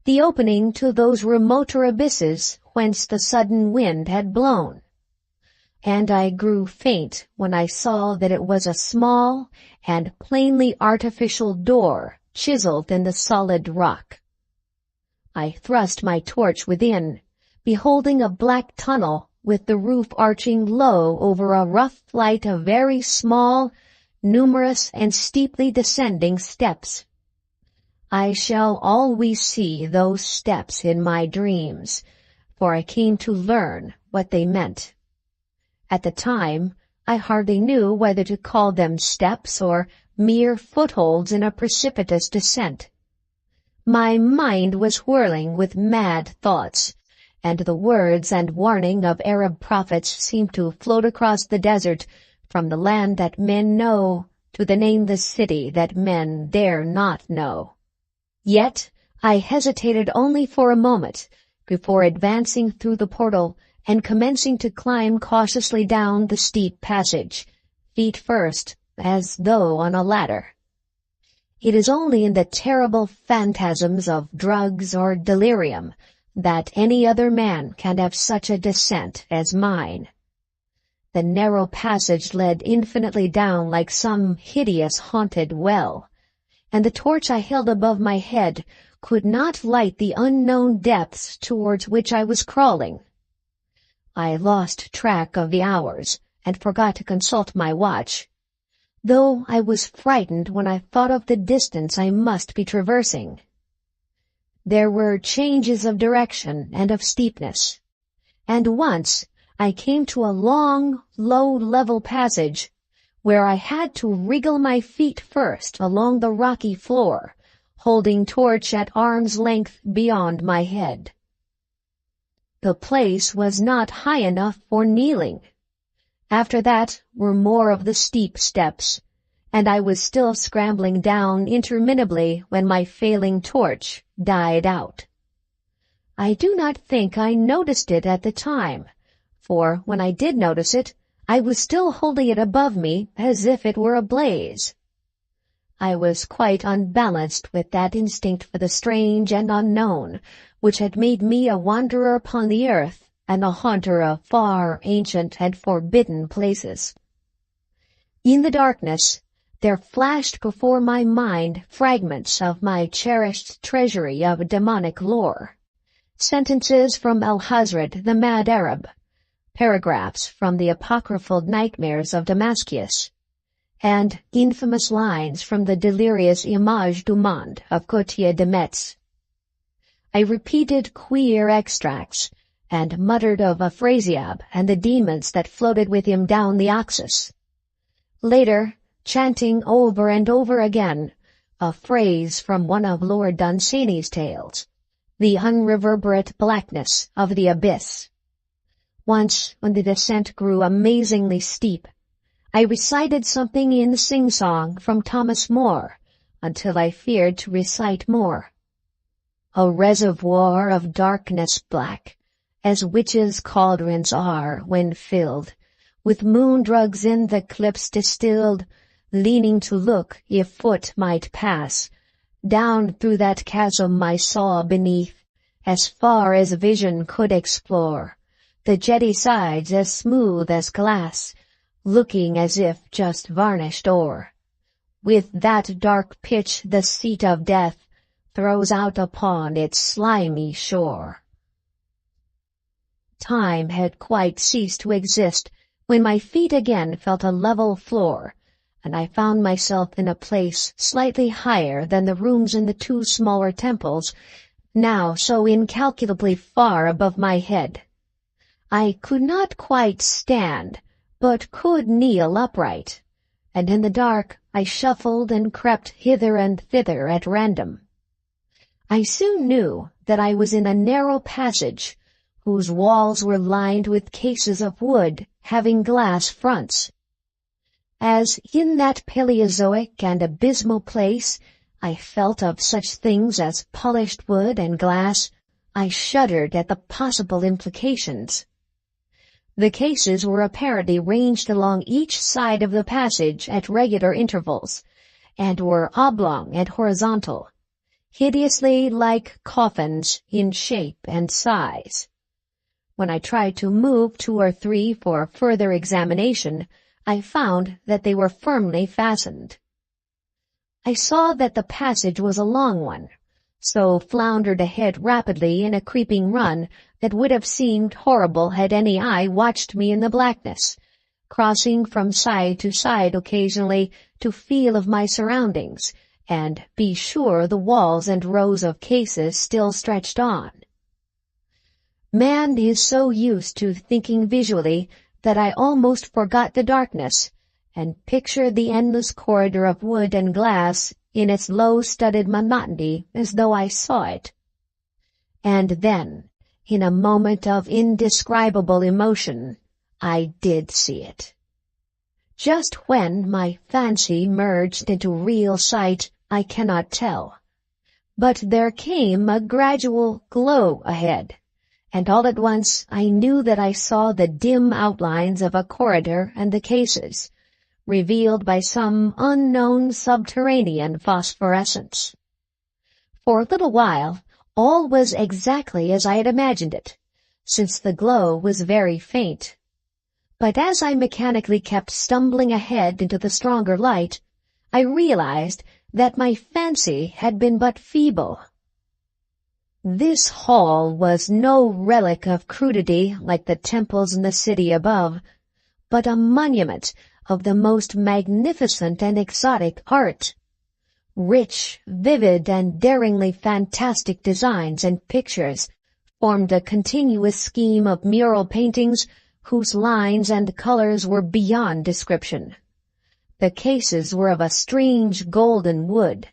the opening to those remoter abysses whence the sudden wind had blown. And I grew faint when I saw that it was a small and plainly artificial door chiseled in the solid rock. I thrust my torch within, beholding a black tunnel with the roof arching low over a rough flight of very small, numerous, and steeply descending steps. I shall always see those steps in my dreams, for I came to learn what they meant. At the time, I hardly knew whether to call them steps or mere footholds in a precipitous descent. My mind was whirling with mad thoughts, and the words and warning of Arab prophets seemed to float across the desert from the land that men know to the nameless city that men dare not know. Yet I hesitated only for a moment before advancing through the portal and commencing to climb cautiously down the steep passage, feet first, as though on a ladder. It is only in the terrible phantasms of drugs or delirium that any other man can have such a descent as mine. The narrow passage led infinitely down like some hideous haunted well, and the torch I held above my head could not light the unknown depths towards which I was crawling. I lost track of the hours and forgot to consult my watch, though I was frightened when I thought of the distance I must be traversing. There were changes of direction and of steepness, and once I came to a long, low, level passage where I had to wriggle my feet first along the rocky floor, holding torch at arm's length beyond my head. The place was not high enough for kneeling. After that were more of the steep steps, and I was still scrambling down interminably when my failing torch died out. I do not think I noticed it at the time, for when I did notice it, I was still holding it above me as if it were ablaze. I was quite unbalanced with that instinct for the strange and unknown, which had made me a wanderer upon the earth and a haunter of far, ancient, and forbidden places. In the darkness, there flashed before my mind fragments of my cherished treasury of demonic lore, sentences from Al-Hazred, the mad Arab, paragraphs from the apocryphal nightmares of Damascus, and infamous lines from the delirious Images du Monde of Gautier de Metz. I repeated queer extracts, and muttered of Afrasiab and the demons that floated with him down the Oxus. Later, chanting over and over again a phrase from one of Lord Dunsany's tales, the unreverberate blackness of the abyss. Once, when the descent grew amazingly steep, I recited something in sing-song from Thomas Moore, until I feared to recite more. A reservoir of darkness black, as witches' cauldrons are when filled, with moon-drugs in the cliffs distilled, leaning to look if foot might pass. Down through that chasm I saw beneath, as far as vision could explore, the jetty sides as smooth as glass, looking as if just varnished o'er. With that dark pitch the seat of death throws out upon its slimy shore. Time had quite ceased to exist when my feet again felt a level floor, and I found myself in a place slightly higher than the rooms in the two smaller temples, now so incalculably far above my head. I could not quite stand, but could kneel upright, and in the dark I shuffled and crept hither and thither at random. I soon knew that I was in a narrow passage, whose walls were lined with cases of wood having glass fronts. As in that Paleozoic and abysmal place I felt of such things as polished wood and glass, I shuddered at the possible implications. The cases were apparently ranged along each side of the passage at regular intervals, and were oblong and horizontal, hideously like coffins in shape and size. When I tried to move 2 or 3 for further examination, I found that they were firmly fastened. I saw that the passage was a long one, so floundered ahead rapidly in a creeping run that would have seemed horrible had any eye watched me in the blackness, crossing from side to side occasionally to feel of my surroundings, and be sure the walls and rows of cases still stretched on. Man is so used to thinking visually that I almost forgot the darkness, and pictured the endless corridor of wood and glass in its low-studded monotony as though I saw it. And then, in a moment of indescribable emotion, I did see it. Just when my fancy merged into real sight, I cannot tell. But there came a gradual glow ahead, and all at once I knew that I saw the dim outlines of a corridor and the cases, revealed by some unknown subterranean phosphorescence. For a little while, all was exactly as I had imagined it, since the glow was very faint. But as I mechanically kept stumbling ahead into the stronger light, I realized that my fancy had been but feeble. This hall was no relic of crudity like the temples in the city above, but a monument of the most magnificent and exotic art. Rich, vivid, and daringly fantastic designs and pictures formed a continuous scheme of mural paintings whose lines and colors were beyond description. The cases were of a strange golden wood,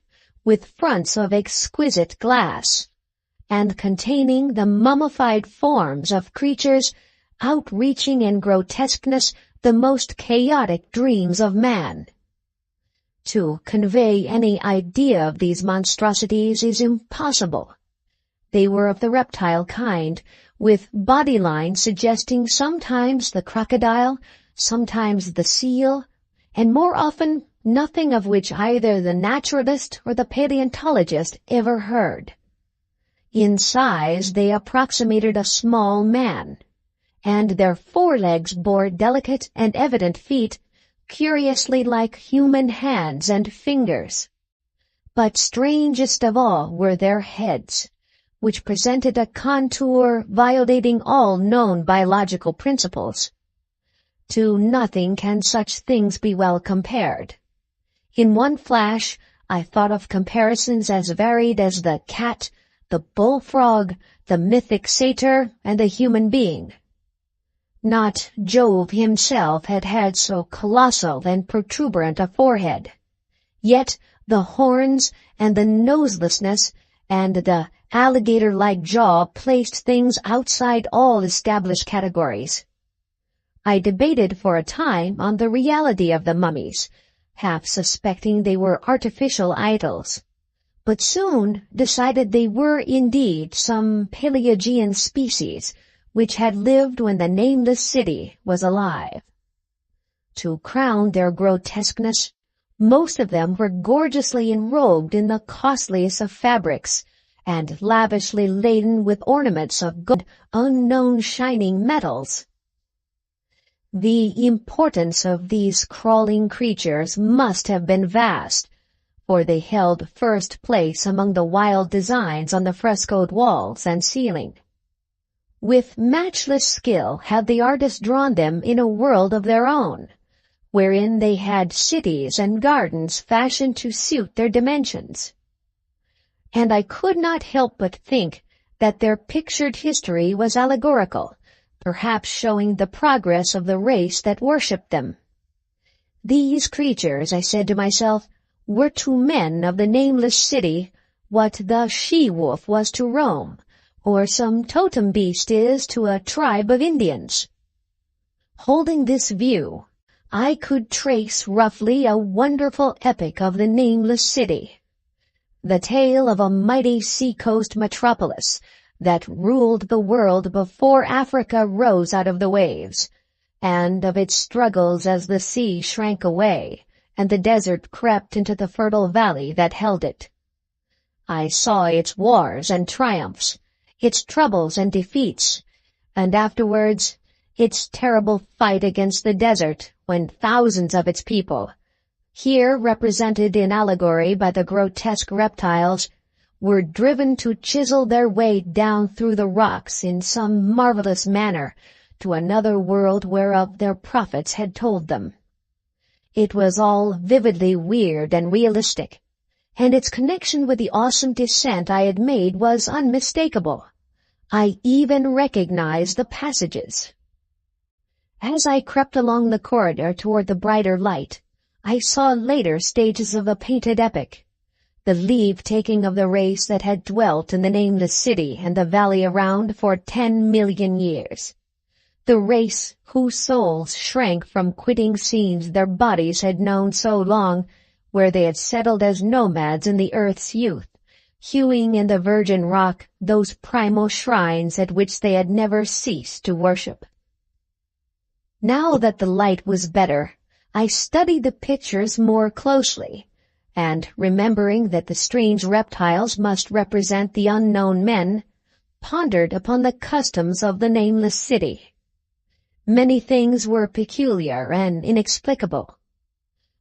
with fronts of exquisite glass, and containing the mummified forms of creatures outreaching in grotesqueness the most chaotic dreams of man. To convey any idea of these monstrosities is impossible. They were of the reptile kind, with body lines suggesting sometimes the crocodile, sometimes the seal, and more often nothing of which either the naturalist or the paleontologist ever heard. In size they approximated a small man, and their forelegs bore delicate and evident feet, curiously like human hands and fingers. But strangest of all were their heads, which presented a contour violating all known biological principles. To nothing can such things be well compared. In one flash, I thought of comparisons as varied as the cat, the bullfrog, the mythic satyr, and the human being. Not Jove himself had had so colossal and protuberant a forehead. Yet the horns and the noselessness and the alligator-like jaw placed things outside all established categories. I debated for a time on the reality of the mummies, half suspecting they were artificial idols, but soon decided they were indeed some Paleogean species which had lived when the nameless city was alive. To crown their grotesqueness, most of them were gorgeously enrobed in the costliest of fabrics and lavishly laden with ornaments of gold, unknown shining metals. The importance of these crawling creatures must have been vast, for they held first place among the wild designs on the frescoed walls and ceiling. With matchless skill had the artist drawn them in a world of their own, wherein they had cities and gardens fashioned to suit their dimensions. And I could not help but think that their pictured history was allegorical, perhaps showing the progress of the race that worshipped them. These creatures, I said to myself, were to men of the nameless city what the she-wolf was to Rome, or some totem beast is to a tribe of Indians. Holding this view, I could trace roughly a wonderful epic of the nameless city, the tale of a mighty seacoast metropolis that ruled the world before Africa rose out of the waves, and of its struggles as the sea shrank away and the desert crept into the fertile valley that held it. I saw its wars and triumphs, its troubles and defeats, and afterwards its terrible fight against the desert when thousands of its people, here represented in allegory by the grotesque reptiles, were driven to chisel their way down through the rocks in some marvelous manner to another world whereof their prophets had told them. It was all vividly weird and realistic, and its connection with the awesome descent I had made was unmistakable. I even recognized the passages. As I crept along the corridor toward the brighter light, I saw later stages of the painted epic, the leave-taking of the race that had dwelt in the nameless city and the valley around for 10 million years. The race whose souls shrank from quitting scenes their bodies had known so long, where they had settled as nomads in the earth's youth, hewing in the virgin rock those primal shrines at which they had never ceased to worship. Now that the light was better, I studied the pictures more closely, and remembering that the strange reptiles must represent the unknown men, pondered upon the customs of the nameless city. Many things were peculiar and inexplicable.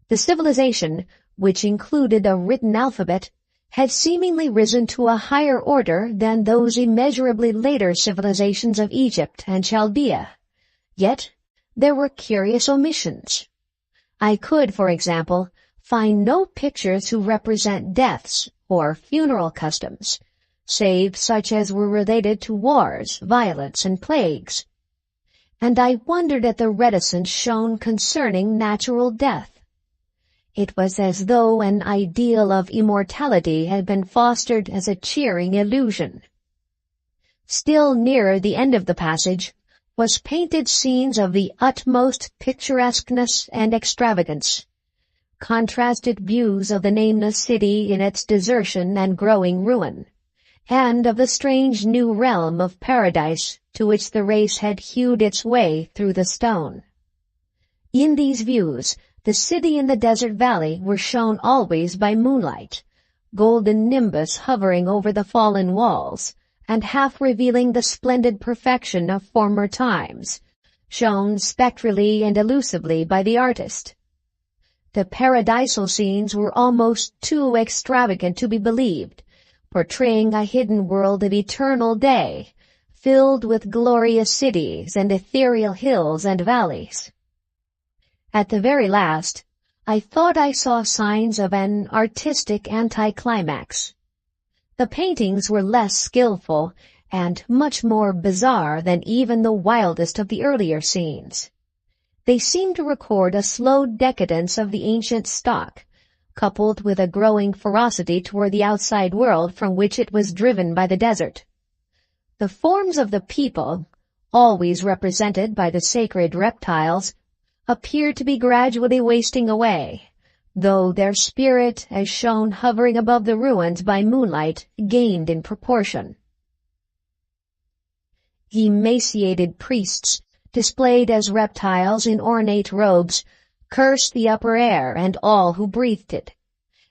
The civilization, which included a written alphabet, had seemingly risen to a higher order than those immeasurably later civilizations of Egypt and Chaldea. Yet there were curious omissions. I could, for example, find no pictures to represent deaths or funeral customs, save such as were related to wars, violence, and plagues. And I wondered at the reticence shown concerning natural death. It was as though an ideal of immortality had been fostered as a cheering illusion. Still nearer the end of the passage was painted scenes of the utmost picturesqueness and extravagance, contrasted views of the nameless city in its desertion and growing ruin, and of the strange new realm of paradise to which the race had hewed its way through the stone. In these views, the city and the desert valley were shown always by moonlight, golden nimbus hovering over the fallen walls, and half revealing the splendid perfection of former times, shown spectrally and elusively by the artist. The paradisal scenes were almost too extravagant to be believed, portraying a hidden world of eternal day, filled with glorious cities and ethereal hills and valleys. At the very last, I thought I saw signs of an artistic anticlimax. The paintings were less skillful and much more bizarre than even the wildest of the earlier scenes. They seemed to record a slow decadence of the ancient stock, coupled with a growing ferocity toward the outside world from which it was driven by the desert. The forms of the people, always represented by the sacred reptiles, appeared to be gradually wasting away, though their spirit, as shown hovering above the ruins by moonlight, gained in proportion. Emaciated priests, displayed as reptiles in ornate robes, cursed the upper air and all who breathed it.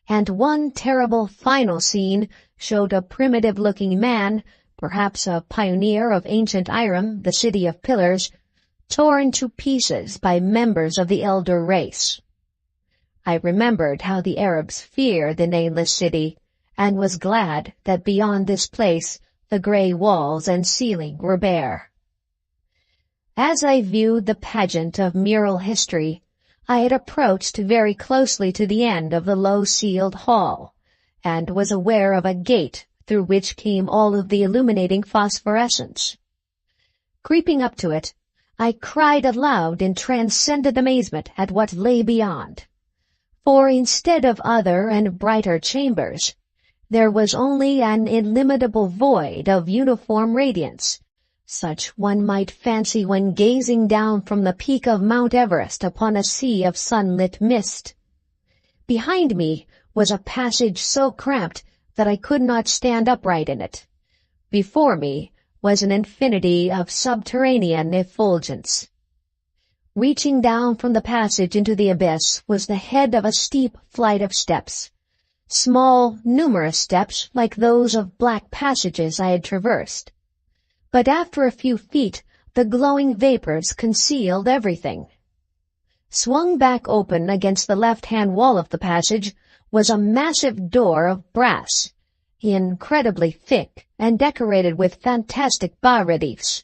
And one terrible final scene showed a primitive-looking man, perhaps a pioneer of ancient Iram, the city of pillars, torn to pieces by members of the elder race. I remembered how the Arabs fear the nameless city, and was glad that beyond this place the gray walls and ceiling were bare. As I viewed the pageant of mural history, I had approached very closely to the end of the low-ceiled hall, and was aware of a gate through which came all of the illuminating phosphorescence. Creeping up to it, I cried aloud in transcendent amazement at what lay beyond. For instead of other and brighter chambers, there was only an illimitable void of uniform radiance, such one might fancy when gazing down from the peak of Mount Everest upon a sea of sunlit mist. Behind me was a passage so cramped that I could not stand upright in it. Before me was an infinity of subterranean effulgence. Reaching down from the passage into the abyss was the head of a steep flight of steps, small, numerous steps like those of black passages I had traversed. But after a few feet, the glowing vapors concealed everything. Swung back open against the left-hand wall of the passage was a massive door of brass, incredibly thick and decorated with fantastic bas-reliefs,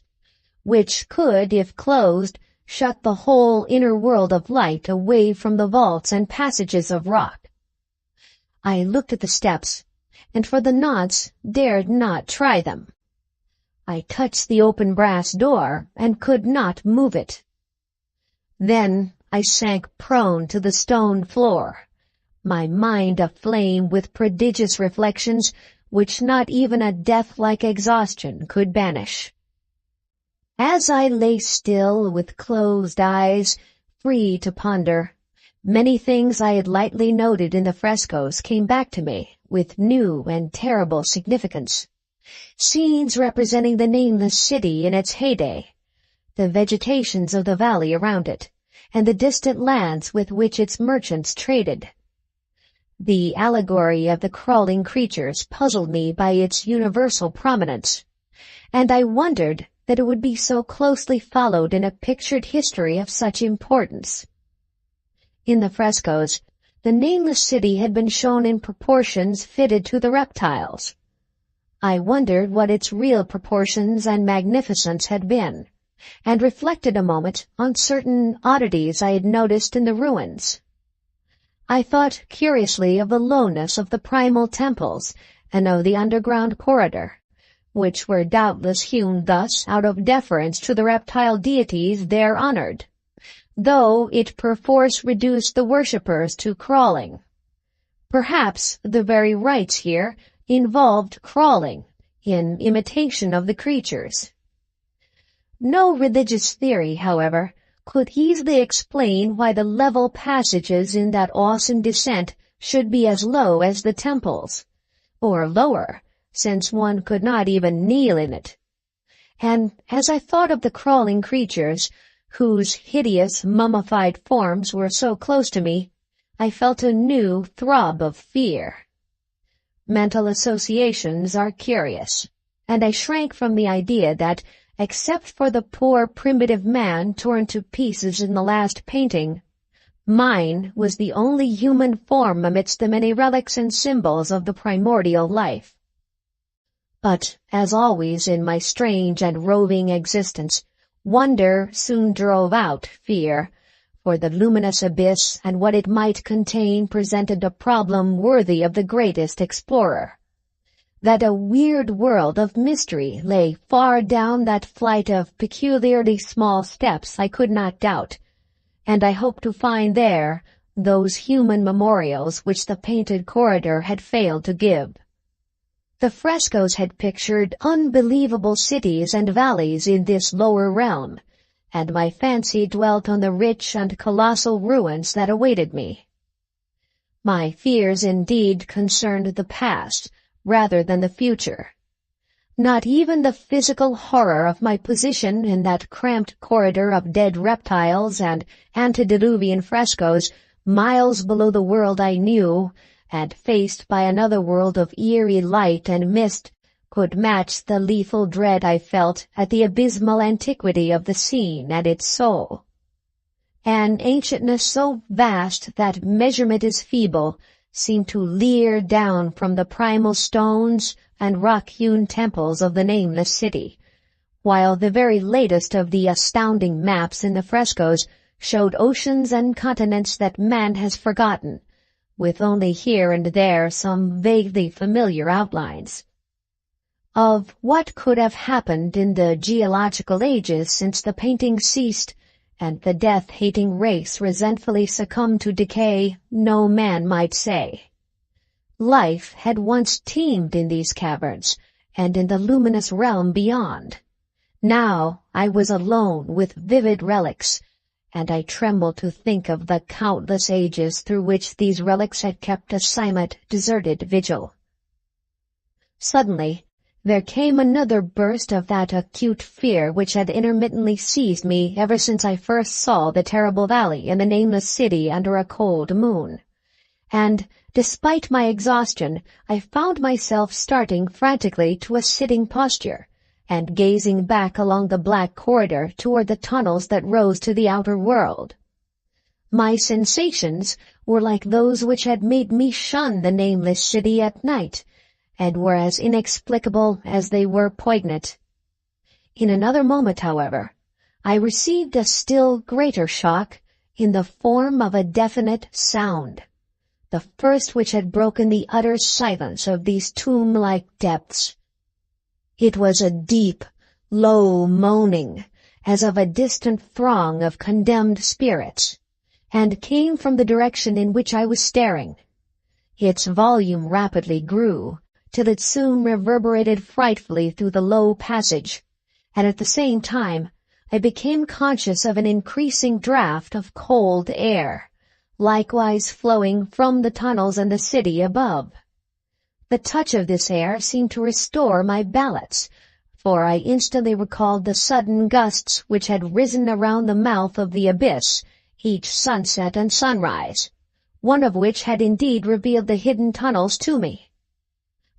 which could, if closed, shut the whole inner world of light away from the vaults and passages of rock. I looked at the steps, and for the nonce dared not try them. I touched the open brass door and could not move it. Then I sank prone to the stone floor, my mind aflame with prodigious reflections which not even a death-like exhaustion could banish. As I lay still with closed eyes, free to ponder, many things I had lightly noted in the frescoes came back to me with new and terrible significance. Scenes representing the nameless city in its heyday, the vegetations of the valley around it, and the distant lands with which its merchants traded. The allegory of the crawling creatures puzzled me by its universal prominence, and I wondered that it would be so closely followed in a pictured history of such importance. In the frescoes, the nameless city had been shown in proportions fitted to the reptiles. I wondered what its real proportions and magnificence had been, and reflected a moment on certain oddities I had noticed in the ruins. I thought curiously of the lowness of the primal temples and of the underground corridor, which were doubtless hewn thus out of deference to the reptile deities there honored, though it perforce reduced the worshippers to crawling. Perhaps the very rites here involved crawling, in imitation of the creatures. No religious theory, however, could easily explain why the level passages in that awesome descent should be as low as the temples, or lower, since one could not even kneel in it. And as I thought of the crawling creatures, whose hideous mummified forms were so close to me, I felt a new throb of fear. Mental associations are curious, and I shrank from the idea that, except for the poor primitive man torn to pieces in the last painting, mine was the only human form amidst the many relics and symbols of the primordial life. But, as always in my strange and roving existence, wonder soon drove out fear, for the luminous abyss and what it might contain presented a problem worthy of the greatest explorer. that a weird world of mystery lay far down that flight of peculiarly small steps I could not doubt, and I hoped to find there those human memorials which the painted corridor had failed to give. The frescoes had pictured unbelievable cities and valleys in this lower realm, and my fancy dwelt on the rich and colossal ruins that awaited me. My fears indeed concerned the past rather than the future. Not even the physical horror of my position in that cramped corridor of dead reptiles and antediluvian frescoes miles below the world I knew, and faced by another world of eerie light and mist, could match the lethal dread I felt at the abysmal antiquity of the scene and its soul. An ancientness so vast that measurement is feeble seemed to leer down from the primal stones and rock-hewn temples of the nameless city, while the very latest of the astounding maps in the frescoes showed oceans and continents that man has forgotten, with only here and there some vaguely familiar outlines of what could have happened in the geological ages since the painting ceased and the death-hating race resentfully succumbed to decay. No man might say. Life had once teemed in these caverns and in the luminous realm beyond. Now I was alone with vivid relics, and I trembled to think of the countless ages through which these relics had kept a silent, deserted vigil. Suddenly, there came another burst of that acute fear which had intermittently seized me ever since I first saw the terrible valley and the nameless city under a cold moon. And, despite my exhaustion, I found myself starting frantically to a sitting posture, and gazing back along the black corridor toward the tunnels that rose to the outer world. My sensations were like those which had made me shun the nameless city at night, and were as inexplicable as they were poignant. In another moment, however, I received a still greater shock in the form of a definite sound, the first which had broken the utter silence of these tomb-like depths. It was a deep, low moaning, as of a distant throng of condemned spirits, and came from the direction in which I was staring. Its volume rapidly grew, till it soon reverberated frightfully through the low passage, and at the same time I became conscious of an increasing draught of cold air, likewise flowing from the tunnels and the city above. The touch of this air seemed to restore my balance, for I instantly recalled the sudden gusts which had risen around the mouth of the abyss each sunset and sunrise, one of which had indeed revealed the hidden tunnels to me.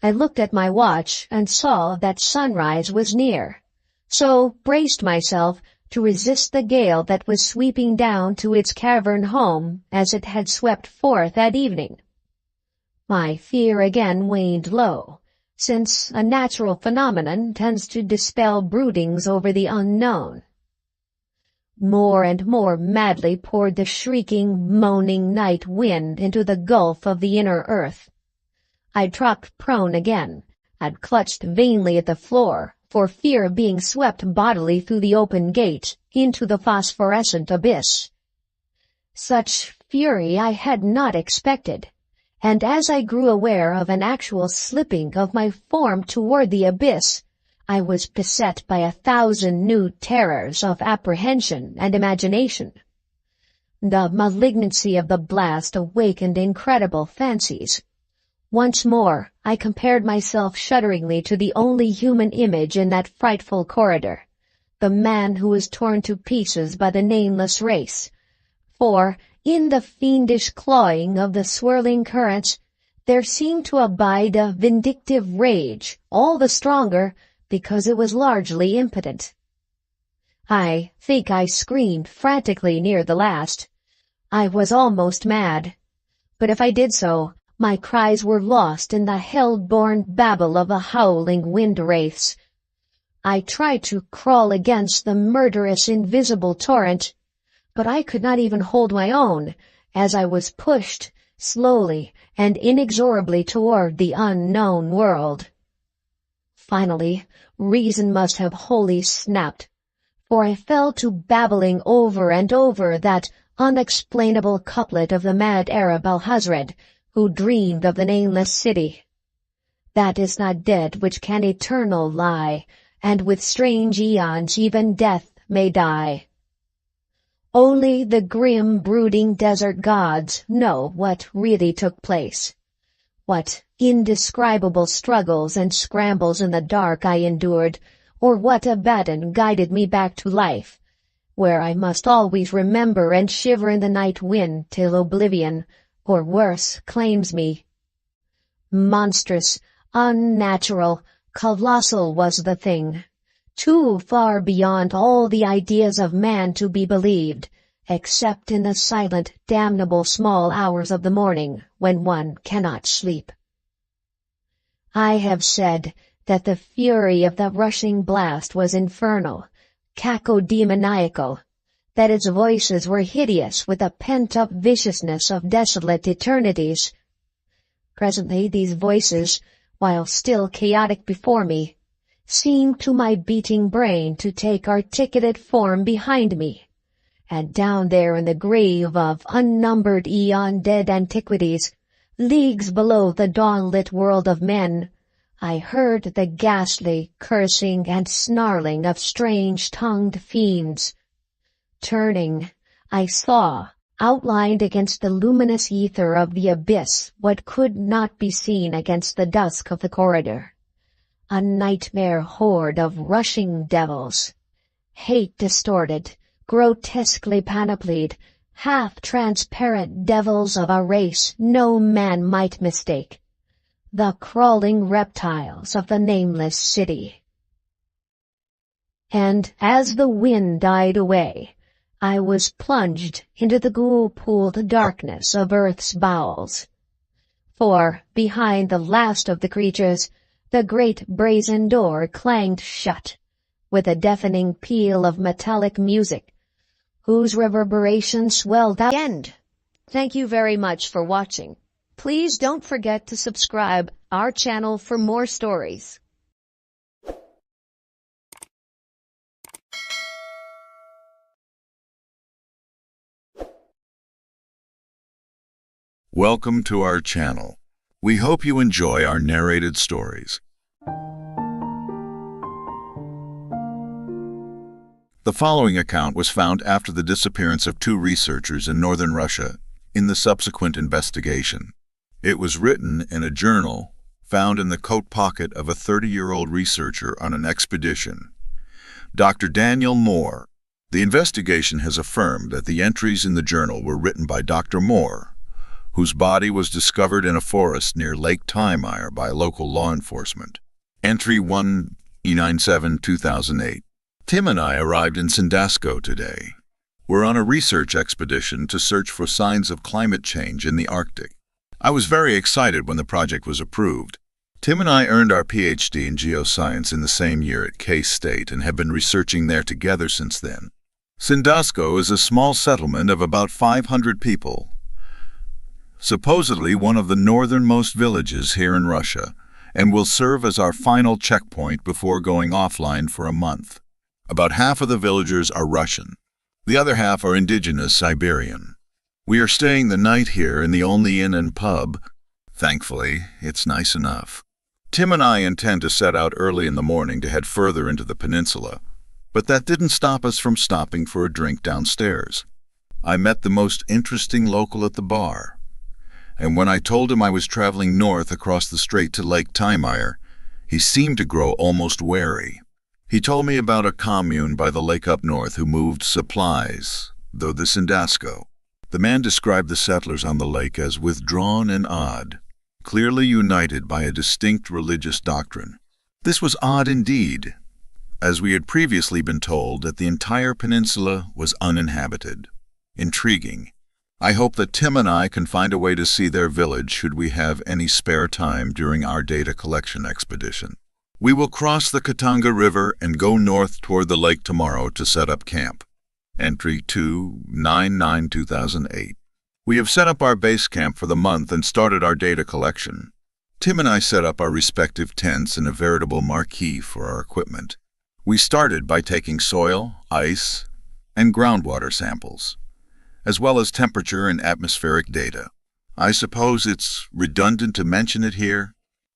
I looked at my watch and saw that sunrise was near, so braced myself to resist the gale that was sweeping down to its cavern home as it had swept forth that evening. My fear again waned low, since a natural phenomenon tends to dispel broodings over the unknown. More and more madly poured the shrieking, moaning night wind into the gulf of the inner earth. I dropped prone again, and clutched vainly at the floor, for fear of being swept bodily through the open gate into the phosphorescent abyss. Such fury I had not expected, and as I grew aware of an actual slipping of my form toward the abyss, I was beset by 1,000 new terrors of apprehension and imagination. The malignancy of the blast awakened incredible fancies. Once more, I compared myself shudderingly to the only human image in that frightful corridor, the man who was torn to pieces by the nameless race. For, in the fiendish clawing of the swirling currents, there seemed to abide a vindictive rage, all the stronger because it was largely impotent. I think I screamed frantically near the last. I was almost mad. But if I did so, my cries were lost in the hell-born babble of the howling wind-wraiths. I tried to crawl against the murderous invisible torrent, but I could not even hold my own, as I was pushed, slowly and inexorably toward the unknown world. Finally, reason must have wholly snapped, for I fell to babbling over and over that unexplainable couplet of the mad Arab Alhazred, who dreamed of the nameless city that is not dead which can eternal lie, and with strange eons even death may die. Only the grim, brooding desert gods know what really took place, what indescribable struggles and scrambles in the dark I endured, or what abaddon guided me back to life, where I must always remember and shiver in the night wind till oblivion, or worse, claims me. Monstrous, unnatural, colossal was the thing, too far beyond all the ideas of man to be believed, except in the silent, damnable small hours of the morning when one cannot sleep. I have said that the fury of the rushing blast was infernal, cacodemoniacal, that its voices were hideous with the pent-up viciousness of desolate eternities. Presently these voices, while still chaotic before me, seemed to my beating brain to take articulate form behind me, and down there in the grave of unnumbered eon-dead antiquities, leagues below the dawn-lit world of men, I heard the ghastly cursing and snarling of strange-tongued fiends. Turning, I saw, outlined against the luminous ether of the abyss, what could not be seen against the dusk of the corridor. A nightmare horde of rushing devils, hate-distorted, grotesquely panoplied, half-transparent devils of a race no man might mistake, the crawling reptiles of the nameless city. And as the wind died away, I was plunged into the ghoul-pooled darkness of earth's bowels. For, behind the last of the creatures, the great brazen door clanged shut, with a deafening peal of metallic music, whose reverberation swelled out. End. Thank you very much for watching. Please don't forget to subscribe our channel for more stories. Welcome to our channel. We hope you enjoy our narrated stories. The following account was found after the disappearance of 2 researchers in northern Russia in the subsequent investigation. It was written in a journal found in the coat pocket of a 30-year-old researcher on an expedition, Dr. Daniel Moore. The investigation has affirmed that the entries in the journal were written by Dr. Moore, whose body was discovered in a forest near Lake Taimyr by local law enforcement. Entry 1 E97 2008. Tim and I arrived in Sandasco today. We're on a research expedition to search for signs of climate change in the Arctic. I was very excited when the project was approved. Tim and I earned our PhD in geoscience in the same year at K-State and have been researching there together since then. Sandasco is a small settlement of about 500 people, supposedly one of the northernmost villages here in Russia, and will serve as our final checkpoint before going offline for a month. About half of the villagers are Russian. The other half are indigenous Siberian. We are staying the night here in the only inn and pub. Thankfully, it's nice enough. Tim and I intend to set out early in the morning to head further into the peninsula, but that didn't stop us from stopping for a drink downstairs. I met the most interesting local at the bar, and when I told him I was traveling north across the strait to Lake Taimyr, he seemed to grow almost wary. He told me about a commune by the lake up north who moved supplies, though the Sandasco. The man described the settlers on the lake as withdrawn and odd, clearly united by a distinct religious doctrine. This was odd indeed, as we had previously been told that the entire peninsula was uninhabited. Intriguing. I hope that Tim and I can find a way to see their village should we have any spare time during our data collection expedition. We will cross the Katanga River and go north toward the lake tomorrow to set up camp. Entry 299-2008. We have set up our base camp for the month and started our data collection. Tim and I set up our respective tents and a veritable marquee for our equipment. We started by taking soil, ice, and groundwater samples, as well as temperature and atmospheric data. I suppose it's redundant to mention it here.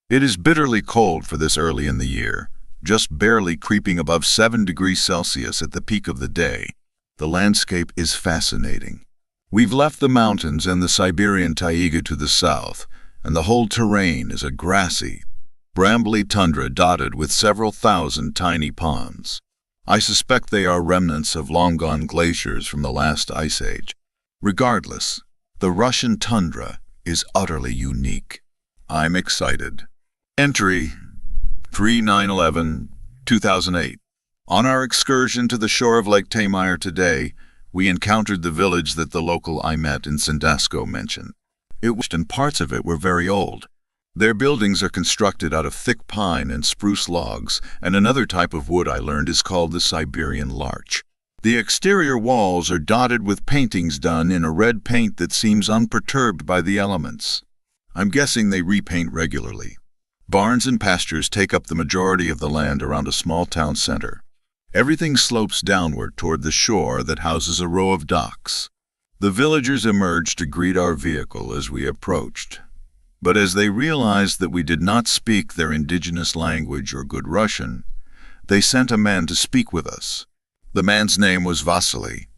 It is bitterly cold for this early in the year, just barely creeping above 7 degrees Celsius at the peak of the day. The landscape is fascinating. We've left the mountains and the Siberian taiga to the south, and the whole terrain is a grassy, brambly tundra dotted with several thousand tiny ponds. I suspect they are remnants of long-gone glaciers from the last ice age. Regardless, the Russian tundra is utterly unique. I'm excited. Entry 3911-2008. On our excursion to the shore of Lake Taymyr today, we encountered the village that the local I met in Sandusky mentioned. And parts of it were very old. Their buildings are constructed out of thick pine and spruce logs, and another type of wood I learned is called the Siberian larch. The exterior walls are dotted with paintings done in a red paint that seems unperturbed by the elements. I'm guessing they repaint regularly. Barns and pastures take up the majority of the land around a small town center. Everything slopes downward toward the shore that houses a row of docks. The villagers emerged to greet our vehicle as we approached. But as they realized that we did not speak their indigenous language or good Russian, they sent a man to speak with us. The man's name was Vasily,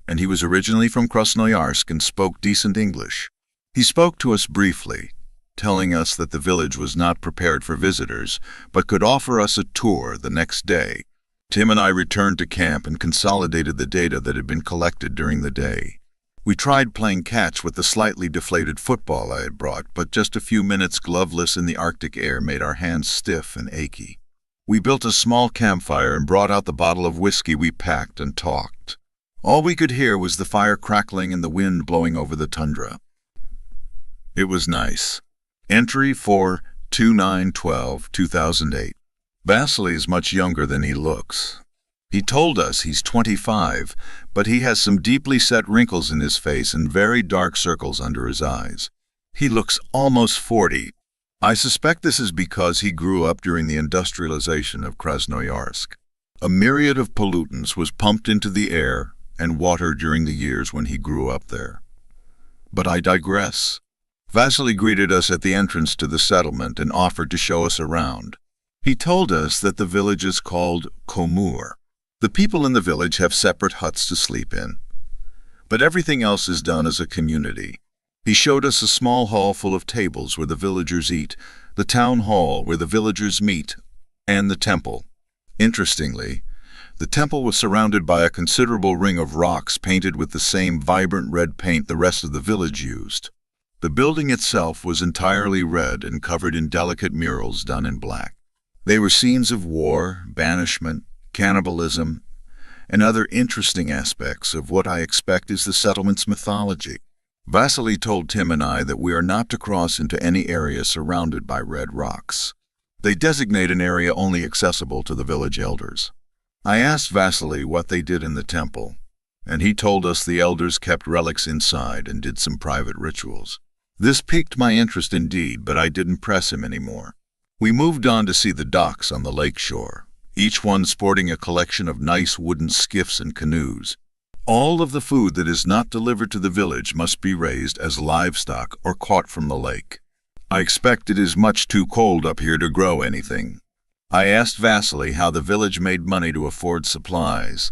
and he was originally from Krasnoyarsk and spoke decent English. He spoke to us briefly, telling us that the village was not prepared for visitors, but could offer us a tour the next day. Tim and I returned to camp and consolidated the data that had been collected during the day. We tried playing catch with the slightly deflated football I had brought, but just a few minutes gloveless in the Arctic air made our hands stiff and achy. We built a small campfire and brought out the bottle of whiskey we packed and talked. All we could hear was the fire crackling and the wind blowing over the tundra. It was nice. Entry 4-2912-2008. Vasily is much younger than he looks. He told us he's 25, but he has some deeply set wrinkles in his face and very dark circles under his eyes. He looks almost 40. I suspect this is because he grew up during the industrialization of Krasnoyarsk. A myriad of pollutants was pumped into the air and water during the years when he grew up there. But I digress. Vasily greeted us at the entrance to the settlement and offered to show us around. He told us that the village is called Komur. The people in the village have separate huts to sleep in, but everything else is done as a community. He showed us a small hall full of tables where the villagers eat, the town hall where the villagers meet, and the temple. Interestingly, the temple was surrounded by a considerable ring of rocks painted with the same vibrant red paint the rest of the village used. The building itself was entirely red and covered in delicate murals done in black. They were scenes of war, banishment, cannibalism, and other interesting aspects of what I expect is the settlement's mythology. Vasily told Tim and I that we are not to cross into any area surrounded by red rocks. They designate an area only accessible to the village elders. I asked Vasily what they did in the temple, and he told us the elders kept relics inside and did some private rituals. This piqued my interest indeed, but I didn't press him anymore. We moved on to see the docks on the lake shore, each one sporting a collection of nice wooden skiffs and canoes. All of the food that is not delivered to the village must be raised as livestock or caught from the lake. I expect it is much too cold up here to grow anything. I asked Vasily how the village made money to afford supplies,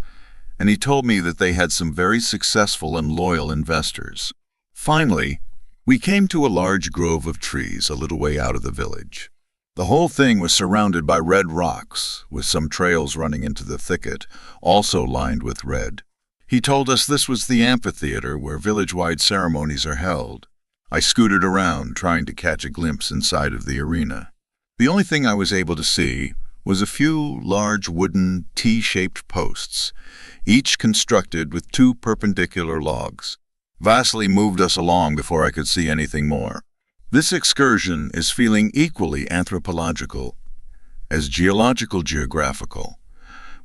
and he told me that they had some very successful and loyal investors. Finally, we came to a large grove of trees a little way out of the village. The whole thing was surrounded by red rocks, with some trails running into the thicket, also lined with red. He told us this was the amphitheater where village-wide ceremonies are held. I scooted around, trying to catch a glimpse inside of the arena. The only thing I was able to see was a few large wooden T-shaped posts, each constructed with 2 perpendicular logs. Vasily moved us along before I could see anything more. This excursion is feeling equally anthropological as geographical.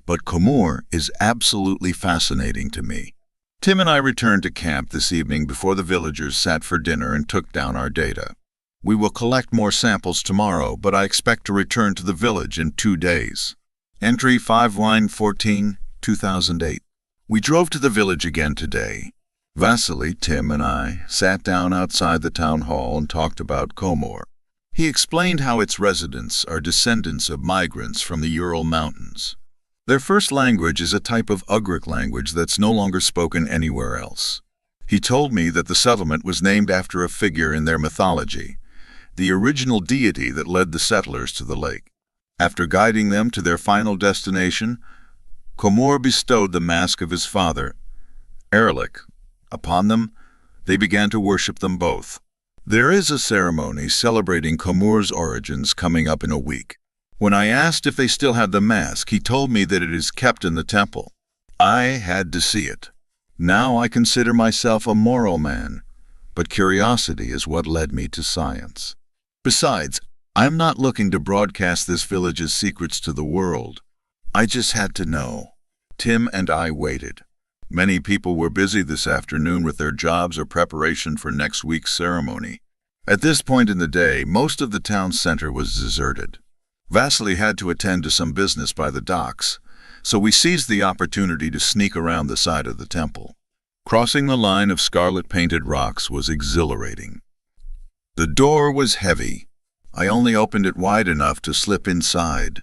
But Komur is absolutely fascinating to me. Tim and I returned to camp this evening before the villagers sat for dinner and took down our data. We will collect more samples tomorrow, but I expect to return to the village in 2 days. Entry 5 line 14, 2008. We drove to the village again today. Vasily, Tim, and I sat down outside the town hall and talked about Komor. He explained how its residents are descendants of migrants from the Ural Mountains. Their first language is a type of Ugric language that's no longer spoken anywhere else. He told me that the settlement was named after a figure in their mythology, the original deity that led the settlers to the lake. After guiding them to their final destination, Komor bestowed the mask of his father, Erlich, upon them. They began to worship them both. There is a ceremony celebrating Komor's origins coming up in a week. When I asked if they still had the mask, he told me that it is kept in the temple. I had to see it. Now I consider myself a moral man, but curiosity is what led me to science. Besides, I'm not looking to broadcast this village's secrets to the world. I just had to know. Tim and I waited. Many people were busy this afternoon with their jobs or preparation for next week's ceremony. At this point in the day, most of the town center was deserted. Vasily had to attend to some business by the docks, so we seized the opportunity to sneak around the side of the temple. Crossing the line of scarlet-painted rocks was exhilarating. The door was heavy. I only opened it wide enough to slip inside.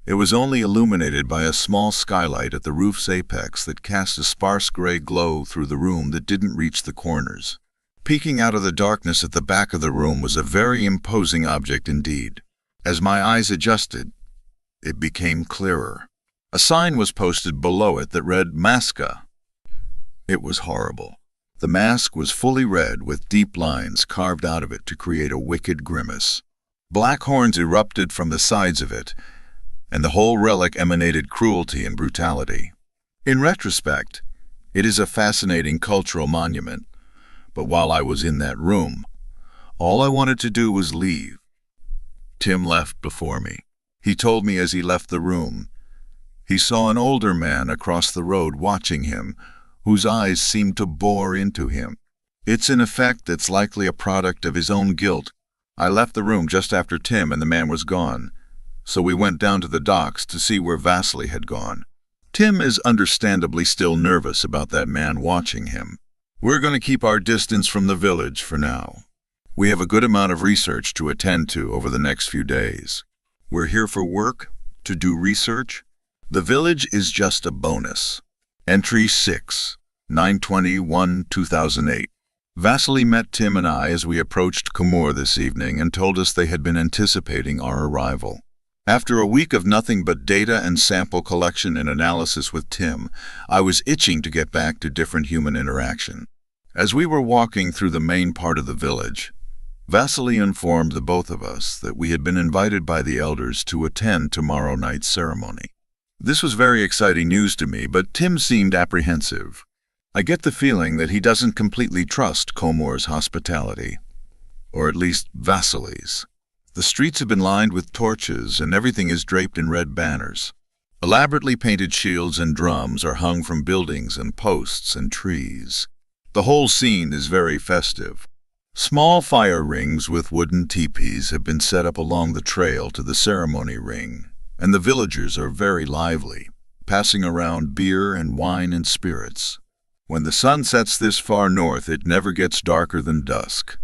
It was only illuminated by a small skylight at the roof's apex that cast a sparse gray glow through the room that didn't reach the corners. Peeking out of the darkness at the back of the room was a very imposing object indeed. As my eyes adjusted, it became clearer. A sign was posted below it that read Maska. It was horrible. The mask was fully red with deep lines carved out of it to create a wicked grimace. Black horns erupted from the sides of it, and the whole relic emanated cruelty and brutality. In retrospect, it is a fascinating cultural monument, but while I was in that room, all I wanted to do was leave. Tim left before me. He told me as he left the room, he saw an older man across the road watching him, whose eyes seemed to bore into him. It's an effect that's likely a product of his own guilt. I left the room just after Tim and the man was gone, so we went down to the docks to see where Vasily had gone. Tim is understandably still nervous about that man watching him. We're going to keep our distance from the village for now. We have a good amount of research to attend to over the next few days. We're here for work, to do research. The village is just a bonus. Entry 6, 9/21/2008. Vasily met Tim and I as we approached Komor this evening and told us they had been anticipating our arrival. After a week of nothing but data and sample collection and analysis with Tim, I was itching to get back to different human interaction. As we were walking through the main part of the village, Vasily informed the both of us that we had been invited by the elders to attend tomorrow night's ceremony. This was very exciting news to me, but Tim seemed apprehensive. I get the feeling that he doesn't completely trust Komor's hospitality, or at least Vasily's. The streets have been lined with torches and everything is draped in red banners. Elaborately painted shields and drums are hung from buildings and posts and trees. The whole scene is very festive. Small fire rings with wooden teepees have been set up along the trail to the ceremony ring, and the villagers are very lively, passing around beer and wine and spirits. When the sun sets this far north, it never gets darker than dusk.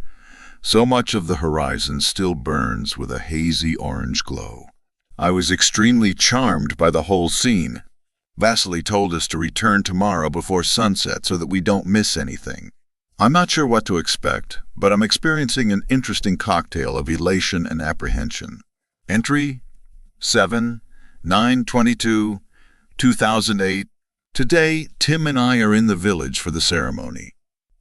So much of the horizon still burns with a hazy orange glow. I was extremely charmed by the whole scene. Vasily told us to return tomorrow before sunset so that we don't miss anything. I'm not sure what to expect, but I'm experiencing an interesting cocktail of elation and apprehension. Entry 7, 9/22/2008. Today, Tim and I are in the village for the ceremony.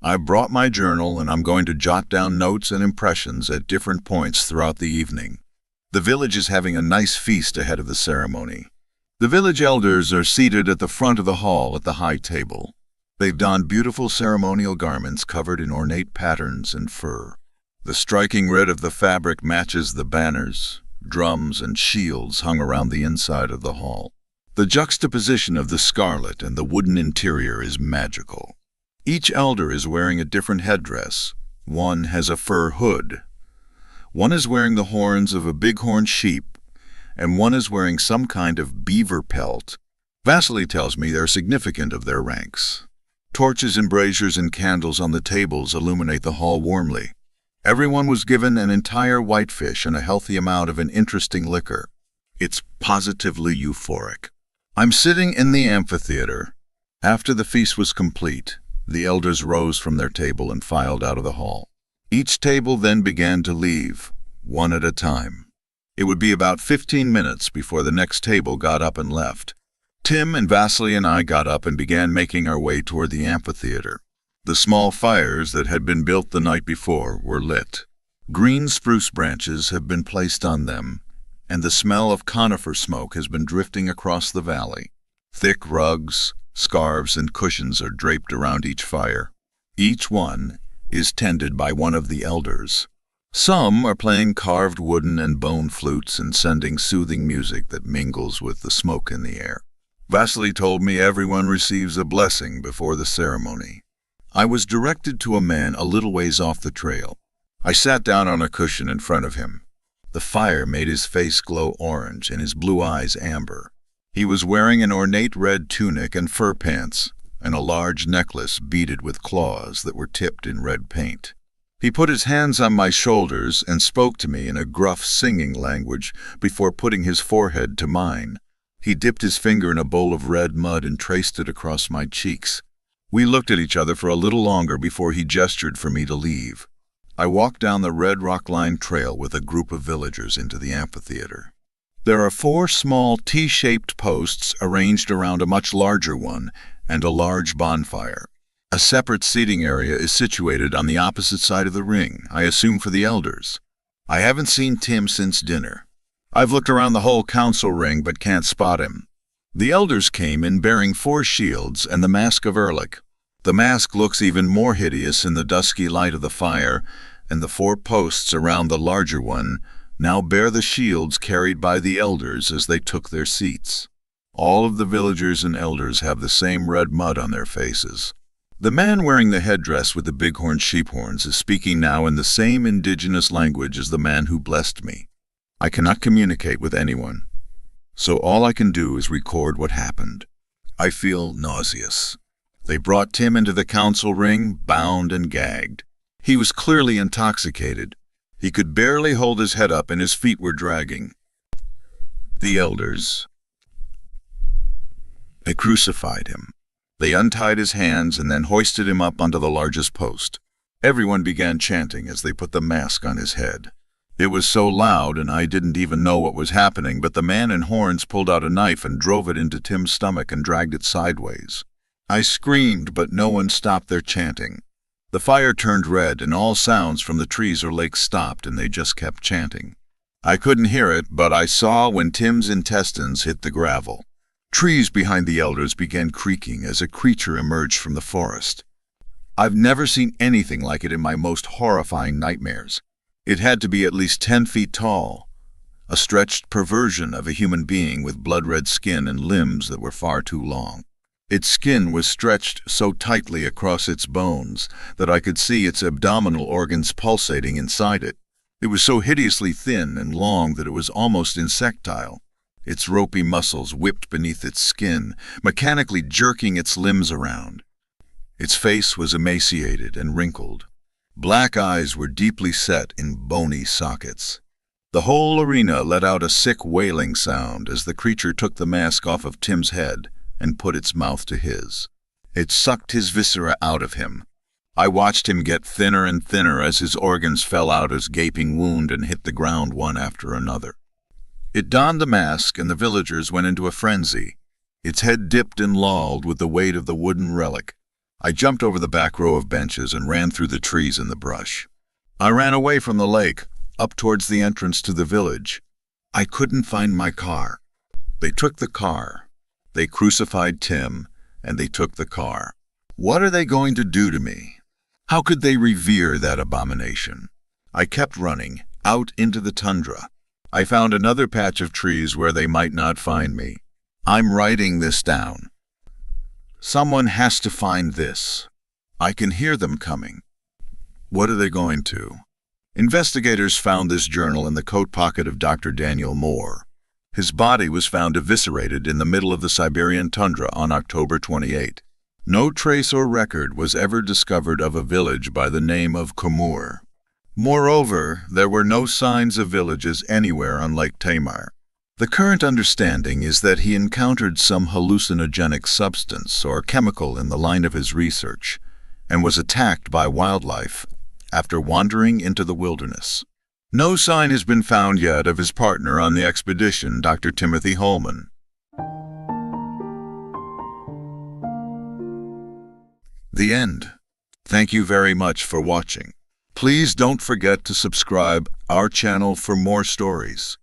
I brought my journal and I'm going to jot down notes and impressions at different points throughout the evening. The village is having a nice feast ahead of the ceremony. The village elders are seated at the front of the hall at the high table. They've donned beautiful ceremonial garments covered in ornate patterns and fur. The striking red of the fabric matches the banners, drums, and shields hung around the inside of the hall. The juxtaposition of the scarlet and the wooden interior is magical. Each elder is wearing a different headdress. One has a fur hood, One is wearing the horns of a bighorn sheep, and one is wearing some kind of beaver pelt. Vasily tells me they're significant of their ranks. Torches and braziers and candles on the tables illuminate the hall warmly. Everyone was given an entire whitefish and a healthy amount of an interesting liquor. It's positively euphoric. I'm sitting in the amphitheater. After the feast was complete, the elders rose from their table and filed out of the hall. Each table then began to leave, one at a time. It would be about 15 minutes before the next table got up and left. Tim and Vasily and I got up and began making our way toward the amphitheater. The small fires that had been built the night before were lit. Green spruce branches have been placed on them, and the smell of conifer smoke has been drifting across the valley. Thick rugs, scarves, and cushions are draped around each fire. Each one is tended by one of the elders. Some are playing carved wooden and bone flutes and sending soothing music that mingles with the smoke in the air. Vasily told me everyone receives a blessing before the ceremony. I was directed to a man a little ways off the trail. I sat down on a cushion in front of him. The fire made his face glow orange and his blue eyes amber. He was wearing an ornate red tunic and fur pants, and a large necklace beaded with claws that were tipped in red paint. He put his hands on my shoulders and spoke to me in a gruff singing language before putting his forehead to mine. He dipped his finger in a bowl of red mud and traced it across my cheeks. We looked at each other for a little longer before he gestured for me to leave. I walked down the red rock-lined trail with a group of villagers into the amphitheater. There are 4 small T-shaped posts arranged around a much larger one and a large bonfire. A separate seating area is situated on the opposite side of the ring, I assume for the elders. I haven't seen Tim since dinner. I've looked around the whole council ring but can't spot him. The elders came in bearing 4 shields and the mask of Erlich. The mask looks even more hideous in the dusky light of the fire, and the 4 posts around the larger one now bear the shields carried by the elders as they took their seats. All of the villagers and elders have the same red mud on their faces. The man wearing the headdress with the bighorn sheep horns is speaking now in the same indigenous language as the man who blessed me. I cannot communicate with anyone, so all I can do is record what happened. I feel nauseous. They brought Tim into the council ring, bound and gagged. He was clearly intoxicated. He could barely hold his head up and his feet were dragging. The elders. They crucified him. They untied his hands and then hoisted him up onto the largest post. Everyone began chanting as they put the mask on his head. It was so loud and I didn't even know what was happening, but the man in horns pulled out a knife and drove it into Tim's stomach and dragged it sideways. I screamed, but no one stopped their chanting. The fire turned red and all sounds from the trees or lakes stopped and they just kept chanting. I couldn't hear it, but I saw when Tim's intestines hit the gravel. Trees behind the elders began creaking as a creature emerged from the forest. I've never seen anything like it in my most horrifying nightmares. It had to be at least 10 feet tall, a stretched perversion of a human being with blood-red skin and limbs that were far too long. Its skin was stretched so tightly across its bones that I could see its abdominal organs pulsating inside it. It was so hideously thin and long that it was almost insectile. Its ropey muscles whipped beneath its skin, mechanically jerking its limbs around. Its face was emaciated and wrinkled. Black eyes were deeply set in bony sockets. The whole arena let out a sick wailing sound as the creature took the mask off of Tim's head and put its mouth to his. It sucked his viscera out of him. I watched him get thinner and thinner as his organs fell out his gaping wound and hit the ground one after another. It donned the mask and the villagers went into a frenzy. Its head dipped and lolled with the weight of the wooden relic. I jumped over the back row of benches and ran through the trees and the brush. I ran away from the lake, up towards the entrance to the village. I couldn't find my car. They took the car. They crucified Tim, and they took the car. What are they going to do to me? How could they revere that abomination? I kept running, out into the tundra. I found another patch of trees where they might not find me. I'm writing this down. Someone has to find this. I can hear them coming. What are they going to? Investigators found this journal in the coat pocket of Dr. Daniel Moore. His body was found eviscerated in the middle of the Siberian tundra on October 28. No trace or record was ever discovered of a village by the name of Khumur. Moreover, there were no signs of villages anywhere on Lake Tamar. The current understanding is that he encountered some hallucinogenic substance or chemical in the line of his research and was attacked by wildlife after wandering into the wilderness. No sign has been found yet of his partner on the expedition, Dr. Timothy Holman. The end. Thank you very much for watching. Please don't forget to subscribe our channel for more stories.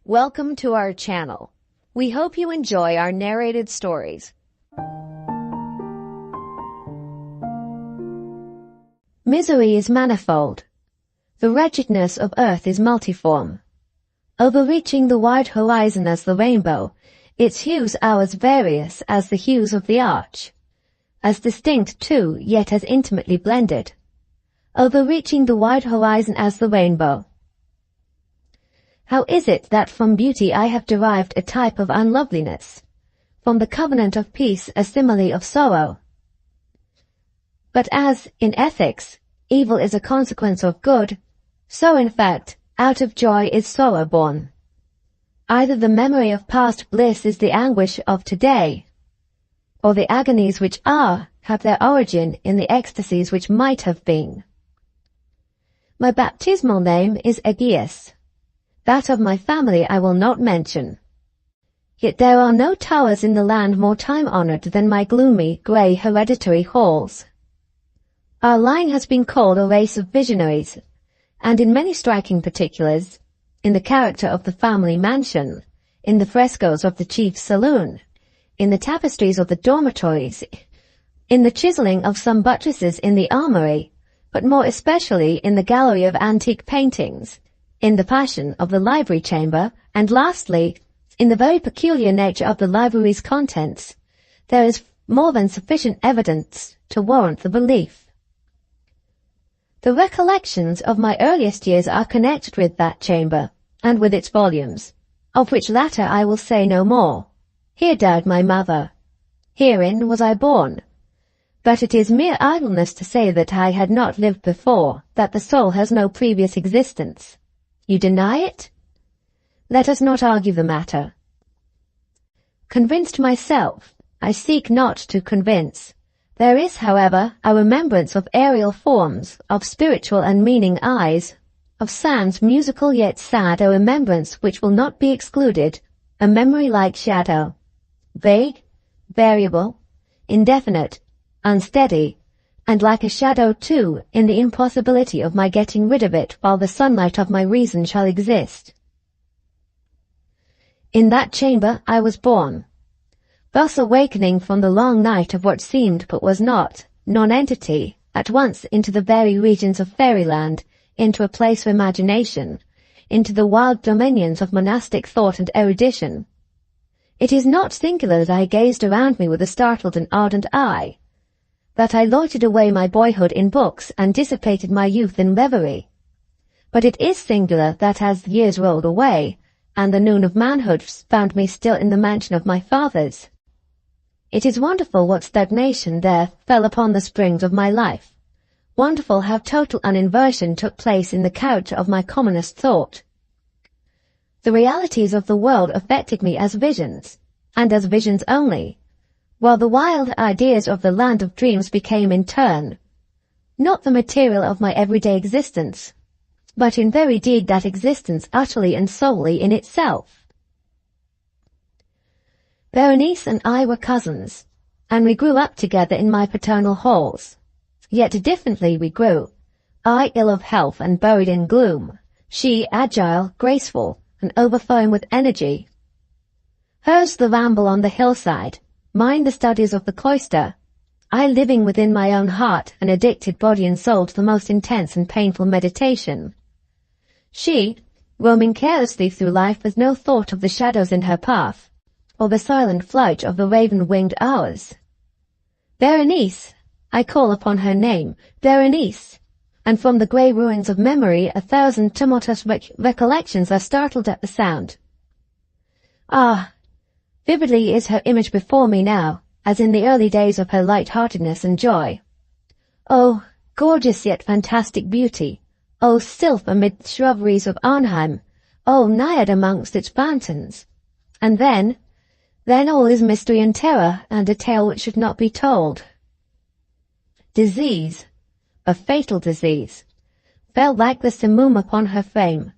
Welcome to our channel. We hope you enjoy our narrated stories. Misery is manifold. The wretchedness of earth is multiform. Overreaching the wide horizon as the rainbow, its hues are as various as the hues of the arch. As distinct too, yet as intimately blended. Overreaching the wide horizon as the rainbow. How is it that from beauty I have derived a type of unloveliness, from the covenant of peace a simile of sorrow? But as, in ethics, evil is a consequence of good, so in fact, out of joy is sorrow born. Either the memory of past bliss is the anguish of today, or the agonies which are have their origin in the ecstasies which might have been. My baptismal name is Aegeus. That of my family I will not mention. Yet there are no towers in the land more time-honored than my gloomy, grey hereditary halls. Our line has been called a race of visionaries, and in many striking particulars, in the character of the family mansion, in the frescoes of the chief's saloon, in the tapestries of the dormitories, in the chiseling of some buttresses in the armory, but more especially in the gallery of antique paintings, in the passion of the library chamber, and lastly, in the very peculiar nature of the library's contents, there is more than sufficient evidence to warrant the belief. The recollections of my earliest years are connected with that chamber, and with its volumes, of which latter I will say no more. Here died my mother. Herein was I born. But it is mere idleness to say that I had not lived before, that the soul has no previous existence. You deny it? Let us not argue the matter. Convinced myself, I seek not to convince. There is, however, a remembrance of aerial forms, of spiritual and meaning eyes, of sounds musical yet sad, a remembrance which will not be excluded, a memory like shadow, vague, variable, indefinite, unsteady, and like a shadow too, in the impossibility of my getting rid of it while the sunlight of my reason shall exist. In that chamber I was born, thus awakening from the long night of what seemed but was not, non-entity, at once into the very regions of fairyland, into a place of imagination, into the wild dominions of monastic thought and erudition. It is not singular that I gazed around me with a startled and ardent eye, that I loitered away my boyhood in books and dissipated my youth in reverie. But it is singular that as the years rolled away, and the noon of manhood found me still in the mansion of my fathers, it is wonderful what stagnation there fell upon the springs of my life. Wonderful how total an inversion took place in the character of my commonest thought. The realities of the world affected me as visions, and as visions only, while the wild ideas of the land of dreams became in turn, not the material of my everyday existence, but in very deed that existence utterly and solely in itself. Berenice and I were cousins, and we grew up together in my paternal halls. Yet differently we grew, I ill of health and buried in gloom, she agile, graceful, and overflowing with energy. Hers the ramble on the hillside, mine the studies of the cloister, I living within my own heart and addicted body and soul to the most intense and painful meditation. She, roaming carelessly through life with no thought of the shadows in her path, or the silent flight of the raven-winged hours. Berenice! I call upon her name, Berenice! And from the grey ruins of memory 1,000 tumultuous recollections are startled at the sound. Ah! Vividly is her image before me now, as in the early days of her light-heartedness and joy. Oh, gorgeous yet fantastic beauty! Oh, sylph amid the shrubberies of Arnheim! Oh, naiad amongst its fountains! And then all is mystery and terror, and a tale which should not be told. Disease, a fatal disease, fell like the simoom upon her frame,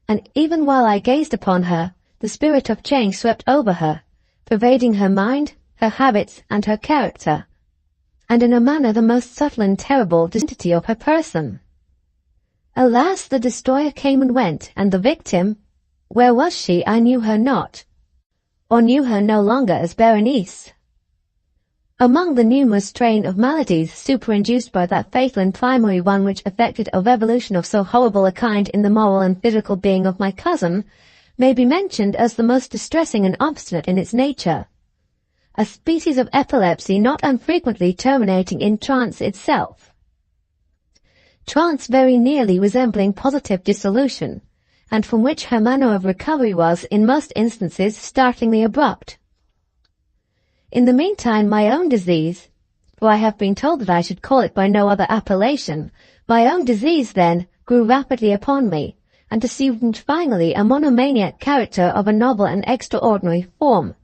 and even while I gazed upon her, the spirit of change swept over her, pervading her mind, her habits, and her character, and in a manner the most subtle and terrible the identity of her person. Alas, the destroyer came and went, and the victim, where was she? I knew her not, or knew her no longer as Berenice. Among the numerous train of maladies superinduced by that fatal and primary one which effected a revolution of so horrible a kind in the moral and physical being of my cousin, may be mentioned as the most distressing and obstinate in its nature, a species of epilepsy not unfrequently terminating in trance itself. Trance very nearly resembling positive dissolution, and from which her manner of recovery was, in most instances, startlingly abrupt. In the meantime, my own disease, for I have been told that I should call it by no other appellation, my own disease, then, grew rapidly upon me, and assumed finally a monomaniac character of a novel and extraordinary form,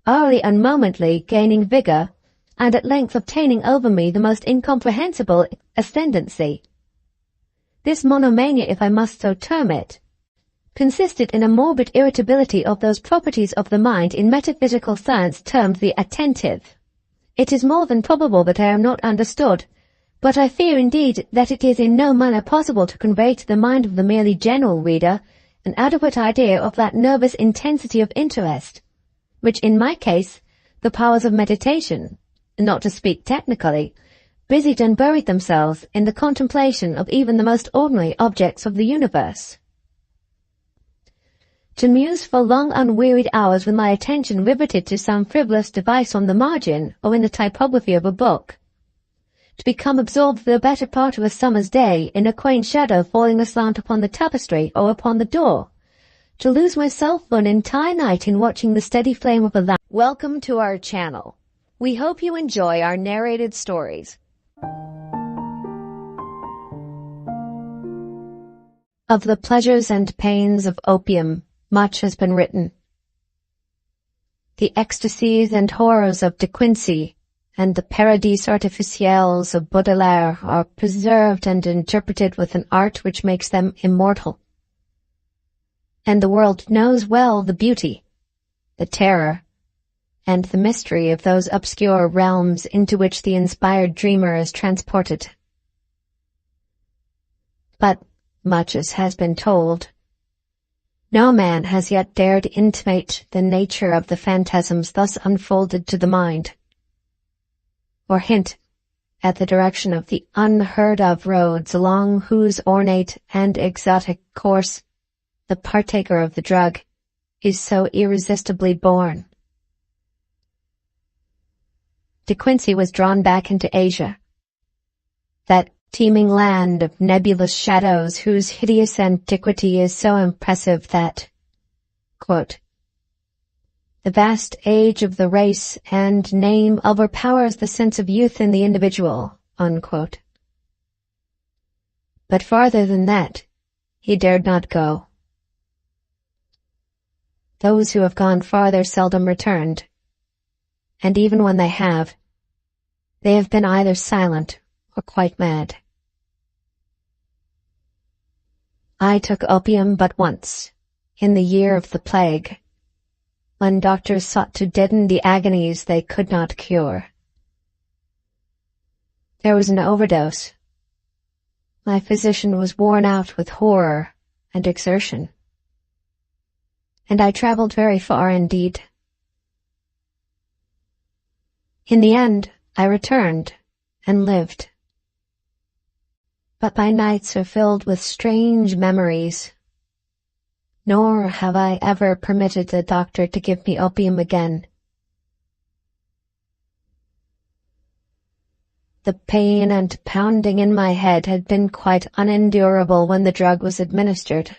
hourly and momently gaining vigour, and at length obtaining over me the most incomprehensible ascendancy. This monomania, if I must so term it, consisted in a morbid irritability of those properties of the mind in metaphysical science termed the attentive. It is more than probable that I am not understood, but I fear indeed that it is in no manner possible to convey to the mind of the merely general reader an adequate idea of that nervous intensity of interest, which in my case, the powers of meditation, not to speak technically, busied and buried themselves in the contemplation of even the most ordinary objects of the universe. To muse for long unwearied hours with my attention riveted to some frivolous device on the margin or in the typography of a book. To become absorbed for the better part of a summer's day in a quaint shadow falling aslant upon the tapestry or upon the door. To lose myself for an entire night in watching the steady flame of a lamp. Welcome to our channel. We hope you enjoy our narrated stories. Of the pleasures and pains of opium, much has been written. The ecstasies and horrors of De Quincey and the paradis artificiels of Baudelaire are preserved and interpreted with an art which makes them immortal. And the world knows well the beauty, the terror, and the mystery of those obscure realms into which the inspired dreamer is transported. But, much as has been told, no man has yet dared intimate the nature of the phantasms thus unfolded to the mind, or hint at the direction of the unheard-of roads along whose ornate and exotic course the partaker of the drug is so irresistibly borne. De Quincey was drawn back into Asia, that teeming land of nebulous shadows whose hideous antiquity is so impressive that, quote, the vast age of the race and name overpowers the sense of youth in the individual, unquote. But farther than that, he dared not go. Those who have gone farther seldom returned, and even when they have been either silent or quite mad. I took opium but once, in the year of the plague, when doctors sought to deaden the agonies they could not cure. There was an overdose. My physician was worn out with horror and exertion, and I traveled very far indeed. In the end, I returned and lived. But my nights are filled with strange memories. nor have I ever permitted the doctor to give me opium again. The pain and pounding in my head had been quite unendurable when the drug was administered.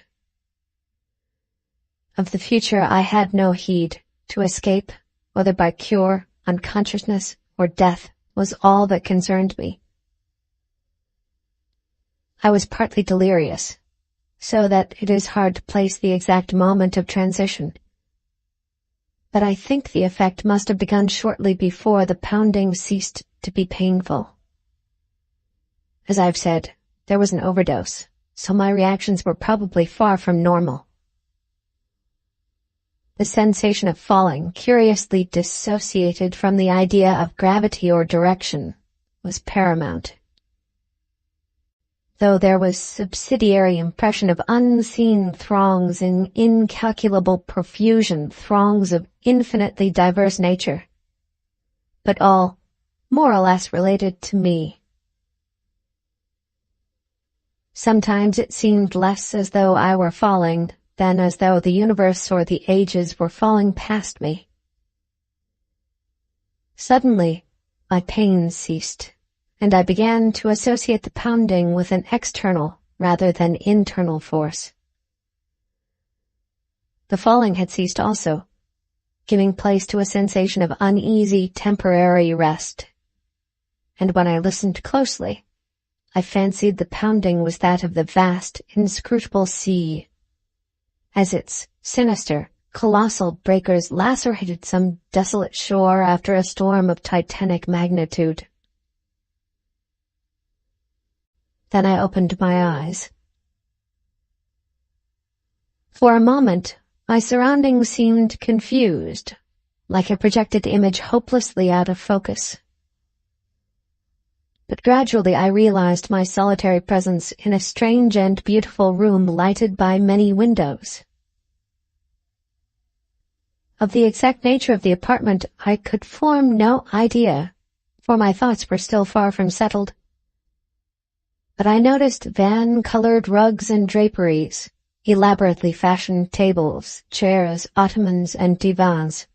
Of the future I had no heed. To escape, whether by cure, unconsciousness, or death, was all that concerned me. I was partly delirious, so that it is hard to place the exact moment of transition. But I think the effect must have begun shortly before the pounding ceased to be painful. As I've said, there was an overdose, so my reactions were probably far from normal. The sensation of falling, curiously dissociated from the idea of gravity or direction, was paramount. Though there was subsidiary impression of unseen throngs in incalculable profusion, throngs of infinitely diverse nature, but all more or less related to me. Sometimes it seemed less as though I were falling than as though the universe or the ages were falling past me. Suddenly, my pain ceased, and I began to associate the pounding with an external rather than internal force. The falling had ceased also, giving place to a sensation of uneasy, temporary rest. And when I listened closely, I fancied the pounding was that of the vast, inscrutable sea, as its sinister, colossal breakers lacerated some desolate shore after a storm of titanic magnitude. Then I opened my eyes. For a moment, my surroundings seemed confused, like a projected image hopelessly out of focus. But gradually I realized my solitary presence in a strange and beautiful room lighted by many windows. Of the exact nature of the apartment I could form no idea, for my thoughts were still far from settled. But I noticed van-colored rugs and draperies, elaborately fashioned tables, chairs, ottomans, and divans,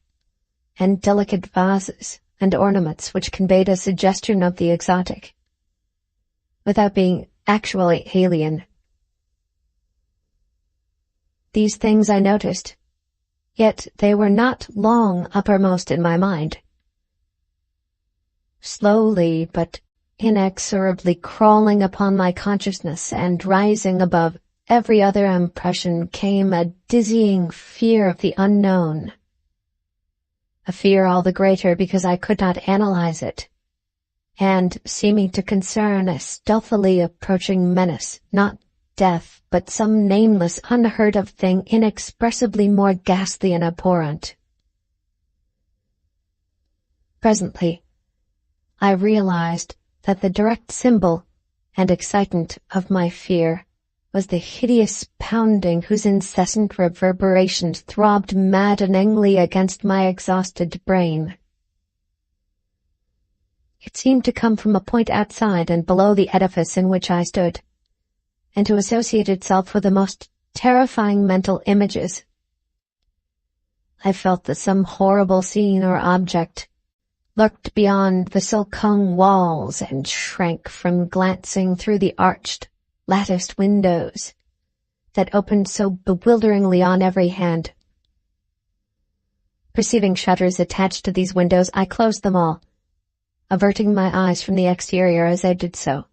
and delicate vases and ornaments which conveyed a suggestion of the exotic, without being actually alien. These things I noticed, yet they were not long uppermost in my mind. Slowly but inexorably crawling upon my consciousness and rising above every other impression came a dizzying fear of the unknown. A fear all the greater because I could not analyze it, and seeming to concern a stealthily approaching menace, not death, but some nameless, unheard-of thing inexpressibly more ghastly and abhorrent. Presently, I realized that the direct symbol and excitant of my fear was the hideous pounding whose incessant reverberations throbbed maddeningly against my exhausted brain. It seemed to come from a point outside and below the edifice in which I stood, and to associate itself with the most terrifying mental images. I felt that some horrible scene or object lurked beyond the silk-hung walls and shrank from glancing through the arched, latticed windows that opened so bewilderingly on every hand. Perceiving shutters attached to these windows, I closed them all, averting my eyes from the exterior as I did so.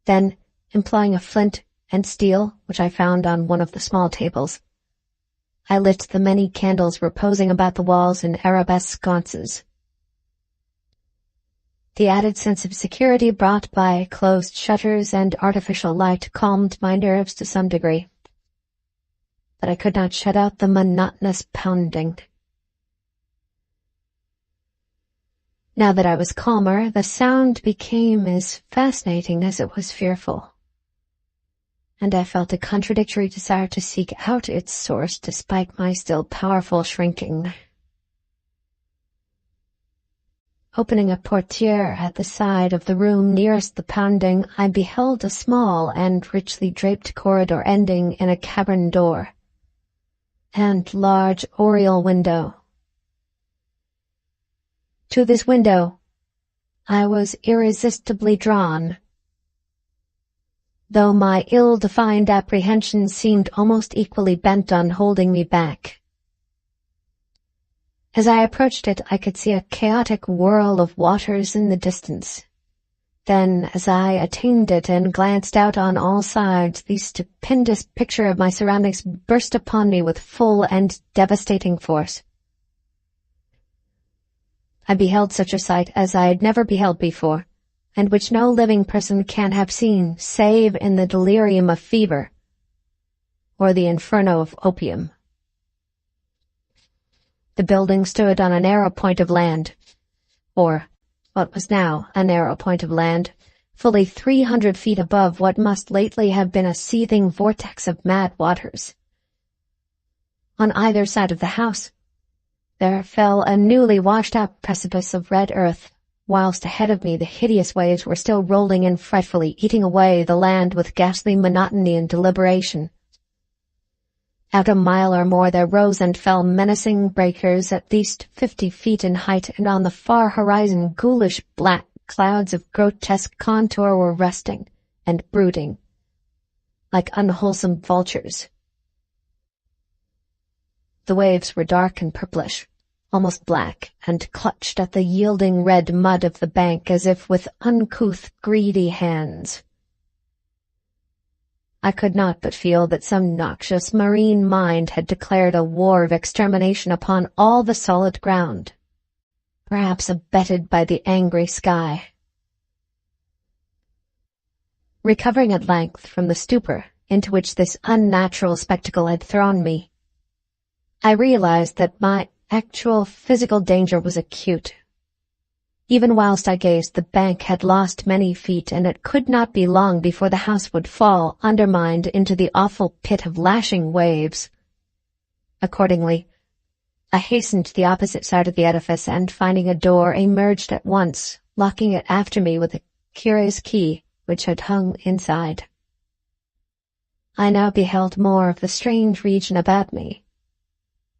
Then, employing a flint and steel which I found on one of the small tables, I lit the many candles reposing about the walls in arabesque sconces. The added sense of security brought by closed shutters and artificial light calmed my nerves to some degree, but I could not shut out the monotonous pounding. Now that I was calmer, the sound became as fascinating as it was fearful, and I felt a contradictory desire to seek out its source despite my still powerful shrinking. Opening a portiere at the side of the room nearest the pounding, I beheld a small and richly draped corridor ending in a cavern door, and large oriel window. To this window I was irresistibly drawn, though my ill-defined apprehension seemed almost equally bent on holding me back. As I approached it, I could see a chaotic whirl of waters in the distance. Then, as I attained it and glanced out on all sides, the stupendous picture of my surroundings burst upon me with full and devastating force. I beheld such a sight as I had never beheld before, and which no living person can have seen save in the delirium of fever or the inferno of opium. The building stood on a narrow point of land, or what was now a narrow point of land, fully 300 feet above what must lately have been a seething vortex of mad waters. On either side of the house there fell a newly washed-out precipice of red earth, whilst ahead of me the hideous waves were still rolling in frightfully, eating away the land with ghastly monotony and deliberation. Out a mile or more there rose and fell menacing breakers at least 50 feet in height, and on the far horizon ghoulish black clouds of grotesque contour were resting and brooding, like unwholesome vultures. The waves were dark and purplish, almost black, and clutched at the yielding red mud of the bank as if with uncouth, greedy hands. I could not but feel that some noxious marine mind had declared a war of extermination upon all the solid ground, perhaps abetted by the angry sky. Recovering at length from the stupor into which this unnatural spectacle had thrown me, I realized that my actual physical danger was acute. Even whilst I gazed, the bank had lost many feet, and it could not be long before the house would fall, undermined, into the awful pit of lashing waves. Accordingly, I hastened to the opposite side of the edifice, and finding a door, emerged at once, locking it after me with a curious key which had hung inside. I now beheld more of the strange region about me,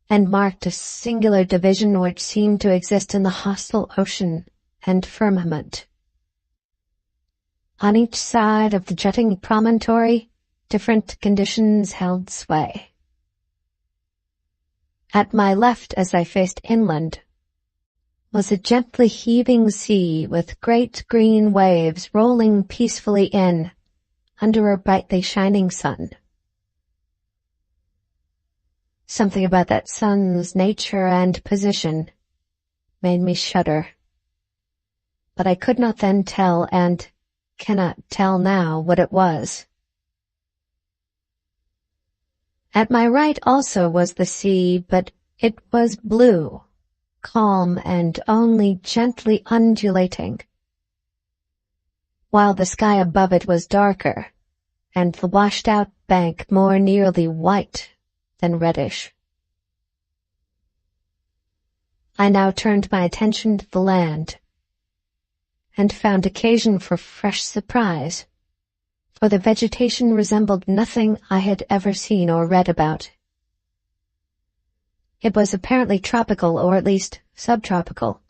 and marked a singular division which seemed to exist in the hostile ocean and firmament. On each side of the jutting promontory, different conditions held sway. At my left, as I faced inland, was a gently heaving sea with great green waves rolling peacefully in under a brightly shining sun. Something about that sun's nature and position made me shudder, but I could not then tell, and cannot tell now, what it was. At my right also was the sea, but it was blue, calm, and only gently undulating, while the sky above it was darker, and the washed-out bank more nearly white than reddish. I now turned my attention to the land, and found occasion for fresh surprise, for the vegetation resembled nothing I had ever seen or read about. It was apparently tropical, or at least subtropical,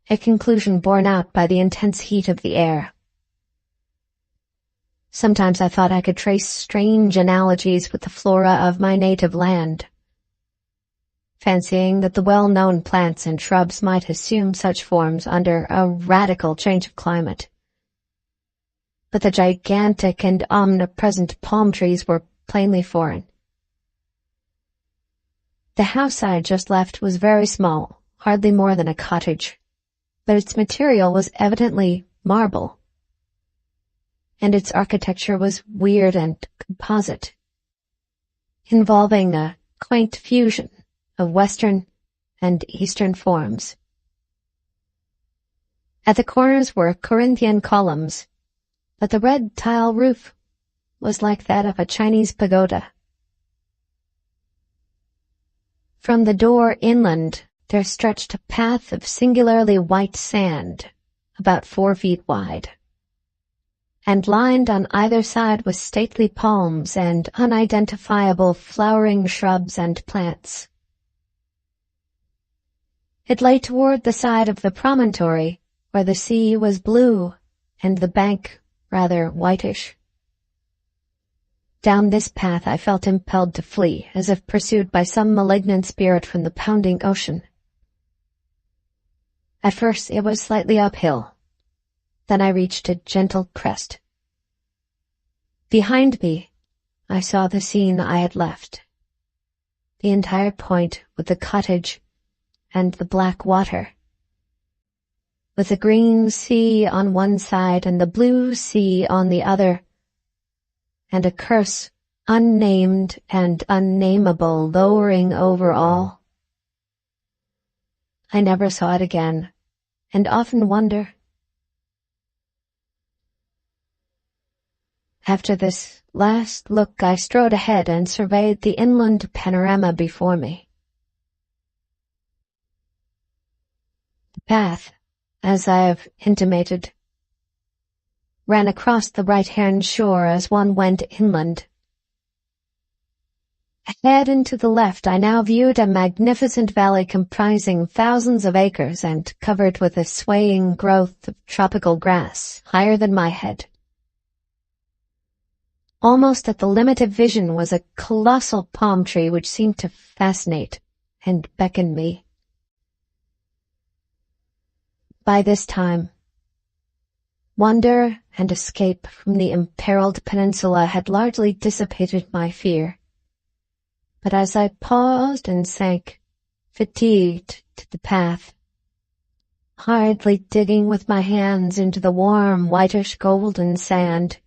a conclusion borne out by the intense heat of the air. Sometimes I thought I could trace strange analogies with the flora of my native land, fancying that the well-known plants and shrubs might assume such forms under a radical change of climate. But the gigantic and omnipresent palm trees were plainly foreign. The house I had just left was very small, hardly more than a cottage, but its material was evidently marble, and its architecture was weird and composite, involving a quaint fusion of Western and Eastern forms. At the corners were Corinthian columns, but the red tile roof was like that of a Chinese pagoda. From the door inland there stretched a path of singularly white sand, about 4 feet wide. and lined on either side with stately palms and unidentifiable flowering shrubs and plants. It lay toward the side of the promontory, where the sea was blue and the bank rather whitish. Down this path I felt impelled to flee, as if pursued by some malignant spirit from the pounding ocean. At first it was slightly uphill. Then I reached a gentle crest. Behind me, I saw the scene I had left. The entire point with the cottage and the black water, with the green sea on one side and the blue sea on the other, and a curse unnamed and unnameable lowering over all. I never saw it again, and often wonder. After this last look, I strode ahead and surveyed the inland panorama before me. The path, as I have intimated, ran across the right-hand shore as one went inland. Ahead and to the left I now viewed a magnificent valley comprising thousands of acres and covered with a swaying growth of tropical grass higher than my head. Almost at the limit of vision was a colossal palm tree which seemed to fascinate and beckon me. By this time, wonder and escape from the imperiled peninsula had largely dissipated my fear. But as I paused and sank, fatigued, to the path, hardly digging with my hands into the warm, whitish golden sand,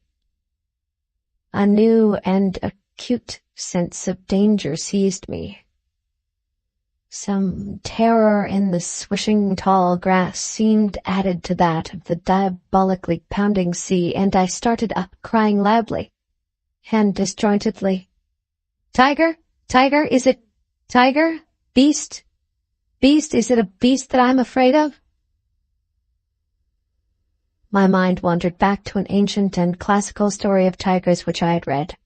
a new and acute sense of danger seized me. Some terror in the swishing tall grass seemed added to that of the diabolically pounding sea, and I started up, crying loudly and disjointedly, "Tiger! Tiger! Is it tiger? Beast? Beast? Is it a beast that I'm afraid of?" My mind wandered back to an ancient and classical story of tigers which I had read.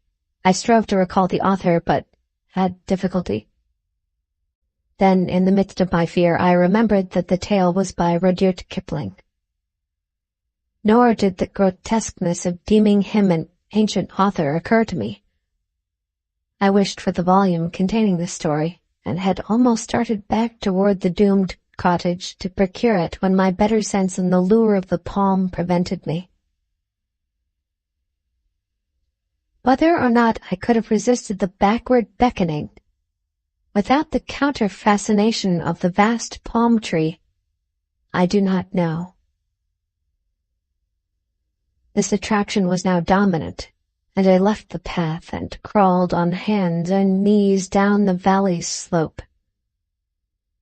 I strove to recall the author, but had difficulty. Then, in the midst of my fear, I remembered that the tale was by Rudyard Kipling. Nor did the grotesqueness of deeming him an ancient author occur to me. I wished for the volume containing this story, and had almost started back toward the doomed cottage to procure it when my better sense and the lure of the palm prevented me. Whether or not I could have resisted the backward beckoning, without the counter-fascination of the vast palm tree, I do not know. This attraction was now dominant, and I left the path and crawled on hands and knees down the valley's slope.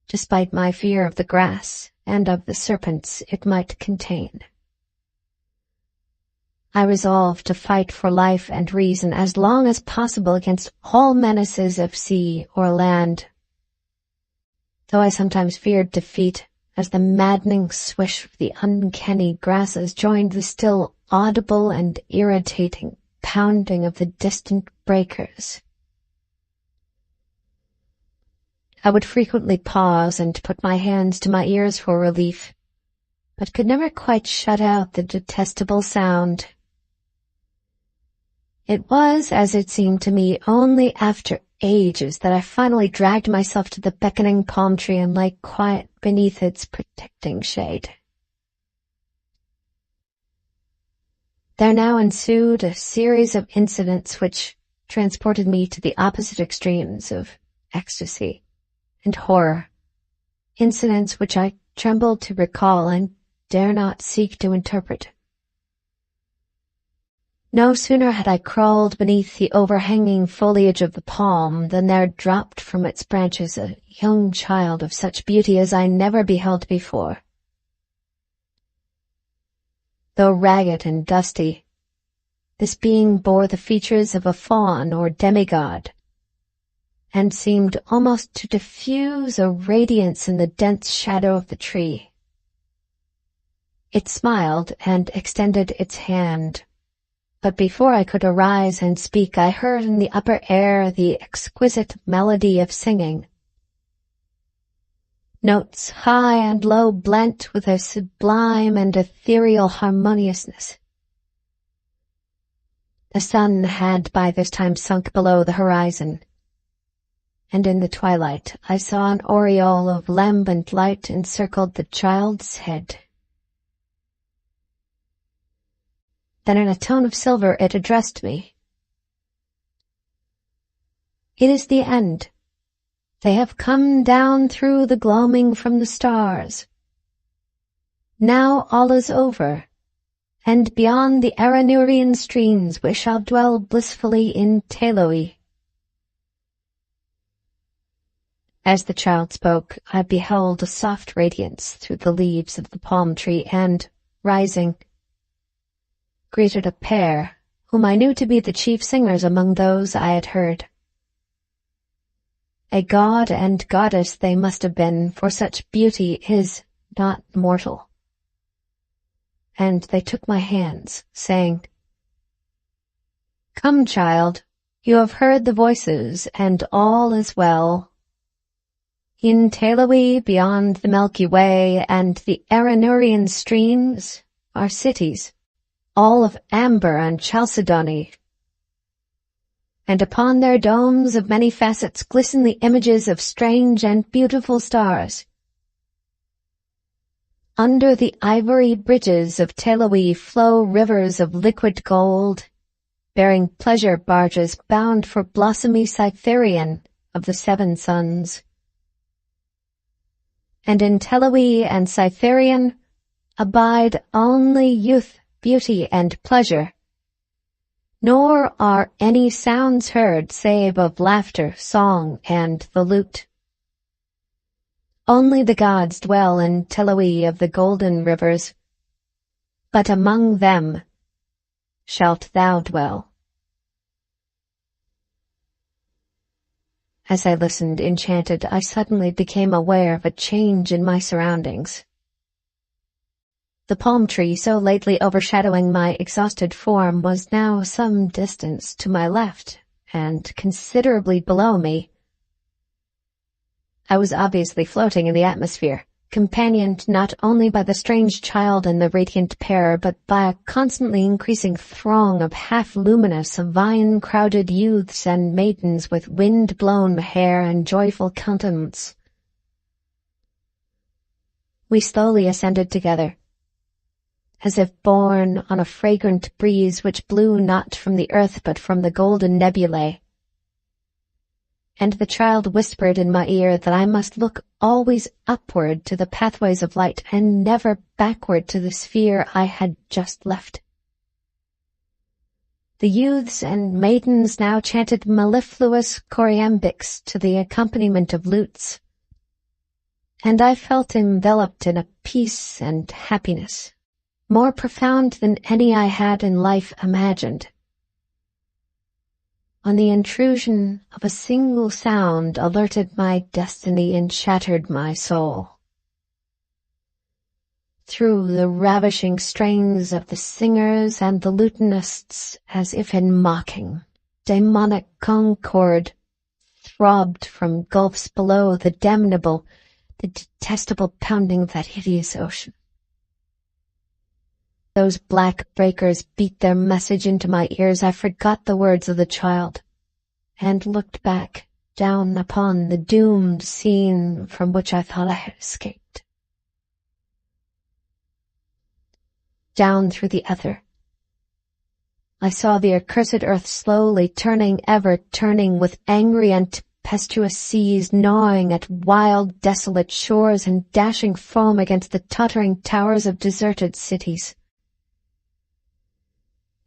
Despite my fear of the grass and of the serpents it might contain, I resolved to fight for life and reason as long as possible against all menaces of sea or land, though I sometimes feared defeat as the maddening swish of the uncanny grasses joined the still audible and irritating pounding of the distant breakers. I would frequently pause and put my hands to my ears for relief, but could never quite shut out the detestable sound. It was, as it seemed to me, only after ages that I finally dragged myself to the beckoning palm tree and lay quiet beneath its protecting shade. There now ensued a series of incidents which transported me to the opposite extremes of ecstasy and horror, incidents which I trembled to recall and dare not seek to interpret. No sooner had I crawled beneath the overhanging foliage of the palm than there dropped from its branches a young child of such beauty as I never beheld before. Though ragged and dusty, this being bore the features of a faun or demigod, and seemed almost to diffuse a radiance in the dense shadow of the tree. It smiled and extended its hand, But before I could arise and speak, I heard in the upper air the exquisite melody of singing. Notes high and low blent with a sublime and ethereal harmoniousness. The sun had by this time sunk below the horizon, and in the twilight I saw an aureole of lambent light encircled the child's head. Then in a tone of silver it addressed me. "It is the end. They have come down through the gloaming from the stars. Now all is over, and beyond the Aranurian streams we shall dwell blissfully in Teloi." As the child spoke, I beheld a soft radiance through the leaves of the palm tree and, rising, greeted a pair whom I knew to be the chief singers among those I had heard. A god and goddess they must have been, for such beauty is not mortal. And they took my hands, saying, "Come, child, you have heard the voices, and all is well. In Teloi, beyond the Milky Way and the Aranurian streams, are cities, all of amber and chalcedony, and upon their domes of many facets glisten the images of strange and beautiful stars. Under the ivory bridges of Teloi flow rivers of liquid gold, bearing pleasure barges bound for blossomy Cytherean of the seven suns. And in Teloi and Cytherean abide only youth, beauty, and pleasure, nor are any sounds heard save of laughter, song, and the lute. Only the gods dwell in Teloi of the golden rivers, but among them shalt thou dwell." As I listened enchanted, I suddenly became aware of a change in my surroundings. The palm tree, so lately overshadowing my exhausted form, was now some distance to my left and considerably below me. I was obviously floating in the atmosphere, companioned not only by the strange child and the radiant pair, but by a constantly increasing throng of half-luminous, vine-crowded youths and maidens with wind-blown hair and joyful countenance. We slowly ascended together, as if borne on a fragrant breeze which blew not from the earth but from the golden nebulae. And the child whispered in my ear that I must look always upward to the pathways of light and never backward to the sphere I had just left. The youths and maidens now chanted mellifluous choriambics to the accompaniment of lutes, and I felt enveloped in a peace and happiness more profound than any I had in life imagined. On the intrusion of a single sound alerted my destiny and shattered my soul. Through the ravishing strains of the singers and the lutanists, as if in mocking, demonic concord throbbed from gulfs below the damnable, the detestable pounding of that hideous ocean. Those black breakers beat their message into my ears. I forgot the words of the child, and looked back down upon the doomed scene from which I thought I had escaped. Down through the ether, I saw the accursed earth slowly turning, ever turning, with angry and tempestuous seas gnawing at wild, desolate shores and dashing foam against the tottering towers of deserted cities.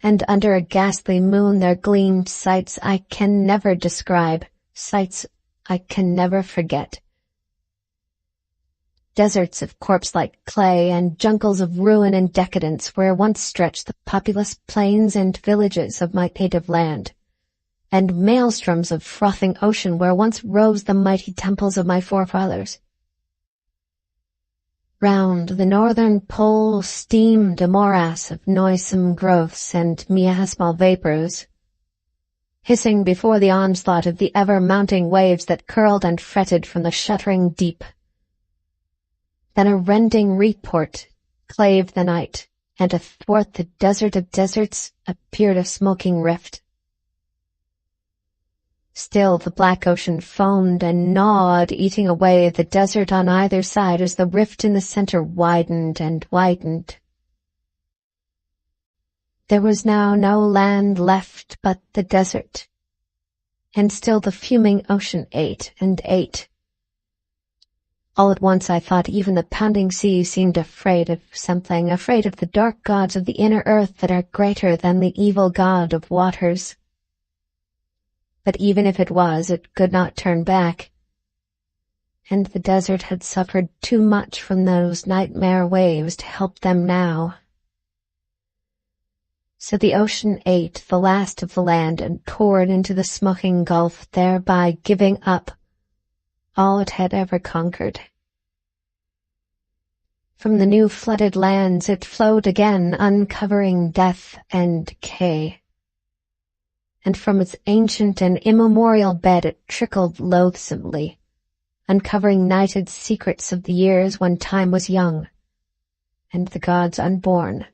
And under a ghastly moon there gleamed sights I can never describe, sights I can never forget. Deserts of corpse-like clay and jungles of ruin and decadence where once stretched the populous plains and villages of my native land, and maelstroms of frothing ocean where once rose the mighty temples of my forefathers. Round the northern pole steamed a morass of noisome growths and miasmal vapors, hissing before the onslaught of the ever-mounting waves that curled and fretted from the shuddering deep. Then a rending report clave the night, and athwart the desert of deserts appeared a smoking rift. Still the black ocean foamed and gnawed, eating away the desert on either side as the rift in the center widened and widened. There was now no land left but the desert, and still the fuming ocean ate and ate. All at once I thought even the pounding sea seemed afraid of something, afraid of the dark gods of the inner earth that are greater than the evil god of waters. But even if it was, it could not turn back, and the desert had suffered too much from those nightmare waves to help them now. So the ocean ate the last of the land and poured into the smoking gulf, thereby giving up all it had ever conquered. From the new flooded lands it flowed again, uncovering death and decay. And from its ancient and immemorial bed it trickled loathsomely, uncovering nighted secrets of the years when time was young, and the gods unborn.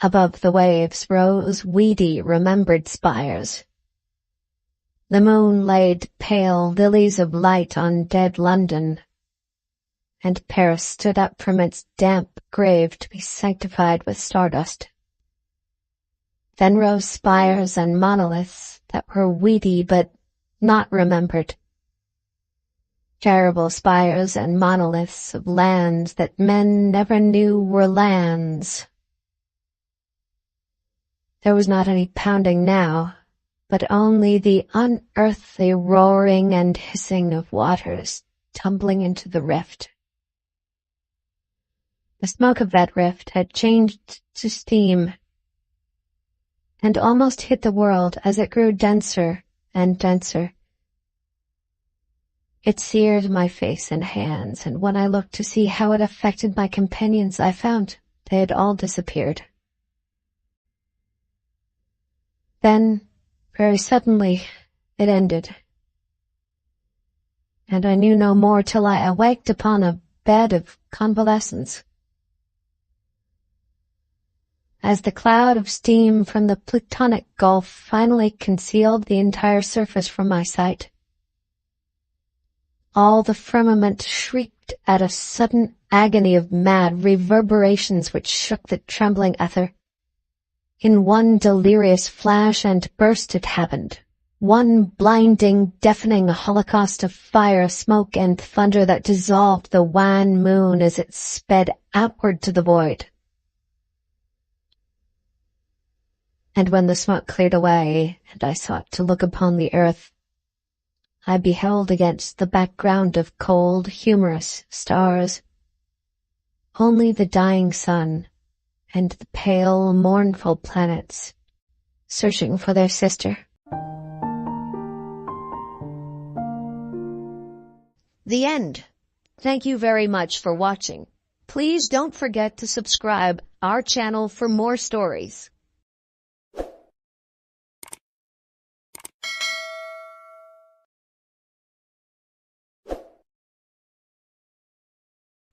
Above the waves rose weedy, remembered spires. The moon laid pale lilies of light on dead London, and Paris stood up from its damp grave to be sanctified with stardust. Then rose spires and monoliths that were weedy but not remembered. Terrible spires and monoliths of lands that men never knew were lands. There was not any pounding now, but only the unearthly roaring and hissing of waters tumbling into the rift. The smoke of that rift had changed to steam, and almost hit the world as it grew denser and denser. It seared my face and hands, and when I looked to see how it affected my companions, I found they had all disappeared. Then, very suddenly, it ended, and I knew no more till I awaked upon a bed of convalescence. As the cloud of steam from the Plutonic Gulf finally concealed the entire surface from my sight, all the firmament shrieked at a sudden agony of mad reverberations which shook the trembling ether. In one delirious flash and burst it happened, one blinding, deafening holocaust of fire, smoke, and thunder that dissolved the wan moon as it sped outward to the void. And when the smoke cleared away, and I sought to look upon the earth, I beheld against the background of cold, humorous stars only the dying sun and the pale, mournful planets searching for their sister. The end. Thank you very much for watching. Please don't forget to subscribe our channel for more stories.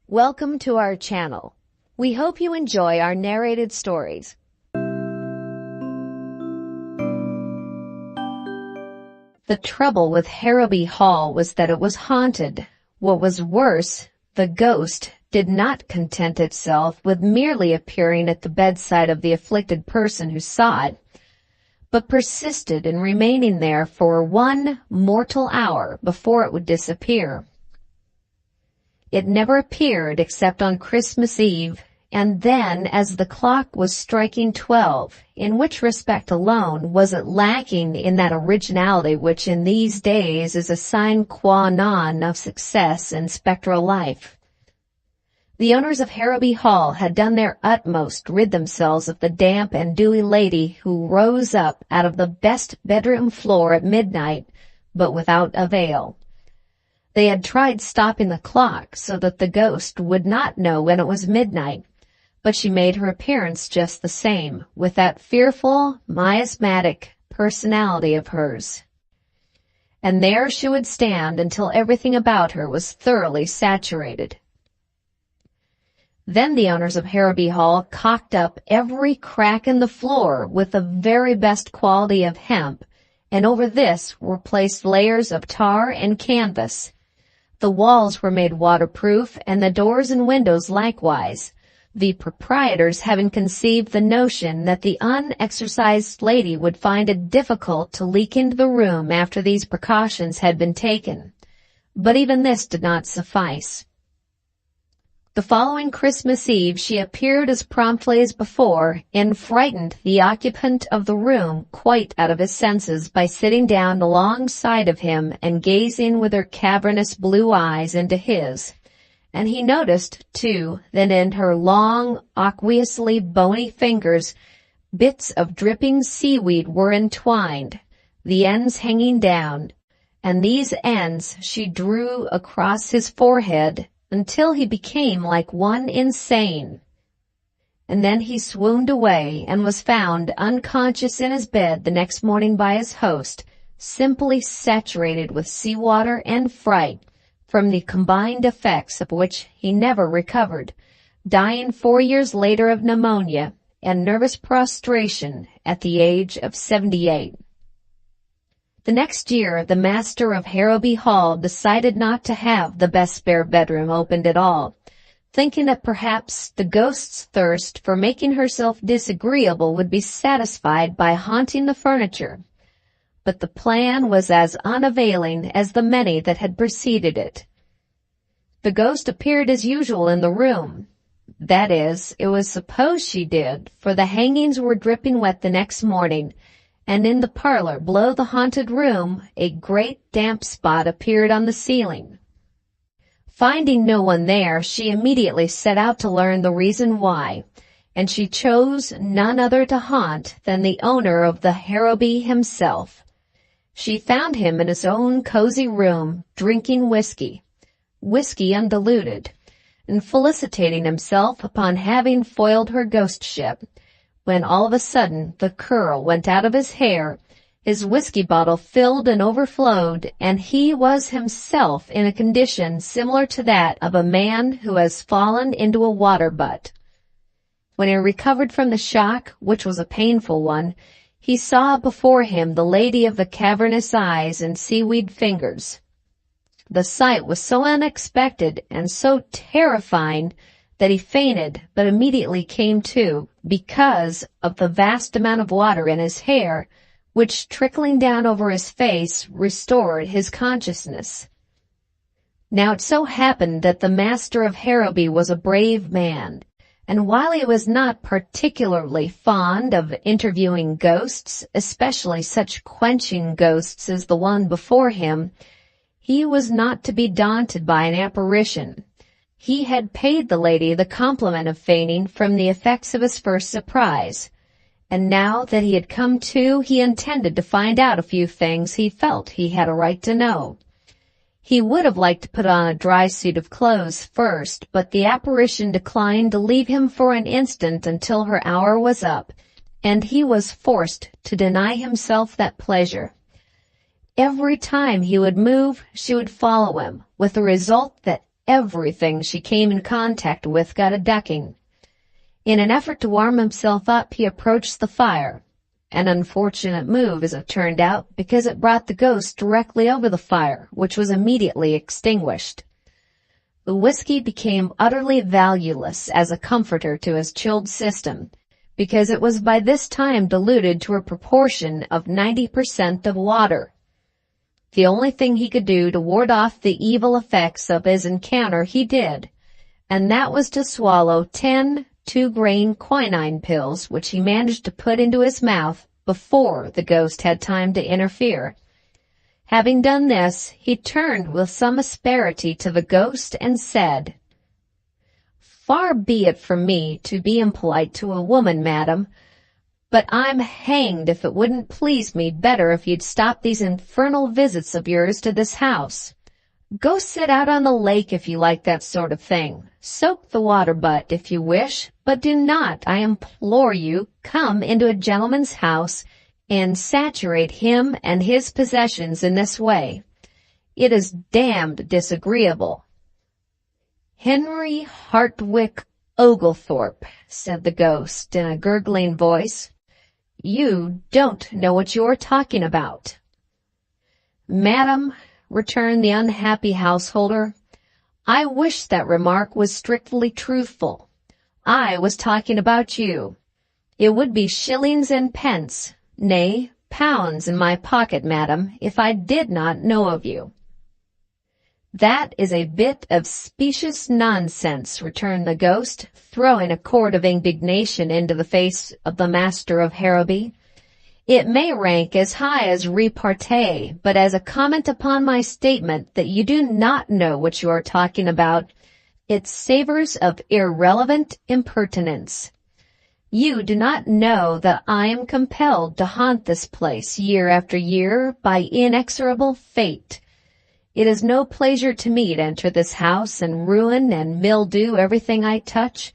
Welcome to our channel. We hope you enjoy our narrated stories. The trouble with Harrowby Hall was that it was haunted. What was worse, the ghost did not content itself with merely appearing at the bedside of the afflicted person who saw it, but persisted in remaining there for 1 mortal hour before it would disappear. It never appeared except on Christmas Eve, and then as the clock was striking 12, in which respect alone was it lacking in that originality which in these days is a sine qua non of success in spectral life. The owners of Harrowby Hall had done their utmost to rid themselves of the damp and dewy lady who rose up out of the best bedroom floor at midnight, but without avail. They had tried stopping the clock so that the ghost would not know when it was midnight, but she made her appearance just the same, with that fearful, miasmatic personality of hers. And there she would stand until everything about her was thoroughly saturated. Then the owners of Harrowby Hall caulked up every crack in the floor with the very best quality of hemp, and over this were placed layers of tar and canvas. The walls were made waterproof, and the doors and windows likewise, the proprietors having conceived the notion that the unexercised lady would find it difficult to leak into the room after these precautions had been taken. But even this did not suffice. The following Christmas Eve she appeared as promptly as before, and frightened the occupant of the room quite out of his senses by sitting down alongside of him and gazing with her cavernous blue eyes into his. And he noticed, too, that in her long, aqueously bony fingers, bits of dripping seaweed were entwined, the ends hanging down, and these ends she drew across his forehead until he became like one insane. And then he swooned away and was found unconscious in his bed the next morning by his host, simply saturated with seawater and fright, from the combined effects of which he never recovered, dying 4 years later of pneumonia and nervous prostration at the age of 78. The next year, the master of Harrowby Hall decided not to have the best spare bedroom opened at all, thinking that perhaps the ghost's thirst for making herself disagreeable would be satisfied by haunting the furniture. But the plan was as unavailing as the many that had preceded it. The ghost appeared as usual in the room. That is, it was supposed she did, for the hangings were dripping wet the next morning, and in the parlor below the haunted room a great damp spot appeared on the ceiling. Finding no one there, she immediately set out to learn the reason why, and she chose none other to haunt than the owner of the Harrowby himself. She found him in his own cozy room, drinking whiskey undiluted, and felicitating himself upon having foiled her ghostship, when all of a sudden the curl went out of his hair, his whiskey bottle filled and overflowed, and he was himself in a condition similar to that of a man who has fallen into a water butt. When he recovered from the shock, which was a painful one, he saw before him the lady of the cavernous eyes and seaweed fingers. The sight was so unexpected and so terrifying that he fainted, but immediately came to, because of the vast amount of water in his hair, which, trickling down over his face, restored his consciousness. Now it so happened that the master of Harrowby was a brave man, and while he was not particularly fond of interviewing ghosts, especially such quenching ghosts as the one before him, he was not to be daunted by an apparition. He had paid the lady the compliment of feigning from the effects of his first surprise, and now that he had come to, he intended to find out a few things he felt he had a right to know. He would have liked to put on a dry suit of clothes first, but the apparition declined to leave him for an instant until her hour was up, and he was forced to deny himself that pleasure. Every time he would move, she would follow him, with the result that everything she came in contact with got a ducking. In an effort to warm himself up, he approached the fire. An unfortunate move, as it turned out, because it brought the ghost directly over the fire, which was immediately extinguished. The whiskey became utterly valueless as a comforter to his chilled system, because it was by this time diluted to a proportion of 90% of water. The only thing he could do to ward off the evil effects of his encounter he did, and that was to swallow 10 2-grain quinine pills, which he managed to put into his mouth before the ghost had time to interfere. Having done this, he turned with some asperity to the ghost and said, "Far be it from me to be impolite to a woman, madam, but I'm hanged if it wouldn't please me better if you'd stop these infernal visits of yours to this house. Go sit out on the lake if you like that sort of thing. Soak the water butt if you wish, but do not, I implore you, come into a gentleman's house and saturate him and his possessions in this way. It is damned disagreeable." "Henry Hartwick Oglethorpe," said the ghost in a gurgling voice, "you don't know what you are talking about." "Madam," returned the unhappy householder, "I wish that remark was strictly truthful. I was talking about you. It would be shillings and pence, nay, pounds in my pocket, madam, if I did not know of you." "That is a bit of specious nonsense," returned the ghost, throwing a quart of indignation into the face of the master of Harrowby. "It may rank as high as repartee, but as a comment upon my statement that you do not know what you are talking about, it savors of irrelevant impertinence. You do not know that I am compelled to haunt this place year after year by inexorable fate. It is no pleasure to me to enter this house and ruin and mildew everything I touch.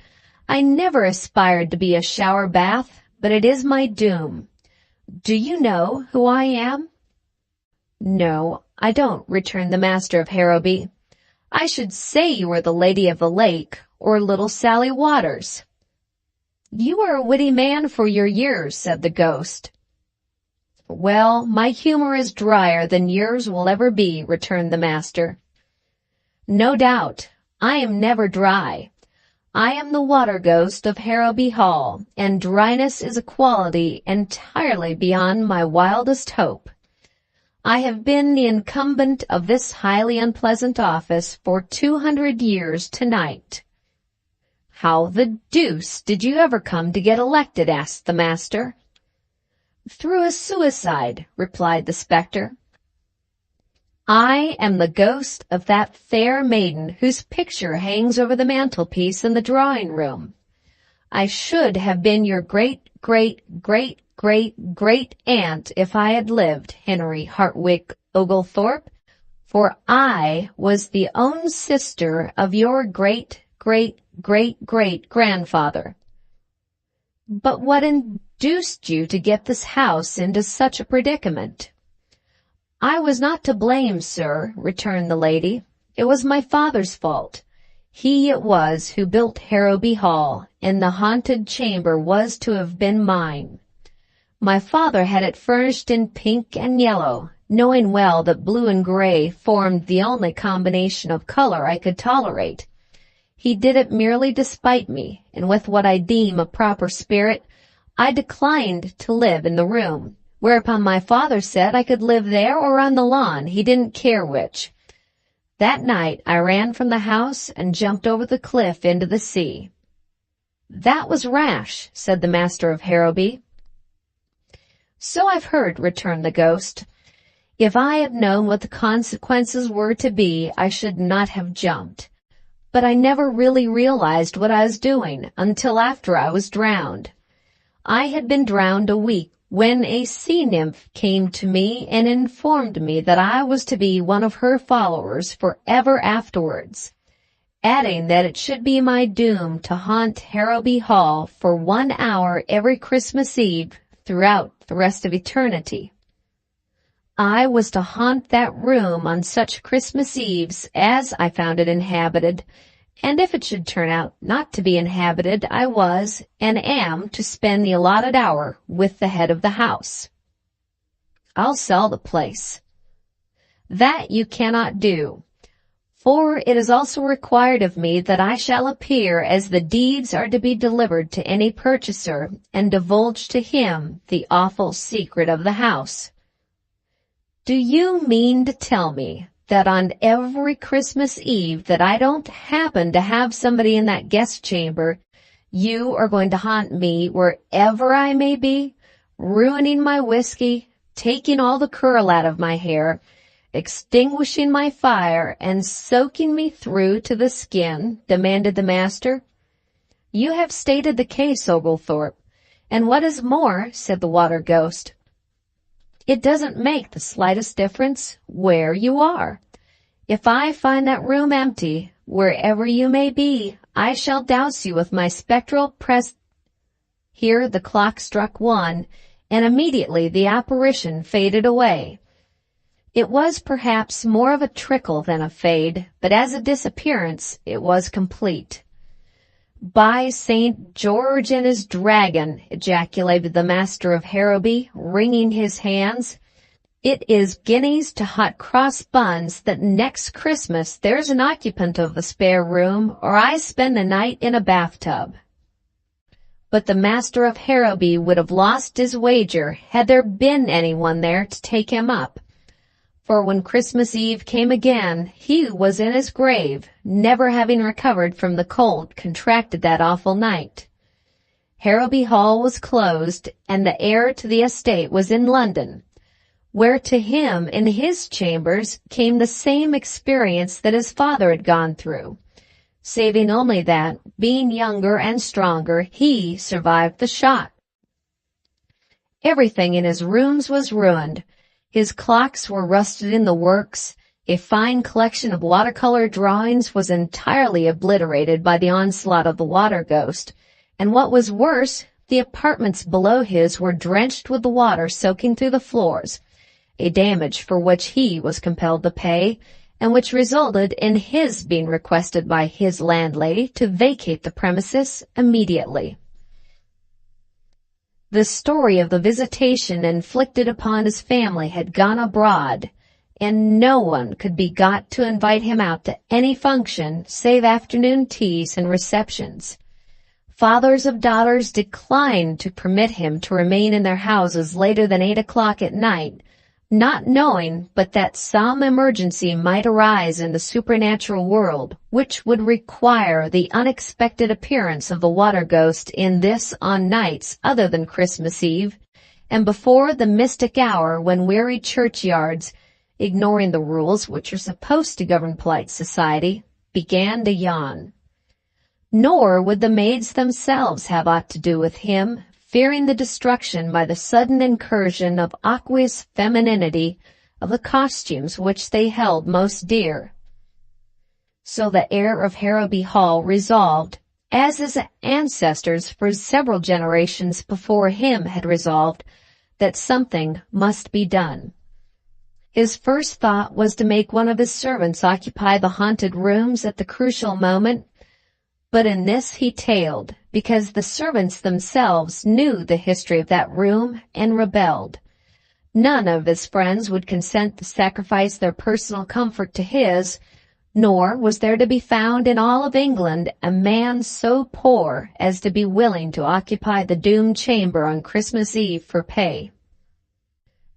I never aspired to be a shower bath, but it is my doom. Do you know who I am?" "No, I don't," returned the master of Harrowby. "I should say you were the Lady of the Lake, or little Sally Waters." "You are a witty man for your years," said the ghost. "Well, my humor is drier than yours will ever be," returned the master. "No doubt. I am never dry. I am the water ghost of Harrowby Hall, and dryness is a quality entirely beyond my wildest hope. I have been the incumbent of this highly unpleasant office for 200 years tonight." "How the deuce did you ever come to get elected?" asked the master. "Through a suicide," replied the spectre. "I am the ghost of that fair maiden whose picture hangs over the mantelpiece in the drawing-room. I should have been your great-great-great-great-great-aunt if I had lived, Henry Hartwick Oglethorpe, for I was the own sister of your great-great-great-great-grandfather." "But what induced you to get this house into such a predicament?" "I was not to blame, sir," returned the lady. "It was my father's fault. He it was who built Harrowby Hall, and the haunted chamber was to have been mine. My father had it furnished in pink and yellow, knowing well that blue and gray formed the only combination of color I could tolerate. He did it merely to spite me, and with what I deem a proper spirit, I declined to live in the room, whereupon my father said I could live there or on the lawn, he didn't care which. That night I ran from the house and jumped over the cliff into the sea." "That was rash," said the master of Harrowby. "So I've heard," returned the ghost. "If I had known what the consequences were to be, I should not have jumped. But I never really realized what I was doing until after I was drowned. I had been drowned a week when a sea nymph came to me and informed me that I was to be one of her followers forever afterwards, adding that it should be my doom to haunt Harrowby Hall for 1 hour every Christmas Eve throughout the rest of eternity. I was to haunt that room on such Christmas Eves as I found it inhabited, and if it should turn out not to be inhabited, I was and am to spend the allotted hour with the head of the house." "I'll sell the place." "That you cannot do, for it is also required of me that I shall appear as the deeds are to be delivered to any purchaser, and divulge to him the awful secret of the house." "Do you mean to tell me that on every Christmas Eve that I don't happen to have somebody in that guest chamber, you are going to haunt me wherever I may be, ruining my whiskey, taking all the curl out of my hair, extinguishing my fire, and soaking me through to the skin?" demanded the master. "You have stated the case, Oglethorpe, and what is more," said the water ghost, "it doesn't make the slightest difference where you are. If I find that room empty, wherever you may be, I shall douse you with my spectral pres—" Here the clock struck 1, and immediately the apparition faded away. It was perhaps more of a trickle than a fade, but as a disappearance it was complete. "By St. George and his dragon," ejaculated the master of Harrowby, wringing his hands. "It is guineas to hot cross buns that next Christmas there's an occupant of the spare room, or I spend the night in a bathtub." But the master of Harrowby would have lost his wager had there been anyone there to take him up. For when Christmas Eve came again, he was in his grave, never having recovered from the cold contracted that awful night. Harrowby Hall was closed, and the heir to the estate was in London, where to him in his chambers came the same experience that his father had gone through, saving only that, being younger and stronger, he survived the shock. Everything in his rooms was ruined. His clocks were rusted in the works. A fine collection of watercolor drawings was entirely obliterated by the onslaught of the water ghost, and what was worse, the apartments below his were drenched with the water soaking through the floors, a damage for which he was compelled to pay, and which resulted in his being requested by his landlady to vacate the premises immediately. The story of the visitation inflicted upon his family had gone abroad, and no one could be got to invite him out to any function save afternoon teas and receptions. Fathers of daughters declined to permit him to remain in their houses later than 8 o'clock at night, not knowing but that some emergency might arise in the supernatural world which would require the unexpected appearance of the water ghost in this on nights other than Christmas Eve, and before the mystic hour when weary churchyards, ignoring the rules which are supposed to govern polite society, began to yawn. Nor would the maids themselves have aught to do with him, fearing the destruction by the sudden incursion of aqueous femininity of the costumes which they held most dear. So the heir of Harrowby Hall resolved, as his ancestors for several generations before him had resolved, that something must be done. His first thought was to make one of his servants occupy the haunted rooms at the crucial moment, but in this he tailed, because the servants themselves knew the history of that room and rebelled. None of his friends would consent to sacrifice their personal comfort to his, nor was there to be found in all of England a man so poor as to be willing to occupy the doomed chamber on Christmas Eve for pay.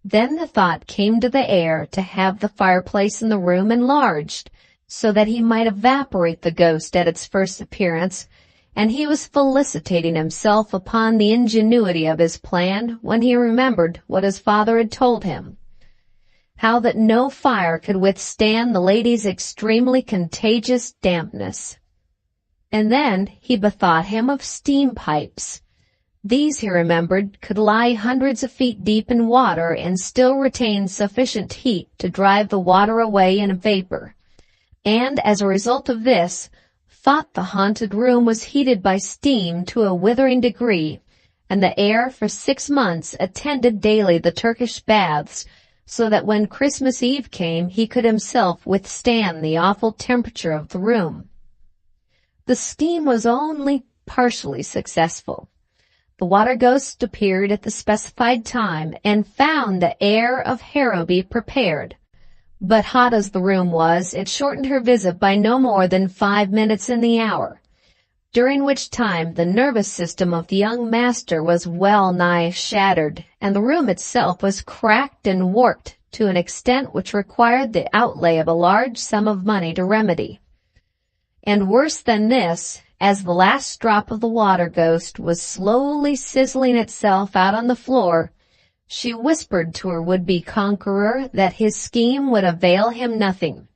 Then the thought came to the heir to have the fireplace in the room enlarged, so that he might evaporate the ghost at its first appearance, and he was felicitating himself upon the ingenuity of his plan when he remembered what his father had told him, how that no fire could withstand the lady's extremely contagious dampness. And then he bethought him of steam pipes. These, he remembered, could lie hundreds of feet deep in water and still retain sufficient heat to drive the water away in a vapor, and as a result of this, thought the haunted room was heated by steam to a withering degree, and the heir for 6 months attended daily the Turkish baths, so that when Christmas Eve came he could himself withstand the awful temperature of the room. The scheme was only partially successful. The water ghost appeared at the specified time and found the heir of Harrowby prepared. But hot as the room was, it shortened her visit by no more than 5 minutes in the hour, during which time the nervous system of the young master was well nigh shattered, and the room itself was cracked and warped to an extent which required the outlay of a large sum of money to remedy. And worse than this, as the last drop of the water ghost was slowly sizzling itself out on the floor, she whispered to her would-be conqueror that his scheme would avail him nothing,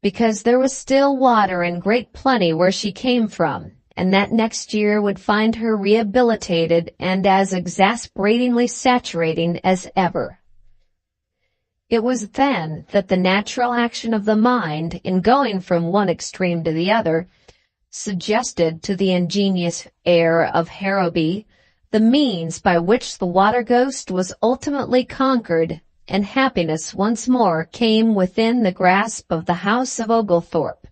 because there was still water in great plenty where she came from, and that next year would find her rehabilitated and as exasperatingly saturating as ever. It was then that the natural action of the mind, in going from one extreme to the other, suggested to the ingenious heir of Harrowby the means by which the water ghost was ultimately conquered, and happiness once more came within the grasp of the house of Oglethorpe.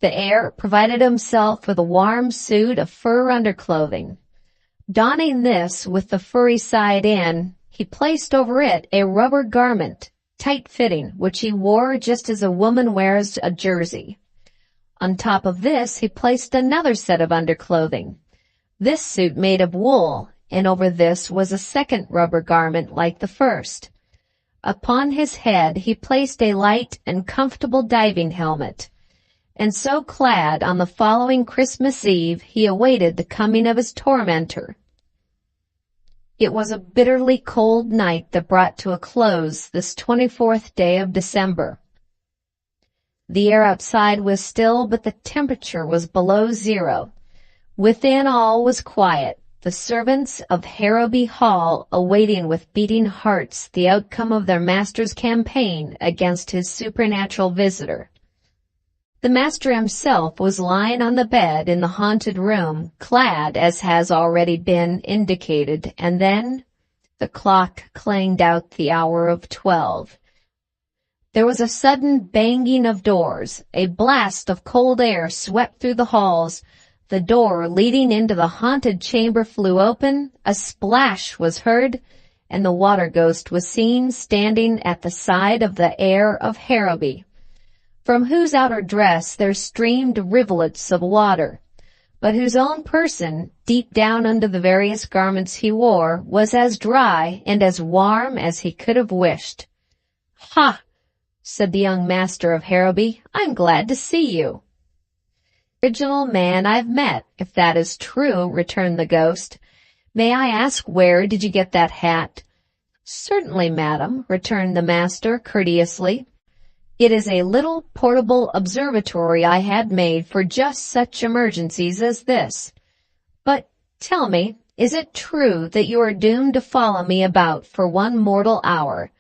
The heir provided himself with a warm suit of fur underclothing. Donning this with the furry side in, he placed over it a rubber garment, tight-fitting, which he wore just as a woman wears a jersey. On top of this he placed another set of underclothing, this suit made of wool, and over this was a second rubber garment like the first. Upon his head he placed a light and comfortable diving helmet, and so clad on the following Christmas Eve he awaited the coming of his tormentor. It was a bitterly cold night that brought to a close this 24th day of December. The air outside was still, but the temperature was below zero. Within all was quiet, the servants of Harrowby Hall awaiting with beating hearts the outcome of their master's campaign against his supernatural visitor. The master himself was lying on the bed in the haunted room, clad as has already been indicated, and then the clock clanged out the hour of 12. There was a sudden banging of doors. A blast of cold air swept through the halls. The door leading into the haunted chamber flew open, a splash was heard, and the water ghost was seen standing at the side of the heir of Harrowby, from whose outer dress there streamed rivulets of water, but whose own person, deep down under the various garments he wore, was as dry and as warm as he could have wished. "Ha!" said the young master of Harrowby, "I'm glad to see you." "Original man I've met, if that is true," returned the ghost. "May I ask where did you get that hat?" "Certainly, madam," returned the master courteously. "It is a little portable observatory I had made for just such emergencies as this. But tell me, is it true that you are doomed to follow me about for one mortal hour,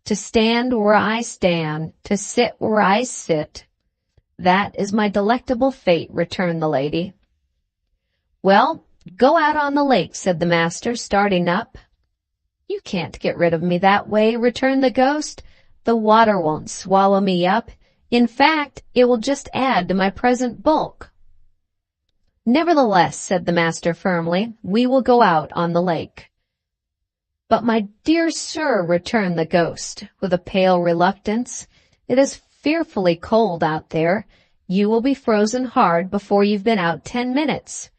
to stand where I stand, to sit where I sit?" "That is my delectable fate," returned the lady. "Well, go out on the lake," said the master, starting up. "You can't get rid of me that way," returned the ghost. "The water won't swallow me up. In fact, it will just add to my present bulk." "Nevertheless," said the master firmly, "we will go out on the lake." "But my dear sir," returned the ghost, with a pale reluctance, "it is fearfully cold out there. You will be frozen hard before you've been out 10 minutes.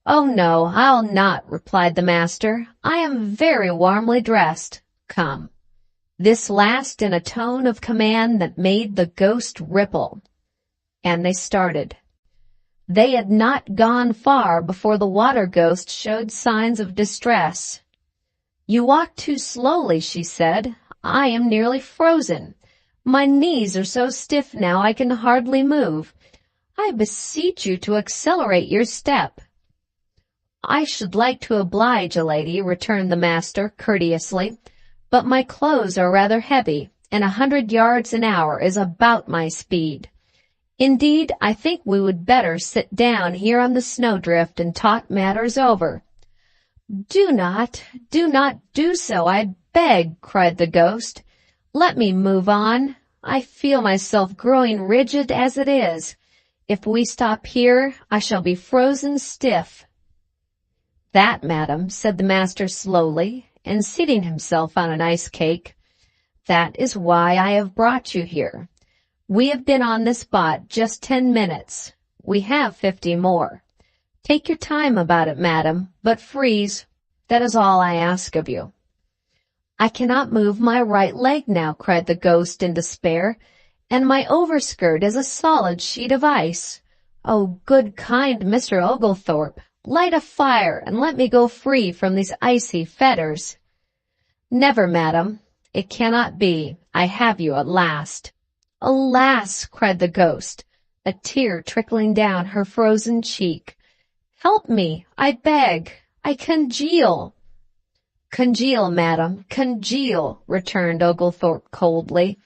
"Oh, no, I'll not," replied the master. "I am very warmly dressed. Come." This last in a tone of command that made the ghost ripple. And they started. They had not gone far before the water ghost showed signs of distress. "You walk too slowly," she said. "I am nearly frozen. My knees are so stiff now I can hardly move. I beseech you to accelerate your step." "I should like to oblige a lady," returned the master courteously, "but my clothes are rather heavy, and 100 yards an hour is about my speed. Indeed, I think we would better sit down here on the snowdrift and talk matters over." Do not do so, I beg," cried the ghost. "Let me move on. I feel myself growing rigid as it is. If we stop here, I shall be frozen stiff." "That, madam," said the master slowly, and seating himself on an ice cake, "that is why I have brought you here. We have been on this spot just 10 minutes. We have 50 more. Take your time about it, madam, but freeze. That is all I ask of you." "I cannot move my right leg now," cried the ghost in despair, "and my overskirt is a solid sheet of ice. Oh, good, kind Mr. Oglethorpe, light a fire and let me go free from these icy fetters." "Never, madam. It cannot be. I have you at last." "Alas!" cried the ghost, a tear trickling down her frozen cheek. "Help me, I beg. I congeal." "Congeal, madam, congeal," returned Oglethorpe coldly.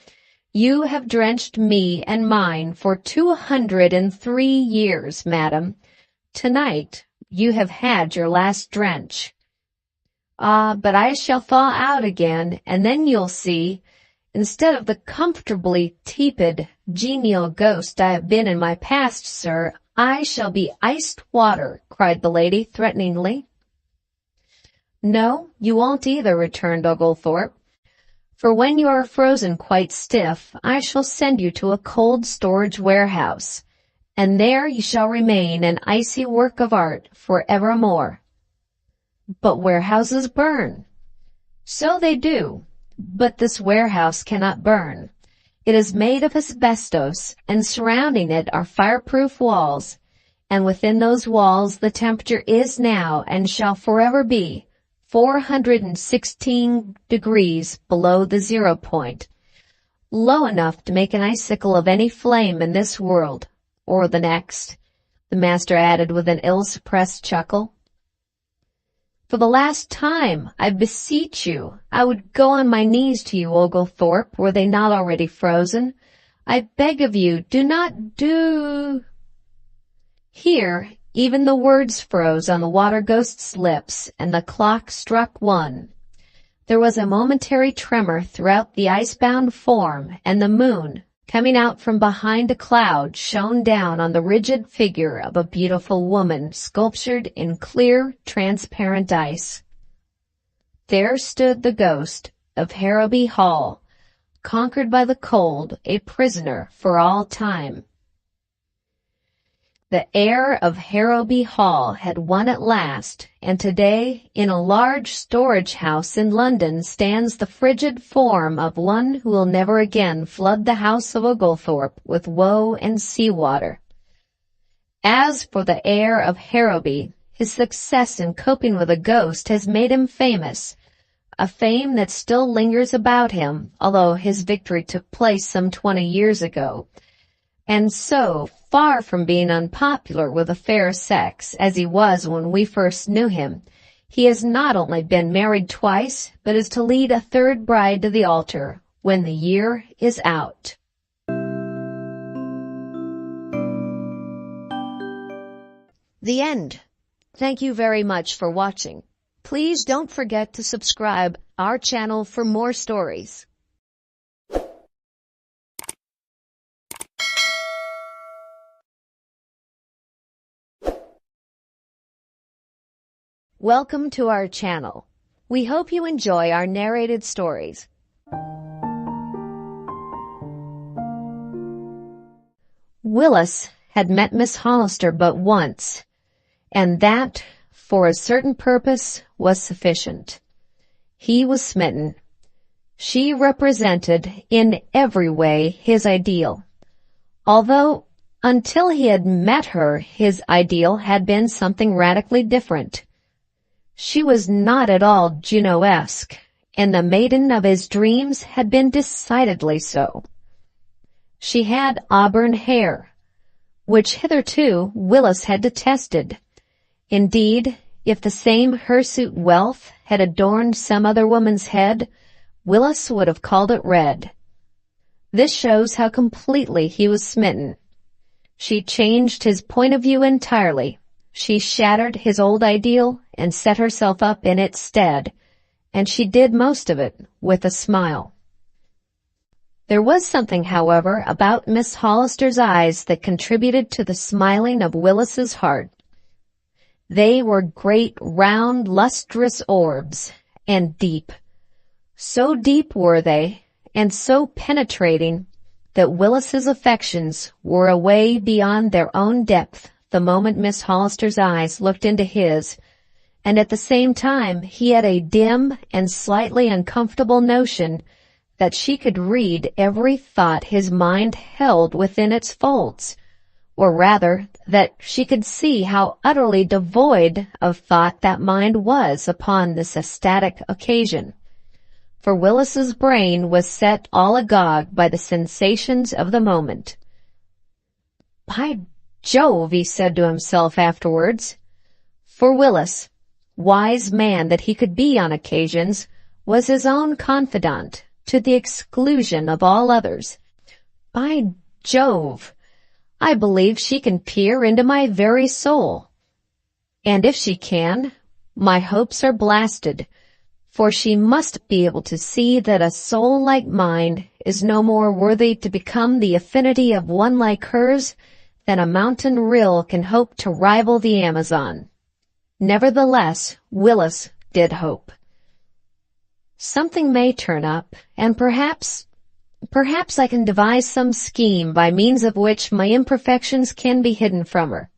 "You have drenched me and mine for 203 years, madam. Tonight you have had your last drench." "Ah, but I shall thaw out again, and then you'll see. Instead of the comfortably tepid, genial ghost I have been in my past, sir, I shall be iced water," cried the lady threateningly. "No, you won't either," returned Oglethorpe. "For when you are frozen quite stiff, I shall send you to a cold storage warehouse, and there you shall remain an icy work of art for evermore." "But warehouses burn." "So they do, but this warehouse cannot burn. It is made of asbestos, and surrounding it are fireproof walls, and within those walls the temperature is now and shall forever be 416 degrees below the 0 point, low enough to make an icicle of any flame in this world, or the next," the master added with an ill-suppressed chuckle. "For the last time, I beseech you, I would go on my knees to you, Oglethorpe, were they not already frozen. I beg of you, do not do—" Here, even the words froze on the water ghost's lips, and the clock struck 1. There was a momentary tremor throughout the ice-bound form, and the moon, coming out from behind a cloud, shone down on the rigid figure of a beautiful woman sculptured in clear, transparent ice. There stood the ghost of Harrowby Hall, conquered by the cold, a prisoner for all time. The heir of Harrowby Hall had won at last, and today, in a large storage house in London, stands the frigid form of one who will never again flood the house of Oglethorpe with woe and sea-water. As for the heir of Harrowby, his success in coping with a ghost has made him famous, a fame that still lingers about him, although his victory took place some 20 years ago. And so, far from being unpopular with the fair sex, as he was when we first knew him, he has not only been married twice, but is to lead a third bride to the altar when the year is out. The end. Thank you very much for watching. Please don't forget to subscribe our channel for more stories. Welcome to our channel. We hope you enjoy our narrated stories. Willis had met Miss Hollister but once, and that, for a certain purpose, was sufficient. He was smitten. She represented, in every way, his ideal, although until he had met her, his ideal had been something radically different. She was not at all Juno-esque, and the maiden of his dreams had been decidedly so. She had auburn hair, which hitherto Willis had detested. Indeed, if the same hirsute wealth had adorned some other woman's head, Willis would have called it red. This shows how completely he was smitten. She changed his point of view entirely. She shattered his old ideal and set herself up in its stead, and she did most of it with a smile. There was something, however, about Miss Hollister's eyes that contributed to the smiling of Willis's heart. They were great, round, lustrous orbs, and deep. So deep were they, and so penetrating, that Willis's affections were away beyond their own depth the moment Miss Hollister's eyes looked into his, and at the same time he had a dim and slightly uncomfortable notion that she could read every thought his mind held within its folds, or rather, that she could see how utterly devoid of thought that mind was upon this ecstatic occasion. For Willis's brain was set all agog by the sensations of the moment. "By Jove," he said to himself afterwards. For Willis, wise man that he could be on occasions, was his own confidant, to the exclusion of all others. By Jove, I believe she can peer into my very soul. And if she can, my hopes are blasted, for she must be able to see that a soul like mine is no more worthy to become the affinity of one like hers than a mountain rill can hope to rival the Amazon. Nevertheless, Willis did hope. Something may turn up, and perhaps I can devise some scheme by means of which my imperfections can be hidden from her.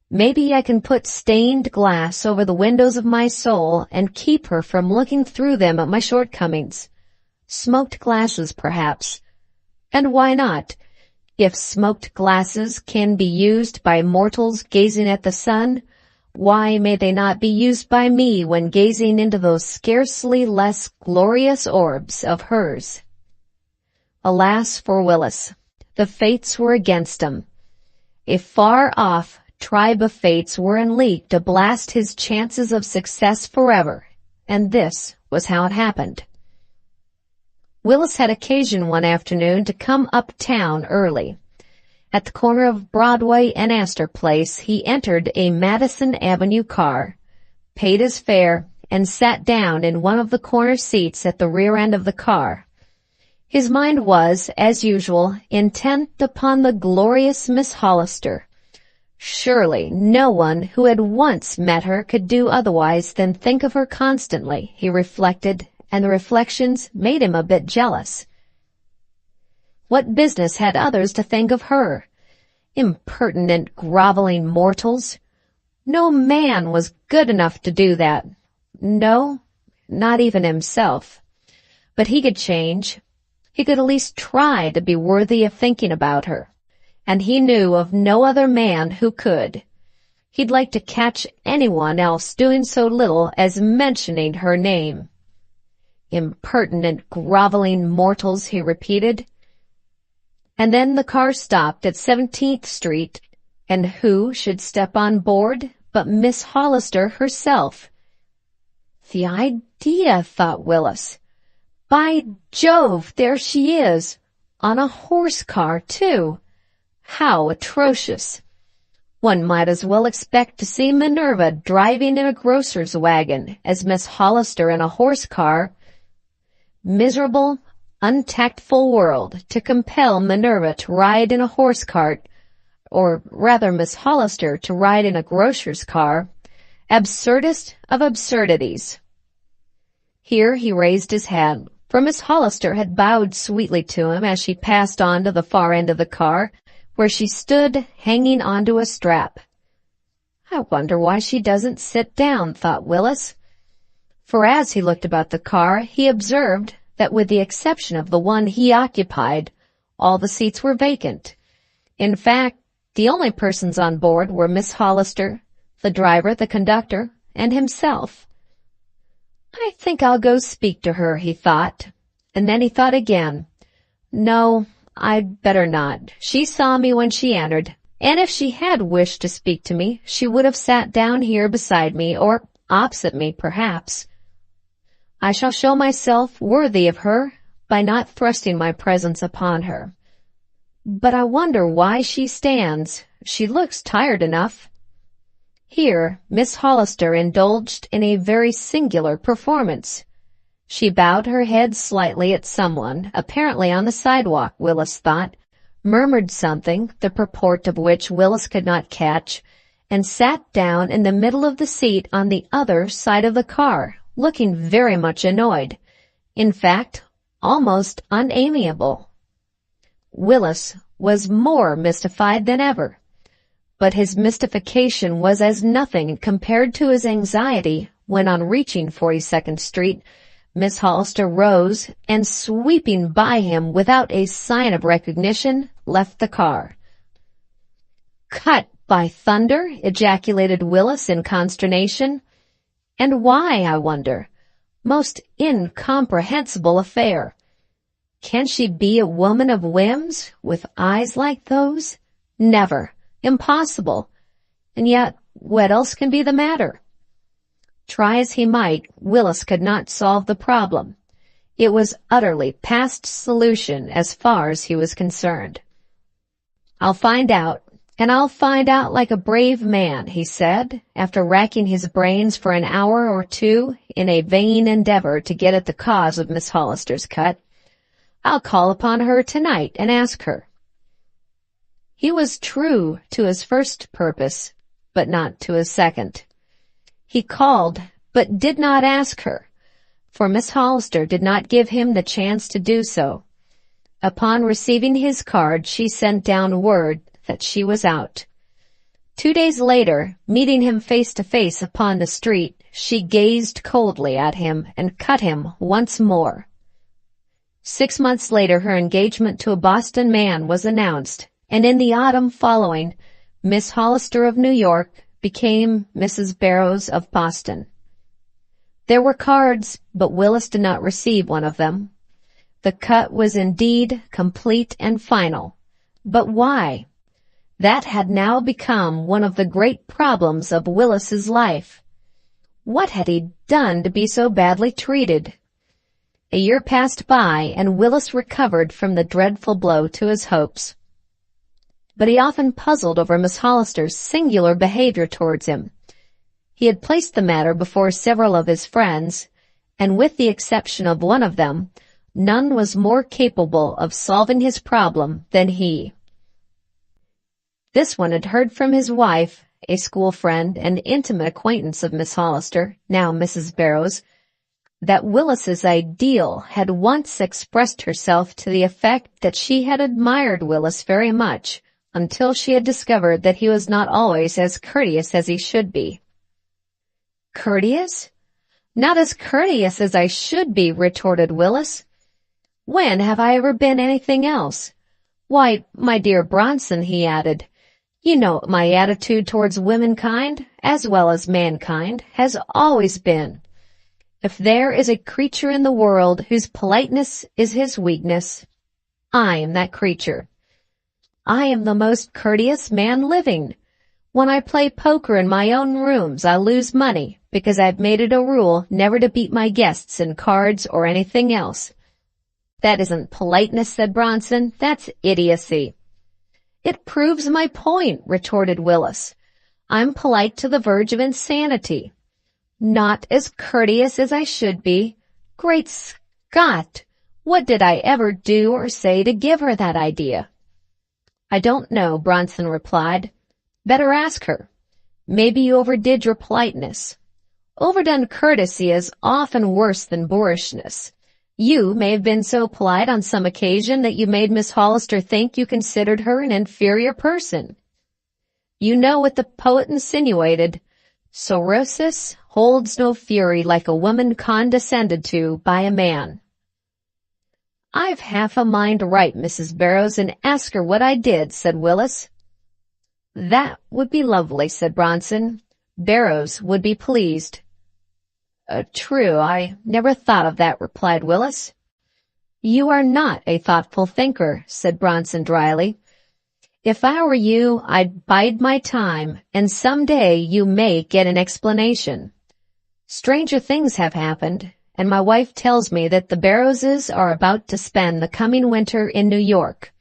Maybe I can put stained glass over the windows of my soul and keep her from looking through them at my shortcomings. Smoked glasses, perhaps. And why not? If smoked glasses can be used by mortals gazing at the sun, why may they not be used by me when gazing into those scarcely less glorious orbs of hers? Alas for Willis, the fates were against him. A far-off tribe of fates were in league to blast his chances of success forever, and this was how it happened. Willis had occasion one afternoon to come uptown early. At the corner of Broadway and Astor Place, he entered a Madison Avenue car, paid his fare, and sat down in one of the corner seats at the rear end of the car. His mind was, as usual, intent upon the glorious Miss Hollister. Surely no one who had once met her could do otherwise than think of her constantly, he reflected, and the reflections made him a bit jealous. What business had others to think of her? Impertinent, groveling mortals! No man was good enough to do that. No, not even himself. But he could change. He could at least try to be worthy of thinking about her. And he knew of no other man who could. He'd like to catch anyone else doing so little as mentioning her name. Impertinent, groveling mortals, he repeated. And then the car stopped at 17th Street, and who should step on board but Miss Hollister herself? The idea, thought Willis. By Jove, there she is, on a horse car, too. How atrocious! One might as well expect to see Minerva driving in a grocer's wagon as Miss Hollister in a horse car. Miserable, untactful world to compel Minerva to ride in a horse cart, or rather Miss Hollister to ride in a grocer's car. Absurdest of absurdities. Here he raised his hat, for Miss Hollister had bowed sweetly to him as she passed on to the far end of the car, where she stood hanging onto a strap. I wonder why she doesn't sit down, thought Willis. For as he looked about the car, he observed that with the exception of the one he occupied, all the seats were vacant. In fact, the only persons on board were Miss Hollister, the driver, the conductor, and himself. I think I'll go speak to her, he thought. And then he thought again. No, I'd better not. She saw me when she entered, and if she had wished to speak to me, she would have sat down here beside me, or opposite me, perhaps. I shall show myself worthy of her by not thrusting my presence upon her. But I wonder why she stands. She looks tired enough. Here Miss Hollister indulged in a very singular performance. She bowed her head slightly at someone, apparently on the sidewalk, Willis thought, murmured something, the purport of which Willis could not catch, and sat down in the middle of the seat on the other side of the car, looking very much annoyed. In fact, almost unamiable. Willis was more mystified than ever. But his mystification was as nothing compared to his anxiety when, on reaching 42nd Street, Miss Hollister rose and, sweeping by him without a sign of recognition, left the car. Cut, by thunder! Ejaculated Willis in consternation. And why, I wonder? Most incomprehensible affair. Can she be a woman of whims, with eyes like those? Never. Impossible. And yet, what else can be the matter? Try as he might, Willis could not solve the problem. It was utterly past solution as far as he was concerned. "I'll find out, and I'll find out like a brave man," he said, after racking his brains for an hour or two in a vain endeavor to get at the cause of Miss Hollister's cut. "I'll call upon her tonight and ask her." He was true to his first purpose, but not to his second. He called, but did not ask her, for Miss Hollister did not give him the chance to do so. Upon receiving his card, she sent down word that she was out. 2 days later, meeting him face to face upon the street, she gazed coldly at him and cut him once more. 6 months later, her engagement to a Boston man was announced, and in the autumn following, Miss Hollister of New York became Mrs. Barrows of Boston. There were cards, but Willis did not receive one of them. The cut was indeed complete and final. But why? That had now become one of the great problems of Willis's life. What had he done to be so badly treated? A year passed by, and Willis recovered from the dreadful blow to his hopes. But he often puzzled over Miss Hollister's singular behavior towards him. He had placed the matter before several of his friends, and with the exception of one of them, none was more capable of solving his problem than he. This one had heard from his wife, a school friend and intimate acquaintance of Miss Hollister, now Mrs. Barrows, that Willis's ideal had once expressed herself to the effect that she had admired Willis very much, until she had discovered that he was not always as courteous as he should be. "Courteous? Not as courteous as I should be," retorted Willis. "When have I ever been anything else? Why, my dear Bronson," he added, "you know my attitude towards womankind, as well as mankind, has always been. If there is a creature in the world whose politeness is his weakness, I am that creature. I am the most courteous man living. When I play poker in my own rooms, I lose money, because I've made it a rule never to beat my guests in cards or anything else." "That isn't politeness," said Bronson. "That's idiocy." "It proves my point," retorted Willis. "I'm polite to the verge of insanity. Not as courteous as I should be. Great Scott! What did I ever do or say to give her that idea?" "I don't know," Bronson replied. "Better ask her. Maybe you overdid your politeness. Overdone courtesy is often worse than boorishness. You may have been so polite on some occasion that you made Miss Hollister think you considered her an inferior person. You know what the poet insinuated, 'Sorosis holds no fury like a woman condescended to by a man.'" "I've half a mind to write Mrs. Barrows and ask her what I did," said Willis. "That would be lovely," said Bronson. "Barrows would be pleased." "True, I never thought of that," replied Willis. "You are not a thoughtful thinker," said Bronson dryly. "If I were you, I'd bide my time, and some day you may get an explanation. Stranger things have happened, and my wife tells me that the Barrowses are about to spend the coming winter in New York.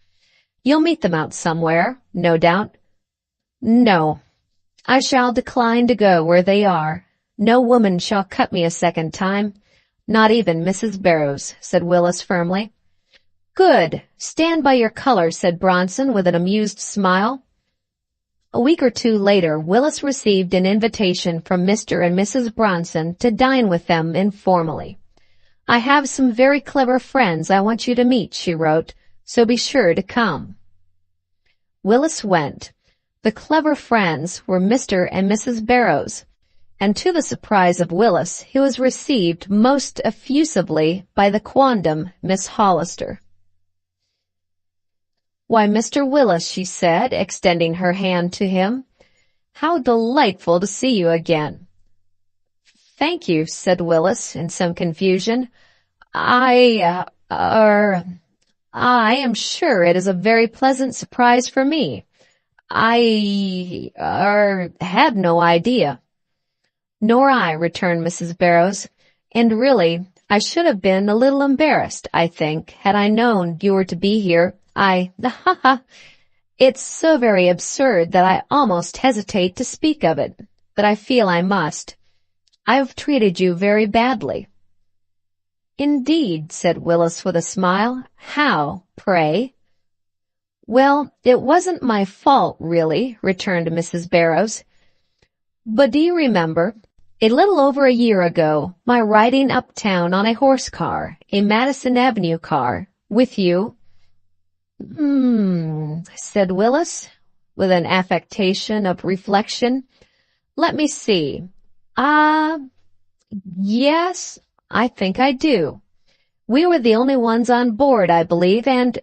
You'll meet them out somewhere, no doubt." "No, I shall decline to go where they are. No woman shall cut me a second time, not even Mrs. Barrows," said Willis firmly. "Good. Stand by your color," said Bronson with an amused smile. A week or two later, Willis received an invitation from Mr. and Mrs. Bronson to dine with them informally. "I have some very clever friends I want you to meet," she wrote, "so be sure to come." Willis went. The clever friends were Mr. and Mrs. Barrows, and to the surprise of Willis, he was received most effusively by the quondam Miss Hollister. "Why, Mr. Willis," she said, extending her hand to him, "how delightful to see you again." "Thank you," said Willis in some confusion. I am sure it is a very pleasant surprise for me. I had no idea." Nor I, returned Mrs. Barrows. And really, I should have been a little embarrassed, I think, had I known you were to be here. It's so very absurd that I almost hesitate to speak of it, but I feel I must. I have treated you very badly. Indeed, said Willis with a smile. How, pray? Well, it wasn't my fault, really, returned Mrs. Barrows. But do you remember, a little over a year ago, my riding uptown on a horse car, a Madison Avenue car, with you? Said Willis, with an affectation of reflection. Let me see. Yes, I think I do. We were the only ones on board, I believe, and,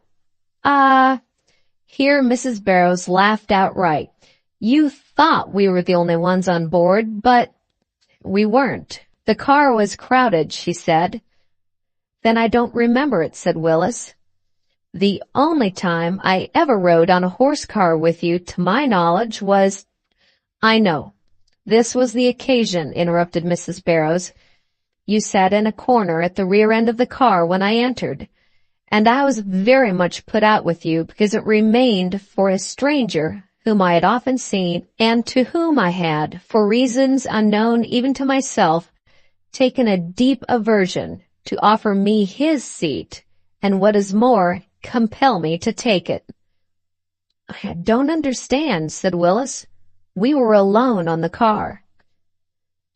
here Mrs. Barrows laughed outright. You thought we were the only ones on board, but we weren't. The car was crowded, she said. Then I don't remember it, said Willis. The only time I ever rode on a horse car with you, to my knowledge, was— I know. This was the occasion, interrupted Mrs. Barrows. You sat in a corner at the rear end of the car when I entered, and I was very much put out with you because it remained for a stranger whom I had often seen and to whom I had, for reasons unknown even to myself, taken a deep aversion, to offer me his seat, and what is more, compel me to take it. I don't understand, said Willis. We were alone on the car.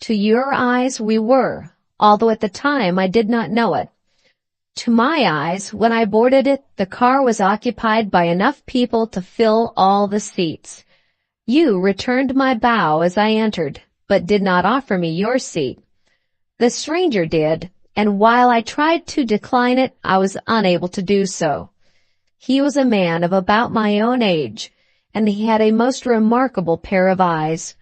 To your eyes we were, although at the time I did not know it. To my eyes, when I boarded it, the car was occupied by enough people to fill all the seats. You returned my bow as I entered, but did not offer me your seat. The stranger did, and while I tried to decline it, I was unable to do so. He was a man of about my own age, and he had a most remarkable pair of eyes.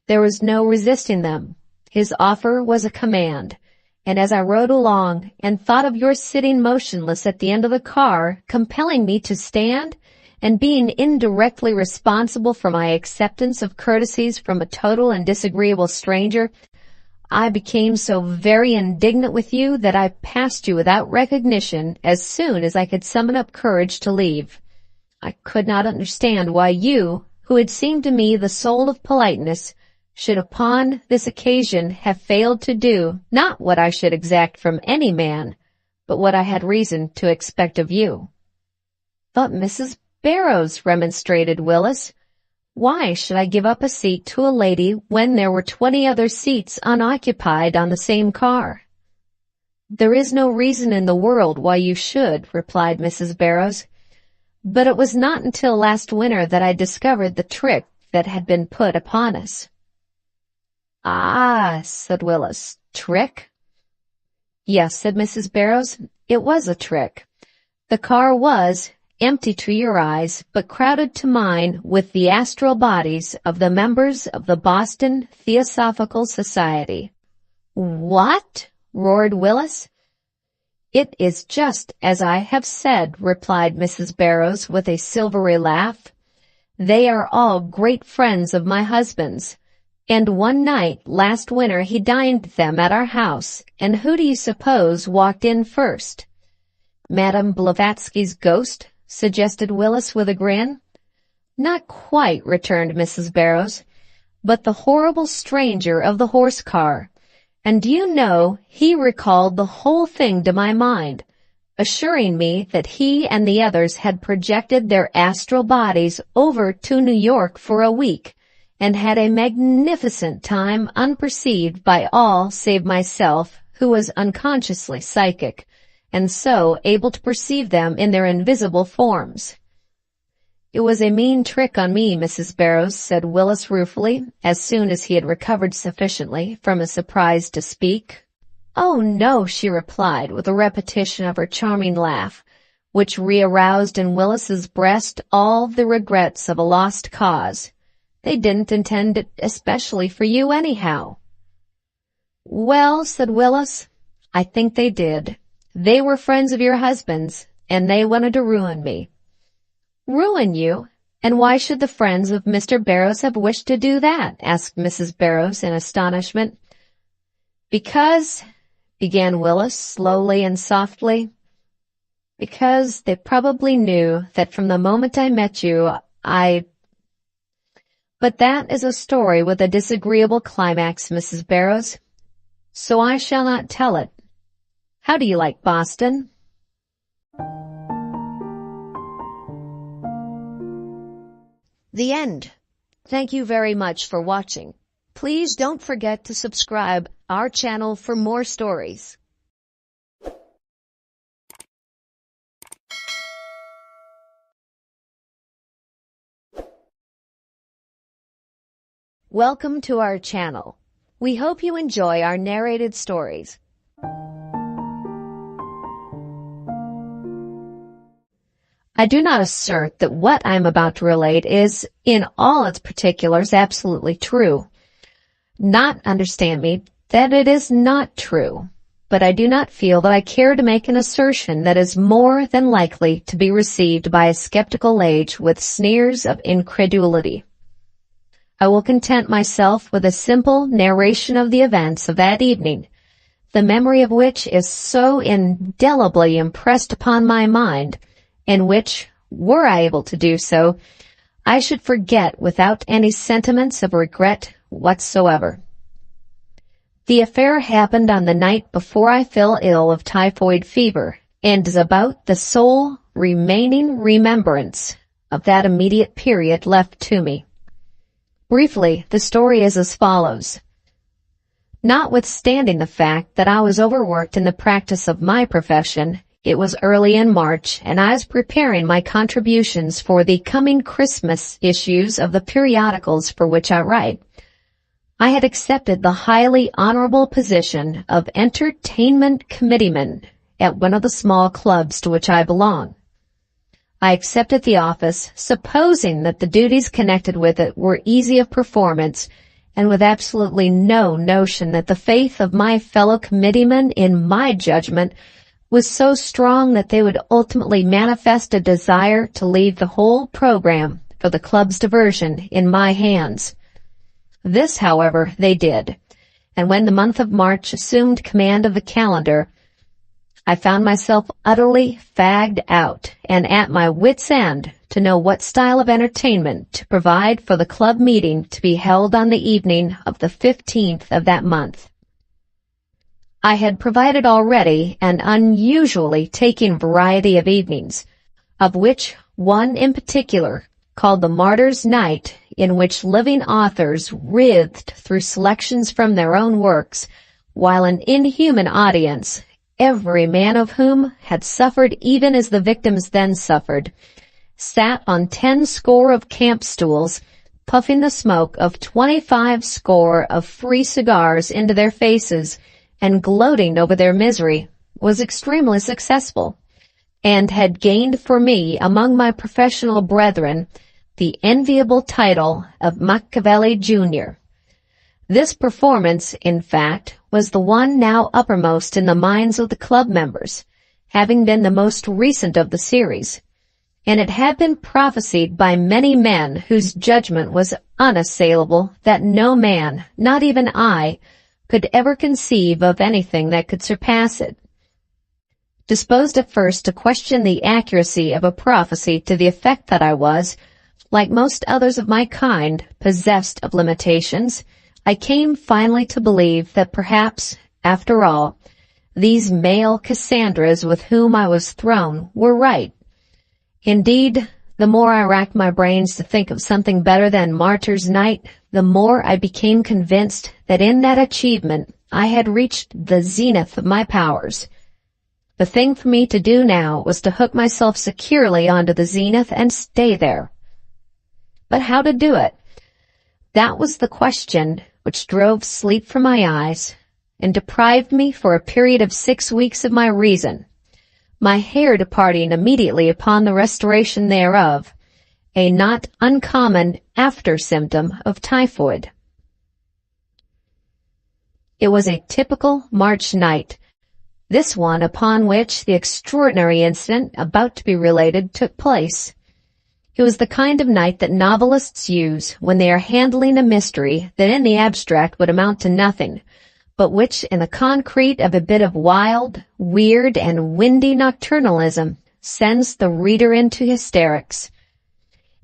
There was no resisting them. His offer was a command, and as I rode along and thought of your sitting motionless at the end of the car, compelling me to stand, and being indirectly responsible for my acceptance of courtesies from a total and disagreeable stranger, I became so very indignant with you that I passed you without recognition as soon as I could summon up courage to leave. I could not understand why you, who had seemed to me the soul of politeness, should upon this occasion have failed to do not what I should exact from any man, but what I had reason to expect of you. But Mrs. Barrows, remonstrated Willis, why should I give up a seat to a lady when there were 20 other seats unoccupied on the same car? There is no reason in the world why you should, replied Mrs. Barrows. But it was not until last winter that I discovered the trick that had been put upon us. Ah, said Willis, trick? Yes, said Mrs. Barrows, it was a trick. The car was empty to your eyes, but crowded to mine with the astral bodies of the members of the Boston Theosophical Society. What? Roared Willis. It is just as I have said, replied Mrs. Barrows with a silvery laugh. They are all great friends of my husband's, and one night last winter he dined with them at our house, and who do you suppose walked in first? Madame Blavatsky's ghost, suggested Willis with a grin. Not quite, returned Mrs. Barrows, but the horrible stranger of the horse car. And do you know, he recalled the whole thing to my mind, assuring me that he and the others had projected their astral bodies over to New York for a week, and had a magnificent time unperceived by all save myself, who was unconsciously psychic, and so able to perceive them in their invisible forms. It was a mean trick on me, Mrs. Barrows, said Willis ruefully, as soon as he had recovered sufficiently from his surprise to speak. Oh, no, she replied, with a repetition of her charming laugh, which re-aroused in Willis's breast all the regrets of a lost cause. They didn't intend it especially for you anyhow. Well, said Willis, I think they did. They were friends of your husband's, and they wanted to ruin me. Ruin you? And why should the friends of Mr. Barrows have wished to do that? Asked Mrs. Barrows in astonishment. Because, began Willis slowly and softly, because they probably knew that from the moment I met you, But that is a story with a disagreeable climax, Mrs. Barrows, so I shall not tell it. How do you like Boston? The end. Thank you very much for watching. Please don't forget to subscribe our channel for more stories. Welcome to our channel. We hope you enjoy our narrated stories. I do not assert that what I am about to relate is, in all its particulars, absolutely true. Not understand me, that it is not true, but I do not feel that I care to make an assertion that is more than likely to be received by a skeptical age with sneers of incredulity. I will content myself with a simple narration of the events of that evening, the memory of which is so indelibly impressed upon my mind, and which, were I able to do so, I should forget without any sentiments of regret whatsoever. The affair happened on the night before I fell ill of typhoid fever, and is about the sole remaining remembrance of that immediate period left to me. Briefly, the story is as follows. Notwithstanding the fact that I was overworked in the practice of my profession, it was early in March, and I was preparing my contributions for the coming Christmas issues of the periodicals for which I write. I had accepted the highly honorable position of entertainment committeeman at one of the small clubs to which I belong. I accepted the office, supposing that the duties connected with it were easy of performance, and with absolutely no notion that the faith of my fellow committeemen in my judgment was so strong that they would ultimately manifest a desire to leave the whole program for the club's diversion in my hands. This, however, they did, and when the month of March assumed command of the calendar, I found myself utterly fagged out and at my wits' end to know what style of entertainment to provide for the club meeting to be held on the evening of the 15th of that month. I had provided already an unusually taking variety of evenings, of which one in particular, called the Martyr's Night, in which living authors writhed through selections from their own works, while an inhuman audience, every man of whom had suffered even as the victims then suffered, sat on 10 score of camp stools, puffing the smoke of 25 score of free cigars into their faces, and gloating over their misery, was extremely successful, and had gained for me among my professional brethren the enviable title of Machiavelli Jr. This performance, in fact, was the one now uppermost in the minds of the club members, having been the most recent of the series, and it had been prophesied by many men whose judgment was unassailable that no man, not even I, could ever conceive of anything that could surpass it. Disposed at first to question the accuracy of a prophecy to the effect that I was, like most others of my kind, possessed of limitations, I came finally to believe that perhaps, after all, these male Cassandras with whom I was thrown were right. Indeed, the more I racked my brains to think of something better than Martyr's Night, the more I became convinced that in that achievement I had reached the zenith of my powers. The thing for me to do now was to hook myself securely onto the zenith and stay there. But how to do it? That was the question which drove sleep from my eyes and deprived me for a period of 6 weeks of my reason, my hair departing immediately upon the restoration thereof, a not uncommon after-symptom of typhoid. It was a typical March night, this one upon which the extraordinary incident about to be related took place. It was the kind of night that novelists use when they are handling a mystery that in the abstract would amount to nothing, but which in the concrete of a bit of wild, weird, and windy nocturnalism sends the reader into hysterics.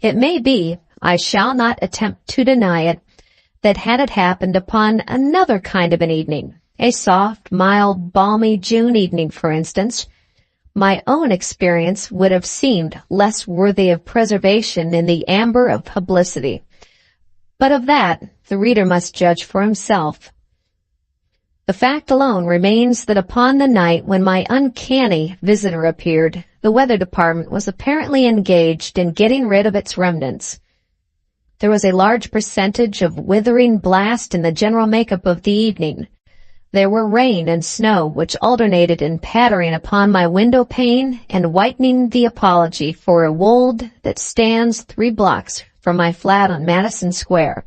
It may be, I shall not attempt to deny it, that had it happened upon another kind of an evening, a soft, mild, balmy June evening, for instance, my own experience would have seemed less worthy of preservation in the amber of publicity. But of that, the reader must judge for himself. The fact alone remains that upon the night when my uncanny visitor appeared, the weather department was apparently engaged in getting rid of its remnants. There was a large percentage of withering blast in the general makeup of the evening. There were rain and snow which alternated in pattering upon my window pane and whitening the apology for a wold that stands 3 blocks from my flat on Madison Square.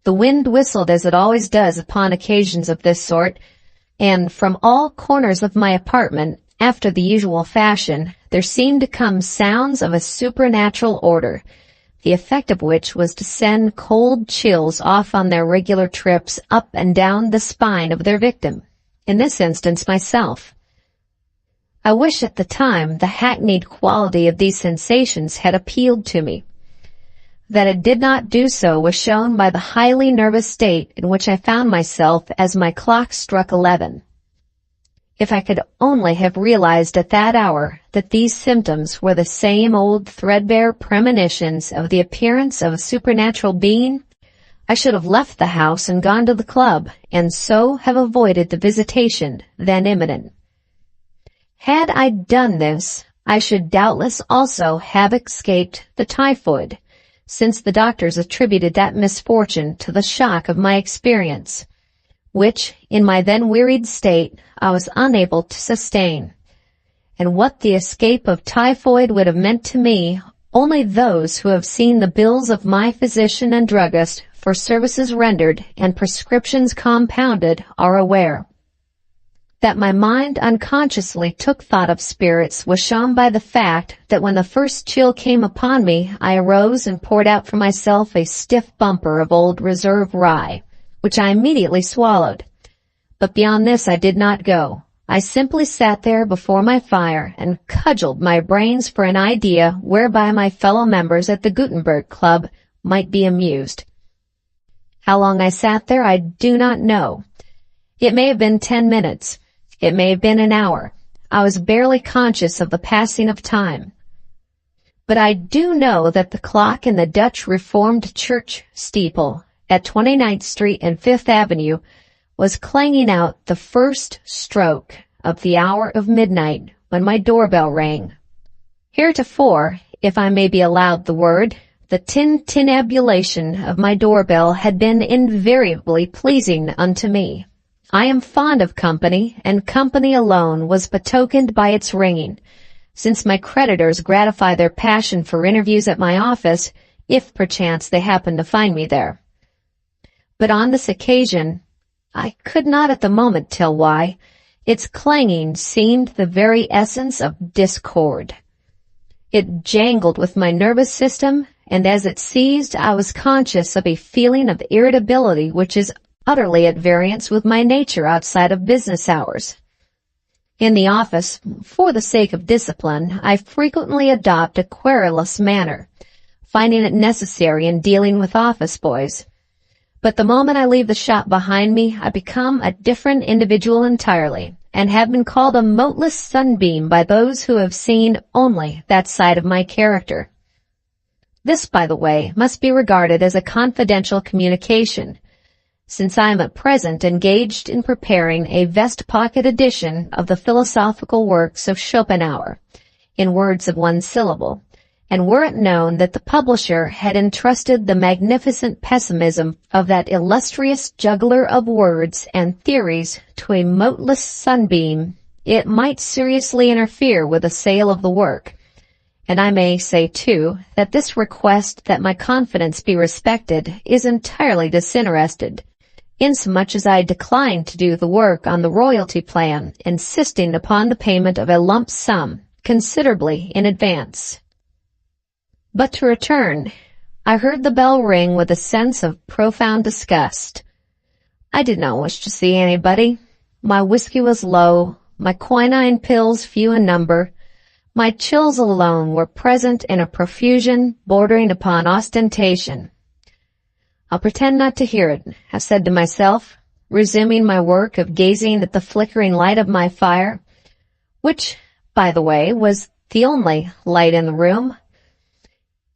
The wind whistled as it always does upon occasions of this sort, and from all corners of my apartment, after the usual fashion, there seemed to come sounds of a supernatural order, the effect of which was to send cold chills off on their regular trips up and down the spine of their victim, in this instance myself. I wish at the time the hackneyed quality of these sensations had appealed to me. That it did not do so was shown by the highly nervous state in which I found myself as my clock struck 11. If I could only have realized at that hour that these symptoms were the same old threadbare premonitions of the appearance of a supernatural being, I should have left the house and gone to the club, and so have avoided the visitation then imminent. Had I done this, I should doubtless also have escaped the typhoid, since the doctors attributed that misfortune to the shock of my experience, which, in my then wearied state, I was unable to sustain. And what the escape of typhoid would have meant to me, only those who have seen the bills of my physician and druggist for services rendered and prescriptions compounded are aware. That my mind unconsciously took thought of spirits was shown by the fact that when the first chill came upon me, I arose and poured out for myself a stiff bumper of old reserve rye, which I immediately swallowed. But beyond this I did not go. I simply sat there before my fire and cudgeled my brains for an idea whereby my fellow members at the Gutenberg Club might be amused. How long I sat there I do not know. It may have been 10 minutes. It may have been an hour. I was barely conscious of the passing of time. But I do know that the clock in the Dutch Reformed Church steeple at 29th Street and 5th Avenue was clanging out the first stroke of the hour of midnight when my doorbell rang. Heretofore, if I may be allowed the word, the tintinnabulation of my doorbell had been invariably pleasing unto me. I am fond of company, and company alone was betokened by its ringing, since my creditors gratify their passion for interviews at my office, if perchance they happen to find me there. But on this occasion, I could not at the moment tell why, its clanging seemed the very essence of discord. It jangled with my nervous system, and as it ceased I was conscious of a feeling of irritability which is utterly at variance with my nature outside of business hours. In the office, for the sake of discipline, I frequently adopt a querulous manner, finding it necessary in dealing with office boys. But the moment I leave the shop behind me, I become a different individual entirely, and have been called a moteless sunbeam by those who have seen only that side of my character. This, by the way, must be regarded as a confidential communication, since I am at present engaged in preparing a vest-pocket edition of the philosophical works of Schopenhauer, in words of one syllable, and were it known that the publisher had entrusted the magnificent pessimism of that illustrious juggler of words and theories to a moteless sunbeam, it might seriously interfere with the sale of the work. And I may say, too, that this request that my confidence be respected is entirely disinterested, insomuch as I decline to do the work on the royalty plan, insisting upon the payment of a lump sum, considerably in advance. But to return, I heard the bell ring with a sense of profound disgust. I did not wish to see anybody. My whiskey was low, my quinine pills few in number. My chills alone were present in a profusion bordering upon ostentation. I'll pretend not to hear it, I said to myself, resuming my work of gazing at the flickering light of my fire, which, by the way, was the only light in the room.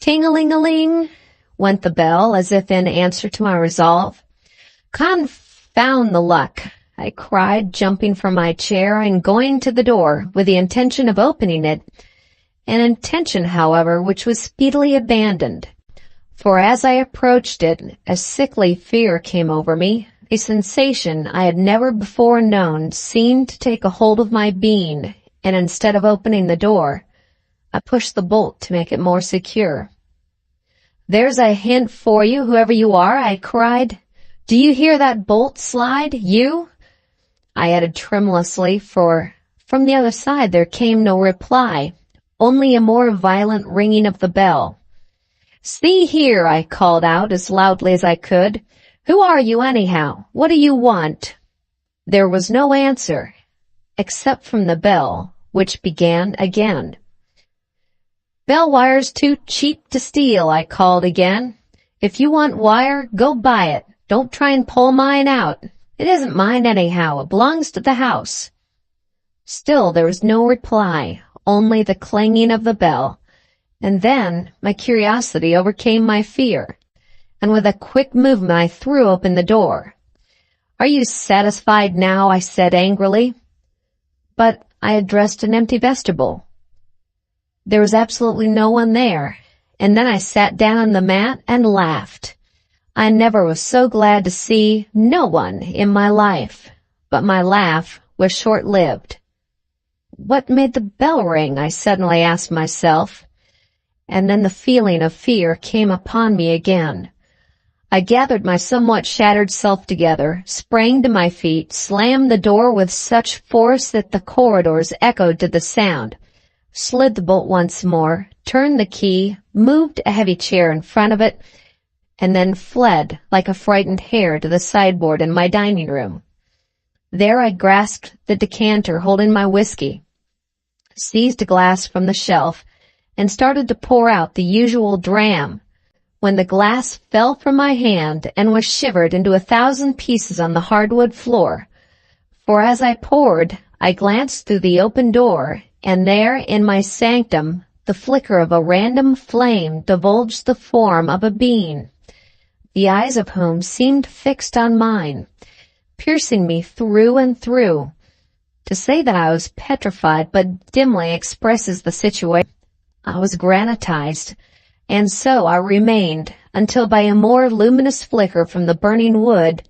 Ting-a-ling-a-ling went the bell, as if in answer to my resolve. Confound the luck, I cried, jumping from my chair and going to the door with the intention of opening it, an intention, however, which was speedily abandoned, for as I approached it, a sickly fear came over me. A sensation I had never before known seemed to take a hold of my being, and instead of opening the door, I pushed the bolt to make it more secure. "There's a hint for you, whoever you are," I cried. "Do you hear that bolt slide, you?" I added tremulously, for from the other side there came no reply, only a more violent ringing of the bell. "See here," I called out as loudly as I could. "Who are you, anyhow? What do you want?" There was no answer, except from the bell, which began again. "Bell wire's too cheap to steal," I called again. "If you want wire, go buy it. Don't try and pull mine out. It isn't mine anyhow. It belongs to the house." Still there was no reply, only the clanging of the bell. And then my curiosity overcame my fear, and with a quick movement I threw open the door. "Are you satisfied now?" I said angrily. But I addressed an empty vestibule. There was absolutely no one there, and then I sat down on the mat and laughed. I never was so glad to see no one in my life, but my laugh was short-lived. What made the bell ring? I suddenly asked myself, and then the feeling of fear came upon me again. I gathered my somewhat shattered self together, sprang to my feet, slammed the door with such force that the corridors echoed to the sound, slid the bolt once more, turned the key, moved a heavy chair in front of it, and then fled like a frightened hare to the sideboard in my dining room. There I grasped the decanter holding my whiskey, seized a glass from the shelf, and started to pour out the usual dram, when the glass fell from my hand and was shivered into 1,000 pieces on the hardwood floor. For as I poured, I glanced through the open door, and there in my sanctum the flicker of a random flame divulged the form of a being, the eyes of whom seemed fixed on mine, piercing me through and through. To say that I was petrified but dimly expresses the situation. I was granitized, and so I remained until by a more luminous flicker from the burning wood,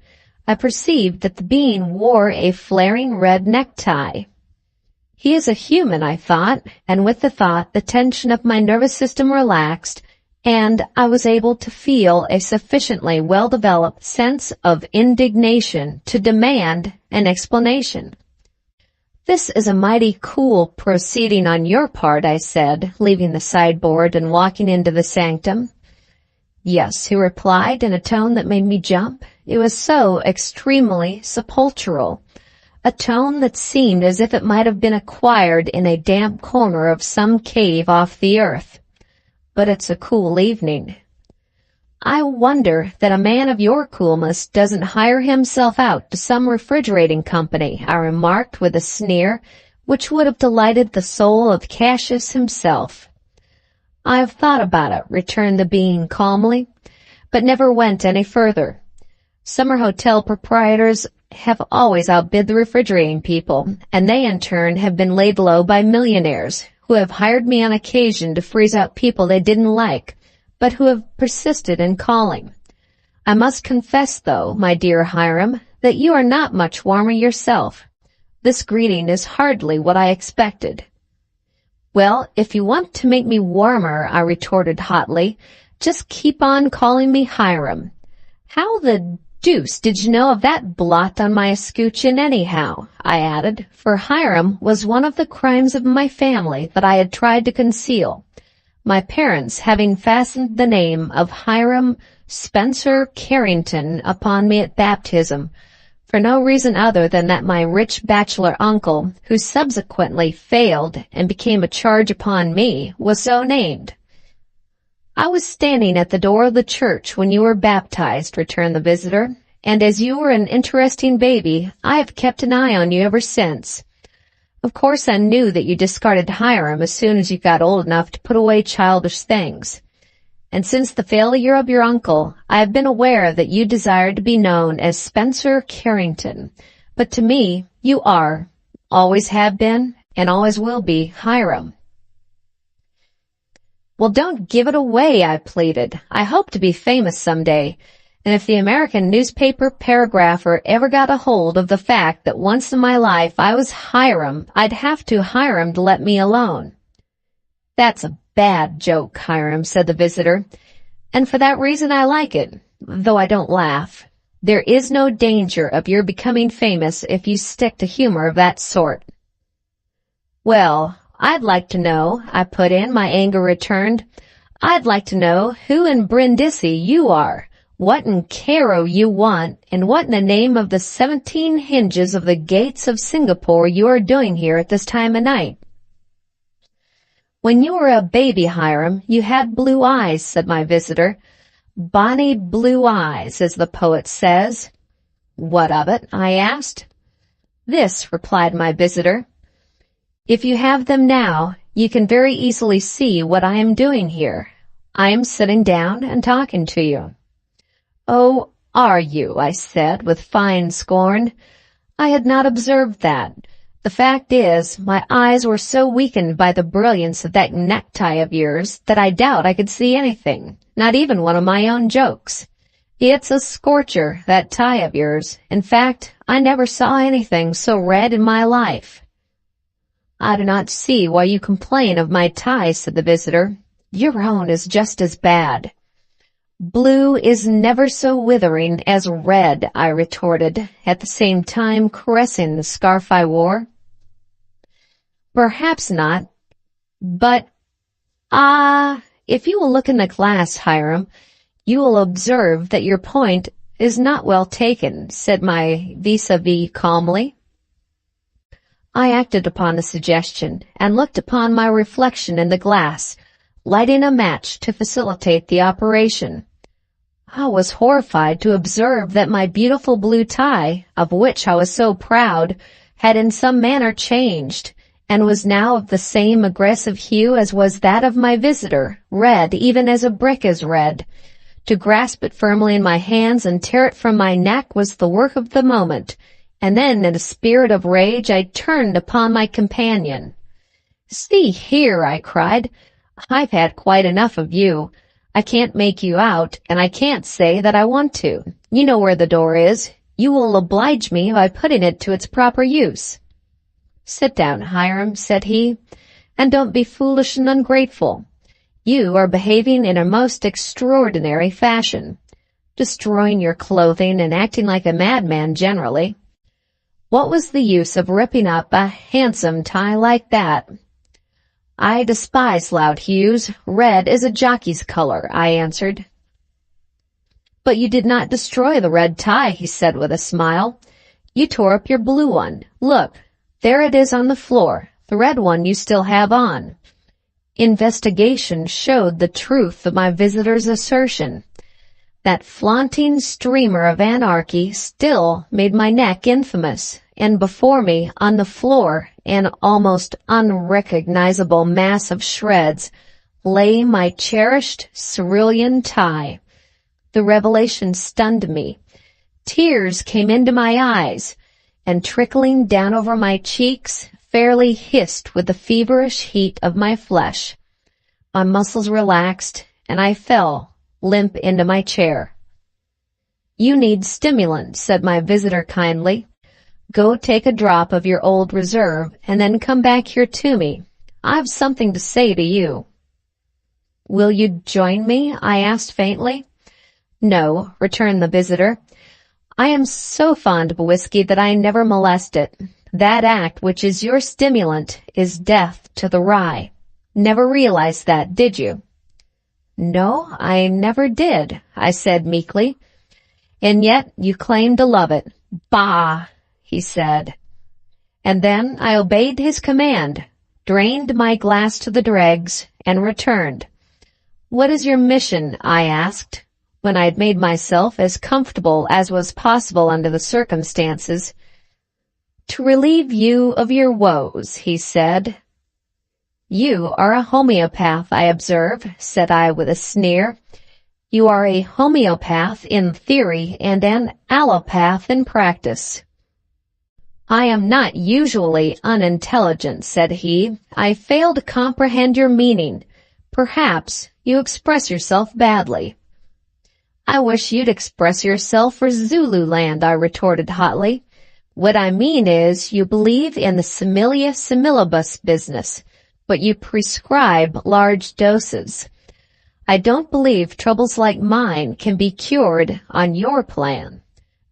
I perceived that the being wore a flaring red necktie. He is a human, I thought, and with the thought the tension of my nervous system relaxed, and I was able to feel a sufficiently well-developed sense of indignation to demand an explanation. "This is a mighty cool proceeding on your part," I said, leaving the sideboard and walking into the sanctum. "Yes," he replied in a tone that made me jump. It was so extremely sepulchral, a tone that seemed as if it might have been acquired in a damp corner of some cave off the earth. "But it's a cool evening." "I wonder that a man of your coolness doesn't hire himself out to some refrigerating company," I remarked with a sneer which would have delighted the soul of Cassius himself. "I've thought about it," returned the being calmly, "but never went any further. Summer hotel proprietors have always outbid the refrigerating people, and they in turn have been laid low by millionaires who have hired me on occasion to freeze out people they didn't like, but who have persisted in calling. I must confess, though, my dear Hiram, that you are not much warmer yourself. This greeting is hardly what I expected." "Well, if you want to make me warmer," I retorted hotly, "just keep on calling me Hiram. How the deuce did you know of that blot on my escutcheon anyhow?" I added, for Hiram was one of the crimes of my family that I had tried to conceal, my parents having fastened the name of Hiram Spencer Carrington upon me at baptism, for no reason other than that my rich bachelor uncle, who subsequently failed and became a charge upon me, was so named. I was standing at the door of the church when you were baptized, returned the visitor, and as you were an interesting baby, I have kept an eye on you ever since. Of course, I knew that you discarded Hiram as soon as you got old enough to put away childish things. And since the failure of your uncle, I have been aware that you desired to be known as Spencer Carrington. But to me, you are, always have been, and always will be, Hiram. Well, don't give it away, I pleaded. I hope to be famous someday. And if the American newspaper paragrapher ever got a hold of the fact that once in my life I was Hiram, I'd have to hire him to let me alone. That's a bad joke, Hiram, said the visitor, and for that reason I like it, though I don't laugh. There is no danger of your becoming famous if you stick to humor of that sort. Well, I'd like to know, I put in, my anger returned. I'd like to know who in Brindisi you are, what in Cairo you want, and what in the name of the 17 hinges of the gates of Singapore you are doing here at this time of night. When you were a baby, Hiram, you had blue eyes, said my visitor. Bonny blue eyes, as the poet says. What of it? I asked. This, replied my visitor. If you have them now, you can very easily see what I am doing here. I am sitting down and talking to you. Oh, are you? I said with fine scorn. I had not observed that. The fact is, my eyes were so weakened by the brilliance of that necktie of yours that I doubt I could see anything, not even one of my own jokes. It's a scorcher, that tie of yours. In fact, I never saw anything so red in my life. I do not see why you complain of my tie, said the visitor. Your own is just as bad. Blue is never so withering as red, I retorted, at the same time caressing the scarf I wore. Perhaps not, but, if you will look in the glass, Hiram, you will observe that your point is not well taken, said my vis-a-vis calmly. I acted upon the suggestion and looked upon my reflection in the glass, lighting a match to facilitate the operation. I was horrified to observe that my beautiful blue tie, of which I was so proud, had in some manner changed, and was now of the same aggressive hue as was that of my visitor, red even as a brick is red. To grasp it firmly in my hands and tear it from my neck was the work of the moment, and then in a spirit of rage I turned upon my companion. See here, I cried, I've had quite enough of you. I can't make you out, and I can't say that I want to. You know where the door is. You will oblige me by putting it to its proper use. Sit down, Hiram, said he, and don't be foolish and ungrateful. You are behaving in a most extraordinary fashion, destroying your clothing and acting like a madman generally. What was the use of ripping up a handsome tie like that? I despise loud hues. Red is a jockey's color, I answered. But you did not destroy the red tie, he said with a smile. You tore up your blue one. Look, there it is on the floor, the red one you still have on. Investigation showed the truth of my visitor's assertion. That flaunting streamer of anarchy still made my neck infamous, and before me, on the floor, an almost unrecognizable mass of shreds, lay my cherished cerulean tie. The revelation stunned me. Tears came into my eyes, and trickling down over my cheeks, fairly hissed with the feverish heat of my flesh. My muscles relaxed, and I fell, limp into my chair. You need stimulant, said my visitor kindly. Go take a drop of your old reserve, and then come back here to me. I've something to say to you. Will you join me? I asked faintly. No, returned the visitor. I am so fond of whiskey that I never molest it. That act which is your stimulant is death to the rye. Never realized that, did you? No, I never did, I said meekly. And yet you claim to love it. Bah, he said. And then I obeyed his command, drained my glass to the dregs, and returned. What is your mission? I asked, when I had made myself as comfortable as was possible under the circumstances. To relieve you of your woes, he said. You are a homeopath, I observe, said I with a sneer. You are a homeopath in theory and an allopath in practice. I am not usually unintelligent, said he. I fail to comprehend your meaning. Perhaps you express yourself badly. I wish you'd express yourself for Zululand, I retorted hotly. What I mean is, you believe in the similia similibus business, but you prescribe large doses. I don't believe troubles like mine can be cured on your plan.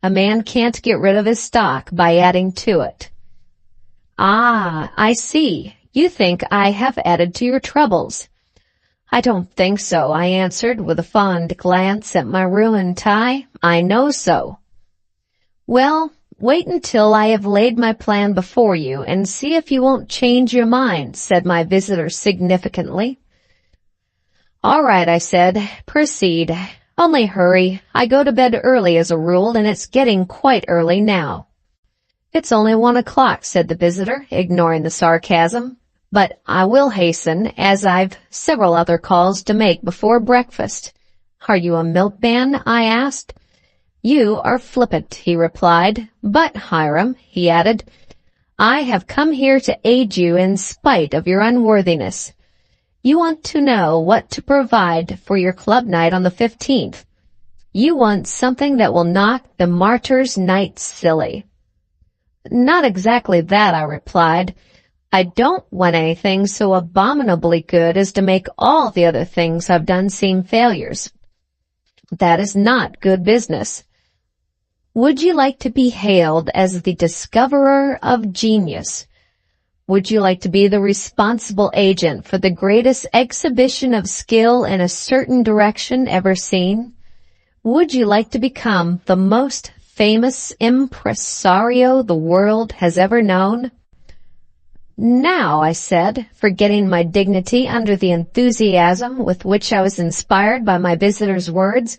A man can't get rid of his stock by adding to it. Ah, I see. You think I have added to your troubles. I don't think so, I answered with a fond glance at my ruined tie. I know so. Well, wait until I have laid my plan before you and see if you won't change your mind, said my visitor significantly. All right, I said. Proceed. Only hurry. I go to bed early as a rule, and it's getting quite early now. It's only 1 o'clock, said the visitor, ignoring the sarcasm. But I will hasten, as I've several other calls to make before breakfast. Are you a milkman? I asked. You are flippant, he replied. But, Hiram, he added, I have come here to aid you in spite of your unworthiness. You want to know what to provide for your club night on the 15th. You want something that will knock the martyr's night silly. Not exactly that, I replied. I don't want anything so abominably good as to make all the other things I've done seem failures. That is not good business. Would you like to be hailed as the discoverer of genius? Would you like to be the responsible agent for the greatest exhibition of skill in a certain direction ever seen? Would you like to become the most famous impresario the world has ever known? Now, I said, forgetting my dignity under the enthusiasm with which I was inspired by my visitor's words,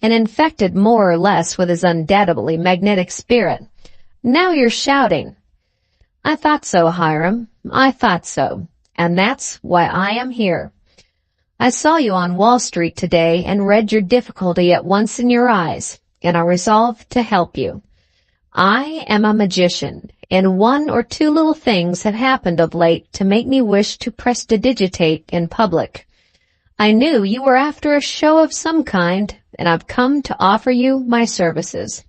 and infected more or less with his undoubtedly magnetic spirit. Now you're shouting. I thought so, Hiram. I thought so. And that's why I am here. I saw you on Wall Street today and read your difficulty at once in your eyes, and I resolved to help you. I am a magician, and 1 or 2 little things have happened of late to make me wish to prestidigitate in public. I knew you were after a show of some kind, and I've come to offer you my services.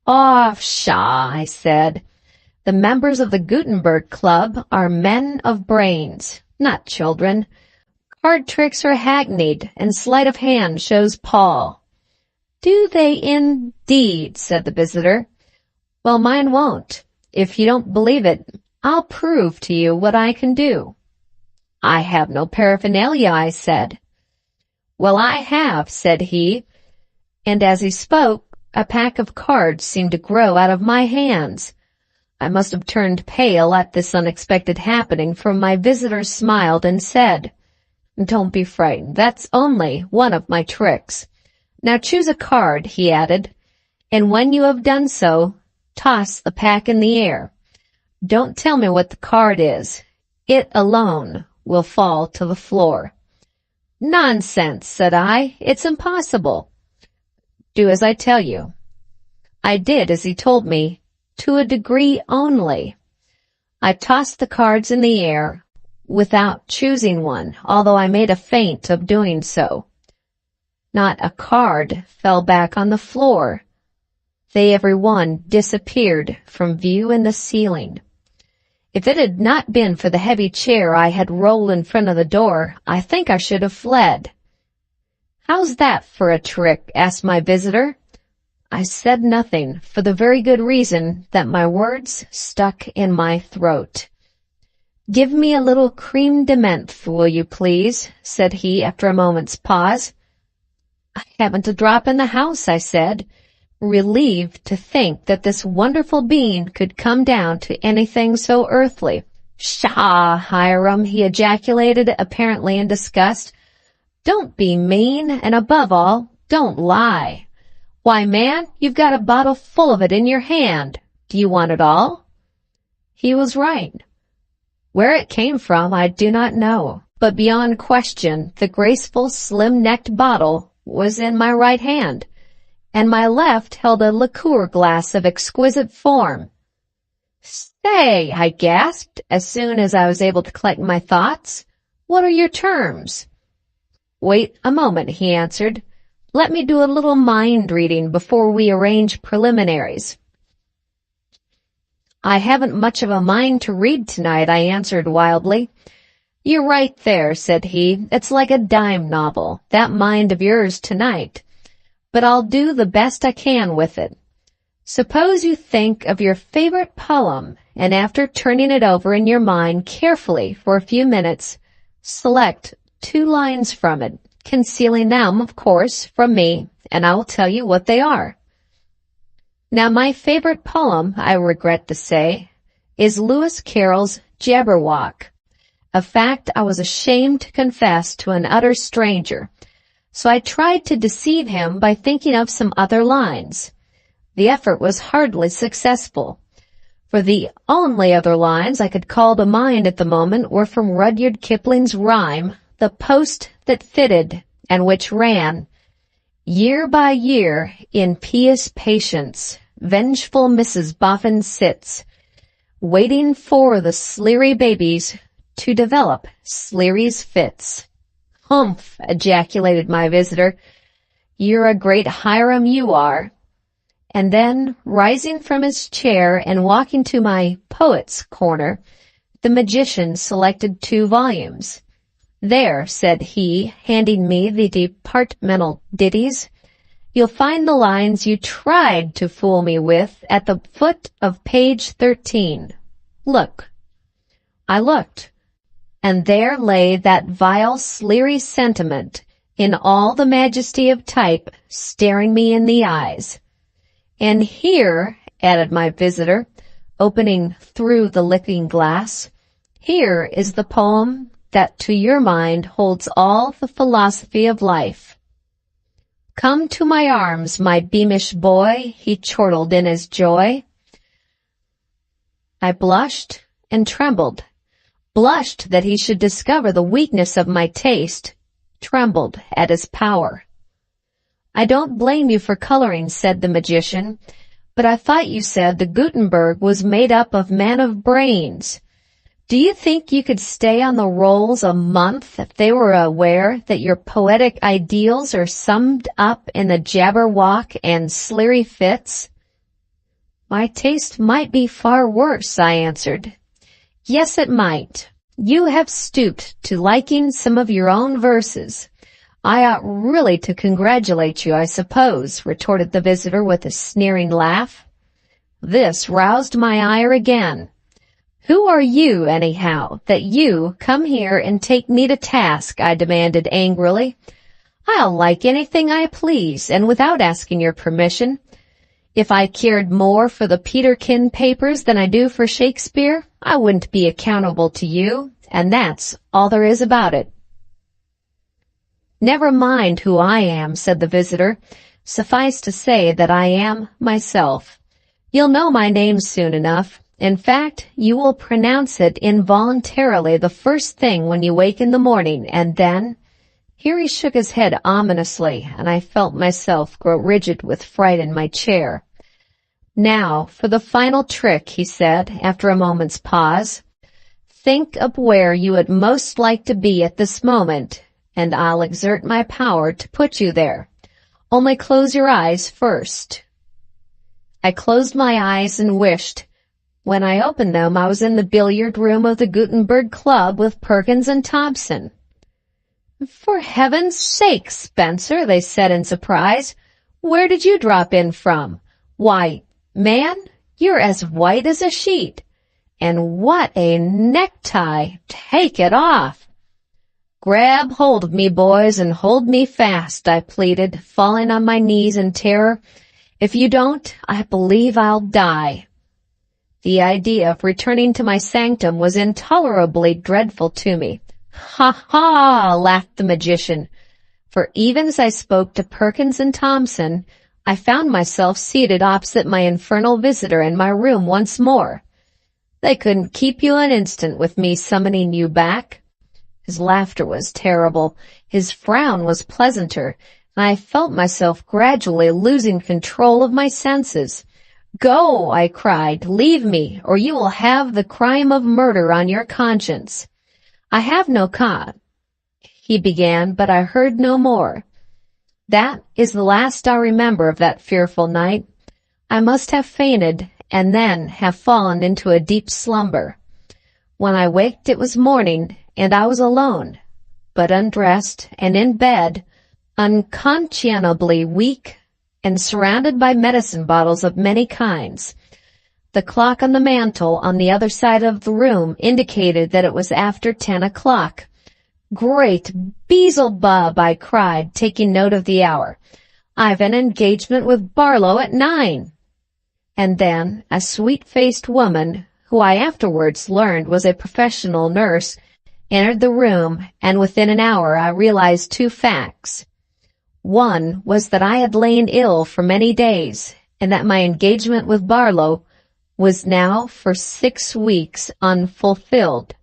Oh, pshaw, I said. The members of the Gutenberg Club are men of brains, not children. Card tricks are hackneyed, and sleight of hand shows Paul. Do they indeed? Said the visitor. Well, mine won't. If you don't believe it, I'll prove to you what I can do. I have no paraphernalia, I said. Well, I have, said he, and as he spoke, a pack of cards seemed to grow out of my hands. I must have turned pale at this unexpected happening, for my visitor smiled and said, Don't be frightened. That's only one of my tricks. Now choose a card, he added, and when you have done so, toss the pack in the air. Don't tell me what the card is. It alone will fall to the floor. Nonsense, said I. It's impossible. Do as I tell you. I did as he told me, to a degree only. I tossed the cards in the air without choosing one, although I made a feint of doing so. Not a card fell back on the floor. They every one disappeared from view in the ceiling. If it had not been for the heavy chair I had rolled in front of the door, I think I should have fled. How's that for a trick? Asked my visitor. I said nothing, for the very good reason that my words stuck in my throat. Give me a little creme de menthe, will you please? Said he after a moment's pause. I haven't a drop in the house, I said. relieved to think that this wonderful being could come down to anything so earthly. "Pshaw, Hiram," he ejaculated, apparently in disgust. "Don't be mean, and above all, don't lie. Why, man, you've got a bottle full of it in your hand. Do you want it all?" He was right. Where it came from, I do not know, but beyond question, the graceful, slim-necked bottle was in my right hand, and my left held a liqueur glass of exquisite form. "Say," I gasped, as soon as I was able to collect my thoughts, "what are your terms?" "Wait a moment," he answered. "Let me do a little mind reading before we arrange preliminaries." "I haven't much of a mind to read tonight," I answered wildly. "You're right there," said he. "It's like a dime novel, that mind of yours tonight. But I'll do the best I can with it. Suppose you think of your favorite poem, and after turning it over in your mind carefully for a few minutes, select 2 lines from it, concealing them, of course, from me, and I will tell you what they are." Now, my favorite poem, I regret to say, is Lewis Carroll's Jabberwock, a fact I was ashamed to confess to an utter stranger, so I tried to deceive him by thinking of some other lines. The effort was hardly successful, for the only other lines I could call to mind at the moment were from Rudyard Kipling's rhyme, "The Post That Fitted," and which ran, "Year by year, in pious patience, vengeful Mrs. Boffin sits, waiting for the Sleary babies to develop Sleary's fits." "Humph," ejaculated my visitor. "You're a great Hiram, you are." And then, rising from his chair and walking to my poet's corner, the magician selected 2 volumes. "There," said he, handing me the departmental ditties, "you'll find the lines you tried to fool me with at the foot of page 13. Look." I looked, and there lay that vile Sleary sentiment in all the majesty of type, staring me in the eyes. "And here," added my visitor, opening through the looking glass, "here is the poem that to your mind holds all the philosophy of life. Come to my arms, my beamish boy," he chortled in his joy. I blushed and trembled, blushed that he should discover the weakness of my taste, trembled at his power. "I don't blame you for coloring," said the magician, "but I thought you said the Gutenberg was made up of men of brains. Do you think you could stay on the rolls a month if they were aware that your poetic ideals are summed up in the Jabberwock and Sleary fits?" "My taste might be far worse," I answered. "Yes, it might. You have stooped to liking some of your own verses. I ought really to congratulate you, I suppose," retorted the visitor with a sneering laugh. This roused my ire again. "Who are you, anyhow, that you come here and take me to task?" I demanded angrily. "I'll like anything I please, and without asking your permission. If I cared more for the Peterkin papers than I do for Shakespeare, I wouldn't be accountable to you, and that's all there is about it." "Never mind who I am," said the visitor. "Suffice to say that I am myself. You'll know my name soon enough. In fact, you will pronounce it involuntarily the first thing when you wake in the morning, and then—" Here he shook his head ominously, and I felt myself grow rigid with fright in my chair. "Now, for the final trick," he said, after a moment's pause. "Think of where you would most like to be at this moment, and I'll exert my power to put you there. Only close your eyes first." I closed my eyes and wished. When I opened them, I was in the billiard room of the Gutenberg Club with Perkins and Thompson. "For heaven's sake, Spencer," they said in surprise, "where did you drop in from? Why, man, you're as white as a sheet. And what a necktie! Take it off." "Grab hold of me, boys, and hold me fast," I pleaded, falling on my knees in terror. If you don't, I believe I'll die." The idea of returning to my sanctum was intolerably dreadful to me. "Ha ha!" laughed the magician. For even as I spoke to Perkins and Thompson, I found myself seated opposite my infernal visitor in my room once more. "They couldn't keep you an instant with me summoning you back." His laughter was terrible. His frown was pleasanter, and I felt myself gradually losing control of my senses. "Go," I cried, "leave me, or you will have the crime of murder on your conscience." "I have no he began, but I heard no more. That is the last I remember of that fearful night. I must have fainted, and then have fallen into a deep slumber. When I waked it was morning, and I was alone, but undressed and in bed, unconscionably weak, and surrounded by medicine bottles of many kinds. The clock on the mantel on the other side of the room indicated that it was after 10 o'clock. "Great Beelzebub!" I cried, taking note of the hour. "I've an engagement with Barlow at 9. And then a sweet-faced woman, who I afterwards learned was a professional nurse, entered the room, and within an hour I realized two facts. One was that I had lain ill for many days, and that my engagement with Barlow was now for 6 weeks unfulfilled.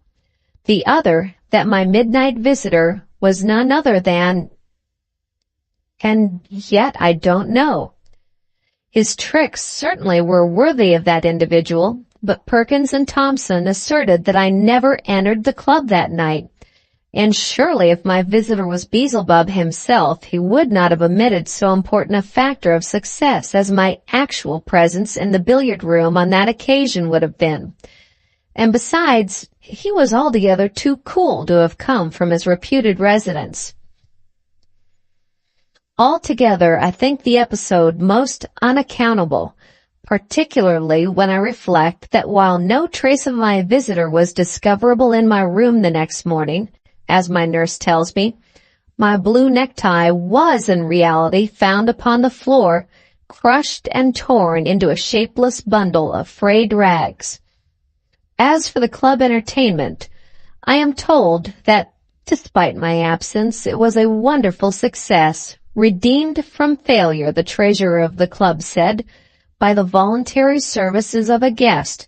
The other, that my midnight visitor was none other than... and yet I don't know. His tricks certainly were worthy of that individual, but Perkins and Thompson asserted that I never entered the club that night, and surely if my visitor was Beelzebub himself, he would not have omitted so important a factor of success as my actual presence in the billiard room on that occasion would have been. And besides, he was altogether too cool to have come from his reputed residence. Altogether, I think the episode most unaccountable, particularly when I reflect that while no trace of my visitor was discoverable in my room the next morning, as my nurse tells me, my blue necktie was in reality found upon the floor, crushed and torn into a shapeless bundle of frayed rags. As for the club entertainment, I am told that, despite my absence, it was a wonderful success, redeemed from failure, the treasurer of the club said, by the voluntary services of a guest,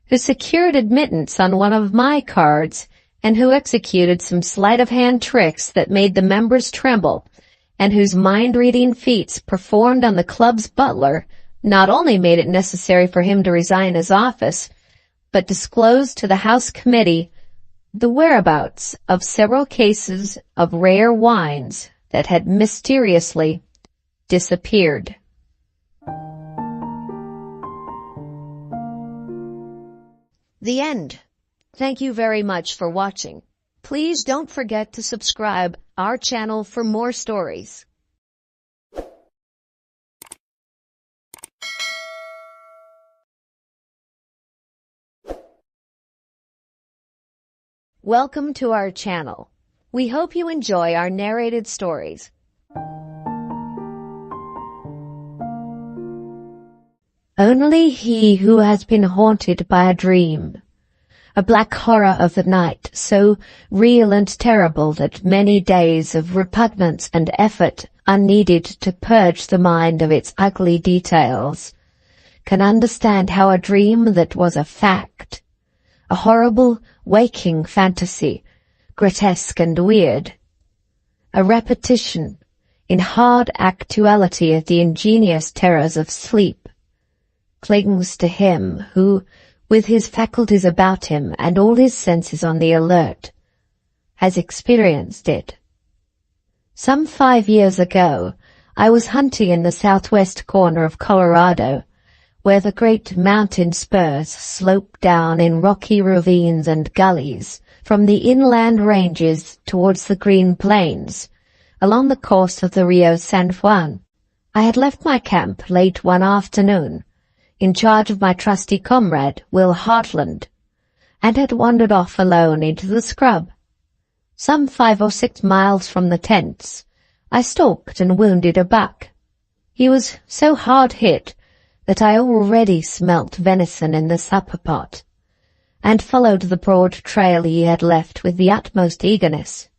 who secured admittance on one of my cards, and who executed some sleight-of-hand tricks that made the members tremble, and whose mind-reading feats performed on the club's butler not only made it necessary for him to resign his office, but disclosed to the House Committee the whereabouts of several cases of rare wines that had mysteriously disappeared. The end. Thank you very much for watching. Please don't forget to subscribe our channel for more stories. Welcome to our channel. We hope you enjoy our narrated stories. Only he who has been haunted by a dream, a black horror of the night, so real and terrible that many days of repugnance and effort are needed to purge the mind of its ugly details, can understand how a dream that was a fact, a horrible waking fantasy, grotesque and weird, a repetition in hard actuality of the ingenious terrors of sleep, clings to him who, with his faculties about him and all his senses on the alert, has experienced it. Some 5 years ago, I was hunting in the southwest corner of Colorado, where the great mountain spurs slope down in rocky ravines and gullies from the inland ranges towards the green plains, along the course of the Rio San Juan. I had left my camp late one afternoon, in charge of my trusty comrade, Will Hartland, and had wandered off alone into the scrub. Some 5 or 6 miles from the tents, I stalked and wounded a buck. He was so hard hit that I already smelt venison in the supper pot, and followed the broad trail he had left with the utmost eagerness.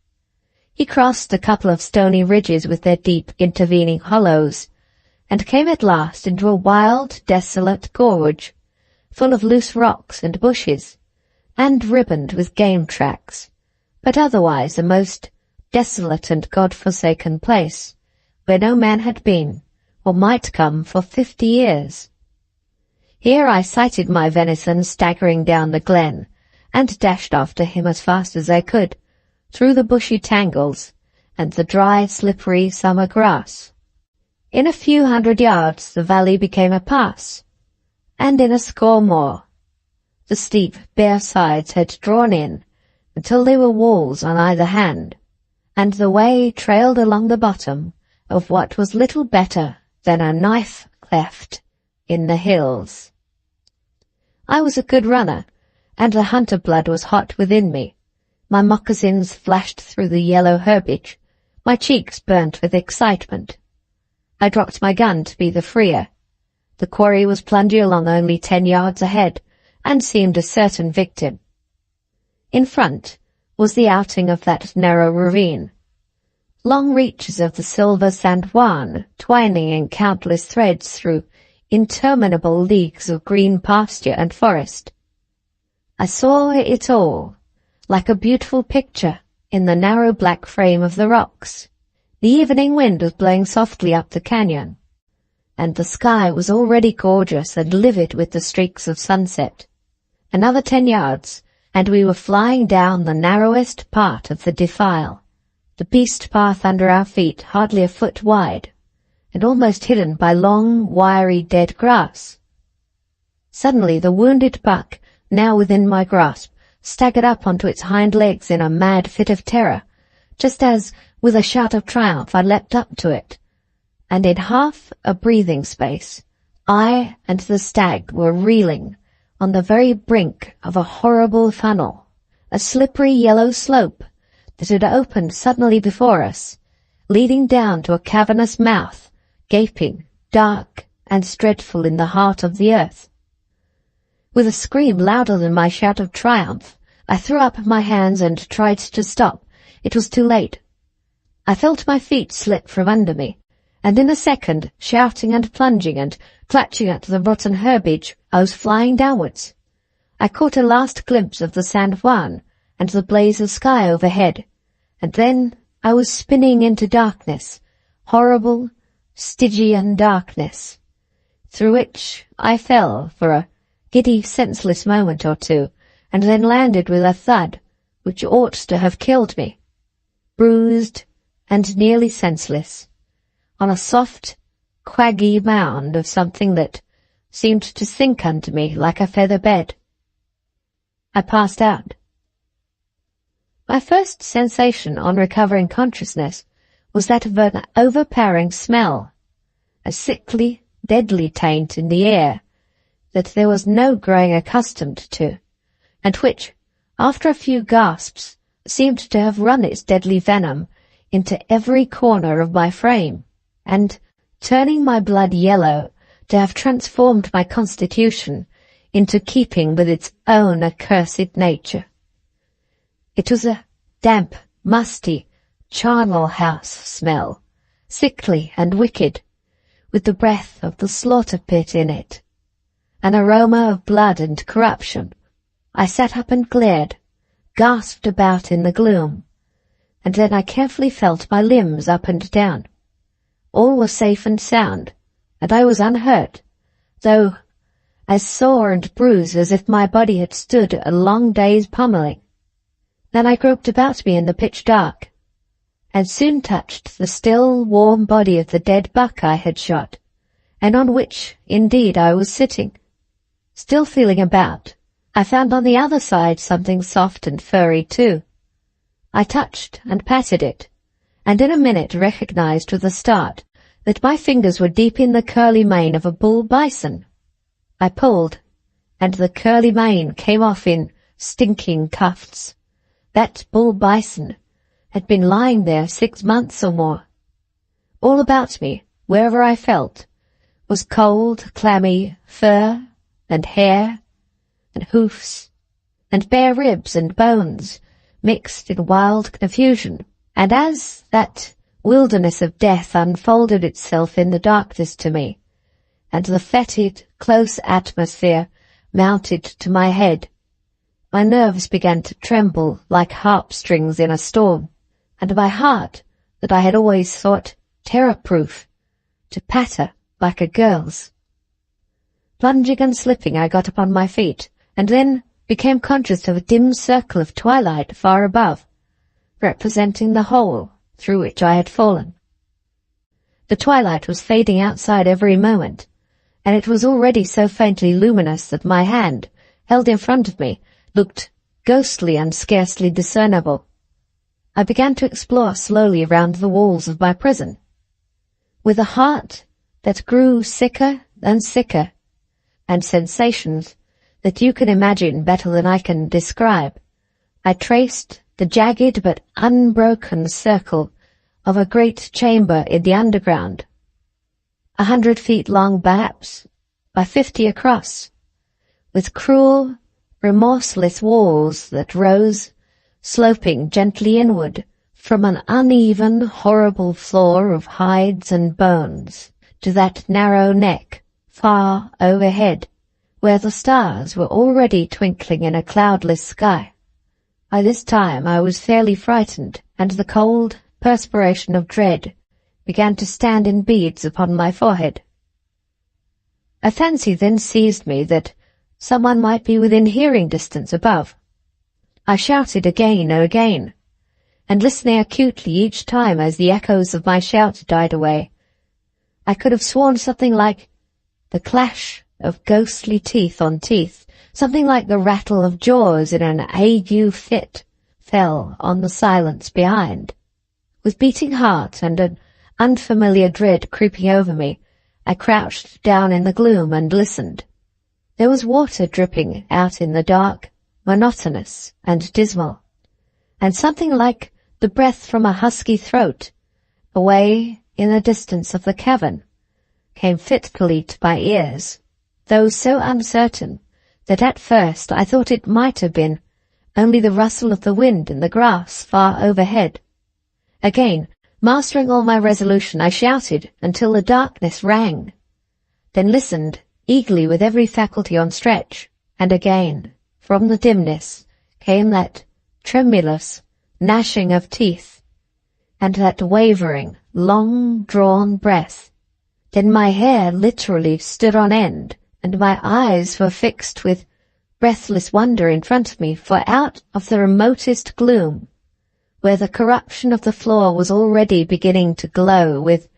He crossed a couple of stony ridges with their deep intervening hollows, and came at last into a wild, desolate gorge, full of loose rocks and bushes, and ribboned with game tracks, but otherwise a most desolate and God-forsaken place, where no man had been, or might come for 50 years. Here I sighted my venison staggering down the glen, and dashed after him as fast as I could, through the bushy tangles and the dry, slippery summer grass. In a few 100 yards the valley became a pass, and in a score more the steep, bare sides had drawn in until they were walls on either hand, and the way trailed along the bottom of what was little better than a knife cleft in the hills. I was a good runner, and the hunter blood was hot within me. My moccasins flashed through the yellow herbage, my cheeks burnt with excitement. I dropped my gun to be the freer. The quarry was plunging along only 10 yards ahead, and seemed a certain victim. In front was the outing of that narrow ravine. Long reaches of the silver San Juan twining in countless threads through interminable leagues of green pasture and forest. I saw it all, like a beautiful picture, in the narrow black frame of the rocks. The evening wind was blowing softly up the canyon, and the sky was already gorgeous and livid with the streaks of sunset. Another 10 yards, and we were flying down the narrowest part of the defile, the beast path under our feet hardly a foot wide, and almost hidden by long, wiry, dead grass. Suddenly the wounded buck, now within my grasp, staggered up onto its hind legs in a mad fit of terror, just as, with a shout of triumph, I leapt up to it, and in half a breathing space, I and the stag were reeling on the very brink of a horrible funnel, a slippery yellow slope that had opened suddenly before us, leading down to a cavernous mouth, gaping, dark, and dreadful in the heart of the earth. With a scream louder than my shout of triumph, I threw up my hands and tried to stop. It was too late. I felt my feet slip from under me, and in a second, shouting and plunging and clutching at the rotten herbage, I was flying downwards. I caught a last glimpse of the San Juan and the blaze of sky overhead, and then I was spinning into darkness, horrible, Stygian darkness, through which I fell for a giddy, senseless moment or two, and then landed with a thud which ought to have killed me, bruised and nearly senseless, on a soft, quaggy mound of something that seemed to sink under me like a feather bed. I passed out. My first sensation on recovering consciousness was that of an overpowering smell, a sickly, deadly taint in the air that there was no growing accustomed to, and which, after a few gasps, seemed to have run its deadly venom into every corner of my frame, and, turning my blood yellow, to have transformed my constitution into keeping with its own accursed nature. It was a damp, musty, charnel house smell, sickly and wicked, with the breath of the slaughter pit in it, an aroma of blood and corruption. I sat up and glared, gasped about in the gloom, and then I carefully felt my limbs up and down. All was safe and sound, and I was unhurt, though as sore and bruised as if my body had stood a long day's pummeling. Then I groped about me in the pitch dark, and soon touched the still, warm body of the dead buck I had shot, and on which, indeed, I was sitting. Still feeling about, I found on the other side something soft and furry too. I touched and patted it, and in a minute recognized with a start that my fingers were deep in the curly mane of a bull bison. I pulled, and the curly mane came off in stinking tufts. That bull bison had been lying there 6 months or more. All about me wherever I felt, was cold, clammy fur and hair and hoofs and bare ribs and bones mixed in wild confusion. And as that wilderness of death unfolded itself in the darkness to me, and the fetid, close atmosphere mounted to my head, my nerves began to tremble like harp strings in a storm, and my heart, that I had always thought terror-proof, to patter like a girl's. Plunging and slipping, I got upon my feet, and then became conscious of a dim circle of twilight far above, representing the hole through which I had fallen. The twilight was fading outside every moment, and it was already so faintly luminous that my hand, held in front of me, looked ghostly and scarcely discernible. I began to explore slowly around the walls of my prison. With a heart that grew sicker and sicker, and sensations that you can imagine better than I can describe, I traced the jagged but unbroken circle of a great chamber in the underground, 100 feet long perhaps, by 50 across, with cruel, remorseless walls that rose, sloping gently inward from an uneven, horrible floor of hides and bones to that narrow neck far overhead, where the stars were already twinkling in a cloudless sky. By this time I was fairly frightened, and the cold perspiration of dread began to stand in beads upon my forehead. A fancy then seized me that someone might be within hearing distance above. I shouted again and again, and listening acutely each time as the echoes of my shout died away, I could have sworn something like the clash of ghostly teeth on teeth, something like the rattle of jaws in an ague fit, fell on the silence behind. With beating heart and an unfamiliar dread creeping over me, I crouched down in the gloom and listened. There was water dripping out in the dark, monotonous and dismal, and something like the breath from a husky throat, away in the distance of the cavern, came fitfully to my ears, though so uncertain that at first I thought it might have been only the rustle of the wind in the grass far overhead. Again, mastering all my resolution, I shouted until the darkness rang, then listened eagerly with every faculty on stretch, and again, from the dimness, came that tremulous gnashing of teeth, and that wavering, long-drawn breath. Then my hair literally stood on end, and my eyes were fixed with breathless wonder in front of me, for out of the remotest gloom, where the corruption of the floor was already beginning to glow with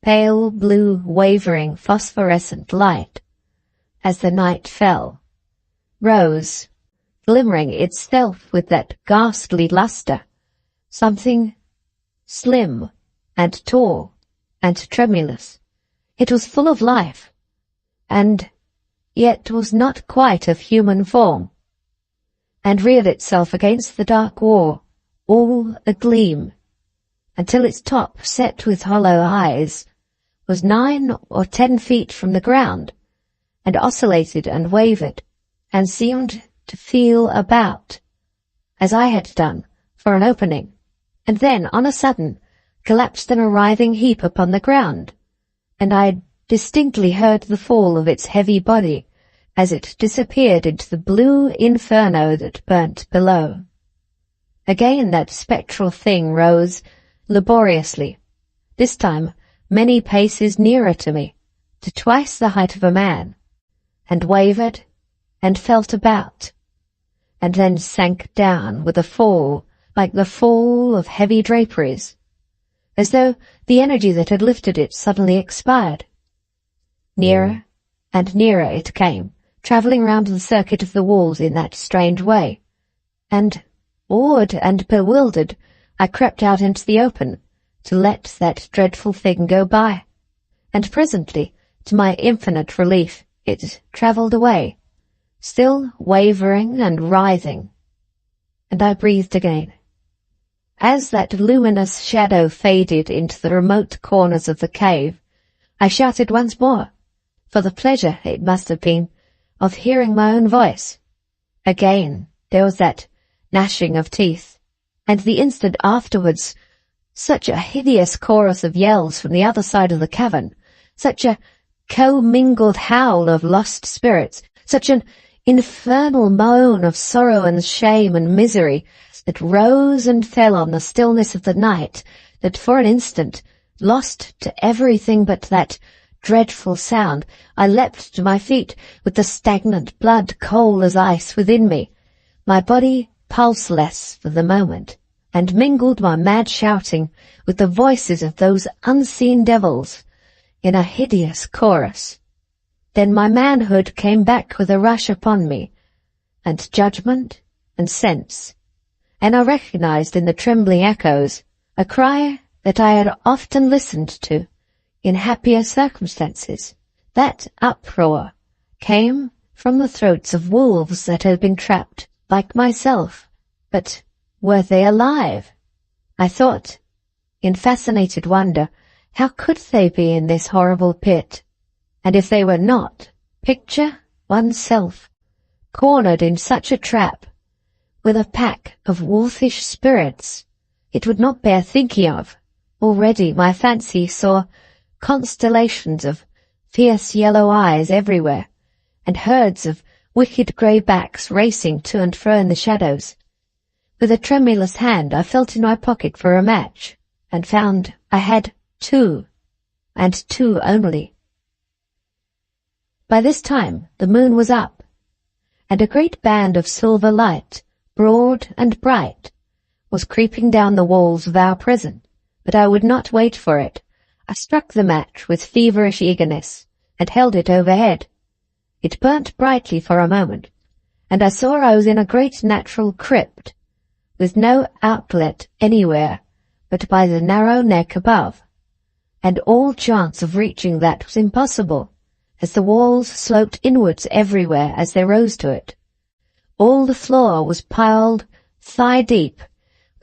pale blue wavering phosphorescent light, as the night fell, rose, glimmering itself with that ghastly lustre, something slim and tall and tremulous. It was full of life, and yet was not quite of human form, and reared itself against the dark wall, all agleam, until its top, set with hollow eyes, was 9 or 10 feet from the ground, and oscillated and wavered, and seemed to feel about, as I had done, for an opening, and then, on a sudden, collapsed in a writhing heap upon the ground, and I distinctly heard the fall of its heavy body as it disappeared into the blue inferno that burnt below. Again that spectral thing rose laboriously, this time many paces nearer to me, to twice the height of a man, and wavered and felt about, and then sank down with a fall like the fall of heavy draperies, as though the energy that had lifted it suddenly expired. Nearer and nearer it came, travelling round the circuit of the walls in that strange way, and, awed and bewildered, I crept out into the open to let that dreadful thing go by, and presently, to my infinite relief, it travelled away, still wavering and writhing, and I breathed again. As that luminous shadow faded into the remote corners of the cave, I shouted once more, for the pleasure, it must have been, of hearing my own voice. Again there was that gnashing of teeth, and the instant afterwards such a hideous chorus of yells from the other side of the cavern, such a commingled howl of lost spirits, such an infernal moan of sorrow and shame and misery that rose and fell on the stillness of the night, that for an instant, lost to everything but that dreadful sound, I leapt to my feet with the stagnant blood cold as ice within me, my body pulseless for the moment, and mingled my mad shouting with the voices of those unseen devils in a hideous chorus. Then my manhood came back with a rush upon me, and judgment and sense, and I recognized in the trembling echoes a cry that I had often listened to in happier circumstances. That uproar came from the throats of wolves that had been trapped like myself. But were they alive? I thought, in fascinated wonder, how could they be in this horrible pit? And if they were not, picture oneself cornered in such a trap, with a pack of wolfish spirits. It would not bear thinking of. Already my fancy saw constellations of fierce yellow eyes everywhere, and herds of wicked grey backs racing to and fro in the shadows. With a tremulous hand I felt in my pocket for a match, and found I had 2, and 2 only. By this time the moon was up, and a great band of silver light, broad and bright, was creeping down the walls of our prison, but I would not wait for it. I struck the match with feverish eagerness, and held it overhead. It burnt brightly for a moment, and I saw I was in a great natural crypt, with no outlet anywhere but by the narrow neck above, and all chance of reaching that was impossible, as the walls sloped inwards everywhere as they rose to it. All the floor was piled thigh-deep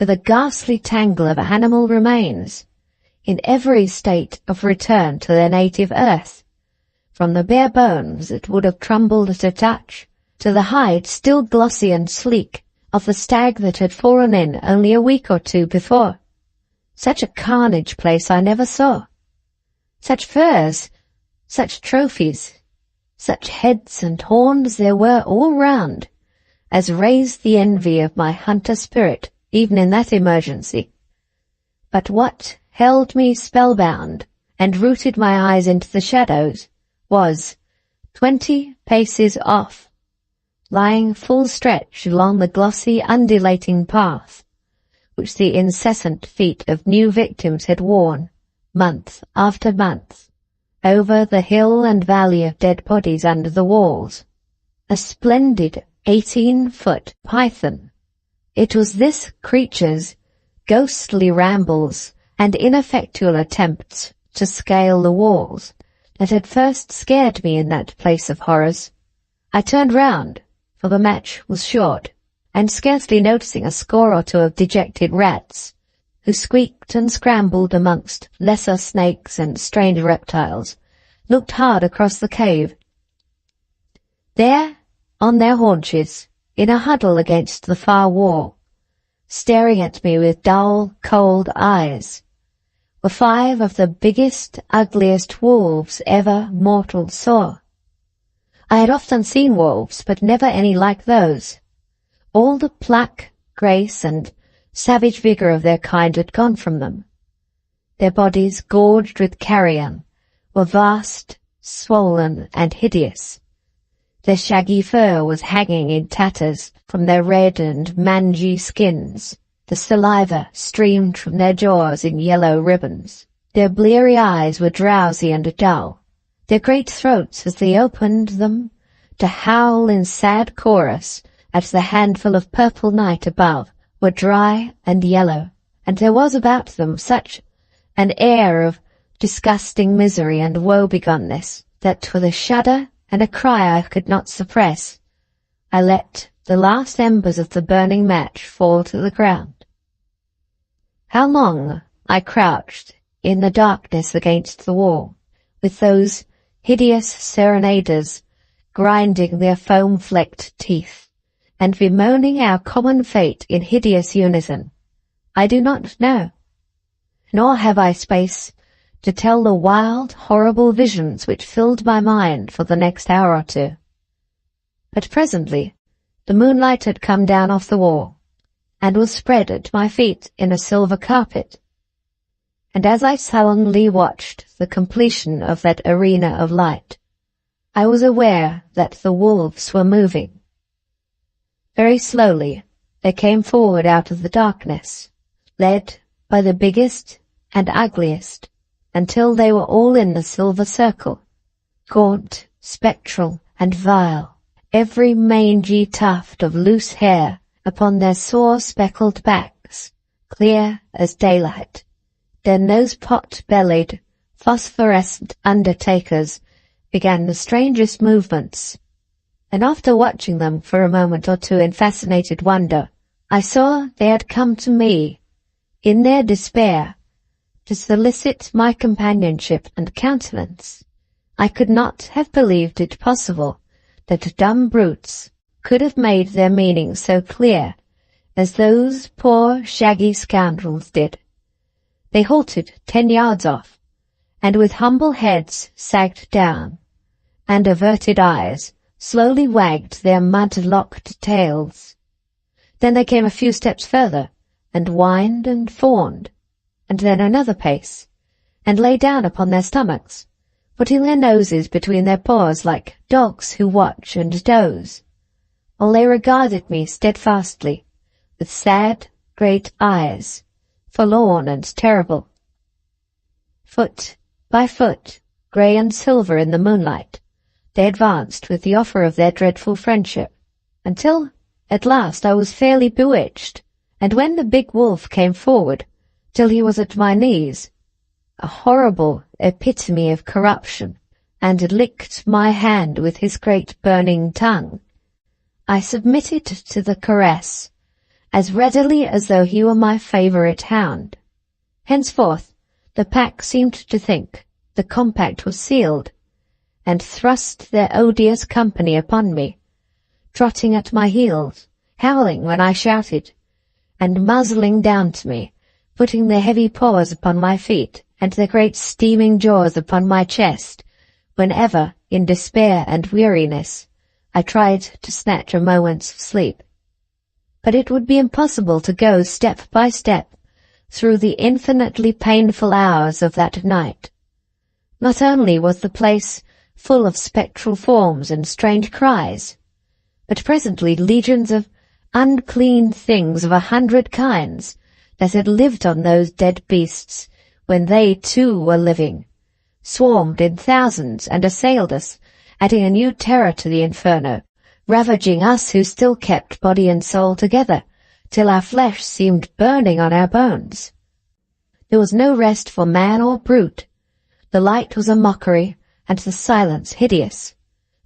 with a ghastly tangle of animal remains, in every state of return to their native earth, from the bare bones that would have crumbled at a touch, to the hide still glossy and sleek of the stag that had fallen in only a week or 2 before. Such a carnage place I never saw. Such furs, such trophies, such heads and horns there were all round, as raised the envy of my hunter spirit even in that emergency. But what held me spellbound and rooted my eyes into the shadows was 20 paces off, lying full stretch along the glossy undulating path which the incessant feet of new victims had worn, month after month, over the hill and valley of dead bodies under the walls. A splendid 18-foot python. It was this creature's ghostly rambles and ineffectual attempts to scale the walls that had first scared me in that place of horrors. I turned round, for the match was short, and scarcely noticing a score or 2 of dejected rats, who squeaked and scrambled amongst lesser snakes and strange reptiles, looked hard across the cave. There, on their haunches, in a huddle against the far wall, staring at me with dull, cold eyes, were 5 of the biggest, ugliest wolves ever mortal saw. I had often seen wolves, but never any like those. All the pluck, grace, and savage vigour of their kind had gone from them. Their bodies, gorged with carrion, were vast, swollen, and hideous. Their shaggy fur was hanging in tatters from their red and mangy skins. The saliva streamed from their jaws in yellow ribbons. Their bleary eyes were drowsy and dull. Their great throats, as they opened them to howl in sad chorus at the handful of purple night above, were dry and yellow, and there was about them such an air of disgusting misery and woe-begonness that with a shudder and a cry I could not suppress, I let the last embers of the burning match fall to the ground. How long I crouched in the darkness against the wall, with those hideous serenaders grinding their foam-flecked teeth, and bemoaning our common fate in hideous unison? I do not know, nor have I space to tell the wild, horrible visions which filled my mind for the next hour or two. But presently the moonlight had come down off the wall, and was spread at my feet in a silver carpet, and as I sullenly watched the completion of that arena of light, I was aware that the wolves were moving. Very slowly they came forward out of the darkness, led by the biggest and ugliest, until they were all in the silver circle, gaunt, spectral, and vile, every mangy tuft of loose hair upon their sore speckled backs, clear as daylight. Then those pot-bellied, phosphorescent undertakers began the strangest movements, and after watching them for a moment or two in fascinated wonder, I saw they had come to me, in their despair, to solicit my companionship and countenance. I could not have believed it possible that dumb brutes could have made their meaning so clear as those poor shaggy scoundrels did. They halted 10 yards off, and with humble heads sagged down, and averted eyes slowly wagged their mud-locked tails. Then they came a few steps further, and whined and fawned, and then another pace, and lay down upon their stomachs, putting their noses between their paws like dogs who watch and doze, while they regarded me steadfastly, with sad, great eyes, forlorn and terrible. Foot by foot, grey and silver in the moonlight, they advanced with the offer of their dreadful friendship, until at last I was fairly bewitched, and when the big wolf came forward, till he was at my knees, a horrible epitome of corruption, and licked my hand with his great burning tongue, I submitted to the caress as readily as though he were my favourite hound. Henceforth the pack seemed to think the compact was sealed, and thrust their odious company upon me, trotting at my heels, howling when I shouted, and muzzling down to me, putting their heavy paws upon my feet and their great steaming jaws upon my chest, whenever, in despair and weariness, I tried to snatch a moment's sleep. But it would be impossible to go step by step through the infinitely painful hours of that night. Not only was the place full of spectral forms and strange cries, but presently legions of unclean things of 100 kinds that had lived on those dead beasts when they too were living, swarmed in thousands and assailed us, adding a new terror to the inferno, ravaging us who still kept body and soul together, till our flesh seemed burning on our bones. There was no rest for man or brute. The light was a mockery, and the silence hideous.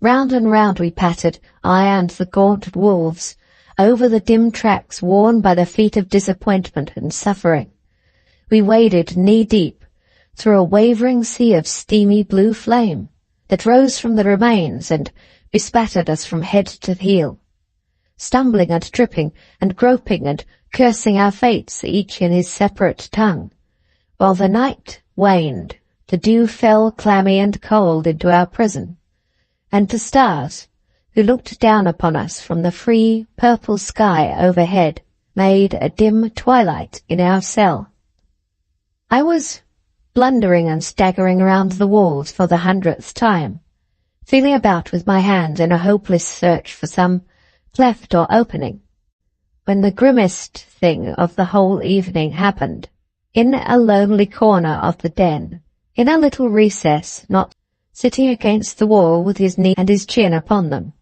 Round and round we pattered, I and the gaunt wolves, over the dim tracks worn by the feet of disappointment and suffering. We waded knee-deep through a wavering sea of steamy blue flame that rose from the remains and bespattered us from head to heel, stumbling and tripping and groping and cursing our fates, each in his separate tongue. While the night waned, the dew fell clammy and cold into our prison, and the stars, who looked down upon us from the free purple sky overhead, made a dim twilight in our cell. I was blundering and staggering around the walls for the 100th time, feeling about with my hands in a hopeless search for some cleft or opening, when the grimmest thing of the whole evening happened. In a lonely corner of the den, in a little recess, not sitting against the wall with his knee and his chin upon them,